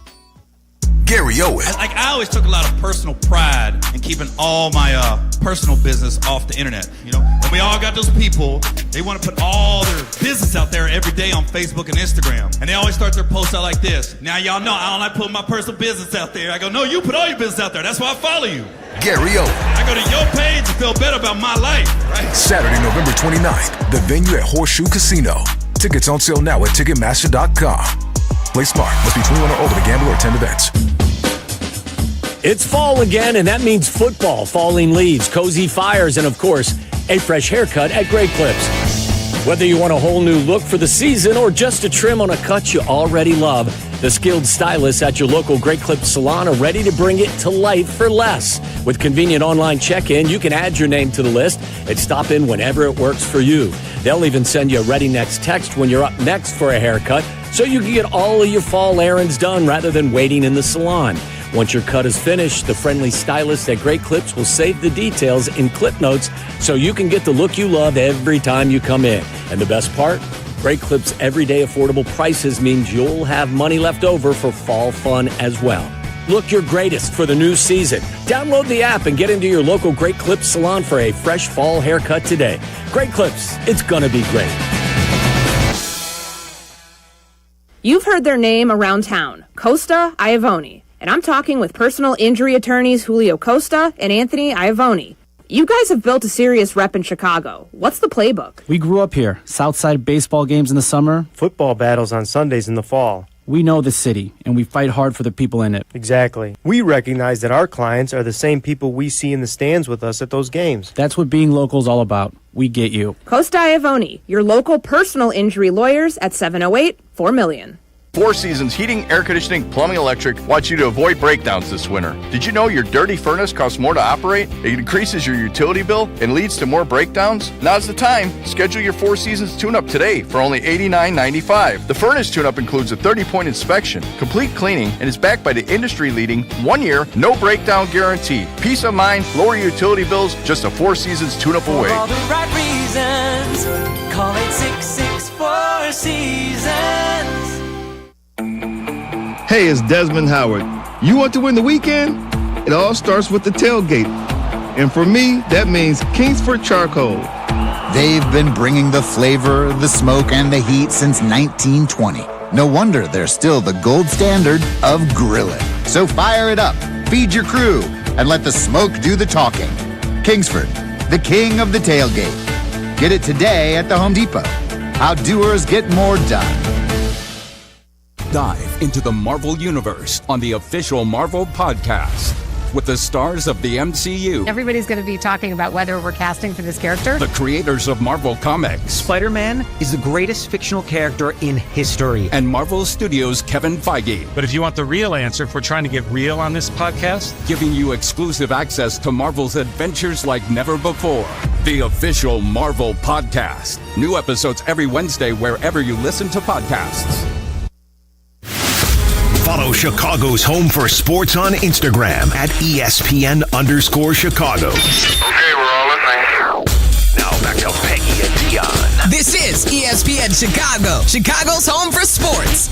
Gary Owen. I always took a lot of personal pride in keeping all my personal business off the internet. You know, and we all got those people, they want to put all their business out there every day on Facebook and Instagram. And they always start their posts out like this. Now, y'all know I don't like putting my personal business out there. I go, no, you put all your business out there. That's why I follow you. Gary Owen. I go to your page to feel better about my life, right? Saturday, November 29th, the venue at Horseshoe Casino. Tickets on sale now at Ticketmaster.com. Play smart. Must be 21 or older to gamble or attend events. It's fall again, and that means football, falling leaves, cozy fires, and of course, a fresh haircut at Great Clips. Whether you want a whole new look for the season or just a trim on a cut you already love, the skilled stylists at your local Great Clips salon are ready to bring it to life for less. With convenient online check-in, you can add your name to the list and stop in whenever it works for you. They'll even send you a ready next text when you're up next for a haircut, so you can get all of your fall errands done rather than waiting in the salon. Once your cut is finished, the friendly stylists at Great Clips will save the details in clip notes so you can get the look you love every time you come in. And the best part? Great Clips' everyday affordable prices means you'll have money left over for fall fun as well. Look your greatest for the new season. Download the app and get into your local Great Clips salon for a fresh fall haircut today. Great Clips, it's gonna be great. You've heard their name around town, Costa Iavoni. And I'm talking with personal injury attorneys Julio Costa and Anthony Iavoni. You guys have built a serious rep in Chicago. What's the playbook? We grew up here. Southside baseball games in the summer. Football battles on Sundays in the fall. We know the city, and we fight hard for the people in it. Exactly. We recognize that our clients are the same people we see in the stands with us at those games. That's what being local is all about. We get you. Costa Iavoni, your local personal injury lawyers at 708-4million. Four Seasons Heating, Air Conditioning, Plumbing, Electric wants you to avoid breakdowns this winter. Did you know your dirty furnace costs more to operate? It increases your utility bill and leads to more breakdowns? Now's the time. Schedule your Four Seasons tune-up today for only $89.95. The furnace tune-up includes a 30-point inspection, complete cleaning, and is backed by the industry-leading 1-year, no breakdown guarantee. Peace of mind, lower utility bills, just a Four Seasons tune-up away. For all the right reasons, call 866-4 Seasons. Hey, it's Desmond Howard. You want to win the weekend? It all starts with the tailgate. And for me, that means Kingsford Charcoal. They've been bringing the flavor, the smoke, and the heat since 1920. No wonder they're still the gold standard of grilling. So fire it up, feed your crew, and let the smoke do the talking. Kingsford, the king of the tailgate. Get it today at the Home Depot. How doers get more done. Dive into the Marvel Universe on the official Marvel Podcast with the stars of the MCU. Everybody's going to be talking about whether we're casting for this character. The creators of Marvel Comics. Spider-Man is the greatest fictional character in history. And Marvel Studios' Kevin Feige. But if you want the real answer, if we're trying to get real on this podcast, giving you exclusive access to Marvel's adventures like never before. The official Marvel Podcast. New episodes every Wednesday wherever you listen to podcasts. Follow Chicago's Home for Sports on Instagram at ESPN_Chicago. Okay, we're all listening. Now back to Peggy and Dionne. This is ESPN Chicago, Chicago's Home for Sports.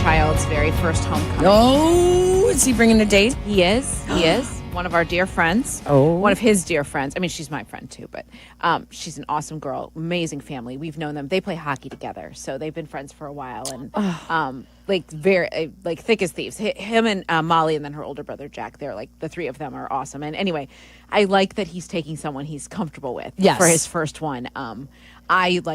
child's very first homecoming. Oh, is he bringing a date? He is. He is. One of our dear friends. Oh. One of his dear friends. I mean, she's my friend too, but she's an awesome girl. Amazing family. We've known them. They play hockey together, so they've been friends for a while. And very thick as thieves. Him and Molly, and then her older brother Jack. They're like the three of them are awesome. And anyway, I like that he's taking someone he's comfortable with for his first one. I'm can't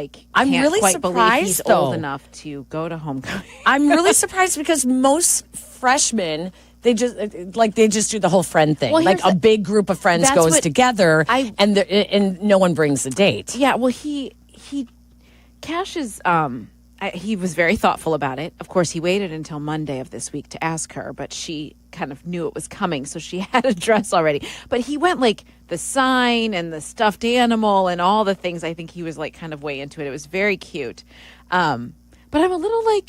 really quite believe surprised, he's though. old enough to go to homecoming. I'm really surprised because most freshmen they just do the whole friend thing. Well, like a big group of friends goes together, and no one brings a date. Yeah, well, Cash is. He was very thoughtful about it. Of course, he waited until Monday of this week to ask her, but she kind of knew it was coming, so she had a dress already. But he went like the sign and the stuffed animal and all the things. I think he was like kind of way into it. It was very cute. But I'm a little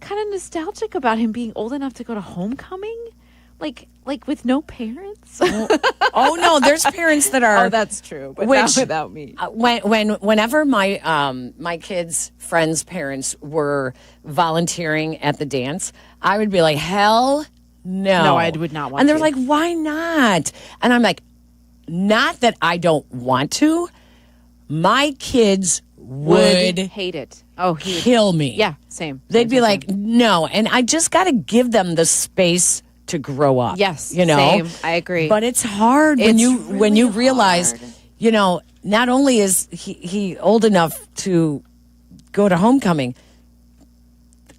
kind of nostalgic about him being old enough to go to homecoming. Like with no parents? Oh no, there's parents that are. Oh, that's true, but not without me. Whenever my kids' friends' parents were volunteering at the dance, I would be like, hell no. No, I would not want to. And they're to. like, why not? And I'm like, not that I don't want to. My kids would hate it. Oh, kill me. Yeah, same. They'd be like, no. And I just got to give them the space to grow up. Yes, same. I agree. But it's hard when you realize, not only is he old enough to go to homecoming,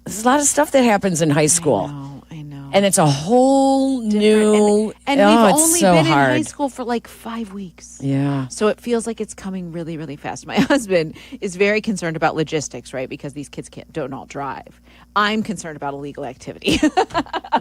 there's a lot of stuff that happens in high school. I know. And it's a whole new... And we've only been in hard. high school for 5 weeks. Yeah. So it feels like it's coming really, really fast. My husband is very concerned about logistics, right? Because these kids don't all drive. I'm concerned about illegal activity.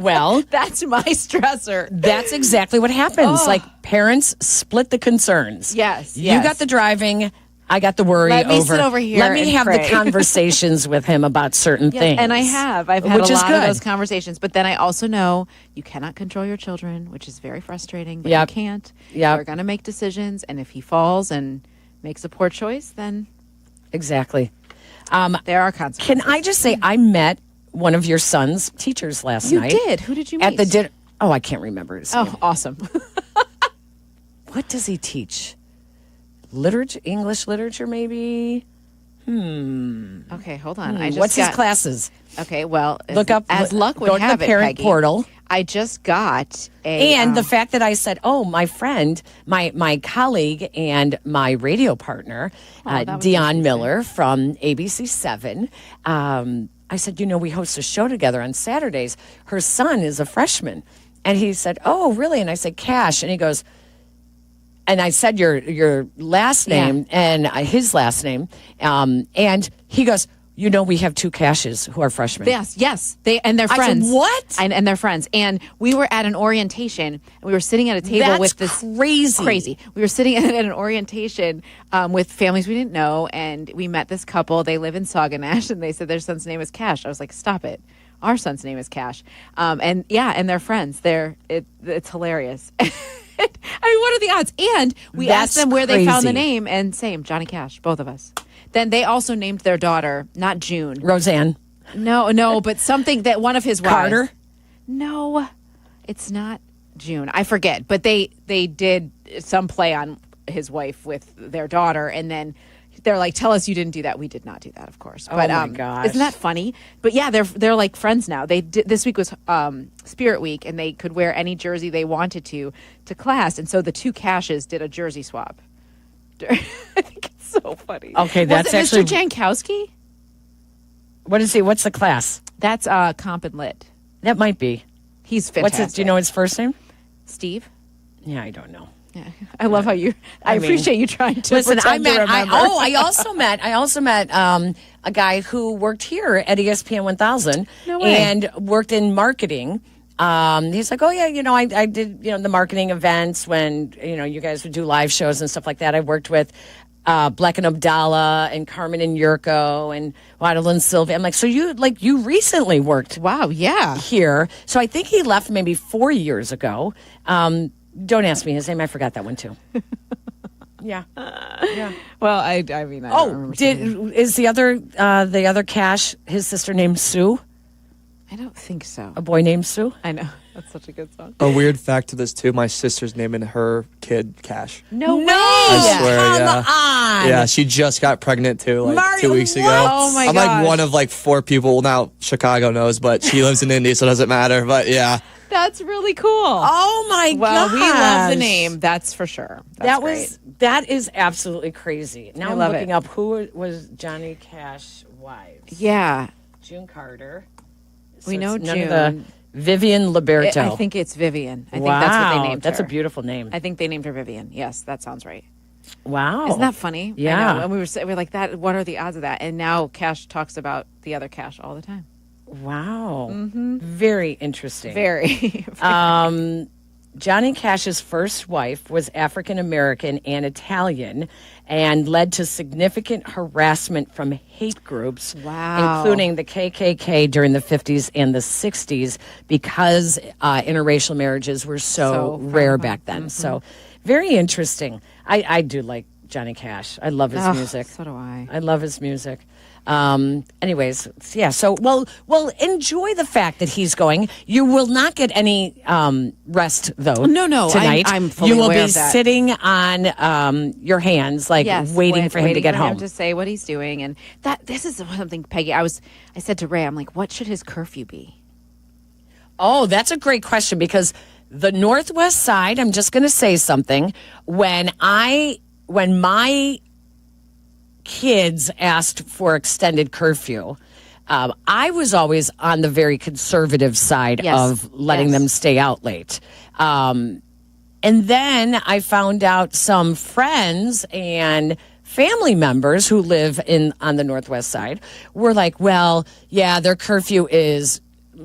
Well, that's my stressor. That's exactly what happens. Oh. Parents split the concerns. Yes. You got the driving. I got the worry Let me over. sit over here Let me and have pray. the conversations with him about certain things. And I have. I've had Which a is lot of good. those conversations. But then I also know you cannot control your children, which is very frustrating. But Yep. you can't. Yep. They're going to make decisions. And if he falls and makes a poor choice, then Exactly. there are consequences. Can I just say, I met one of your son's teachers last You night. did? Who did you meet? At the dinner. Oh, I can't remember his name. Oh, awesome. What does he teach? Literature, English literature, maybe? Okay, hold on. I just What's his got- classes? Okay, well, Look up. as luck would go to have the it, parent Peggy, portal. I just got a And the fact that I said, "Oh, my friend, my colleague, and my radio partner, that was Dionne Miller from ABC7." I said, "We host a show together on Saturdays. Her son is a freshman," and he said, "Oh, really?" And I said, "Cash," and he goes, and I said your last name and his last name, and he goes, we have two Cashes who are freshmen. Yes, they're I friends. said, what? And they're friends. And we were at an orientation. And we were sitting at a table That's with this crazy. We were sitting at an orientation with families we didn't know, and we met this couple. They live in Sauganash, and they said their son's name is Cash. I was like, stop it. Our son's name is Cash. And they're friends. It's hilarious. I mean, what are the odds? And we asked them where they found the name, and same, Johnny Cash, both of us. Then they also named their daughter, not June. Roseanne. No, but something that one of his wives. Carter? No, it's not June. I forget. But they did some play on his wife with their daughter, and then they're like, "Tell us you didn't do that." We did not do that, of course. Oh But, my gosh! Isn't that funny? But yeah, they're like friends now. This week was Spirit Week, and they could wear any jersey they wanted to class, and so the two Cashes did a jersey swap. I think it's so funny. Okay, that's was it actually Mr. Jankowski. What is he? What's the class? That's Comp and Lit. That might be. He's fantastic. Do you know his first name? Steve. Yeah, I don't know. Yeah, I love how you. I appreciate you trying to. Listen, pretend to remember. I also met a guy who worked here at ESPN 1000 No way. and worked in marketing. He's like, "Oh yeah, I did the marketing events when you guys would do live shows and stuff like that. I worked with Black and Abdallah and Carmen and Yurko and Waddle and Sylvia." I'm like, "So you recently worked?" Wow, yeah. Here, so I think he left maybe 4 years ago. Don't ask me his name. I forgot that one too. Yeah. Well, I mean, I don't remember is the other Cash his sister named Sue? I don't think so. A Boy Named Sue? I know. That's such a good song. A weird fact to this, too. My sister's naming her kid Cash. No way. I swear, Come on. Yeah, she just got pregnant, too, like Marty, 2 weeks ago. what? Oh, my I'm gosh. like one of like 4 people. Now, Chicago knows, but she lives in Indy, so it doesn't matter. But yeah. That's really cool. Oh, my Well, gosh. we love the name. That's for sure. That is absolutely crazy. Now I I'm love looking it. up who was Johnny Cash's wives. Yeah. June Carter. We know it's none June. of the Vivian Liberto. I think it's Vivian. I think Wow, that's what they named her. that's a beautiful name. I think they named her Vivian. Yes, that sounds right. Wow. Isn't that funny? Yeah. I know. And we were like, that. What are the odds of that? And now Cash talks about the other Cash all the time. Wow. Very interesting. Very. Johnny Cash's first wife was African American and Italian and led to significant harassment from hate groups, including the KKK during the 50s and the 60s, because interracial marriages were so rare back then. So very interesting. I do like Johnny Cash. I love his music. So do I. I love his music. Anyways, yeah. So, well, enjoy the fact that he's going. You will not get any rest though. No. Tonight, I'm fully you will aware be of that. sitting on your hands, like waiting for him to get home. To say what he's doing, and this is something, Peggy. I said to Ray, I'm like, what should his curfew be? Oh, that's a great question because the Northwest side. I'm just going to say something. When my kids asked for extended curfew, I was always on the very conservative side of letting them stay out late. And then I found out some friends and family members who live on the Northwest side were like, well, yeah, their curfew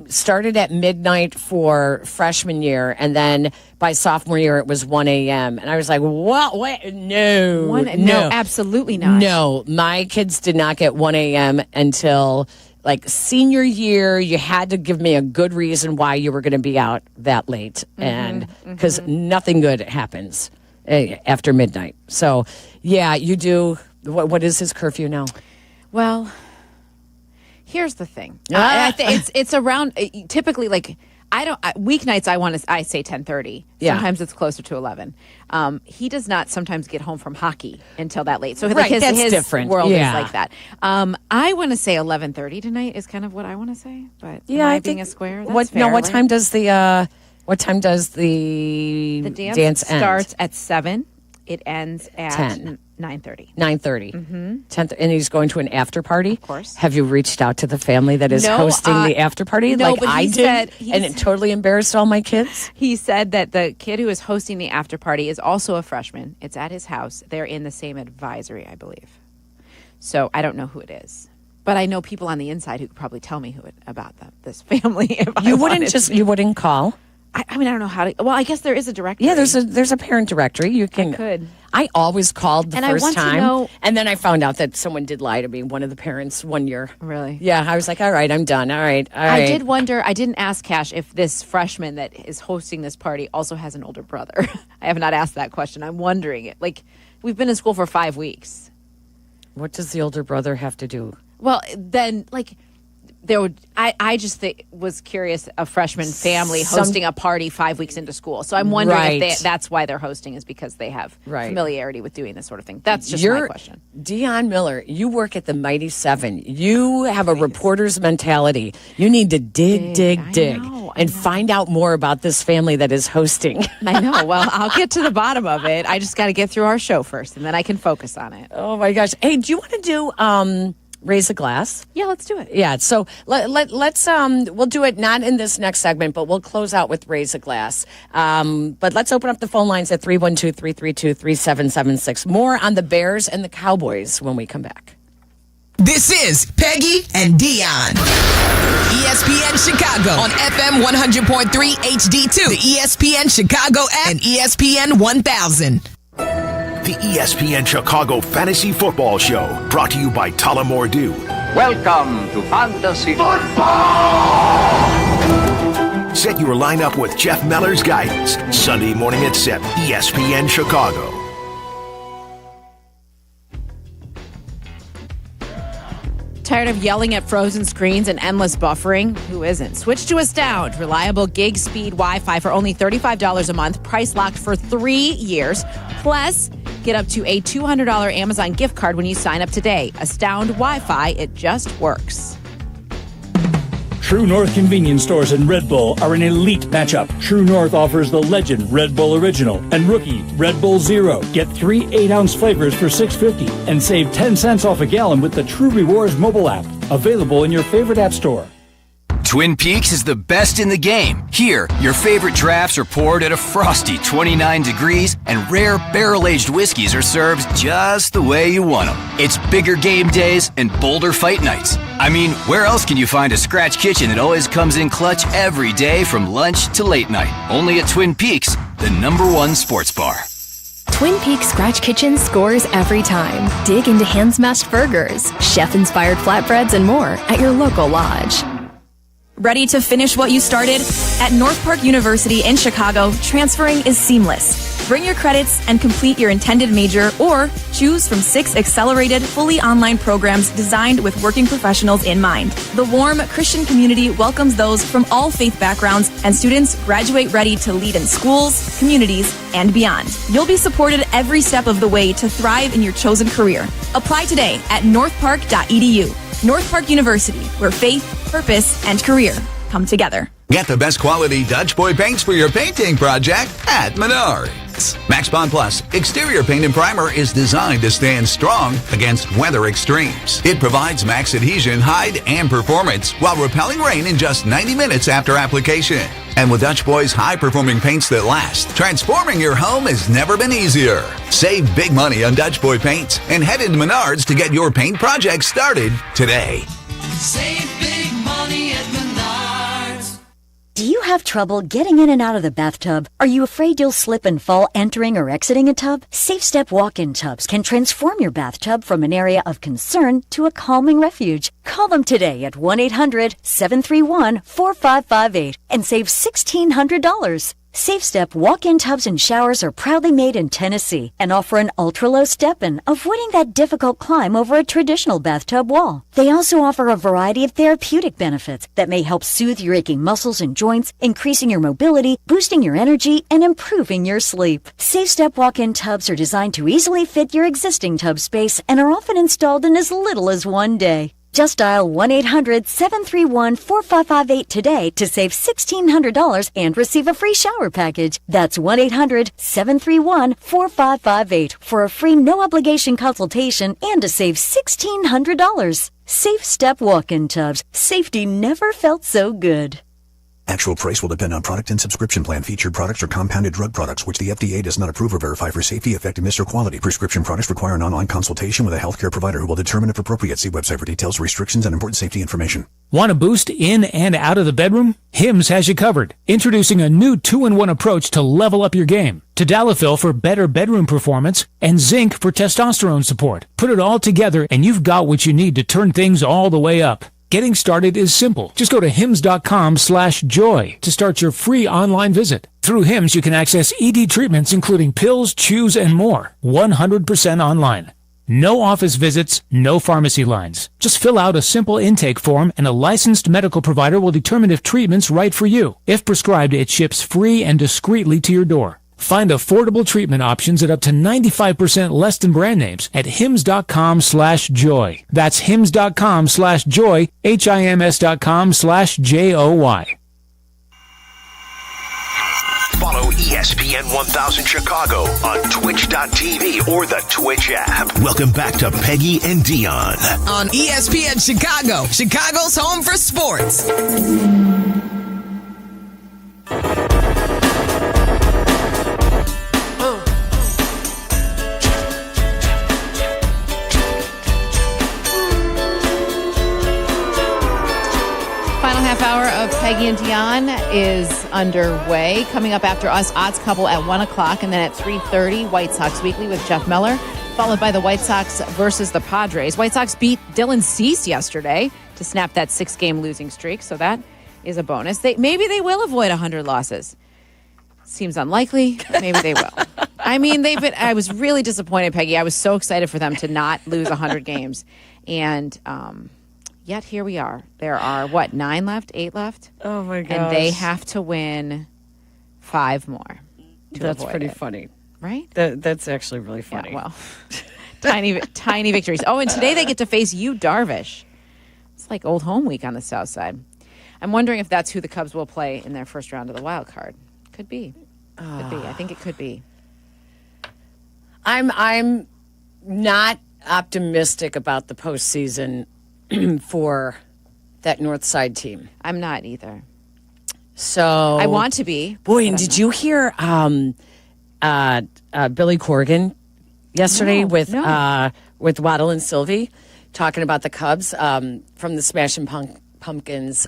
started at midnight for freshman year, and then by sophomore year it was 1 a.m. And I was like, what? Wait, no, no, absolutely not. No, my kids did not get 1 a.m. until like senior year. You had to give me a good reason why you were going to be out that late, and because nothing good happens after midnight. So, yeah, you do. What is his curfew now? Well, here's the thing. It's around typically like weeknights. I say 10:30. Yeah. Sometimes it's closer to 11. He does not sometimes get home from hockey until that late. So Right, like that's his different. world Yeah. is like that. I want to say 11:30 tonight is kind of what I want to say. But Yeah, I being think a square. That's what? fair, No, what right? time does the dance end? starts at 7. It ends at 10. 9:30. 9:30. 10th, and he's going to an after party. Of course. Have you reached out to the family that is No, hosting the after party? no, like but I he did, said- and it totally embarrassed all my kids. He said that the kid who is hosting the after party is also a freshman. It's at his house. They're in the same advisory, I believe. So I don't know who it is. But I know people on the inside who could probably tell me about this family. If I You wanted to. you wouldn't call. I mean, I don't know how to. Well, I guess there is a directory. Yeah, there's a parent directory. You can. I always called the And I first want to time, know- and then I found out that someone did lie to me. One of the parents one year. Really? Yeah, I was like, all right, I'm done. All right. I did wonder. I didn't ask Cash if this freshman that is hosting this party also has an older brother. I have not asked that question. I'm wondering it. Like, we've been in school for 5 weeks. What does the older brother have to do? Well, then, like, there would. I just was curious. A freshman family hosting a party 5 weeks into school. So I'm wondering if that's why they're hosting is because they have familiarity with doing this sort of thing. That's just my question. Dionne Miller, you work at the Mighty Seven. You have a reporter's mentality. You need to dig, and find out more about this family that is hosting. I know. Well, I'll get to the bottom of it. I just got to get through our show first, and then I can focus on it. Oh my gosh! Hey, do you want to do Raise a Glass? Yeah, let's do it. Yeah, so let's we'll do it not in this next segment, but we'll close out with Raise a Glass. But let's open up the phone lines at 312-332-3776. More on the Bears and the Cowboys when we come back. This is Peggy and Dionne. ESPN Chicago on FM 100.3 HD2, the ESPN Chicago app, and ESPN 1000. The ESPN Chicago Fantasy Football Show, brought to you by Tullamore Dew. Welcome to Fantasy Football! Set your lineup with Jeff Meller's guidance, Sunday morning at 7, ESPN Chicago. Tired of yelling at frozen screens and endless buffering? Who isn't? Switch to Astound. Reliable gig speed Wi-Fi for only $35 a month. Price locked for 3 years. Plus, get up to a $200 Amazon gift card when you sign up today. Astound Wi-Fi. It just works. True North convenience stores and Red Bull are an elite matchup. True North offers the legend Red Bull Original and rookie Red Bull Zero. Get 3 8-ounce flavors for $6.50 and save 10 cents off a gallon with the True Rewards mobile app. Available in your favorite app store. Twin Peaks is the best in the game. Here, your favorite drafts are poured at a frosty 29 degrees, and rare barrel-aged whiskeys are served just the way you want them. It's bigger game days and bolder fight nights. I mean, where else can you find a scratch kitchen that always comes in clutch every day from lunch to late night? Only at Twin Peaks, the #1 sports bar. Twin Peaks Scratch Kitchen scores every time. Dig into hand-smashed burgers, chef-inspired flatbreads, and more at your local lodge. Ready to finish what you started? At North Park University in Chicago, transferring is seamless. Bring your credits and complete your intended major, or choose from 6 accelerated, fully online programs designed with working professionals in mind. The warm Christian community welcomes those from all faith backgrounds, and students graduate ready to lead in schools, communities, and beyond. You'll be supported every step of the way to thrive in your chosen career. Apply today at northpark.edu. North Park University, where faith, purpose, and career come together. Get the best quality Dutch Boy paints for your painting project at Menards. Max Bond Plus exterior paint and primer is designed to stand strong against weather extremes. It provides max adhesion, hide, and performance while repelling rain in just 90 minutes after application. And with Dutch Boy's high-performing paints that last, transforming your home has never been easier. Save big money on Dutch Boy paints and head into Menards to get your paint project started today. Save big money at Menards. Do you have trouble getting in and out of the bathtub? Are you afraid you'll slip and fall entering or exiting a tub? Safe Step walk-in tubs can transform your bathtub from an area of concern to a calming refuge. Call them today at 1-800-731-4558 and save $1,600. Safe Step walk-in tubs and showers are proudly made in Tennessee and offer an ultra-low step-in, avoiding that difficult climb over a traditional bathtub wall. They also offer a variety of therapeutic benefits that may help soothe your aching muscles and joints, increasing your mobility, boosting your energy, and improving your sleep. Safe Step walk-in tubs are designed to easily fit your existing tub space and are often installed in as little as 1 day. Just dial 1-800-731-4558 today to save $1,600 and receive a free shower package. That's 1-800-731-4558 for a free no-obligation consultation and to save $1,600. Safe Step walk-in tubs. Safety never felt so good. Actual price will depend on product and subscription plan. Featured products are compounded drug products, which the FDA does not approve or verify for safety, effectiveness, or quality. Prescription products require an online consultation with a healthcare provider who will determine if appropriate. See website for details, restrictions, and important safety information. Want a boost in and out of the bedroom? Hims has you covered. Introducing a new 2-in-1 approach to level up your game. Tadalafil for better bedroom performance and zinc for testosterone support. Put it all together and you've got what you need to turn things all the way up. Getting started is simple. Just go to hims.com/joy to start your free online visit. Through Hims, you can access ED treatments including pills, chews, and more. 100% online. No office visits, no pharmacy lines. Just fill out a simple intake form and a licensed medical provider will determine if treatment's right for you. If prescribed, it ships free and discreetly to your door. Find affordable treatment options at up to 95% less than brand names at hims.com/joy. That's hims.com/joy, HIMS.com/JOY. Follow ESPN 1000 Chicago on Twitch.tv or the Twitch app. Welcome back to Peggy and Dionne on ESPN Chicago, Chicago's home for sports. Final half hour of Peggy and Dionne is underway. Coming up after us, Odds Couple at 1 o'clock, and then at 3:30, White Sox Weekly with Jeff Miller, followed by the White Sox versus the Padres. White Sox beat Dylan Cease yesterday to snap that 6-game losing streak, so that is a bonus. Maybe they will avoid 100 losses. Seems unlikely. Maybe they will. I mean, I was really disappointed, Peggy. I was so excited for them to not lose 100 games. And yet here we are. There are, 9 left, 8 left? Oh, my gosh. And they have to win 5 more. That's pretty funny. Right? That's actually really funny. Yeah, well, tiny victories. Oh, and today they get to face Darvish. It's like old home week on the South Side. I'm wondering if that's who the Cubs will play in their first round of the wild card. Could be. Could be. I think it could be. I'm not optimistic about the postseason for that North Side team. I'm not either. So I want to be. Boy, and did you hear Billy Corgan yesterday with Waddle and Sylvie talking about the Cubs from the Smashing Pumpkins?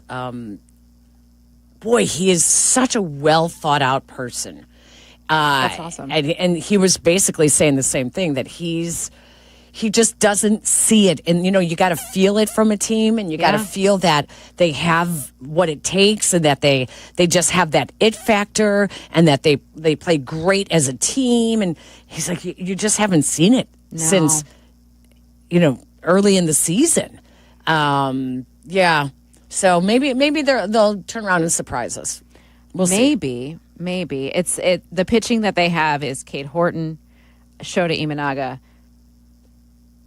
Boy, he is such a well thought out person. That's awesome. And he was basically saying the same thing, that he just doesn't see it. And, you got to feel it from a team, and you got to feel that they have what it takes, and that they just have that it factor, and that they play great as a team. And he's like, you just haven't seen it since, early in the season. Yeah. So maybe they'll turn around and surprise us. We'll see. Maybe. It's the pitching that they have is Cade Horton, Shota Imanaga,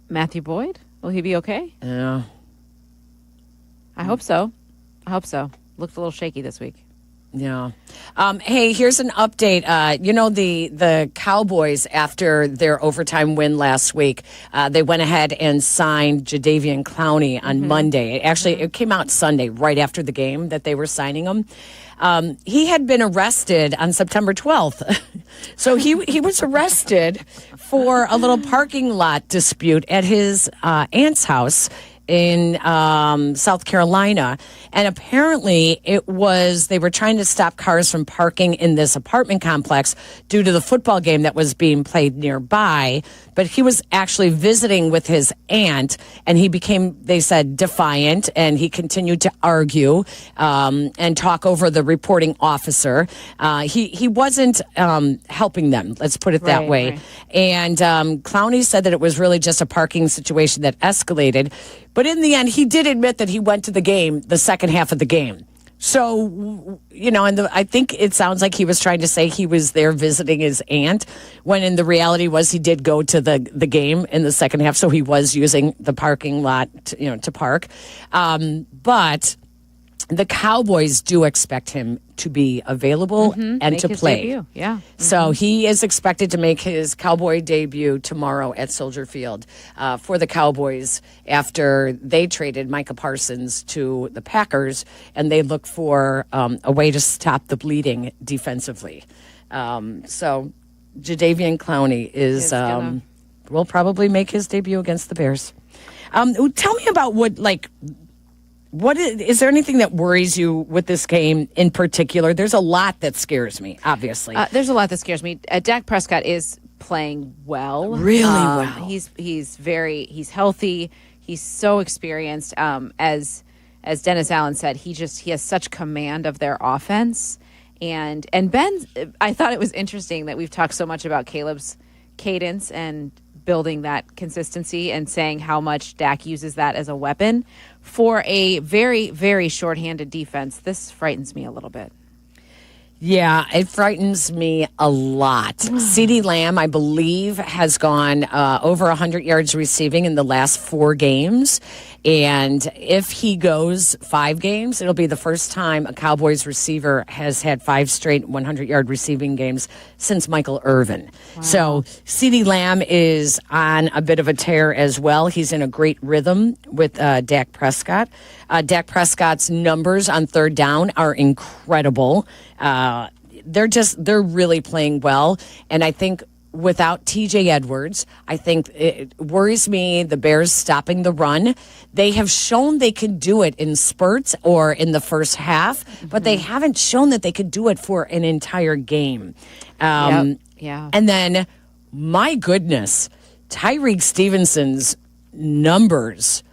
Matthew Boyd. Will he be okay? Yeah. I hope so. Looked a little shaky this week. Yeah. Hey, here's an update. The Cowboys, after their overtime win last week, they went ahead and signed Jadeveon Clowney on Monday. It came out Sunday, right after the game, that they were signing him. He had been arrested on September 12th. So he was arrested for a little parking lot dispute at his aunt's house in South Carolina. And apparently they were trying to stop cars from parking in this apartment complex due to the football game that was being played nearby. But he was actually visiting with his aunt, and he became, they said, defiant, and he continued to argue and talk over the reporting officer. He wasn't helping them, let's put it that way. Right. And Clowney said that it was really just a parking situation that escalated. But in the end, he did admit that he went to the game, the second half of the game. So, I think it sounds like he was trying to say he was there visiting his aunt, when in the reality was he did go to the game in the second half. So he was using the parking lot, to park. But the Cowboys do expect him to be available and make to his play. Debut. Yeah. So he is expected to make his Cowboy debut tomorrow at Soldier Field for the Cowboys, after they traded Micah Parsons to the Packers, and they look for a way to stop the bleeding defensively. So Jadeveon Clowney will probably make his debut against the Bears. Tell me about what is there anything that worries you with this game in particular? There's a lot that scares me, obviously. There's a lot that scares me. Dak Prescott is playing well. Really well. He's healthy. He's so experienced. As Dennis Allen said, he has such command of their offense. And Ben, I thought it was interesting that we've talked so much about Caleb's cadence and building that consistency, and saying how much Dak uses that as a weapon for a very, very shorthanded defense. This frightens me a little bit. Yeah, it frightens me a lot. CeeDee Lamb, I believe, has gone over 100 yards receiving in the last 4 games. And if he goes 5 games, it'll be the first time a Cowboys receiver has had 5 straight 100-yard receiving games since Michael Irvin. Wow. So CeeDee Lamb is on a bit of a tear as well. He's in a great rhythm with Dak Prescott. Dak Prescott's numbers on third down are incredible. They're really playing well. And I think without TJ Edwards, I think it worries me, the Bears stopping the run. They have shown they can do it in spurts or in the first half, but they haven't shown that they could do it for an entire game. Yeah. And then, my goodness, Tyreek Stevenson's numbers,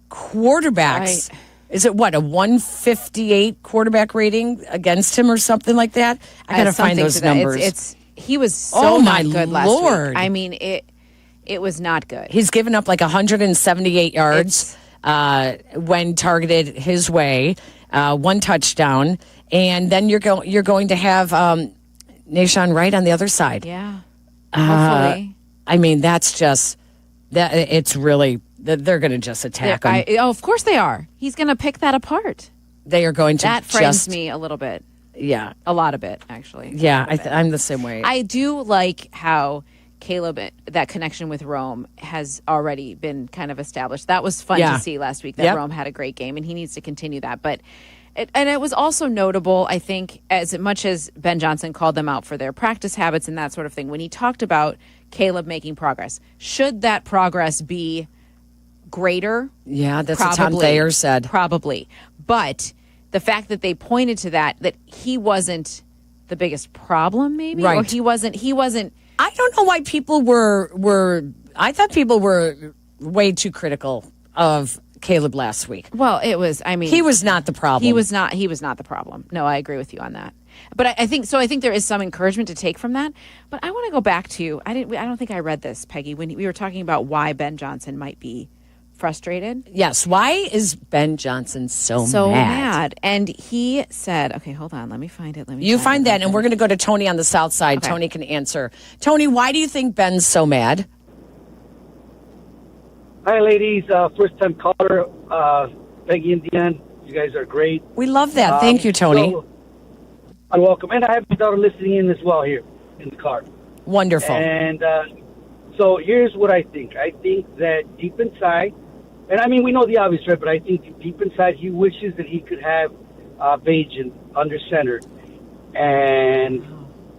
quarterbacks. Right. Is it a 158 quarterback rating against him or something like that? I got to find those numbers. He was so not good last Lord. week. I mean, it was not good. He's given up 178 yards when targeted his way, 1 touchdown, and then you're going to have Nashawn Wright on the other side. Yeah, hopefully. I mean, that's just that. It's really they're going to just attack him. Of course they are. He's going to pick that apart. They are going to. That frames me a little bit. Yeah, a lot of it actually. Yeah, I'm the same way. I do like how Caleb, that connection with Rome has already been kind of established. That was fun to see last week. That Rome had a great game, and he needs to continue that. But it was also notable, I think, as much as Ben Johnson called them out for their practice habits and that sort of thing, when he talked about Caleb making progress. Should that progress be greater? Yeah, that's what Tom Thayer said. Probably. But the fact that they pointed to that he wasn't the biggest problem, maybe? Right. Or he wasn't. I don't know why people were. I thought people were way too critical of Caleb last week. Well, it was. I mean, he was not the problem. He was not the problem. No, I agree with you on that. But I think so. I think there is some encouragement to take from that. But I want to go back to. I don't think I read this, Peggy, when we were talking about why Ben Johnson might be frustrated. Yes. Why is Ben Johnson so mad? And he said, okay, hold on. Let me find it. You find that, and we're going to go to Tony on the south side. Okay. Tony can answer. Tony, why do you think Ben's so mad? Hi, ladies. First-time caller, Peggy and Dionne. You guys are great. We love that. Thank you, Tony. You're welcome. And I have my daughter listening in as well here in the car. Wonderful. And so here's what I think. I think that deep inside, and I mean, we know the obvious, right? But I think deep inside, he wishes that he could have Bajan under center. And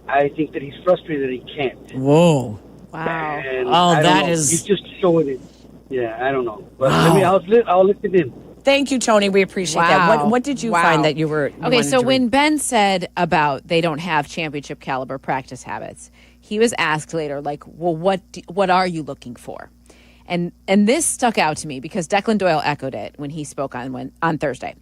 I think that he's frustrated that he can't. Whoa. Wow. And that is... He's just showing it. Yeah, I don't know. But I'll listen in. Thank you, Tony. We appreciate that. What did you find that you were... Okay, so when Ben said about they don't have championship caliber practice habits, he was asked later, like, well, what are you looking for? And this stuck out to me because Declan Doyle echoed it when he spoke on Thursday.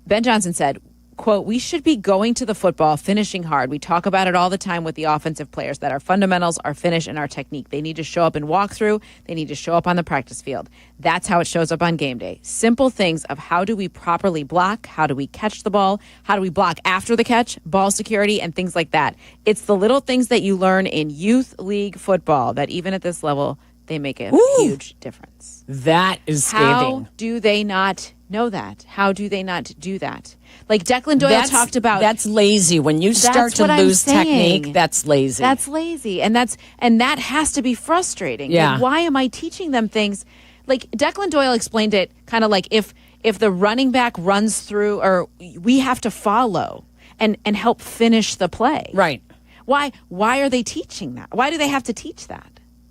Ben Johnson said, quote, we should be going to the football, finishing hard. We talk about it all the time with the offensive players, that our fundamentals, our finish, and our technique. They need to show up in walkthrough. They need to show up on the practice field. That's how it shows up on game day. Simple things of how do we properly block? How do we catch the ball? How do we block after the catch? Ball security and things like that. It's the little things that you learn in youth league football that even at this level, they make a huge difference. That is scathing. How do they not know that? How do they not do that? Like Declan Doyle talked about. That's lazy. When you start to lose technique, that's lazy. That's lazy. And that has to be frustrating. Yeah. Like, why am I teaching them things? Like Declan Doyle explained it kind of like if the running back runs through, or we have to follow and help finish the play. Right. Why are they teaching that? Why do they have to teach that?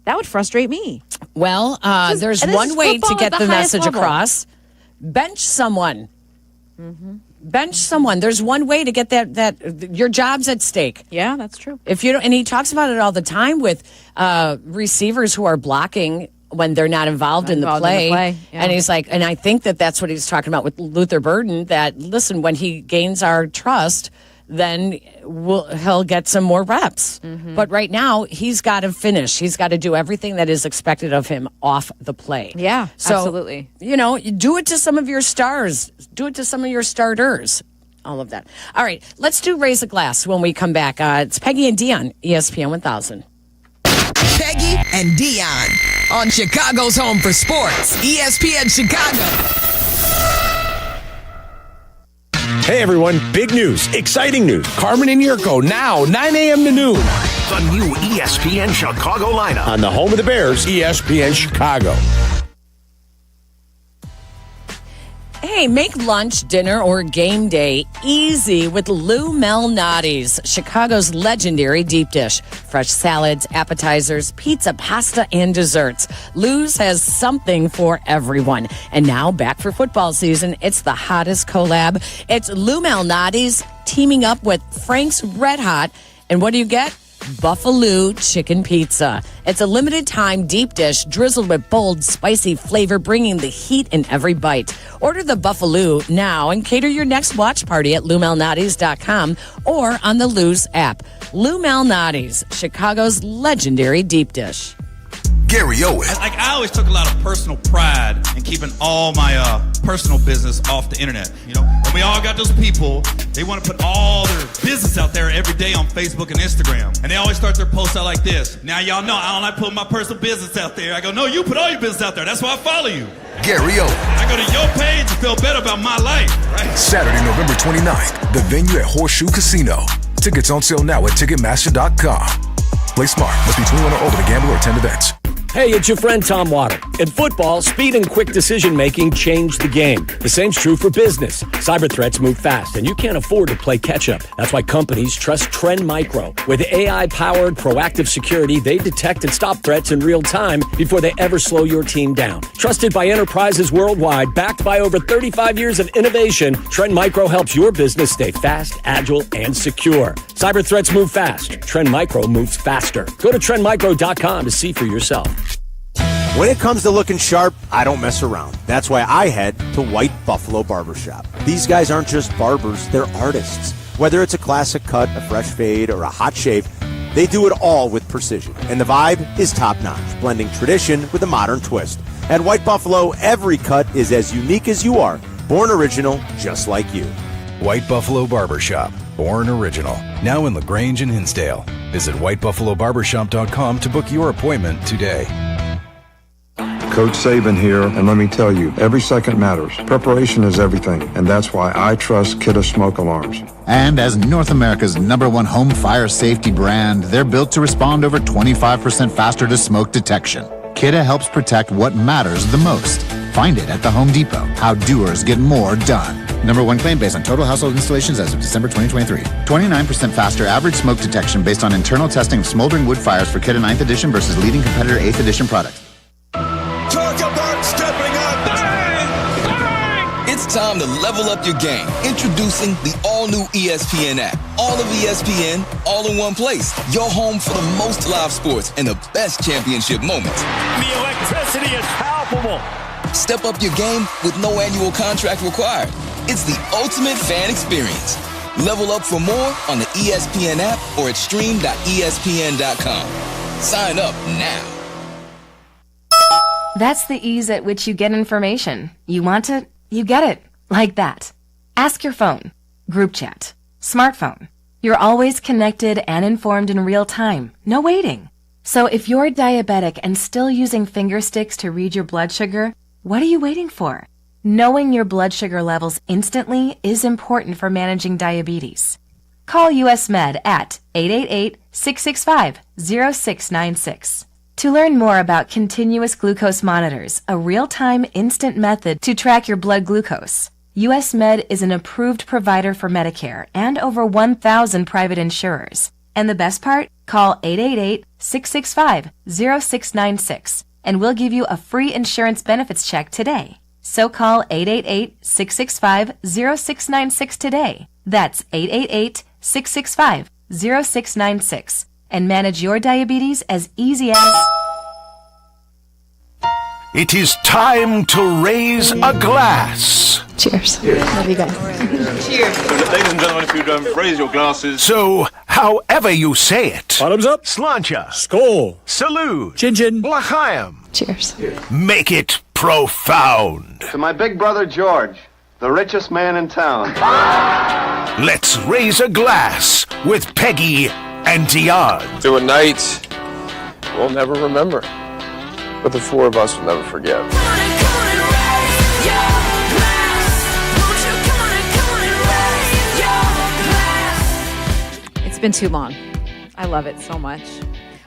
That would frustrate me. Well, there's one way to get the message across. Bench someone. Mm-hmm. Bench someone. There's one way to get that your job's at stake. Yeah, that's true. If you don't, and he talks about it all the time with receivers who are blocking when they're not involved in the play. Yeah. And he's like, and I think that's what he's talking about with Luther Burden, that listen, when he gains our trust, then he'll get some more reps. Mm-hmm. But right now, he's got to finish. He's got to do everything that is expected of him off the play. Yeah, so, absolutely. Do it to some of your stars. Do it to some of your starters. All of that. All right, let's do Raise a Glass when we come back. It's Peggy and Dionne, ESPN 1000. Peggy and Dionne on Chicago's Home for Sports, ESPN Chicago. Hey everyone, big news, exciting news. Carmen and Yurko now, 9 a.m. to noon. The new ESPN Chicago lineup. On the home of the Bears, ESPN Chicago. Hey, make lunch, dinner, or game day easy with Lou Malnati's, Chicago's legendary deep dish. Fresh salads, appetizers, pizza, pasta, and desserts. Lou's has something for everyone. And now, back for football season, it's the hottest collab. It's Lou Malnati's teaming up with Frank's Red Hot. And what do you get? Buffalo Chicken Pizza. It's a limited time deep dish drizzled with bold, spicy flavor, bringing the heat in every bite. Order the Buffalo now and cater your next watch party at LouMalnati's.com or on the Lou's app. Lou Malnati's, Chicago's legendary deep dish. Gary Owen. I always took a lot of personal pride in keeping all my personal business off the internet. You know, and we all got those people, they want to put all their business out there every day on Facebook and Instagram. And they always start their posts out like this. Now y'all know I don't like putting my personal business out there. I go, no, you put all your business out there. That's why I follow you. Gary Owen. I go to your page and feel better about my life, right? Saturday, November 29th, the venue at Horseshoe Casino. Tickets on sale now at Ticketmaster.com. Play smart. Must be 21 or older to gamble or attend events. Hey, it's your friend Tom Water. In football, speed and quick decision-making change the game. The same's true for business. Cyber threats move fast, and you can't afford to play catch-up. That's why companies trust Trend Micro. With AI-powered proactive security, they detect and stop threats in real time before they ever slow your team down. Trusted by enterprises worldwide, backed by over 35 years of innovation, Trend Micro helps your business stay fast, agile, and secure. Cyber threats move fast. Trend Micro moves faster. Go to trendmicro.com to see for yourself. When it comes to looking sharp, I don't mess around. That's why I head to White Buffalo Barbershop. These guys aren't just barbers, they're artists. Whether it's a classic cut, a fresh fade, or a hot shave, they do it all with precision. And the vibe is top-notch, blending tradition with a modern twist. At White Buffalo, every cut is as unique as you are. Born original, just like you. White Buffalo Barbershop. Born original. Now in LaGrange and Hinsdale. Visit whitebuffalobarbershop.com to book your appointment today. Coach Saban here, and let me tell you, every second matters. Preparation is everything, and that's why I trust Kidde Smoke Alarms. And as North America's #1 home fire safety brand, they're built to respond over 25% faster to smoke detection. Kidde helps protect what matters the most. Find it at the Home Depot. How doers get more done. #1 claim based on total household installations as of December 2023. 29% faster average smoke detection based on internal testing of smoldering wood fires for Kidde 9th edition versus leading competitor 8th edition product. Talk about stepping up. It's time to level up your game. Introducing the all-new ESPN app. All of ESPN, all in one place. Your home for the most live sports and the best championship moments. The electricity is palpable. Step up your game with no annual contract required. It's the ultimate fan experience. Level up for more on the ESPN app or at stream.espn.com. Sign up now. That's the ease at which you get information. You want it, you get it. Like that. Ask your phone. Group chat. Smartphone. You're always connected and informed in real time. No waiting. So if you're diabetic and still using finger sticks to read your blood sugar, what are you waiting for? Knowing your blood sugar levels instantly is important for managing diabetes. Call US Med at 888-665-0696. To learn more about continuous glucose monitors, a real-time instant method to track your blood glucose, US Med is an approved provider for Medicare and over 1,000 private insurers. And the best part? Call 888-665-0696 and we'll give you a free insurance benefits check today. So call 888-665-0696 today. That's 888-665-0696 and manage your diabetes as easy as... It is time to raise a glass. Cheers. Love you guys. Cheers. Ladies and gentlemen, if you don't raise your glasses. So, however you say it. Bottoms up. Slancha. Skål. Salute. Chin chin. L'chaim. Cheers. Make it profound. To my big brother George, the richest man in town. Let's raise a glass with Peggy and Dionne. To a night we'll never remember, but the four of us will never forget. It's been too long. I love it so much.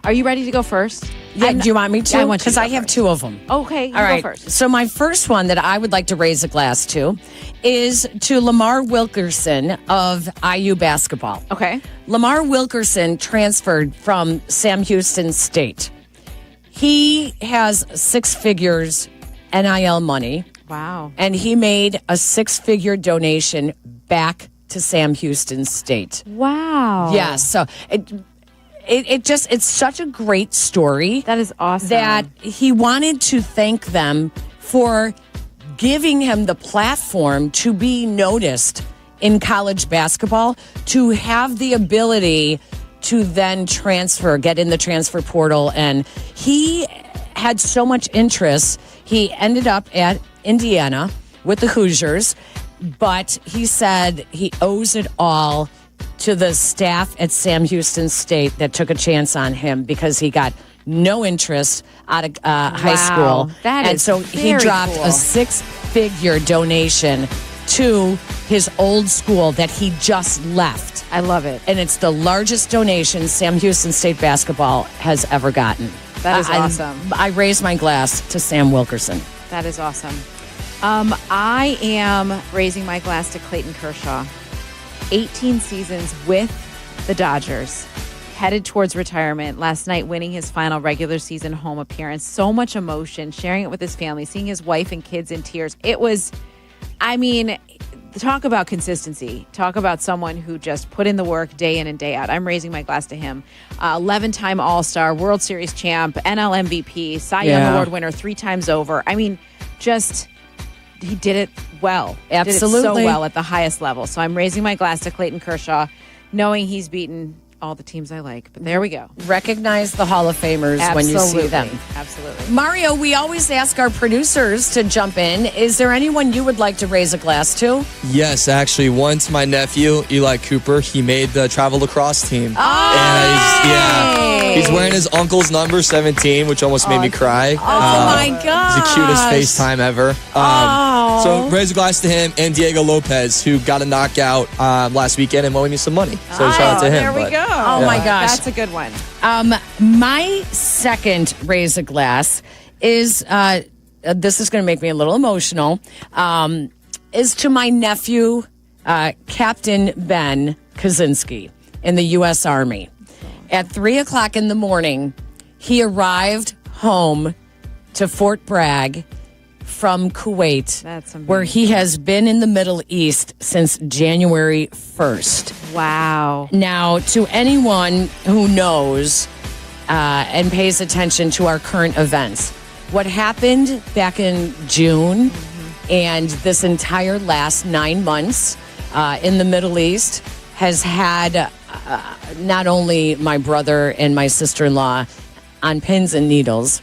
Are you ready to go first? Yeah, do you want me to? I want you to Because go I have first. two of them. Okay, you All right. go first. So my first one that I would like to raise a glass to is to Lamar Wilkerson of IU basketball. Okay. Lamar Wilkerson transferred from Sam Houston State. He has 6 figures NIL money. Wow. And he made a 6-figure donation back to Sam Houston State. Wow. Yeah, so it's such a great story. That is awesome. That he wanted to thank them for giving him the platform to be noticed in college basketball, to have the ability to then transfer, get in the transfer portal. And he had so much interest. He ended up at Indiana with the Hoosiers, but he said he owes it all to the staff at Sam Houston State that took a chance on him because he got no interest out of high school. That is so he dropped cool. a 6-figure donation to his old school that he just left. I love it. And it's the largest donation Sam Houston State basketball has ever gotten. That is awesome. I raise my glass to Sam Wilkerson. That is awesome. I am raising my glass to Clayton Kershaw. 18 seasons with the Dodgers, headed towards retirement. Last night, winning his final regular season home appearance. So much emotion, sharing it with his family, seeing his wife and kids in tears. It was, I mean, talk about consistency. Talk about someone who just put in the work day in and day out. I'm raising my glass to him. 11-time All-Star, World Series champ, NL MVP, Cy Young Award winner 3 times over. I mean, just... he did it well. Absolutely. Did it so well at the highest level. So I'm raising my glass to Clayton Kershaw, knowing he's beaten all the teams I like. But there we go. Recognize the Hall of Famers when you see them. Absolutely. Mario, we always ask our producers to jump in. Is there anyone you would like to raise a glass to? Yes, actually. Once my nephew, Eli Cooper, he made the travel lacrosse team. Oh, and he's wearing his uncle's number 17, which almost made me cry. Oh, my God. It's the cutest FaceTime ever. So raise a glass to him and Diego Lopez, who got a knockout last weekend and owing me some money. So shout out to him. There we go. Oh, my gosh. That's a good one. My second raise a glass is, this is going to make me a little emotional, is to my nephew, Captain Ben Kaczynski in the U.S. Army. At 3 o'clock in the morning, he arrived home to Fort Bragg from Kuwait, where he has been in the Middle East since January 1st. Wow. Now, to anyone who knows and pays attention to our current events, what happened back in June and this entire last 9 months in the Middle East has had not only my brother and my sister-in-law on pins and needles,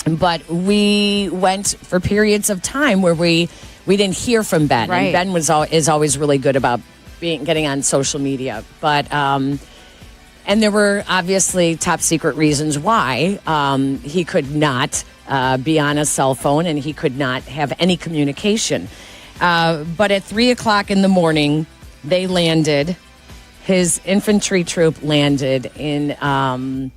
but we went for periods of time where we didn't hear from Ben. Right. And Ben is always really good about getting on social media. But and there were obviously top secret reasons why he could not be on a cell phone and he could not have any communication. But at 3 o'clock in the morning, they landed. His infantry troop landed in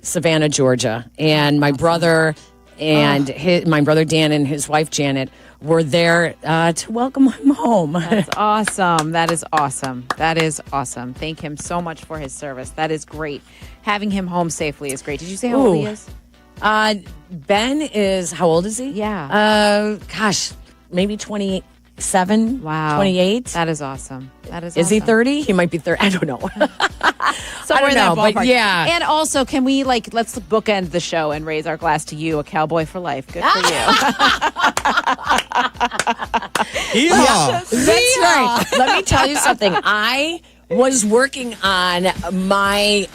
Savannah, Georgia, and my brother and my brother Dan and his wife Janet were there to welcome him home. That's awesome. That is awesome. That is awesome. Thank him so much for his service. That is great. Having him home safely is great. Did you say how old he is? Ben is, how old is he? Yeah. Gosh, maybe 27. Wow. 28. That is awesome. That is. Is he awesome. 30? He might be 30. I don't know. So I don't know, but yeah. And also, can we let's bookend the show and raise our glass to you, a cowboy for life. Good for you. Yeah, that's right. Let me tell you something. I was working on my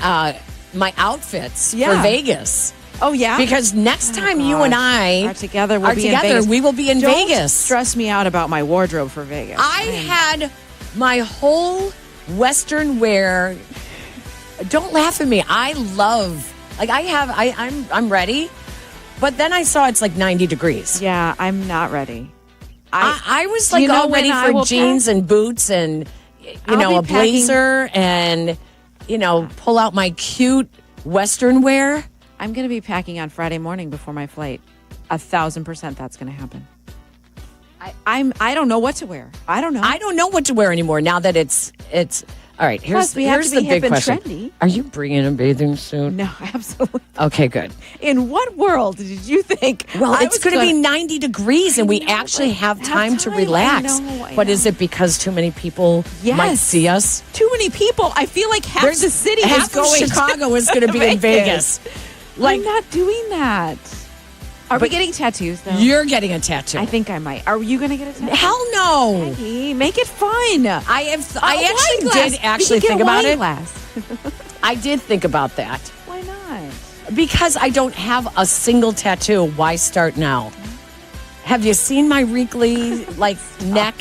my outfits for Vegas. Oh yeah, because next time you and I are together, we will be in Don't Vegas. Stress me out about my wardrobe for Vegas. I had my whole Western wear. Don't laugh at me. I love, I'm ready. But then I saw it's like 90 degrees. Yeah, I'm not ready. I was like all ready for jeans and boots and, a blazer and, pull out my cute Western wear. I'm going to be packing on Friday morning before my flight. 1,000% that's going to happen. I don't know what to wear. I don't know. I don't know what to wear anymore now that it's all right. Here's the big question. Trendy. Are you bringing a bathing suit? No, absolutely. Okay, good. In what world did you think? Well, it's going to be 90 degrees and we actually have time to relax. I but know. is it because too many people might see us? Too many people. I feel like half the city half is going. Of Chicago is going to be in Vegas. I'm not doing that. Are we getting tattoos, though? You're getting a tattoo. I think I might. Are you going to get a tattoo? Hell no. Peggy, make it fun. I did actually think about it. Glass. I did think about that. Why not? Because I don't have a single tattoo. Why start now? Have you seen my wrinkly neck?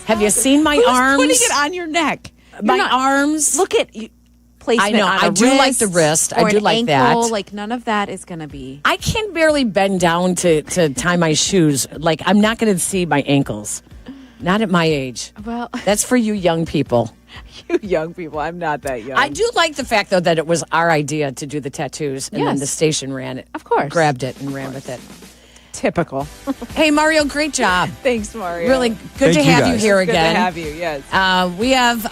Have you seen my arms? Putting it on your neck. My arms. Look at placement. I know. On I a do like the wrist. I or do an like ankle. that. Like none of that is going to be. I can barely bend down to tie my shoes. Like I'm not going to see my ankles. Not at my age. Well, that's for you young people. You young people. I'm not that young. I do like the fact though that it was our idea to do the tattoos, and then the station ran it. Of course, grabbed it and ran with it. Typical. Hey Mario, great job. Thanks, Mario. Really good to have you here Good again. to have you. Yes. We have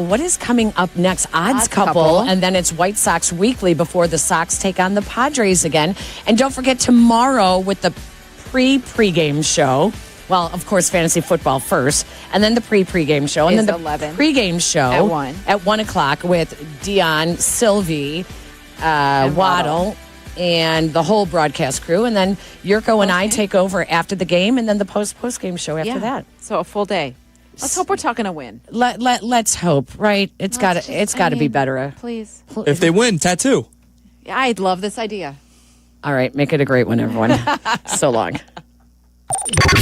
what is coming up next? Odds couple, and then it's White Sox Weekly before the Sox take on the Padres again. And don't forget tomorrow with the pregame show. Well, of course, fantasy football first, and then the pregame show, and Is then the 11. pregame show At 1. at 1 o'clock with Dionne, Sylvie, Waddle, and the whole broadcast crew, and then Yurko and I take over after the game, and then the post-game show after that. So a full day. Let's hope we're talking a win. Let's hope, right? It's got to be better. Please. If they win, tattoo. Yeah, I'd love this idea. All right, make it a great one, everyone. So long.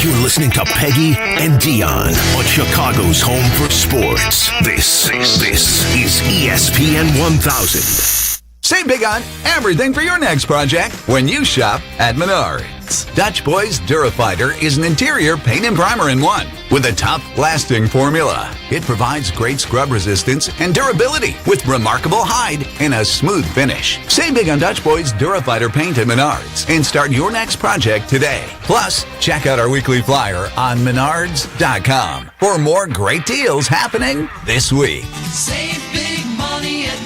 You're listening to Peggy and Dionne on Chicago's home for sports. This is ESPN 1000. Save big on everything for your next project when you shop at Menards. Dutch Boys Durafighter is an interior paint and primer in one with a tough-lasting formula. It provides great scrub resistance and durability with remarkable hide and a smooth finish. Save big on Dutch Boys Durafighter paint at Menards and start your next project today. Plus, check out our weekly flyer on menards.com for more great deals happening this week. Save big money at Menards.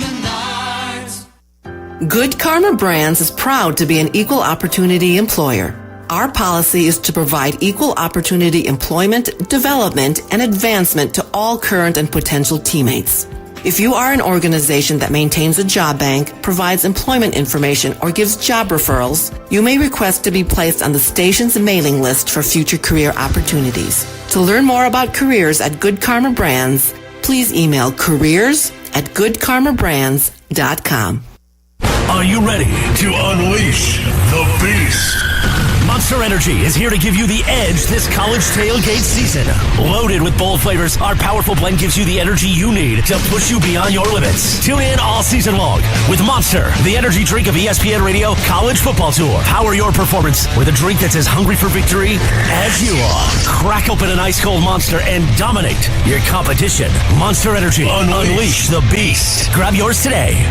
Good Karma Brands is proud to be an equal opportunity employer. Our policy is to provide equal opportunity employment, development, and advancement to all current and potential teammates. If you are an organization that maintains a job bank, provides employment information, or gives job referrals, you may request to be placed on the station's mailing list for future career opportunities. To learn more about careers at Good Karma Brands, please email careers@goodkarmabrands.com. Are you ready to unleash the beast? Monster Energy is here to give you the edge this college tailgate season. Loaded with bold flavors, our powerful blend gives you the energy you need to push you beyond your limits. Tune in all season long with Monster, the energy drink of ESPN Radio College Football Tour. Power your performance with a drink that's as hungry for victory as you are. Crack open an ice-cold Monster and dominate your competition. Monster Energy. Unleash the beast. Grab yours today.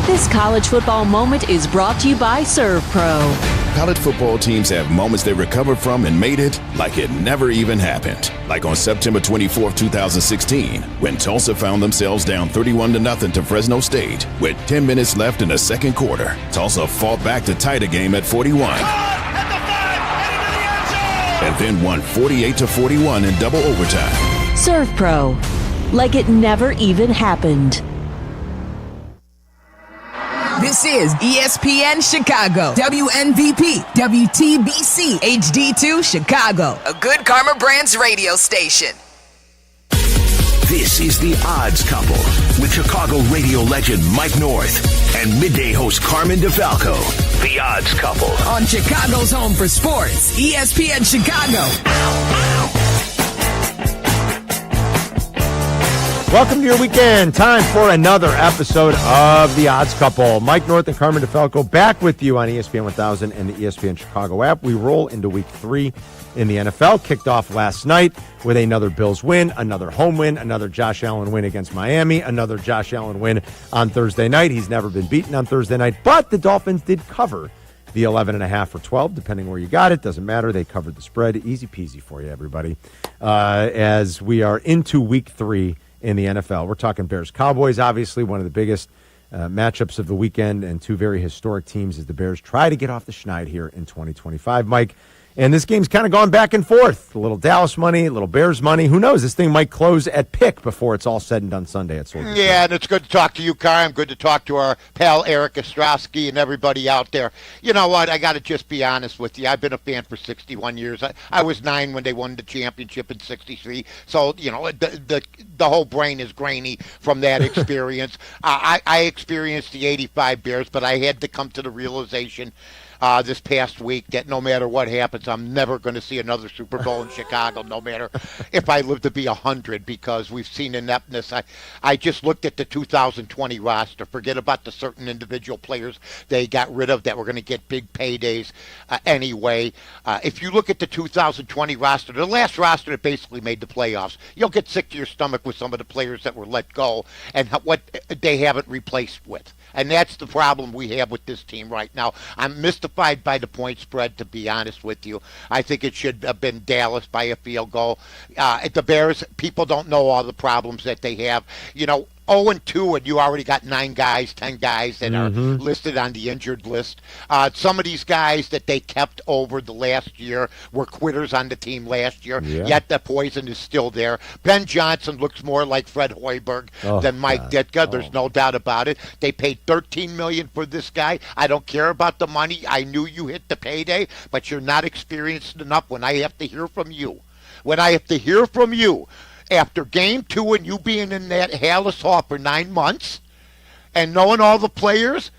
This college football moment is brought to you by Serve Pro. College football teams have moments they recovered from and made it like it never even happened. Like on September 24, 2016, when Tulsa found themselves down 31-0 to Fresno State with 10 minutes left in the second quarter. Tulsa fought back to tie the game at 41. And then won 48-41 in double overtime. Serve Pro. Like it never even happened. This is ESPN Chicago, WNVP, WTBC, HD2 Chicago, a Good Karma Brands radio station. This is The Odds Couple with Chicago radio legend Mike North and midday host Carmen DeFalco. The Odds Couple. On Chicago's home for sports, ESPN Chicago. Welcome to your weekend. Time for another episode of The Odds Couple. Mike North and Carmen DeFalco back with you on ESPN 1000 and the ESPN Chicago app. We roll into week 3 in the NFL. Kicked off last night with another Bills win, another home win, another Josh Allen win against Miami, another Josh Allen win on Thursday night. He's never been beaten on Thursday night, but the Dolphins did cover the 11.5 or 12, depending where you got it. Doesn't matter. They covered the spread. Easy peasy for you, everybody. As we are into week 3 in the NFL. We're talking Bears-Cowboys, obviously, one of the biggest matchups of the weekend, and two very historic teams as the Bears try to get off the schneid here in 2025. Mike, And this game's kind of gone back and forth. A little Dallas money, a little Bears money. Who knows? This thing might close at pick before it's all said and done Sunday at Soldier Field. Yeah, and it's good to talk to you, Carm. Good to talk to our pal Eric Ostrowski and everybody out there. You know what? I got to just be honest with you. I've been a fan for 61 years. I was 9 when they won the championship in '63. So, you know, the whole brain is grainy from that experience. I experienced the '85 Bears, but I had to come to the realization this past week that no matter what happens, I'm never going to see another Super Bowl in Chicago, no matter if I live to be 100, because we've seen ineptness. I just looked at the 2020 roster. Forget about the certain individual players they got rid of that were going to get big paydays anyway. If you look at the 2020 roster, the last roster that basically made the playoffs, you'll get sick to your stomach with some of the players that were let go and what they haven't replaced with. And that's the problem we have with this team right now. I'm mystified by the point spread, to be honest with you. I think it should have been Dallas by a field goal. The Bears, people don't know all the problems that they have. You know, 0-2, and you already got 9 guys, 10 guys that are listed on the injured list. Some of these guys that they kept over the last year were quitters on the team last year, yet the poison is still there. Ben Johnson looks more like Fred Hoiberg than Mike Ditka. There's no doubt about it. They paid $13 million for this guy. I don't care about the money. I knew you hit the payday, but you're not experienced enough when I have to hear from you. When I have to hear from you, after game 2 and you being in that Hallis Hall for 9 months and knowing all the players,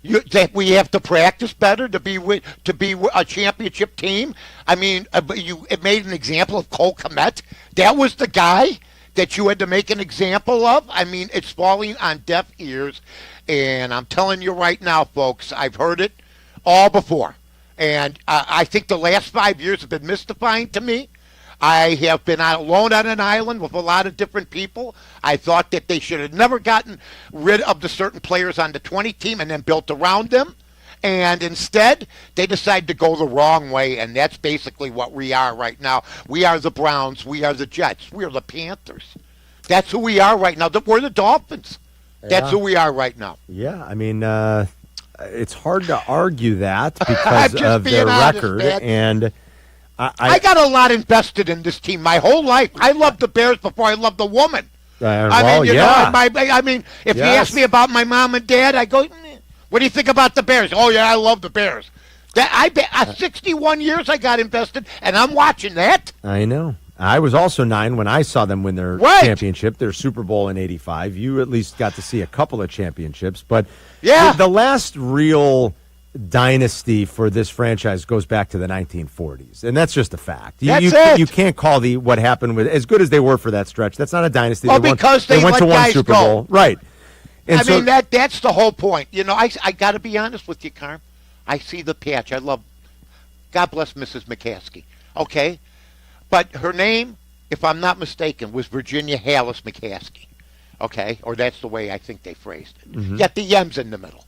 that we have to practice better to be a championship team. I mean, you made an example of Cole Kmet. That was the guy that you had to make an example of. I mean, it's falling on deaf ears, and I'm telling you right now, folks, I've heard it all before. And I think the last 5 years have been mystifying to me. I have been alone on an island with a lot of different people. I thought that they should have never gotten rid of the certain players on the 20 team and then built around them. And instead, they decided to go the wrong way, and that's basically what we are right now. We are the Browns. We are the Jets. We are the Panthers. That's who we are right now. We're the Dolphins. That's who we are right now. Yeah, I mean, it's hard to argue that because of their record. And I got a lot invested in this team my whole life. I loved the Bears before I loved the woman. I mean, if you ask me about my mom and dad, I go, what do you think about the Bears? Oh, yeah, I love the Bears. 61 years I got invested, and I'm watching that. I know. I was also 9 when I saw them win their championship, their Super Bowl in '85. You at least got to see a couple of championships. But the last real dynasty for this franchise goes back to the 1940s, and that's just a fact. You can't call what happened with as good as they were for that stretch. That's not a dynasty. Well, because they went to one Super Bowl, right? And I mean that's the whole point. You know, I got to be honest with you, Carm. I see the patch. I love. God bless Mrs. McCaskey. Okay, but her name, if I'm not mistaken, was Virginia Hallis McCaskey. Okay, or that's the way I think they phrased it. Yet the M's in the middle.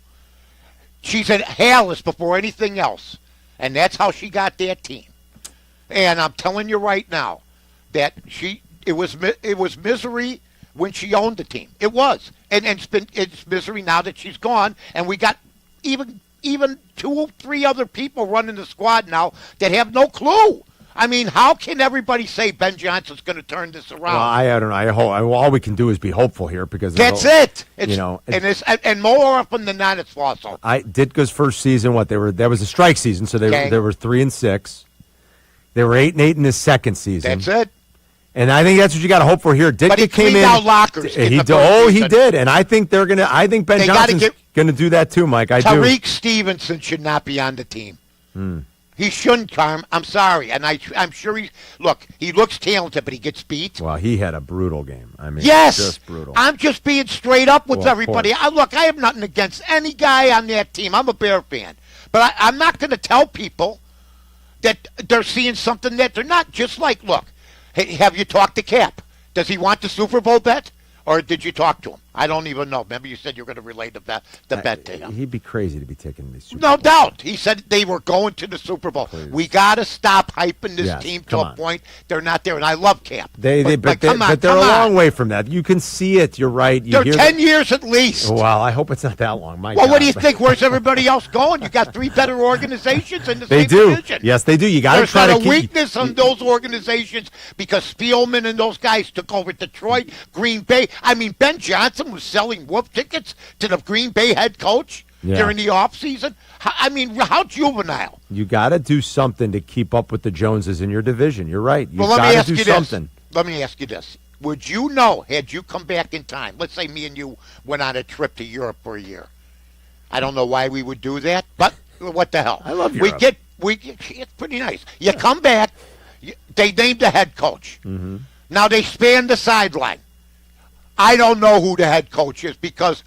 She's at Hallis before anything else, and that's how she got that team. And I'm telling you right now that it was misery when she owned the team. It was, and it's misery now that she's gone. And we got even 2 or 3 other people running the squad now that have no clue. I mean, how can everybody say Ben Johnson's going to turn this around? Well, I don't know. All we can do is be hopeful here because that's it. And more often than not, it's also. Ditka's first season, that was a strike season, so they were 3-6. They were 8-8 in his second season. That's it. And I think that's what you got to hope for here. Ditka came in. Out lockers. He did, and I think they're gonna. I think Ben Johnson's gonna do that too, Mike. Tariq Stevenson should not be on the team. He shouldn't, Carm. I'm sorry. And I'm sure he looks talented, but he gets beat. Well, he had a brutal game. I mean, just brutal. I'm just being straight up with everybody. I have nothing against any guy on that team. I'm a Bear fan. But I'm not going to tell people that they're seeing something that they're not. Just like, look, hey, have you talked to Cap? Does he want the Super Bowl bet? Or did you talk to him? I don't even know. Remember, you said you were going to relay the bet to him. He'd be crazy to be taking these Super No Bowl. doubt. He said they were going to the Super Bowl. Please. We got to stop hyping this Yes, team to come a on. point they're not there. And I love Camp. But they're come on, a long way from that. You can see it. You're right. You They're hear 10 years at least. Well, I hope it's not that long. My Well, God. what do you think? Where's everybody else going? You got 3 better organizations in the They same do. division. Yes, they do. You got to There's try not to a keep. weakness on those organizations because Spielman and those guys took over Detroit, Green Bay. I mean, Ben Johnson was selling whoop tickets to the Green Bay head coach during the offseason. I mean, how juvenile. You got to do something to keep up with the Joneses in your division. You're right. You Well, let me got ask to do you something. this. Let me ask you this. Would you know, had you come back in time, let's say me and you went on a trip to Europe for a year. I don't know why we would do that, but what the hell? I love Europe. It's pretty nice. You come back, they named the head coach. Mm-hmm. Now they span the sideline. I don't know who the head coach is because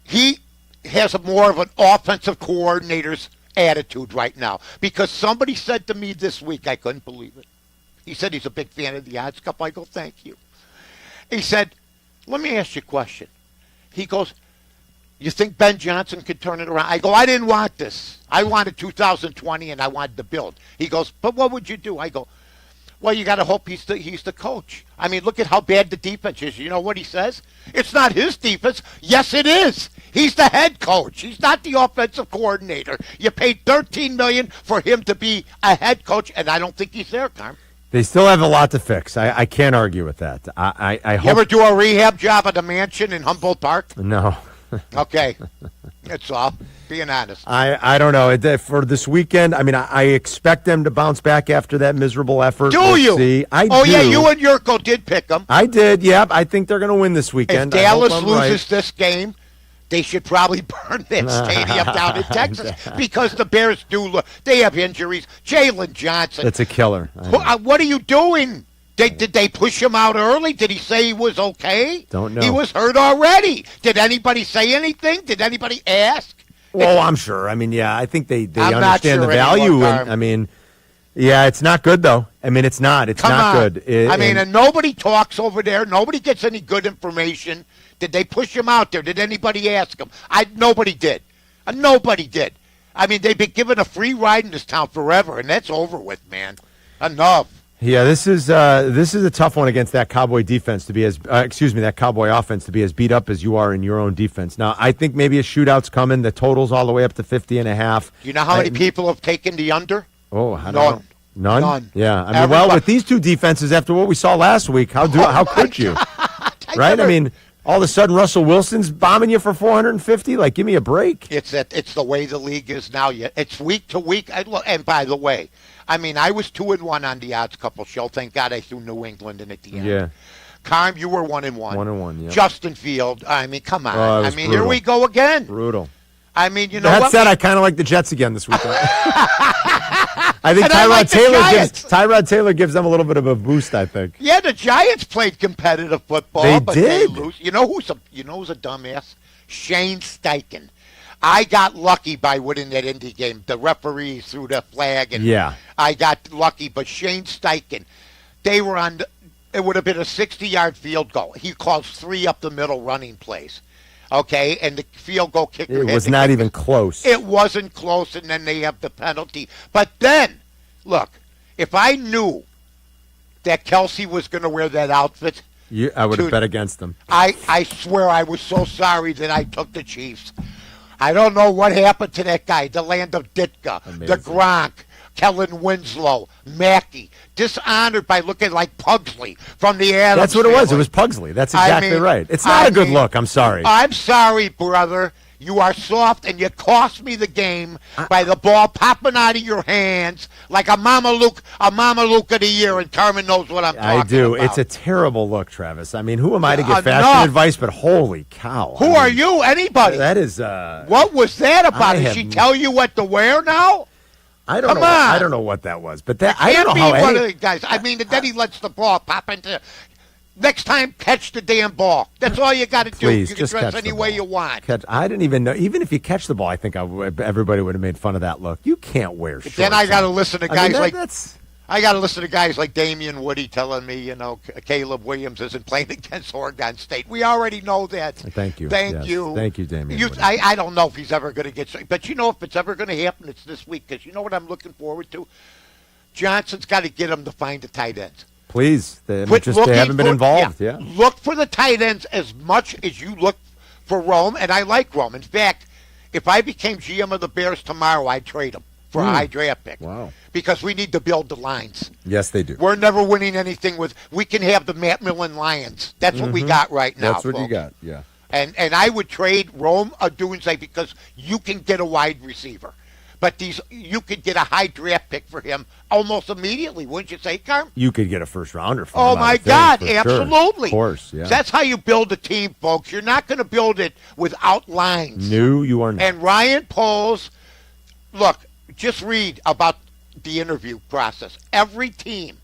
he has more of an offensive coordinator's attitude right now. Because somebody said to me this week, I couldn't believe it. He said he's a big fan of the Odds Cup. I go, thank you. He said, let me ask you a question. He goes, you think Ben Johnson could turn it around? I go, I didn't want this. I wanted 2020 and I wanted to build. He goes, but what would you do? I go, well, you got to hope he's the coach. I mean, look at how bad the defense is. You know what he says? It's not his defense. Yes, it is. He's the head coach. He's not the offensive coordinator. You paid $13 million for him to be a head coach, and I don't think he's there, Carm. They still have a lot to fix. I can't argue with that. I You hope. ever do a rehab job at a mansion in Humboldt Park? No. Okay. That's all. Being honest. I don't know. For this weekend, I mean, I expect them to bounce back after that miserable effort. Do We'll you? see. I oh, do. yeah, you and Yurko did pick them. I did, yeah. I think they're going to win this weekend. If Dallas I hope I'm loses right. this game, they should probably burn that stadium down in Texas because the Bears do look. They have injuries. Jalen Johnson. That's a killer. What are you doing? Did they push him out early? Did he say he was okay? Don't know. He was hurt already. Did anybody say anything? Did anybody ask? Well, I'm sure. I mean, yeah, I think they I'm not understand sure the value. anymore, And, Carm. I mean, yeah, it's not good, though. I mean, it's not. It's Come not on. good. And nobody talks over there. Nobody gets any good information. Did they push him out there? Did anybody ask him? Nobody did. Nobody did. I mean, they've been given a free ride in this town forever, and that's over with, man. Enough. Yeah, this is a tough one against that Cowboy defense to be that Cowboy offense to be as beat up as you are in your own defense. Now, I think maybe a shootout's coming. The total's all the way up to 50.5. Do you know how many people have taken the under? Oh, I don't know. None. None? Yeah. I mean, well, with these two defenses, after what we saw last week, how could you? Right? I mean, all of a sudden, Russell Wilson's bombing you for 450. Like, give me a break. It's the way the league is now. It's week to week. And by the way, I mean, I was 2-1 on the Odds Couple show. Thank God I threw New England in at the end. Yeah. Carm, you were 1-1. 1-1, yeah. Justin Field. I mean, come on. Oh, it I was mean, brutal. here we go again. Brutal. I mean, you know That what? said, I kind of like the Jets again this weekend. I think And I like the Giants. Tyrod Taylor gives them a little bit of a boost, I think. Yeah, the Giants played competitive football, They but did. they lose. You know who's a dumbass? Shane Steichen. I got lucky by winning that Indy game. The referees threw the flag, and Yeah. I got lucky. But Shane Steichen, they were on. It would have been a 60-yard field goal. He calls 3 up the middle running plays. Okay, and the field goal kicker. It had was to not kick even close. It wasn't close, and then they have the penalty. But then, look, if I knew that Kelsey was going to wear that outfit, I would have Dude, bet against them. I swear I was so sorry that I took the Chiefs. I don't know what happened to that guy, the land of Ditka, the Gronk, Kellen Winslow, Mackey, dishonored by looking like Pugsley from the Adams That's what it was. It family. was Pugsley. That's I exactly mean- right. It's not I a good mean, look. I'm sorry. I'm sorry, brother. You are soft, and you cost me the game by the ball popping out of your hands like a Mama Luke of the year, and Carmen knows what I'm talking I do. about. It's a terrible look, Travis. I mean, who am I to give Enough. fashion advice? But holy cow! Who are you? Anybody? That is. What was that about? Did she tell you what to wear now? I don't Come know. on. I don't know what that was, but that I Can't don't be know how one any. of the guys. I mean, and then he lets the ball pop into. Next time, catch the damn ball. That's all you got to do. Please, You can just dress catch the any way ball. you want. I didn't even know. Even if you catch the ball, I think everybody would have made fun of that look. You can't wear shorts. Then I got to listen to I guys mean, like. that's. I got to listen to guys like Damian Woody telling me, Caleb Williams isn't playing against Oregon State. We already know that. Thank you. Thank Yes. you. Thank you, Damian Woody. I don't know if he's ever going to get – but if it's ever going to happen, it's this week. Because you know what I'm looking forward to? Johnson's got to get him to find the tight ends. Please. They haven't been involved. Yeah. Look for the tight ends as much as you look for Rome, and I like Rome. In fact, if I became GM of the Bears tomorrow, I'd trade him for a high draft pick. Wow. Because we need to build the lines. Yes, they do. We're never winning anything with – we can have the Matt Millen Lions. That's what we got right now, That's what you folks. got, yeah. And I would trade Rome Odunze because you can get a wide receiver. But you could get a high draft pick for him almost immediately, wouldn't you say, Carm? You could get a first rounder for Oh, him, my I think, God, for sure. absolutely. Of course, yeah. That's how you build a team, folks. You're not going to build it without lines. No, you are not. And Ryan Poles, look, just read about the interview process. Every team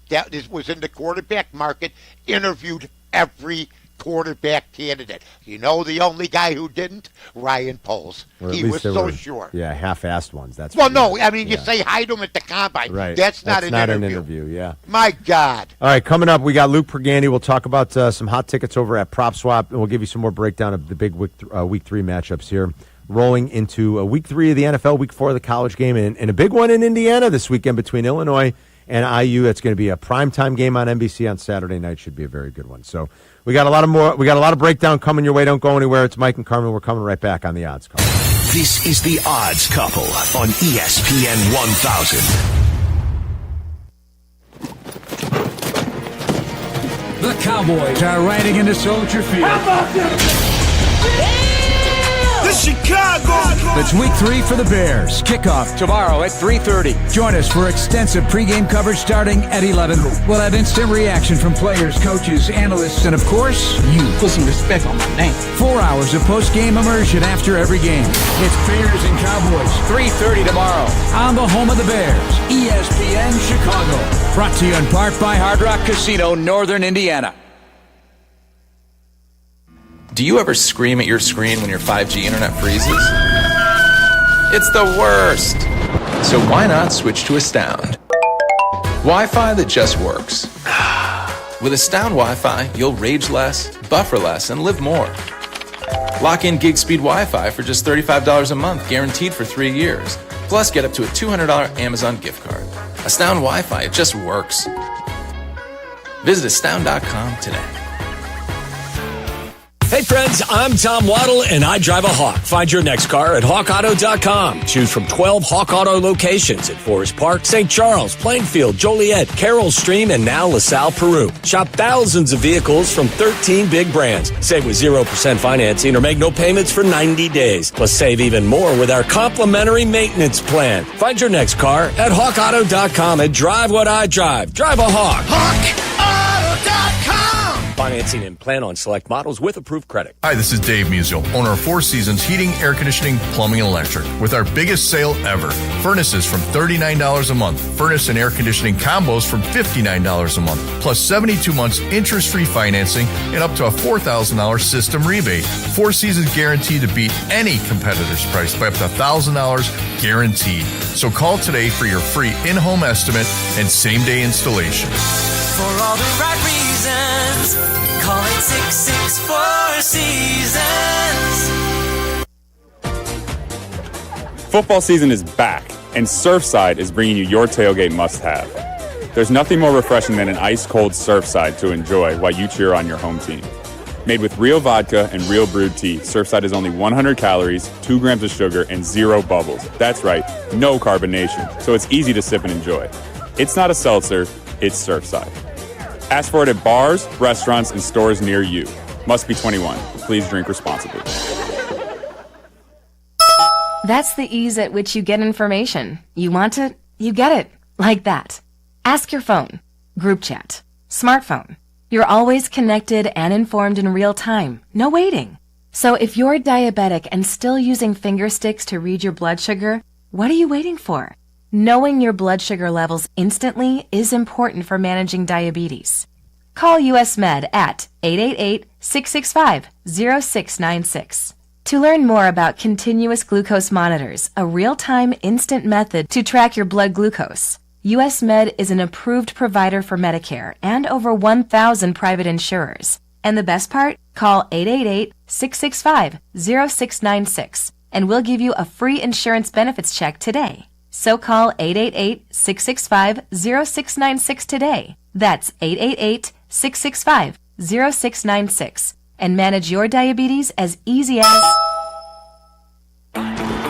that was in the quarterback market interviewed every quarterback candidate. You know the only guy who didn't? Ryan Poles. He was so sure. Yeah, half-assed ones. That's Well, what no, you I mean, you say hi to him at the combine. Right. That's not an interview, yeah. My God. All right, coming up, we got Luke Pergandi. We'll talk about some hot tickets over at Prop Swap, and we'll give you some more breakdown of the big week 3 matchups here. Rolling into week 3 of the NFL, week 4 of the college game, and a big one in Indiana this weekend between Illinois and IU. It's going to be a primetime game on NBC on Saturday night. Should be a very good one. So we got a lot of breakdown coming your way. Don't go anywhere. It's Mike and Carmen. We're coming right back on the Odds Couple. This is the Odds Couple on ESPN 1000. The Cowboys are riding into Soldier Field. How about The Chicago! It's week 3 for the Bears. Kickoff tomorrow at 3:30. Join us for extensive pregame coverage starting at 11. We'll have instant reaction from players, coaches, analysts, and of course, you. Put some respect on my name. 4 hours of postgame immersion after every game. It's Bears and Cowboys, 3:30 tomorrow on the home of the Bears, ESPN Chicago. Brought to you in part by Hard Rock Casino, Northern Indiana. Do you ever scream at your screen when your 5G internet freezes? It's the worst. So why not switch to Astound? Wi-Fi that just works. With Astound Wi-Fi, you'll rage less, buffer less, and live more. Lock in gig speed Wi-Fi for just $35 a month, guaranteed for 3 years. Plus, get up to a $200 Amazon gift card. Astound Wi-Fi, it just works. Visit astound.com today. Hey friends, I'm Tom Waddle and I drive a Hawk. Find your next car at hawkauto.com. Choose from 12 Hawk Auto locations at Forest Park, St. Charles, Plainfield, Joliet, Carroll Stream, and now LaSalle, Peru. Shop thousands of vehicles from 13 big brands. Save with 0% financing or make no payments for 90 days. Plus save even more with our complimentary maintenance plan. Find your next car at hawkauto.com and drive what I drive. Drive a Hawk. HawkAuto.com. Financing and plan on select models with approved credit. Hi, this is Dave Musial, owner of Four Seasons Heating, Air Conditioning, Plumbing, and Electric. With our biggest sale ever. Furnaces from $39 a month. Furnace and air conditioning combos from $59 a month. Plus 72 months interest-free financing and up to a $4,000 system rebate. Four Seasons guaranteed to beat any competitor's price by up to $1,000 guaranteed. So call today for your free in-home estimate and same-day installation. For all the right reasons, call 866-4 Seasons. Football season is back, and Surfside is bringing you your tailgate must-have. There's nothing more refreshing than an ice-cold Surfside to enjoy while you cheer on your home team. Made with real vodka and real brewed tea, Surfside is only 100 calories, 2 grams of sugar, and 0 bubbles. That's right, no carbonation, so it's easy to sip and enjoy. It's not a seltzer, it's Surfside. Ask for it at bars, restaurants, and stores near you. Must be 21. Please drink responsibly. That's the ease at which you get information. You want it, you get it. Like that. Ask your phone. Group chat. Smartphone. You're always connected and informed in real time. No waiting. So if you're diabetic and still using finger sticks to read your blood sugar, what are you waiting for? Knowing your blood sugar levels instantly is important for managing diabetes. Call US Med at 888-665-0696. To learn more about continuous glucose monitors, a real-time instant method to track your blood glucose, US Med is an approved provider for Medicare and over 1,000 private insurers. And the best part? Call 888-665-0696 and we'll give you a free insurance benefits check today. So call 888-665-0696 today. That's 888-665-0696 and manage your diabetes as easy as...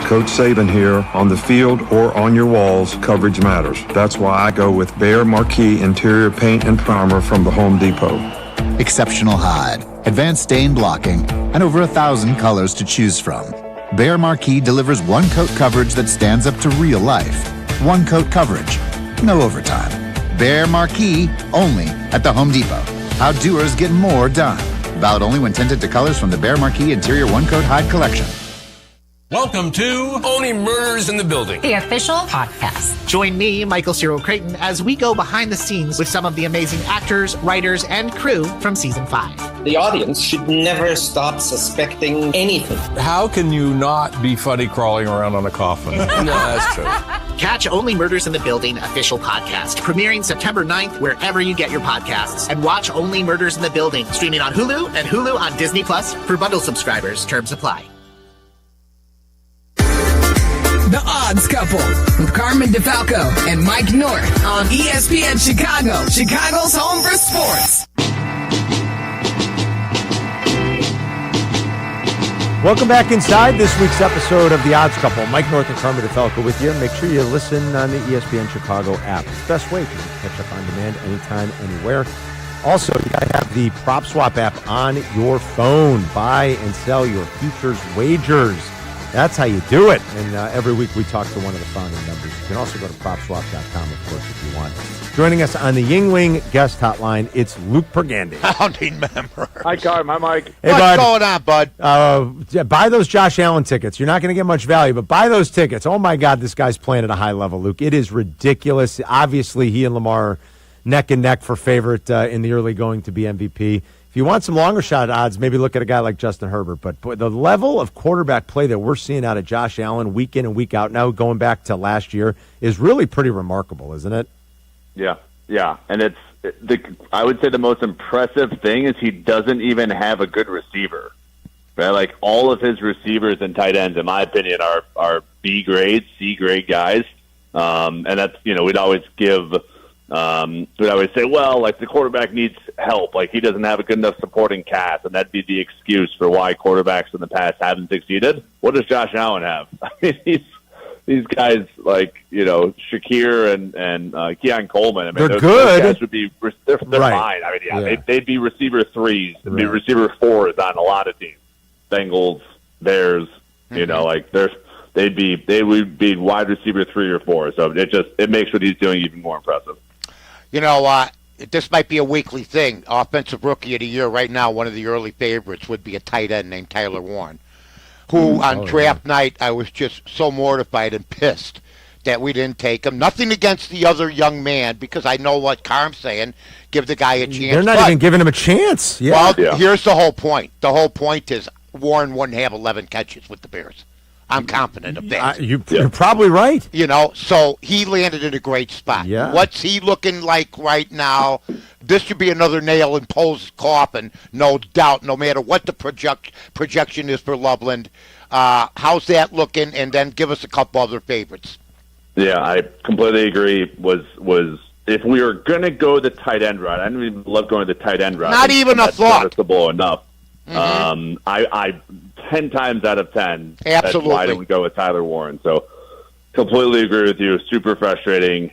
Coach Saban here. On the field or on your walls, coverage matters. That's why I go with Behr Marquee Interior Paint and Primer from the Home Depot. Exceptional hide, advanced stain blocking, and over 1,000 colors to choose from. Behr Marquee delivers one-coat coverage that stands up to real life. One-coat coverage, no overtime. Behr Marquee, only at the Home Depot. How doers get more done. Valid only when tinted to colors from the Behr Marquee Interior One-Coat Hide Collection. Welcome to Only Murders in the Building, the official podcast. Join me, Michael Cyril Creighton, as we go behind the scenes with some of the amazing actors, writers, and crew from Season 5. The audience should never stop suspecting anything. How can you not be funny crawling around on a coffin? No, that's true. Catch Only Murders in the Building official podcast, premiering September 9th wherever you get your podcasts. And watch Only Murders in the Building, streaming on Hulu and Hulu on Disney Plus for bundle subscribers. Terms apply. The Odds Couple with Carmen DeFalco and Mike North on ESPN Chicago, Chicago's home for sports. Welcome back inside this week's episode of The Odds Couple. Mike North and Carmen DeFalco with you. Make sure you listen on the ESPN Chicago app. It's the best way to catch up on demand anytime, anywhere. Also, you got to have the Prop Swap app on your phone. Buy and sell your futures wagers. That's how you do it. And every week we talk to one of the founding members. You can also go to PropSwap.com, of course, if you want. Joining us on the Yingling guest hotline, it's Luke Pergandy. Founding member. Hi, Carm. Hi, Mike. Hey, What's bud. going on, bud? Buy those Josh Allen tickets. You're not going to get much value, but buy those tickets. Oh, my God, this guy's playing at a high level, Luke. It is ridiculous. Obviously, he and Lamar are neck and neck for favorite in the early going to be MVP. If you want some longer shot odds, maybe look at a guy like Justin Herbert. But the level of quarterback play that we're seeing out of Josh Allen week in and week out now, going back to last year, is really pretty remarkable, isn't it? Yeah. And I would say the most impressive thing is he doesn't even have a good receiver. Right? Like all of his receivers and tight ends, in my opinion, are B grade, C grade guys. And that's, we'd always say, well, like the quarterback needs help. Like he doesn't have a good enough supporting cast, and that'd be the excuse for why quarterbacks in the past haven't succeeded. What does Josh Allen have? I mean, these guys like, Shakir and Keon Coleman. I mean, they're good. Those guys would be, they're right. fine. I mean, they'd be receiver threes. They'd be receiver fours on a lot of teams. Bengals, Bears, they would be wide receiver 3 or 4. So it makes what he's doing even more impressive. This might be a weekly thing. Offensive Rookie of the Year right now, one of the early favorites would be a tight end named Tyler Warren, who on draft night I was just so mortified and pissed that we didn't take him. Nothing against the other young man, because I know what Carm's saying. Give the guy a chance. They're not even giving him a chance. Yeah. Well, here's the whole point. The whole point is Warren wouldn't have 11 catches with the Bears. I'm confident of that. You're probably right. So he landed in a great spot. Yeah. What's he looking like right now? This should be another nail in Pole's coffin, no doubt, no matter what the projection is for Loveland. How's that looking? And then give us a couple other favorites. Yeah, I completely agree. Was if we were going to go the tight end route, I don't even love going the tight end route. Not even a thought. Noticeable enough. Mm-hmm. I 10 times out of 10, absolutely, that's why I would go with Tyler Warren. So completely agree with you. Super frustrating.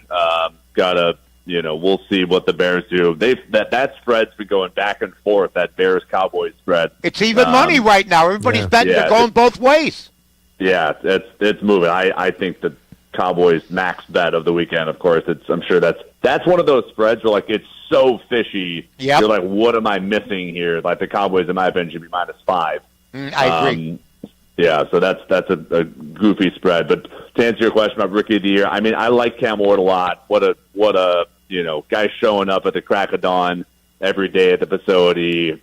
We'll see what the Bears do. That spread's been going back and forth. That Bears Cowboys spread. It's even money right now. Everybody's betting. They're going both ways. Yeah, it's moving. I think the Cowboys max bet of the weekend. Of course, I'm sure that's one of those spreads where it's so fishy. Yep. You're like, what am I missing here? Like the Cowboys, in my opinion, should be -5. I agree. Yeah, so that's a goofy spread. But to answer your question about Rookie of the Year, I mean, I like Cam Ward a lot. What a guy showing up at the crack of dawn every day at the facility.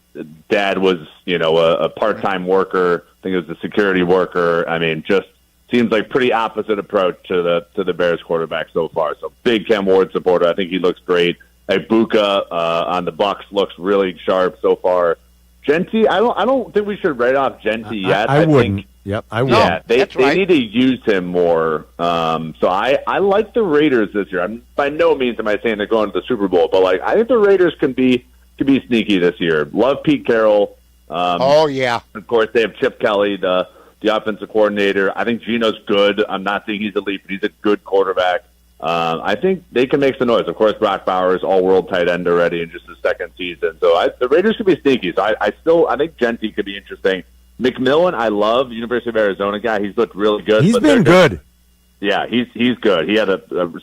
Dad was a part-time worker. I think it was a security worker. I mean, just seems like pretty opposite approach to the Bears quarterback so far. So big Cam Ward supporter. I think he looks great. Ibuka on the Bucs looks really sharp so far. Genti, I don't think we should write off Genti yet. I wouldn't. Think, yep, I would. Yeah, they right. need to use him more. So I like the Raiders this year. I'm by no means am I saying they're going to the Super Bowl, but like I think the Raiders can be sneaky this year. Love Pete Carroll. Oh yeah. Of course, they have Chip Kelly, the offensive coordinator. I think Gino's good. I'm not saying he's elite, but he's a good quarterback. I think they can make some noise. Of course, Brock Bowers, all-world tight end already in just his second season. So the Raiders could be sneaky. So I think Genti could be interesting. McMillan, I love, University of Arizona guy. He's looked really good. He's been good. Yeah, he's good. He had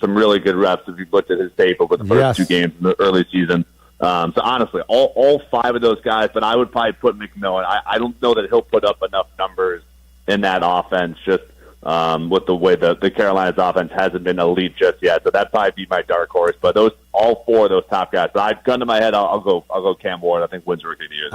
some really good reps if you looked at his tape over the first two games in the early season. So honestly, all five of those guys, but I would probably put McMillan. I don't know that he'll put up enough numbers in that offense just with the way the Carolinas offense hasn't been elite just yet. So that'd probably be my dark horse. But all four of those top guys. But I've gun to my head, I'll go Cam Ward. I think wins Rookie of the Year.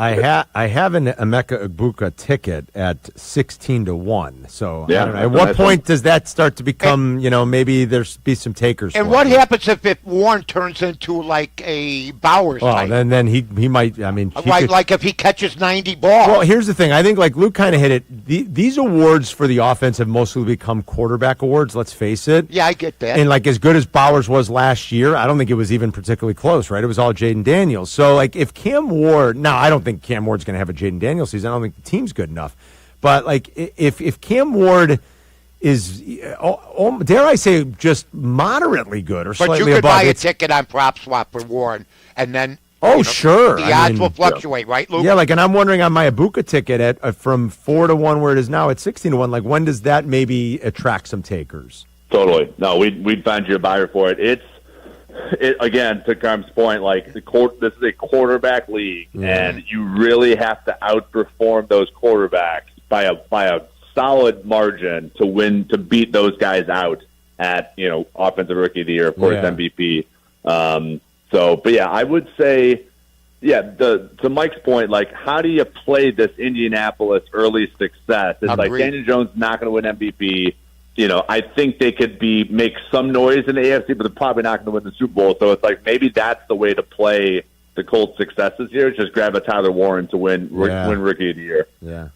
I have an Emeka Egbuka ticket at 16-1. So yeah, I don't know. At what point does that start to become, maybe there's be some takers? And what happens if Warren turns into like a Bowers type? Then he might. I mean, like if he catches 90 balls. Well, here's the thing. I think like Luke kind of hit it. These awards for the offense have mostly become quarterback awards. Let's face it. Yeah, I get that. And like as good as Bowers was last year, I don't think it was even particularly close. Right? It was all Jaden Daniels. So like if Cam Ward, now I don't think Cam Ward's going to have a Jaden Daniels season. I don't think the team's good enough. But like if Cam Ward is, dare I say, just moderately good or slightly above. But you could buy a ticket on Prop Swap for Warren, and then sure, the odds will fluctuate, right, Luke? Yeah, like, and I'm wondering on my Ibuka ticket at from 4-1 where it is now at 16-1. Like, when does that maybe attract some takers? Totally. No, we'd find you a buyer for it. It again, to Carm's point, like this is a quarterback league, and you really have to outperform those quarterbacks by a solid margin to beat those guys out at offensive rookie of the year, of course, MVP. But yeah, I would say, to Mike's point, like, how do you play this Indianapolis early success? It's like Daniel Jones not going to win MVP. I think they could make some noise in the AFC, but they're probably not going to win the Super Bowl. So it's like maybe that's the way to play the Colts' successes here. Just grab a Tyler Warren to win Rookie of the Year. Yeah.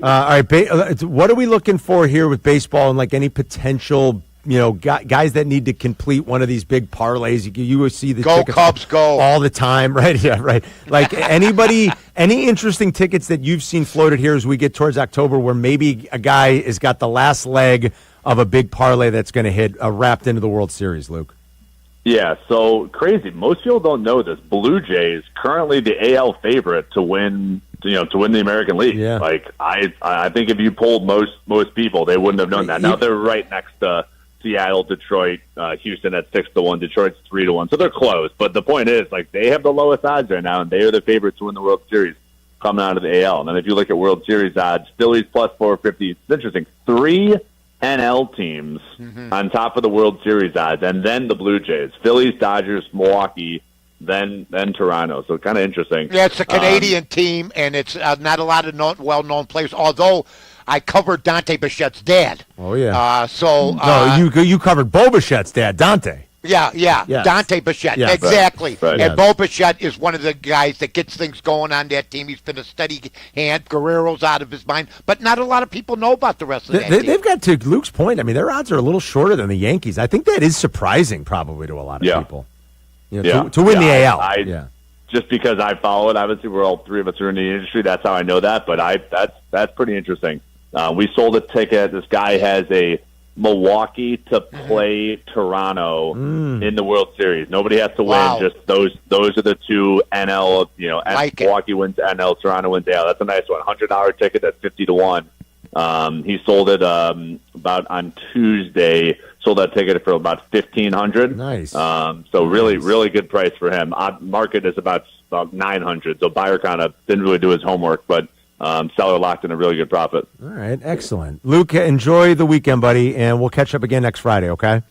All right. What are we looking for here with baseball and like any potential? Guys that need to complete one of these big parlays. You will see the go tickets Cubs go all the time, right? Yeah, right. Like any interesting tickets that you've seen floated here as we get towards October, where maybe a guy has got the last leg of a big parlay that's going to hit wrapped into the World Series, Luke. Yeah, so crazy. Most people don't know this. Blue Jays currently the AL favorite to win. To win the American League. Yeah. Like I think if you polled most people, they wouldn't have known that. Now they're right next to Seattle, Detroit, Houston at 6-1, Detroit's 3-1, so they're close. But the point is, like, they have the lowest odds right now, and they are the favorites to win the World Series coming out of the AL. And then if you look at World Series odds, Phillies plus 450. It's interesting. 3 NL teams on top of the World Series odds, and then the Blue Jays: Phillies, Dodgers, Milwaukee, then Toronto. So kind of interesting. Yeah, it's a Canadian team, and it's not a lot of well-known players. Although I covered Dante Bichette's dad. Oh yeah. You covered Bo Bichette's dad, Dante. Yeah. Yes. Dante Bichette, exactly. Right. And Bo Bichette is one of the guys that gets things going on that team. He's been a steady hand. Guerrero's out of his mind, but not a lot of people know about the rest of that team. They've got, to Luke's point, I mean, their odds are a little shorter than the Yankees. I think that is surprising probably to a lot of people. To win the AL. Just because I follow it, obviously we're all three of us are in the industry. That's how I know that, but that's pretty interesting. We sold a ticket. This guy has a Milwaukee to play Toronto in the World Series. Nobody has to win. Just those are the two NL. Milwaukee wins NL, Toronto wins AL. That's a nice one. $100 ticket at 50-1. He sold it about on Tuesday. Sold that ticket for about $1,500. Nice. So really good price for him. Market is about $900. So buyer kind of didn't really do his homework, but seller locked in a really good profit. All right, excellent. Luke, enjoy the weekend, buddy, and we'll catch up again next Friday, okay?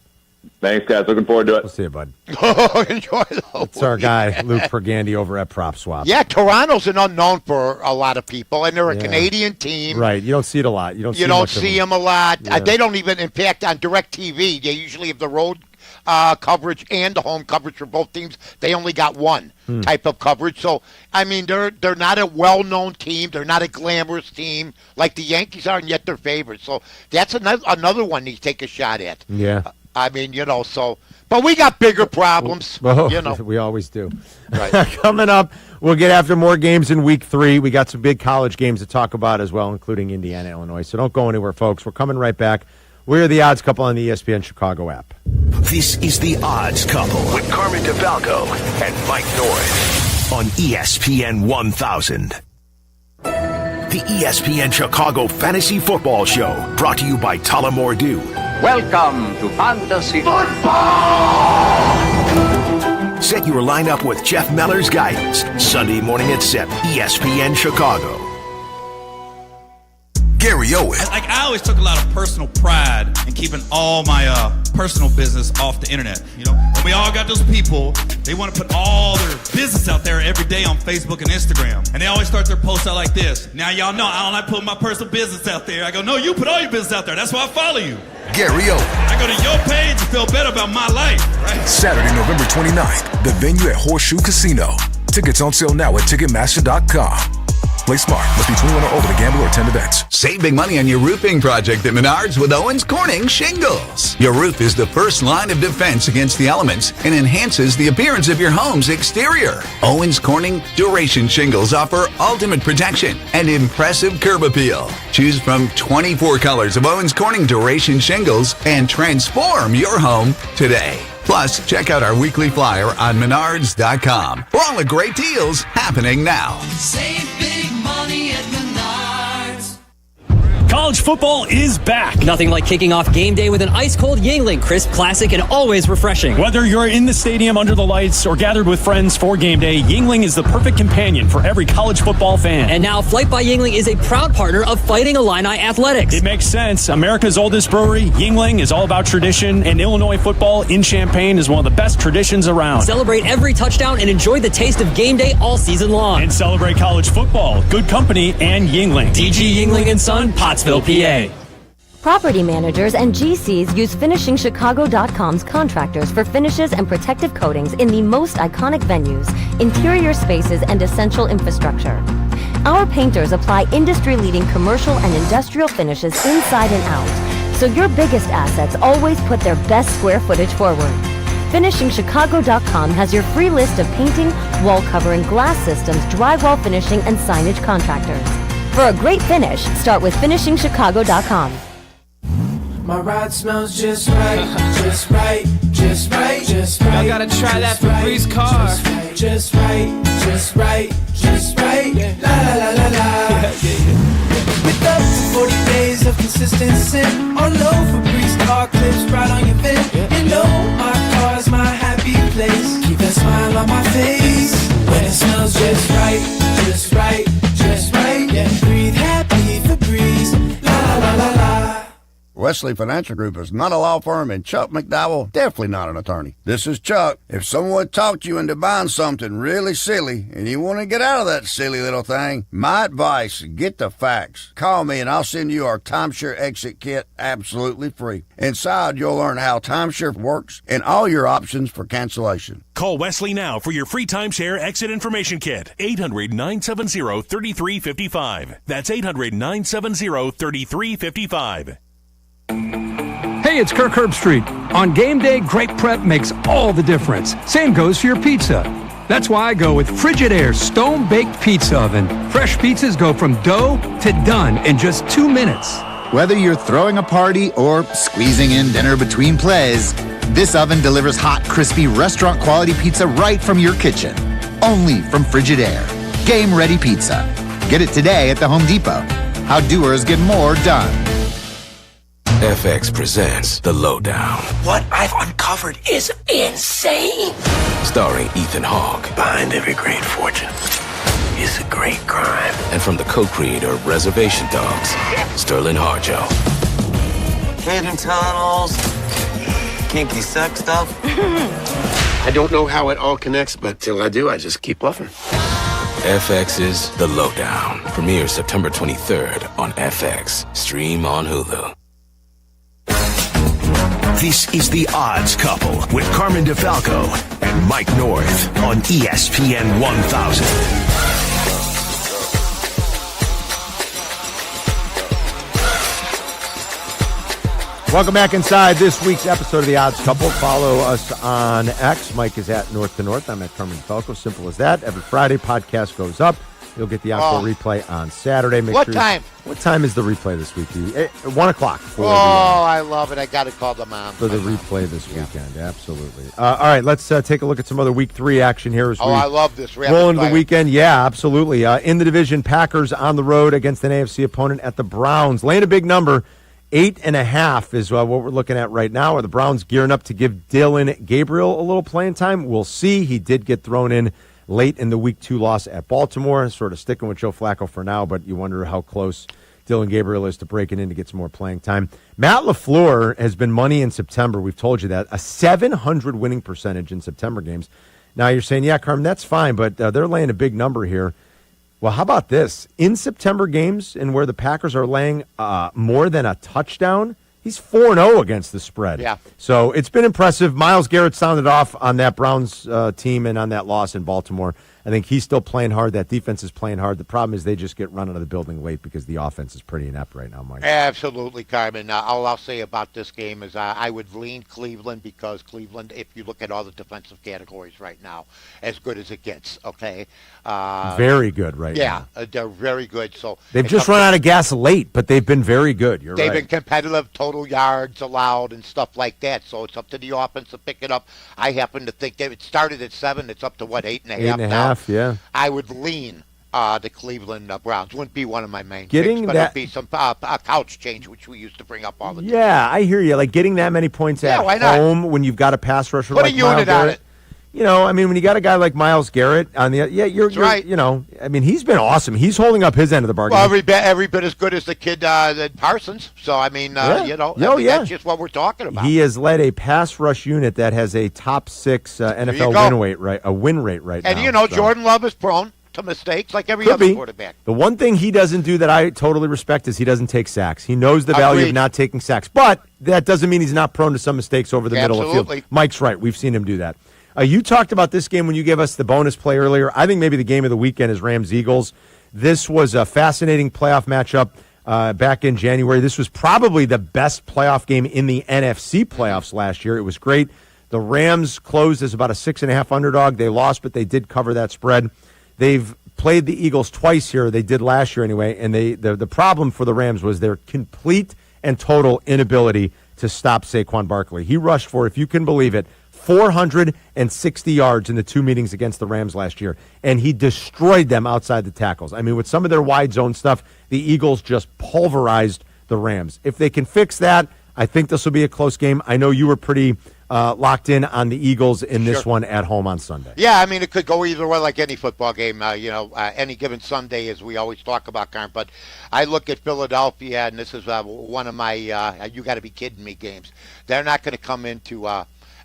Thanks, guys. Looking forward to it. We'll see you, bud. Enjoy the It's our guy, Luke Pergandy, over at Prop Swap. Yeah, Toronto's an unknown for a lot of people, and they're a Canadian team. Right. You don't see it a lot. You don't see them a lot. Yeah. They don't even, in fact, on DirecTV, they usually have the road coverage and the home coverage for both teams. They only got one type of coverage. So, I mean, they're not a well-known team. They're not a glamorous team like the Yankees are, and yet they're favored. So that's another one you take a shot at. Yeah. I mean, but we got bigger problems, We always do. Right. Coming up, we'll get after more games in week 3. We got some big college games to talk about as well, including Indiana, Illinois. So don't go anywhere, folks. We're coming right back. We're the Odds Couple on the ESPN Chicago app. This is the Odds Couple with Carmen DeFalco and Mike North on ESPN 1000. The ESPN Chicago Fantasy Football Show, brought to you by Tullamore Dew. Welcome to Fantasy Football! Set your lineup with Jeff Meller's guidance. Sunday morning at 7, ESPN Chicago. Gary Owen. I always took a lot of personal pride in keeping all my personal business off the internet. And we all got those people, they want to put all their business out there every day on Facebook and Instagram. And they always start their posts out like this. Now y'all know I don't like putting my personal business out there. I go, no, you put all your business out there. That's why I follow you. Gary Owen. I go to your page and feel better about my life, right? Saturday, November 29th, the venue at Horseshoe Casino. Tickets on sale now at Ticketmaster.com. Play smart. Must be 21 or older to gamble or attend events. Save big money on your roofing project at Menards with Owens Corning Shingles. Your roof is the first line of defense against the elements and enhances the appearance of your home's exterior. Owens Corning Duration Shingles offer ultimate protection and impressive curb appeal. Choose from 24 colors of Owens Corning Duration Shingles and transform your home today. Plus, check out our weekly flyer on Menards.com for all the great deals happening now. Save big money at Menards. College football is back. Nothing like kicking off game day with an ice-cold Yingling, crisp, classic, and always refreshing. Whether you're in the stadium under the lights or gathered with friends for game day, Yingling is the perfect companion for every college football fan. And now Flight by Yingling is a proud partner of Fighting Illini Athletics. It makes sense. America's oldest brewery, Yingling, is all about tradition, and Illinois football in Champaign is one of the best traditions around. Celebrate every touchdown and enjoy the taste of game day all season long. And celebrate college football, good company, and Yingling. DG Yingling & Son, Pottsville, PA. Property managers and GCs use FinishingChicago.com's contractors for finishes and protective coatings in the most iconic venues, interior spaces, and essential infrastructure. Our painters apply industry-leading commercial and industrial finishes inside and out, so your biggest assets always put their best square footage forward. FinishingChicago.com has your free list of painting, wall covering, glass systems, drywall finishing, and signage contractors. For a great finish, start with FinishingChicago.com. My ride smells just right, just right, just right, just right. Y'all gotta try that Febreze car. Just right, just right, just right. La la la la la. With up to 40 days of consistency, all low Febreze car clips right on your vent. You know my car's my happy place. Keep that smile on my face when it smells just right, just right, just right. Yeah, breathe happy Febreze. La la la la la. Wesley Financial Group is not a law firm, and Chuck McDowell definitely not an attorney. This is Chuck. If someone talked you into buying something really silly and you want to get out of that silly little thing, my advice, get the facts. Call me and I'll send you our timeshare exit kit absolutely free. Inside, you'll learn how timeshare works and all your options for cancellation. Call Wesley now for your free timeshare exit information kit. 800-970-3355. That's 800-970-3355. Hey, it's Kirk Herbstreit. On game day, great prep makes all the difference. Same goes for your pizza. That's why I go with Frigidaire Stone-Baked Pizza Oven. Fresh pizzas go from dough to done in just 2 minutes. Whether you're throwing a party or squeezing in dinner between plays, this oven delivers hot, crispy, restaurant-quality pizza right from your kitchen. Only from Frigidaire. Game-ready pizza. Get it today at the Home Depot. How doers get more done. FX presents The Lowdown. What I've uncovered is insane. Starring Ethan Hawke. Behind every great fortune is a great crime. And from the co-creator of Reservation Dogs, Sterling Harjo. Hidden tunnels, kinky sex stuff. I don't know how it all connects, but till I do, I just keep bluffing. FX is The Lowdown. Premieres September 23rd on FX. Stream on Hulu. This is The Odds Couple with Carmen DeFalco and Mike North on ESPN 1000. Welcome back inside this week's episode of The Odds Couple. Follow us on X. Mike is at North to North. I'm at Carmen DeFalco. Simple as that. Every Friday, podcast goes up. You'll get the encore replay on Saturday. What time? What time is the replay this week? 1 o'clock. I love it. I got to call them on. For the replay this weekend. Absolutely. All right, let's take a look at some other Week 3 action here. As I love this. Roll into the weekend. Yeah, absolutely. In the division, Packers on the road against an AFC opponent at the Browns. Laying a big number. 8.5 is what we're looking at right now. Are the Browns gearing up to give Dillon Gabriel a little playing time? We'll see. He did get thrown in late in the Week 2 loss at Baltimore, sort of sticking with Joe Flacco for now, but you wonder how close Dillon Gabriel is to breaking in to get some more playing time. Matt LaFleur has been money in September. We've told you that. A 700 winning percentage in September games. Now you're saying, yeah, Carmen, that's fine, but they're laying a big number here. Well, how about this? In September games and where the Packers are laying more than a touchdown, he's 4-0 against the spread. Yeah. So it's been impressive. Myles Garrett sounded off on that Browns team and on that loss in Baltimore. I think he's still playing hard. That defense is playing hard. The problem is they just get run out of the building late because the offense is pretty inept right now, Mike. Absolutely, Carmen. All I'll say about this game is I would lean Cleveland because Cleveland, if you look at all the defensive categories right now, as good as it gets, okay? Very good right now. Yeah, they're very good. So they've just run out of gas late, but they've been very good. They've been competitive, total yards allowed and stuff like that. So it's up to the offense to pick it up. I happen to think that it started at 7. It's up to, 8.5 now? Yeah. I would lean the Cleveland Browns. Wouldn't be one of my main getting picks, but it'd be some couch change, which we used to bring up all the time. Yeah, I hear you. Like getting that many points at home when you've got a pass rusher Put like a unit Myles Garrett. on it. You know, I mean, when you got a guy like Myles Garrett on the, you're right. You know, I mean, he's been awesome. He's holding up his end of the bargain. Well, every bit as good as the kid Parsons. So I mean, that's just what we're talking about. He has led a pass rush unit that has a top 6 NFL win rate right now. And Jordan Love is prone to mistakes like every other quarterback. The one thing he doesn't do that I totally respect is he doesn't take sacks. He knows the value of not taking sacks, but that doesn't mean he's not prone to some mistakes over the middle of the field. Mike's right. We've seen him do that. You talked about this game when you gave us the bonus play earlier. I think maybe the game of the weekend is Rams-Eagles. This was a fascinating playoff matchup back in January. This was probably the best playoff game in the NFC playoffs last year. It was great. The Rams closed as about a 6.5 underdog. They lost, but they did cover that spread. They've played the Eagles twice here. They did last year anyway, and the problem for the Rams was their complete and total inability to stop Saquon Barkley. He rushed for, if you can believe it, 460 yards in the 2 meetings against the Rams last year, and he destroyed them outside the tackles. I mean, with some of their wide zone stuff, the Eagles just pulverized the Rams. If they can fix that, I think this will be a close game. I know you were pretty locked in on the Eagles in this one at home on Sunday. Yeah, I mean, it could go either way like any football game, any given Sunday, as we always talk about, Carmen. But I look at Philadelphia, and this is one of my you got to be kidding me games. They're not going to come into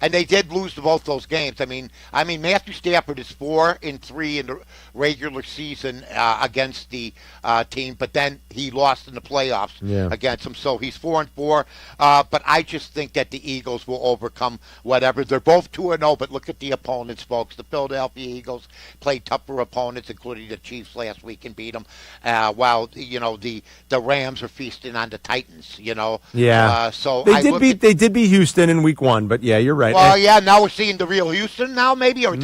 and they did lose to both those games. I mean, Matthew Stafford is 4-3 in the regular season against the team, but then he lost in the playoffs against them. So he's 4-4. But I just think that the Eagles will overcome whatever. They're both 2-0, but look at the opponents, folks. The Philadelphia Eagles played tougher opponents, including the Chiefs last week, and beat them. While the Rams are feasting on the Titans. Yeah. So they did beat Houston in Week 1, but yeah, you're right. Well, now we're seeing the real Houston now, maybe? Or if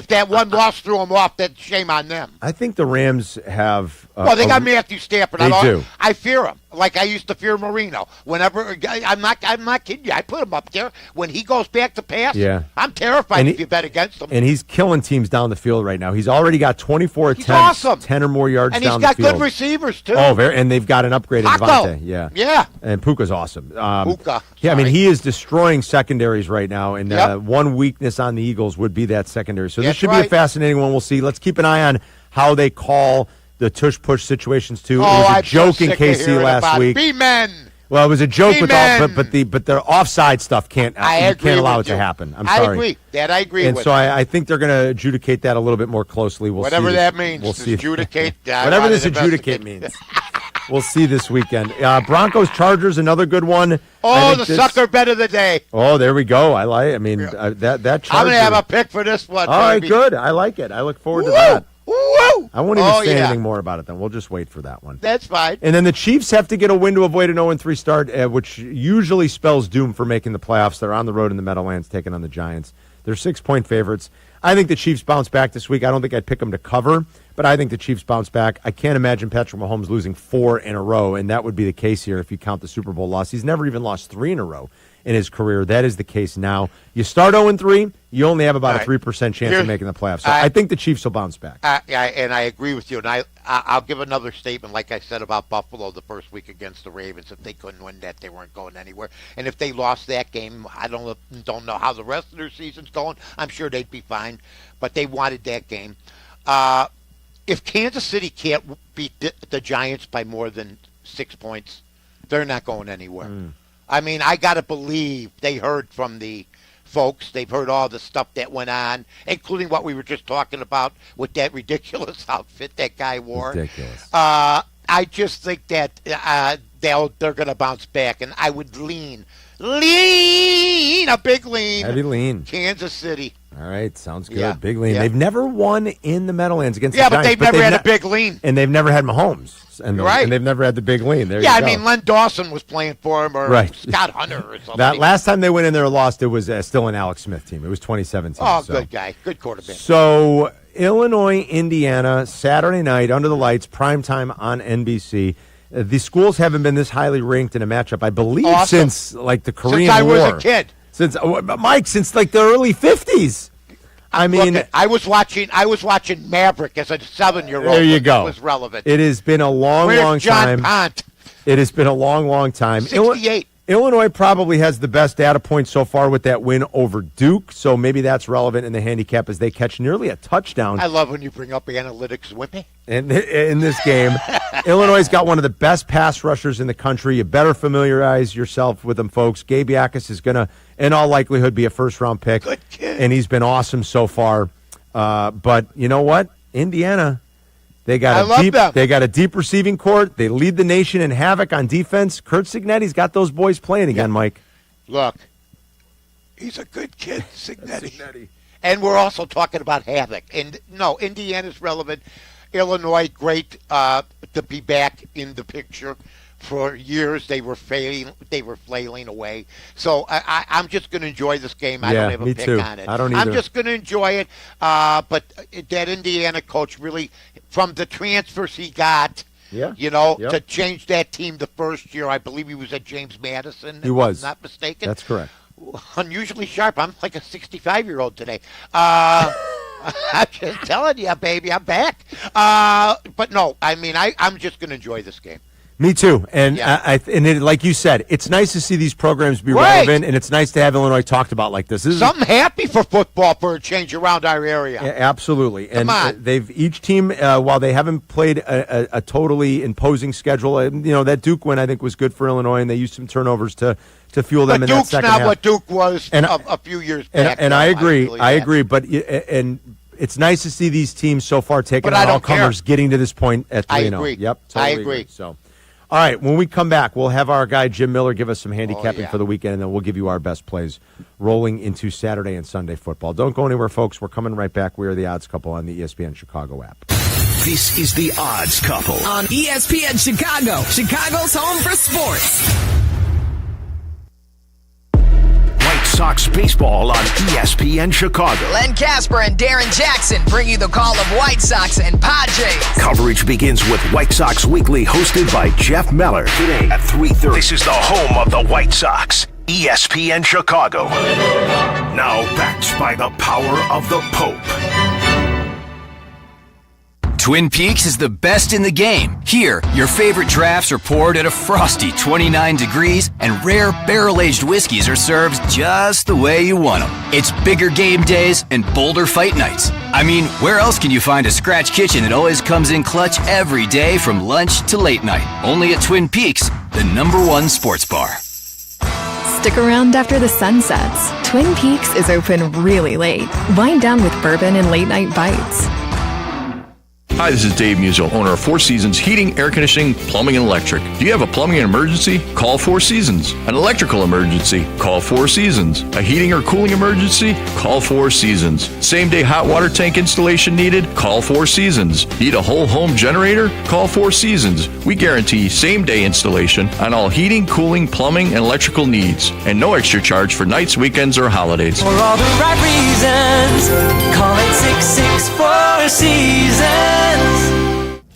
that one loss threw them off, then shame on them. I think the Rams have... they got Matthew Stafford. They do. I fear him. Like I used to fear Marino. Whenever I'm not kidding you. I put him up there. When he goes back to pass, I'm terrified if you bet against him. And he's killing teams down the field right now. He's already got 24 attempts, awesome. 10 or more yards down the field. And he's got good receivers, too. Oh, and they've got an upgraded Devontae. Yeah. And Puka's awesome. Puka. Yeah, I mean, he is destroying secondaries right now, and one weakness on the Eagles would be that secondary. So this should be a fascinating one. We'll see. Let's keep an eye on how they call the tush-push situations, too. It was a joke in KC last week. B-men. Well, it was a joke with all, but the offside stuff can't allow it to happen. I'm sorry. I agree. That I agree and with. So I think they're going to adjudicate that a little bit more closely. Whatever that means. We'll see. Adjudicate. Whatever this adjudicate means. We'll see this weekend. Broncos Chargers, another good one. Oh, the sucker bet of the day. Oh, there we go. That Charger. I'm going to have a pick for this one. All right, good. I like it. I look forward to that. Woo! I won't even say anything more about it then. We'll just wait for that one. That's fine. And then the Chiefs have to get a win to avoid an 0-3 start, which usually spells doom for making the playoffs. They're on the road in the Meadowlands taking on the Giants. They're 6-point favorites. I think the Chiefs bounce back this week. I don't think I'd pick them to cover, but I think the Chiefs bounce back. I can't imagine Patrick Mahomes losing 4 in a row, and that would be the case here if you count the Super Bowl loss. He's never even lost 3 in a row in his career. That is the case now. You start 0-3, you only have about a 3% chance of making the playoffs. So I think the Chiefs will bounce back. And I agree with you. And I'll give another statement, like I said about Buffalo the first week against the Ravens. If they couldn't win that, they weren't going anywhere. And if they lost that game, I don't know how the rest of their season's going. I'm sure they'd be fine, but they wanted that game. If Kansas City can't beat the Giants by more than 6 points, they're not going anywhere. I mean, I got to believe they heard from the folks. They've heard all the stuff that went on, including what we were just talking about with that ridiculous outfit that guy wore. Ridiculous. I just think that they're going to bounce back, and I would lean, a big lean. Heavy lean. Kansas City. All right, sounds good. Yeah. Big lean. Yeah. They've never won in the Meadowlands against the Giants. Yeah, but they've never had a big lean. And they've never had Mahomes. And they've never had the big lean. There you go. I mean, Len Dawson was playing for him, or Scott Hunter or something. That last time they went in there and lost, it was still an Alex Smith team. It was 2017. Oh, good guy. Good quarterback. So, Illinois, Indiana, Saturday night, under the lights, primetime on NBC. The schools haven't been this highly ranked in a matchup, I believe, since like the Korean War. Since I was a kid. Since like the early 50s. I mean, look, I was watching Maverick as a 7-year-old. There you go. It was relevant. It has been a long time. Pont? It has been a long time. 68. Illinois probably has the best data point so far with that win over Duke, so maybe that's relevant in the handicap as they catch nearly a touchdown. I love when you bring up analytics with me. In this game, Illinois got one of the best pass rushers in the country. You better familiarize yourself with them, folks. Gabe Yakus is going to, in all likelihood, be a first-round pick. Good kid. And he's been awesome so far. But you know what? Indiana, they got a deep receiving court. They lead the nation in havoc on defense. Kurt Cignetti's got those boys playing again, Mike. Look, he's a good kid, Cignetti. And we're also talking about havoc. And no, Indiana's relevant. Illinois, great to be back in the picture. For years, they were flailing away. So I'm just going to enjoy this game. I don't have a pick on it. I don't either. I'm just going to enjoy it. But that Indiana coach really, from the transfers he got, to change that team the first year, I believe he was at James Madison. He was. If I'm not mistaken. That's correct. Unusually sharp. I'm like a 65-year-old today. I'm just telling you, baby, I'm back. But no, I mean, I'm just going to enjoy this game. Me too. And like you said, it's nice to see these programs be relevant, and it's nice to have Illinois talked about like this. Something happy for football for a change around our area. Yeah, absolutely. Come on. They've each team, while they haven't played a totally imposing schedule, that Duke win I think was good for Illinois, and they used some turnovers to fuel them in that second half. Duke's not what Duke was a few years back. And I agree. I agree. But it's nice to see these teams so far taking on all comers, getting to this point at 3-0. I agree. Yep, totally I agree. So. All right, when we come back, we'll have our guy Jim Miller give us some handicapping for the weekend, and then we'll give you our best plays rolling into Saturday and Sunday football. Don't go anywhere, folks. We're coming right back. We are the Odds Couple on the ESPN Chicago app. This is the Odds Couple on ESPN Chicago, Chicago's home for sports. White Sox baseball on ESPN Chicago. Len Casper and Darren Jackson bring you the call of White Sox and Padres. Coverage begins with White Sox Weekly, hosted by Jeff Meller. Today at 3:30. This is the home of the White Sox, ESPN Chicago. Now backed by the power of the Pope. Twin Peaks is the best in the game. Here, your favorite drafts are poured at a frosty 29 degrees, and rare barrel-aged whiskeys are served just the way you want them. It's bigger game days and bolder fight nights. I mean, where else can you find a scratch kitchen that always comes in clutch every day from lunch to late night? Only at Twin Peaks. the #1 sports bar. Stick around after the sun sets. Twin Peaks is open really late. Wind down with bourbon and late-night bites. Hi, this is Dave Musial, owner of Four Seasons Heating, Air Conditioning, Plumbing, and Electric. Do you have a plumbing emergency? Call Four Seasons. An electrical emergency? Call Four Seasons. A heating or cooling emergency? Call Four Seasons. Same-day hot water tank installation needed? Call Four Seasons. Need a whole home generator? Call Four Seasons. We guarantee same-day installation on all heating, cooling, plumbing, and electrical needs. And no extra charge for nights, weekends, or holidays. For all the right reasons, call 866-4 Seasons.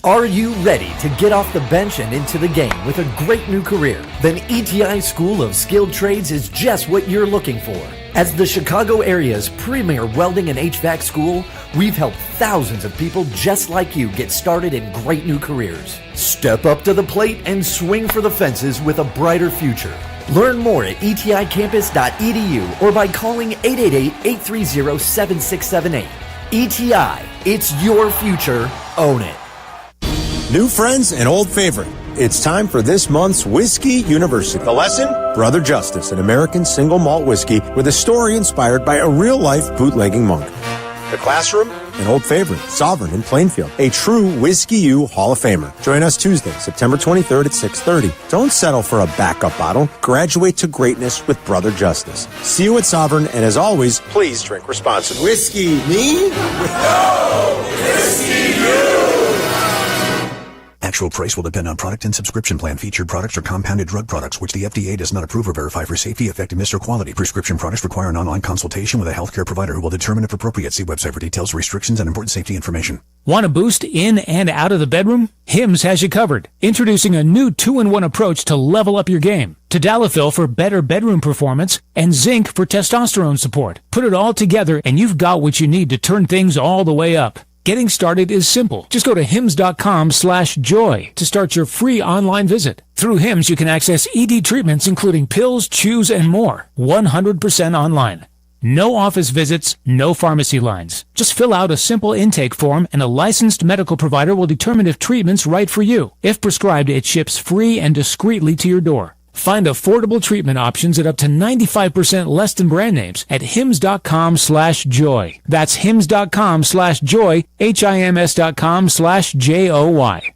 Are you ready to get off the bench and into the game with a great new career? Then ETI School of Skilled Trades is just what you're looking for. As the Chicago area's premier welding and HVAC school, we've helped thousands of people just like you get started in great new careers. Step up to the plate and swing for the fences with a brighter future. Learn more at eticampus.edu or by calling 888-830-7678. ETI, it's your future. Own it. New friends and old favorite. It's time for this month's Whiskey University. The lesson? Brother Justice, an American single malt whiskey with a story inspired by a real-life bootlegging monk. The classroom? An old favorite, Sovereign in Plainfield, a true Whiskey U Hall of Famer. Join us Tuesday, September 23rd at 6:30. Don't settle for a backup bottle. Graduate to greatness with Brother Justice. See you at Sovereign, and as always, please drink responsibly. Whiskey me? No! Whiskey you! Actual price will depend on product and subscription plan. Featured products are compounded drug products, which the FDA does not approve or verify for safety, effectiveness, or quality. Prescription products require an online consultation with a healthcare provider who will determine if appropriate. See website for details, restrictions, and important safety information. Want a boost in and out of the bedroom? Hims has you covered. Introducing a new 2-in-1 approach to level up your game. Tadalafil for better bedroom performance and zinc for testosterone support. Put it all together and you've got what you need to turn things all the way up. Getting started is simple. Just go to hims.com/joy to start your free online visit. Through Hims, you can access ED treatments including pills, chews, and more. 100% online. No office visits, no pharmacy lines. Just fill out a simple intake form and a licensed medical provider will determine if treatment's right for you. If prescribed, it ships free and discreetly to your door. Find affordable treatment options at up to 95% less than brand names at hims.com/joy. That's hims.com/joy, HIMS.com/JOY.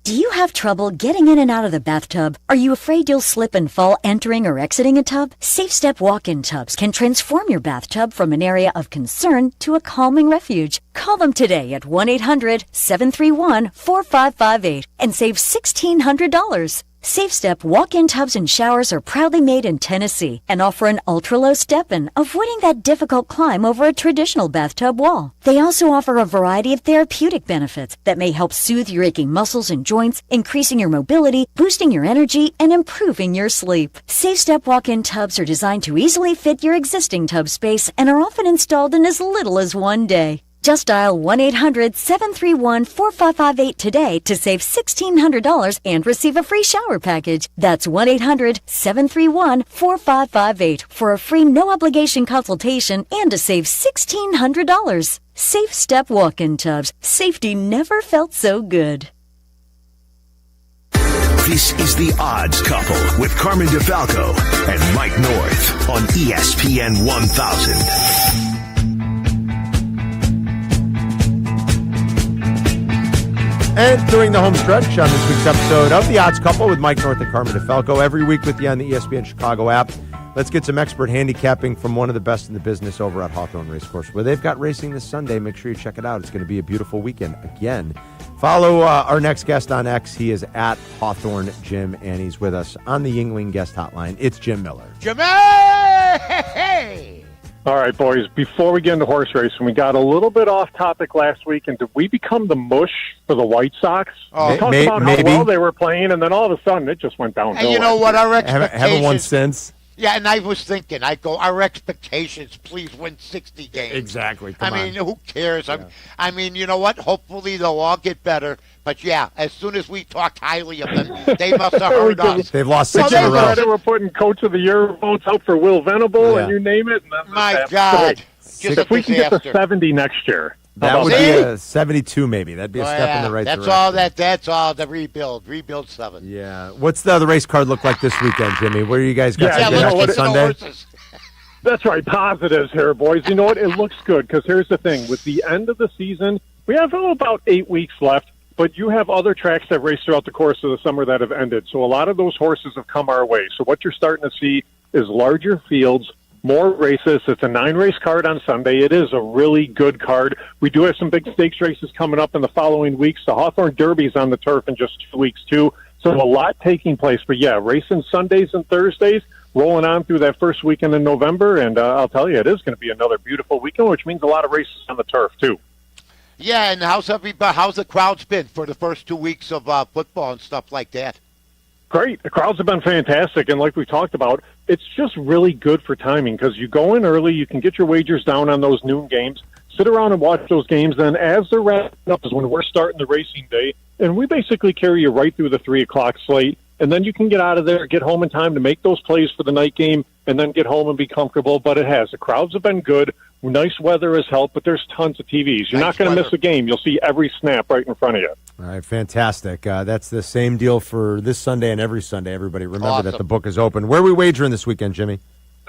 Do you have trouble getting in and out of the bathtub? Are you afraid you'll slip and fall entering or exiting a tub? Safe Step walk-in tubs can transform your bathtub from an area of concern to a calming refuge. Call them today at 1-800-731-4558 and save $1,600. Safe Step walk-in tubs and showers are proudly made in Tennessee and offer an ultra-low step-in, avoiding that difficult climb over a traditional bathtub wall. They also offer a variety of therapeutic benefits that may help soothe your aching muscles and joints, increasing your mobility, boosting your energy, and improving your sleep. Safe Step walk-in tubs are designed to easily fit your existing tub space and are often installed in as little as one day. Just dial 1-800-731-4558 today to save $1,600 and receive a free shower package. That's 1-800-731-4558 for a free no-obligation consultation and to save $1,600. Safe Step walk-in tubs. Safety never felt so good. This is The Odds Couple with Carmen DeFalco and Mike North on ESPN 1000. And during the home stretch on this week's episode of The Odds Couple with Mike North and Carmen DeFalco, every week with you on the ESPN Chicago app. Let's get some expert handicapping from one of the best in the business over at Hawthorne Racecourse, where they've got racing this Sunday. Make sure you check it out. It's going to be a beautiful weekend again. Follow our next guest on X. He is at Hawthorne Jim, and he's with us on the Yuengling guest hotline. It's Jim Miller. Jimmy! All right, boys, before we get into horse racing, we got a little bit off topic last week, and did we become the mush for the White Sox? We talked about how well they were playing, and then all of a sudden it just went downhill. And you know what? Our expectations... Haven't won since. Yeah, and I was thinking, our expectations, please win 60 games. Exactly. I mean, who cares? Yeah. I mean, you know what? Hopefully they'll all get better. But, yeah, as soon as we talked highly of them, they must have heard us. They've lost 6 in a row. They were putting Coach of the Year votes out for Will Venable, and you name it. And my God. If we can get to 70 next year, That would be a 72, maybe. That'd be a step in the right direction. That's all the rebuild 7. Yeah. What's the race card look like this weekend, Jimmy? Where you guys got Sunday? That's right. Positives here, boys. You know what? It looks good because here's the thing. With the end of the season, we have about 8 weeks left, but you have other tracks that race throughout the course of the summer that have ended. So a lot of those horses have come our way. So what you're starting to see is larger fields, more races. It's a 9-race card on Sunday. It is a really good card. We do have some big stakes races coming up in the following weeks. The Hawthorne Derby's on the turf in just 2 weeks, too. So a lot taking place. But, yeah, racing Sundays and Thursdays, rolling on through that first weekend in November. And I'll tell you, it is going to be another beautiful weekend, which means a lot of races on the turf, too. Yeah, and how's the crowds been for the first 2 weeks of football and stuff like that? Great. The crowds have been fantastic, and like we talked about, it's just really good for timing because you go in early, you can get your wagers down on those noon games, sit around and watch those games, then as they're wrapping up is when we're starting the racing day, and we basically carry you right through the 3 o'clock slate, and then you can get out of there, get home in time to make those plays for the night game, and then get home and be comfortable, but it has. The crowds have been good. Nice weather has helped, but there's tons of TVs. You're not going to miss a game. You'll see every snap right in front of you. All right, fantastic. That's the same deal for this Sunday and every Sunday. Everybody, remember that the book is open. Where are we wagering this weekend, Jimmy?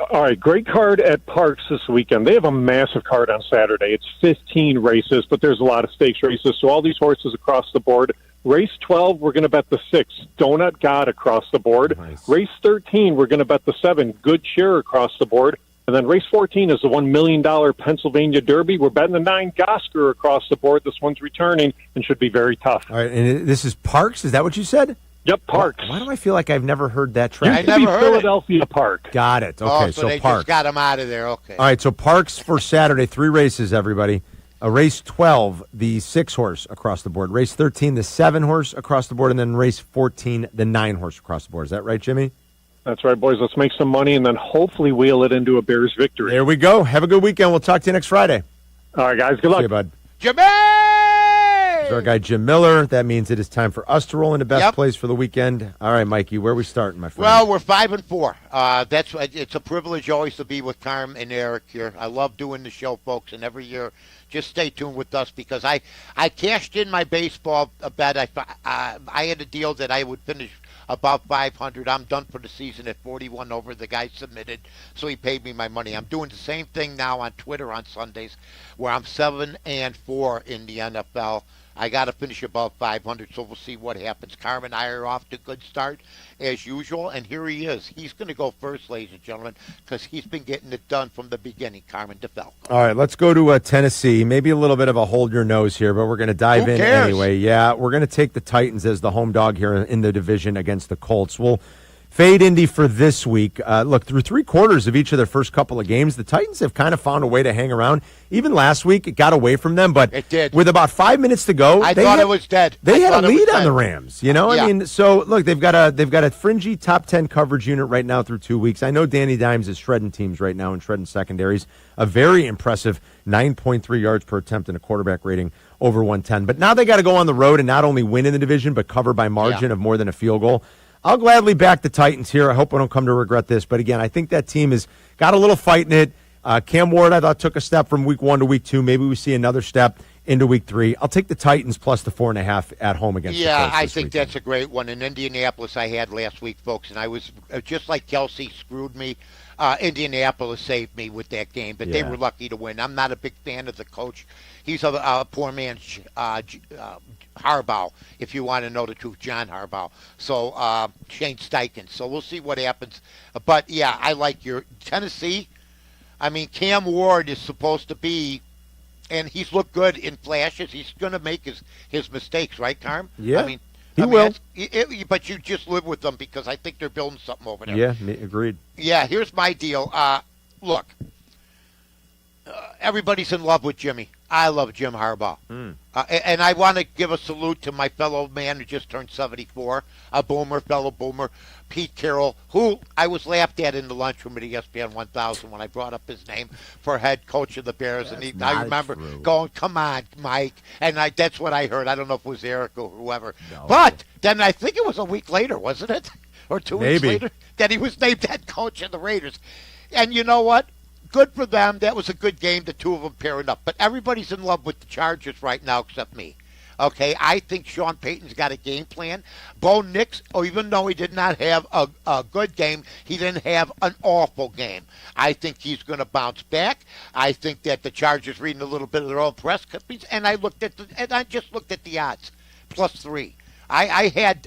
All right, great card at Parks this weekend. They have a massive card on Saturday. It's 15 races, but there's a lot of stakes races, so all these horses across the board. Race 12, we're going to bet the 6, Donut God, across the board. Nice. Race 13, we're going to bet the 7, Good Cheer, across the board. And then race 14 is the $1 million Pennsylvania Derby. We're betting the 9 Gosker across the board. This one's returning and should be very tough. All right, and this is Parks? Is that what you said? Yep, Parks. Why do I feel like I've never heard that track? I never heard Philadelphia Park. Got it. Okay, so they Parks. just got him out of there. Okay. All right, so Parks for Saturday, 3 races, everybody. Race 12, the 6-horse across the board. Race 13, the 7-horse across the board. And then race 14, the 9-horse across the board. Is that right, Jimmy? That's right, boys. Let's make some money and then hopefully wheel it into a Bears victory. There we go. Have a good weekend. We'll talk to you next Friday. All right, guys. Good luck. See you, bud. Jimmy! This is our guy, Jim Miller. That means it is time for us to roll into best plays for the weekend. All right, Mikey, where are we starting, my friend? Well, we're 5-4. It's a privilege always to be with Carmen and Eric here. I love doing the show, folks, and every year just stay tuned with us because I cashed in my baseball bet. I had a deal that I would finish about 500. I'm done for the season at 41 over. The guy submitted, so he paid me my money. I'm doing the same thing now on Twitter on Sundays, where I'm 7-4 in the NFL. I got to finish above 500, so we'll see what happens. Carmen and I are off to a good start, as usual, and here he is. He's going to go first, ladies and gentlemen, because he's been getting it done from the beginning, Carmen DeFalco. All right, let's go to Tennessee. Maybe a little bit of a hold your nose here, but we're going to dive in anyway. Yeah, we're going to take the Titans as the home dog here in the division against the Colts. We'll fade Indy for this week. Look, through 3 quarters of each of their first couple of games, the Titans have kind of found a way to hang around. Even last week, it got away from them, but it did. With about 5 minutes to go, I thought it was dead. They had a lead on the Rams. You know, Yeah. I mean, so look, they've got a fringy top 10 coverage unit right now through 2 weeks. I know Danny Dimes is shredding teams right now and shredding secondaries. A very impressive 9.3 yards per attempt and a quarterback rating over 110. But now they got to go on the road and not only win in the division, but cover by margin of more than a field goal. I'll gladly back the Titans here. I hope I don't come to regret this. But, again, I think that team has got a little fight in it. Cam Ward, I thought, took a step from week 1 to week 2. Maybe we see another step into week 3. I'll take the Titans plus the 4.5 at home against the Colts I think that's a great one. In Indianapolis, I had last week, folks, and I was just like Kelsey screwed me. Indianapolis saved me with that game, but they were lucky to win. I'm not a big fan of the coach. He's a poor man's Harbaugh, if you want to know the truth, John Harbaugh. So Shane Steichen. So we'll see what happens. But, yeah, I like your Tennessee. I mean, Cam Ward is supposed to be, and he's looked good in flashes. He's going to make his mistakes, right, Carm? Yeah, I mean, he will. But you just live with them because I think they're building something over there. Yeah, agreed. Yeah, here's my deal. Look, everybody's in love with Jimmy. I love Jim Harbaugh. And I want to give a salute to my fellow man who just turned 74, a boomer, fellow boomer, Pete Carroll, who I was laughed at in the lunchroom at ESPN 1000 when I brought up his name for head coach of the Bears. And I remember going, come on, Mike. And that's what I heard. I don't know if it was Eric or whoever. No. But then I think it was a week later, wasn't it? Or 2 weeks later, that he was named head coach of the Raiders. And you know what? good for them. That was a good game, the two of them pairing up. But everybody's in love with the Chargers right now except me. Okay, I think Sean Payton's got a game plan. Bo Nix, even though he did not have a good game, he didn't have an awful game. I think he's going to bounce back. I think that the Chargers reading a little bit of their own press clippings, and I just looked at the odds, +3. I had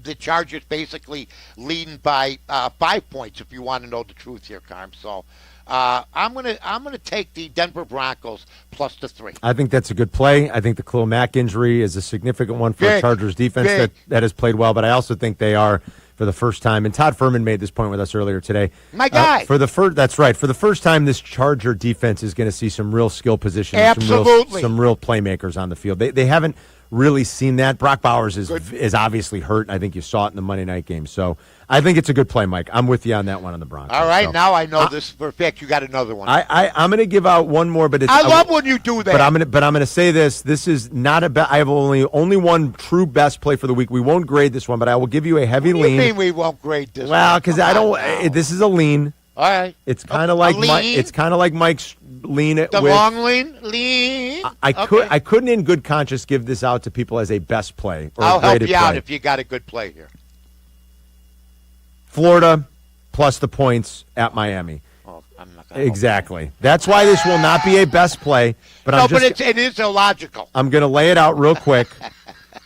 the Chargers basically leading by 5 points. If you want to know the truth here, Carm. So. I'm gonna take the Denver Broncos +3. I think that's a good play. I think the Khalil Mack injury is a significant one for a Chargers defense that has played well, but I also think they are, for the first time, and Todd Furman made this point with us earlier today. My guy. That's right. For the first time, this Charger defense is going to see some real skill positions, absolutely, some real playmakers on the field. They haven't really seen that. Brock Bowers is obviously hurt. I think you saw it in the Monday night game. So I think it's a good play, Mike. I'm with you on that one on the Broncos. All right, now I know this for a fact. You got another one. I'm going to give out one more, but I love when you do that. But I'm going to say this. This is not a bet. I have only one true best play for the week. We won't grade this one, but I will give you a heavy lean. What do you mean we won't grade this? Well, because I don't. This is a lean. All right. It's kind of like Mike's lean. The long lean. I couldn't in good conscience give this out to people as a best play. Or I'll help you out play. if you got a good play here. Florida plus the points at Miami. Oh, I'm not gonna exactly. That's why this will not be a best play. But it is illogical. I'm going to lay it out real quick.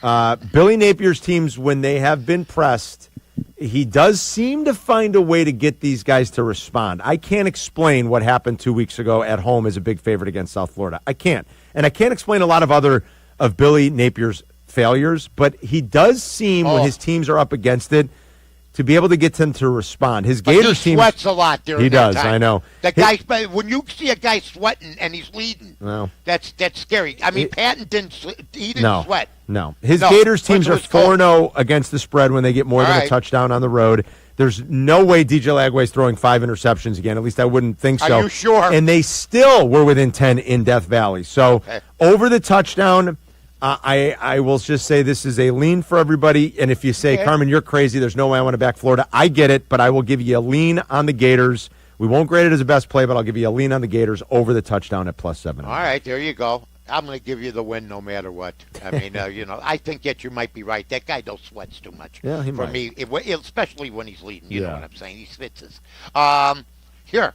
Billy Napier's teams, when they have been pressed, he does seem to find a way to get these guys to respond. I can't explain what happened 2 weeks ago at home as a big favorite against South Florida. I can't. And I can't explain a lot of Billy Napier's failures, but he does seem, when his teams are up against it, to be able to get them to respond. His Gators team sweats a lot during He that does, time. I know. When you see a guy sweating and he's leading, that's scary. I mean, Patton didn't sweat. No. His Gators teams are 4-0 against the spread when they get more than a touchdown on the road. There's no way DJ Lagway's throwing 5 interceptions again. At least I wouldn't think so. Are you sure? And they still were within 10 in Death Valley. So over the touchdown, I will just say this is a lean for everybody. And if you say, Carmen, you're crazy, there's no way I want to back Florida, I get it, but I will give you a lean on the Gators. We won't grade it as a best play, but I'll give you a lean on the Gators over the touchdown at +7. All right, there you go. I'm going to give you the win no matter what. I mean, I think that you might be right. That guy don't sweats too much. Yeah, he for might. Me, especially when he's leading. You know what I'm saying? He switzes. Here.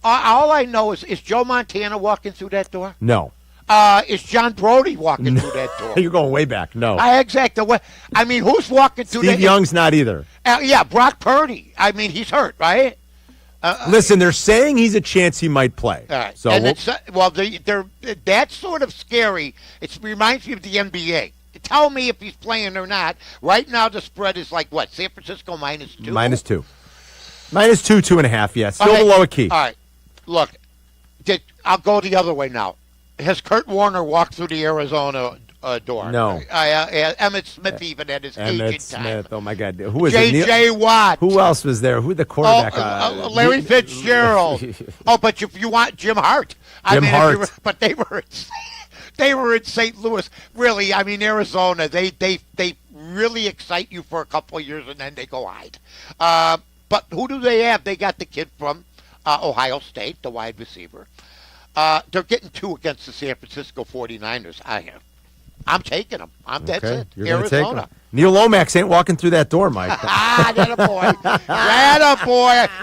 All I know is Joe Montana walking through that door? No. Is John Brody walking through that door? You're going way back. No. Exactly. I mean, who's walking through that? Steve Young's not either. Yeah, Brock Purdy. I mean, he's hurt, right? Listen, they're saying he's a chance he might play. All right. So that's sort of scary. It reminds me of the NBA. Tell me if he's playing or not. Right now, the spread is like what? San Francisco -2? -2. -2, 2.5, yeah. Still below a key. All right. Look, I'll go the other way now. Has Kurt Warner walked through the Arizona door? No. Emmett Smith even at his aging time. Smith. Oh, my God. Who was J.J. Watt. Who else was there? Who the quarterback? Larry Fitzgerald. But if you want Jim Hart. Hart. But they were in St. Louis. Really, I mean, Arizona, they really excite you for a couple of years and then they go hide. But who do they have? They got the kid from Ohio State, the wide receiver. They're getting 2 against the San Francisco 49ers. I'm taking them. That's it. You're Arizona. Take Neil Lomax ain't walking through that door, Mike. That a boy.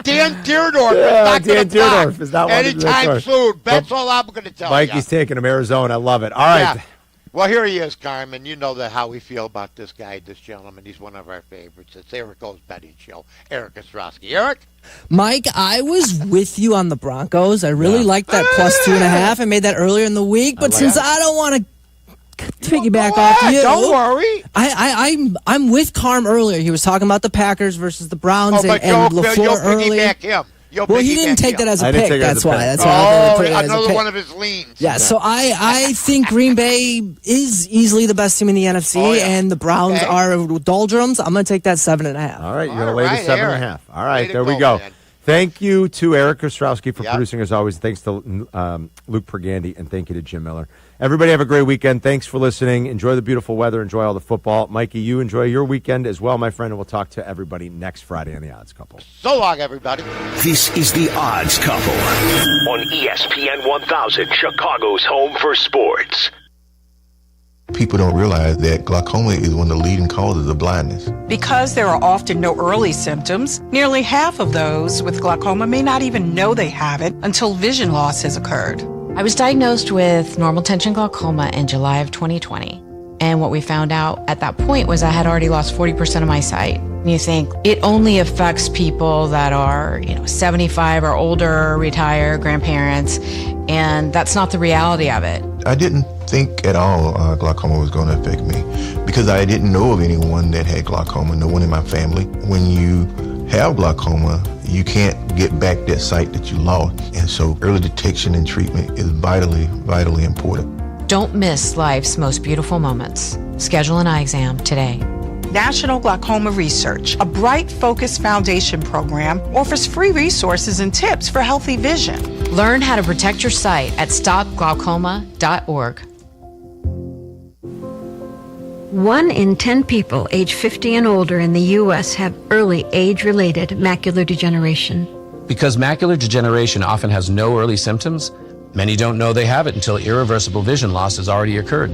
Dan Dierdorf is not walking through that door. Anytime soon. That's all I'm going to tell you. Mikey's taking him Arizona. I love it. All right. Yeah. Well, here he is, Carmen. You know how we feel about this guy, this gentleman. He's one of our favorites. It's Erico's betting show. Eric Ostrowski. Eric? Mike, I was with you on the Broncos. I really liked that +2.5. I made that earlier in the week, but since I don't want to piggyback off you, don't worry. I'm with Carm earlier. He was talking about the Packers versus the Browns and LaFleur earlier. Him. Well, he didn't take that as a pick. That's why. Another one of his leans. Yeah, so I think Green Bay is easily the best team in the NFC, and the Browns are doldrums. I'm going to take that 7.5. All right, you're going to lay the 7.5. All right, there we go. Man. Thank you to Eric Ostrowski for producing, as always. Thanks to Luke Pergandy, and thank you to Jim Miller. Everybody have a great weekend. Thanks for listening. Enjoy the beautiful weather. Enjoy all the football. Mikey, you enjoy your weekend as well, my friend, and we'll talk to everybody next Friday on The Odds Couple. So long, everybody. This is The Odds Couple on ESPN 1000, Chicago's home for sports. People don't realize that glaucoma is one of the leading causes of blindness. Because there are often no early symptoms, nearly half of those with glaucoma may not even know they have it until vision loss has occurred. I was diagnosed with normal tension glaucoma in July of 2020. And what we found out at that point was I had already lost 40% of my sight. And you think it only affects people that are, 75 or older, retired, grandparents, and that's not the reality of it. I didn't think at all glaucoma was going to affect me because I didn't know of anyone that had glaucoma, no one in my family. When you have glaucoma, you can't get back that sight that you lost. And so early detection and treatment is vitally, vitally important. Don't miss life's most beautiful moments. Schedule an eye exam today. National Glaucoma Research, a bright, focused foundation program, offers free resources and tips for healthy vision. Learn how to protect your sight at stopglaucoma.org. 1 in 10 people age 50 and older in the U.S. have early age-related macular degeneration. Because macular degeneration often has no early symptoms, many don't know they have it until irreversible vision loss has already occurred.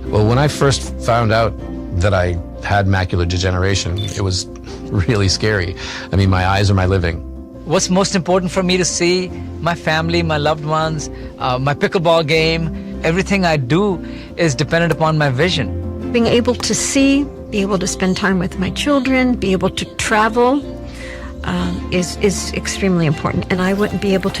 Well, when I first found out that I had macular degeneration, it was really scary. I mean, my eyes are my living. What's most important for me to see my family, my loved ones, my pickleball game, everything I do is dependent upon my vision. Being able to see, be able to spend time with my children, be able to travel is extremely important. And I wouldn't be able to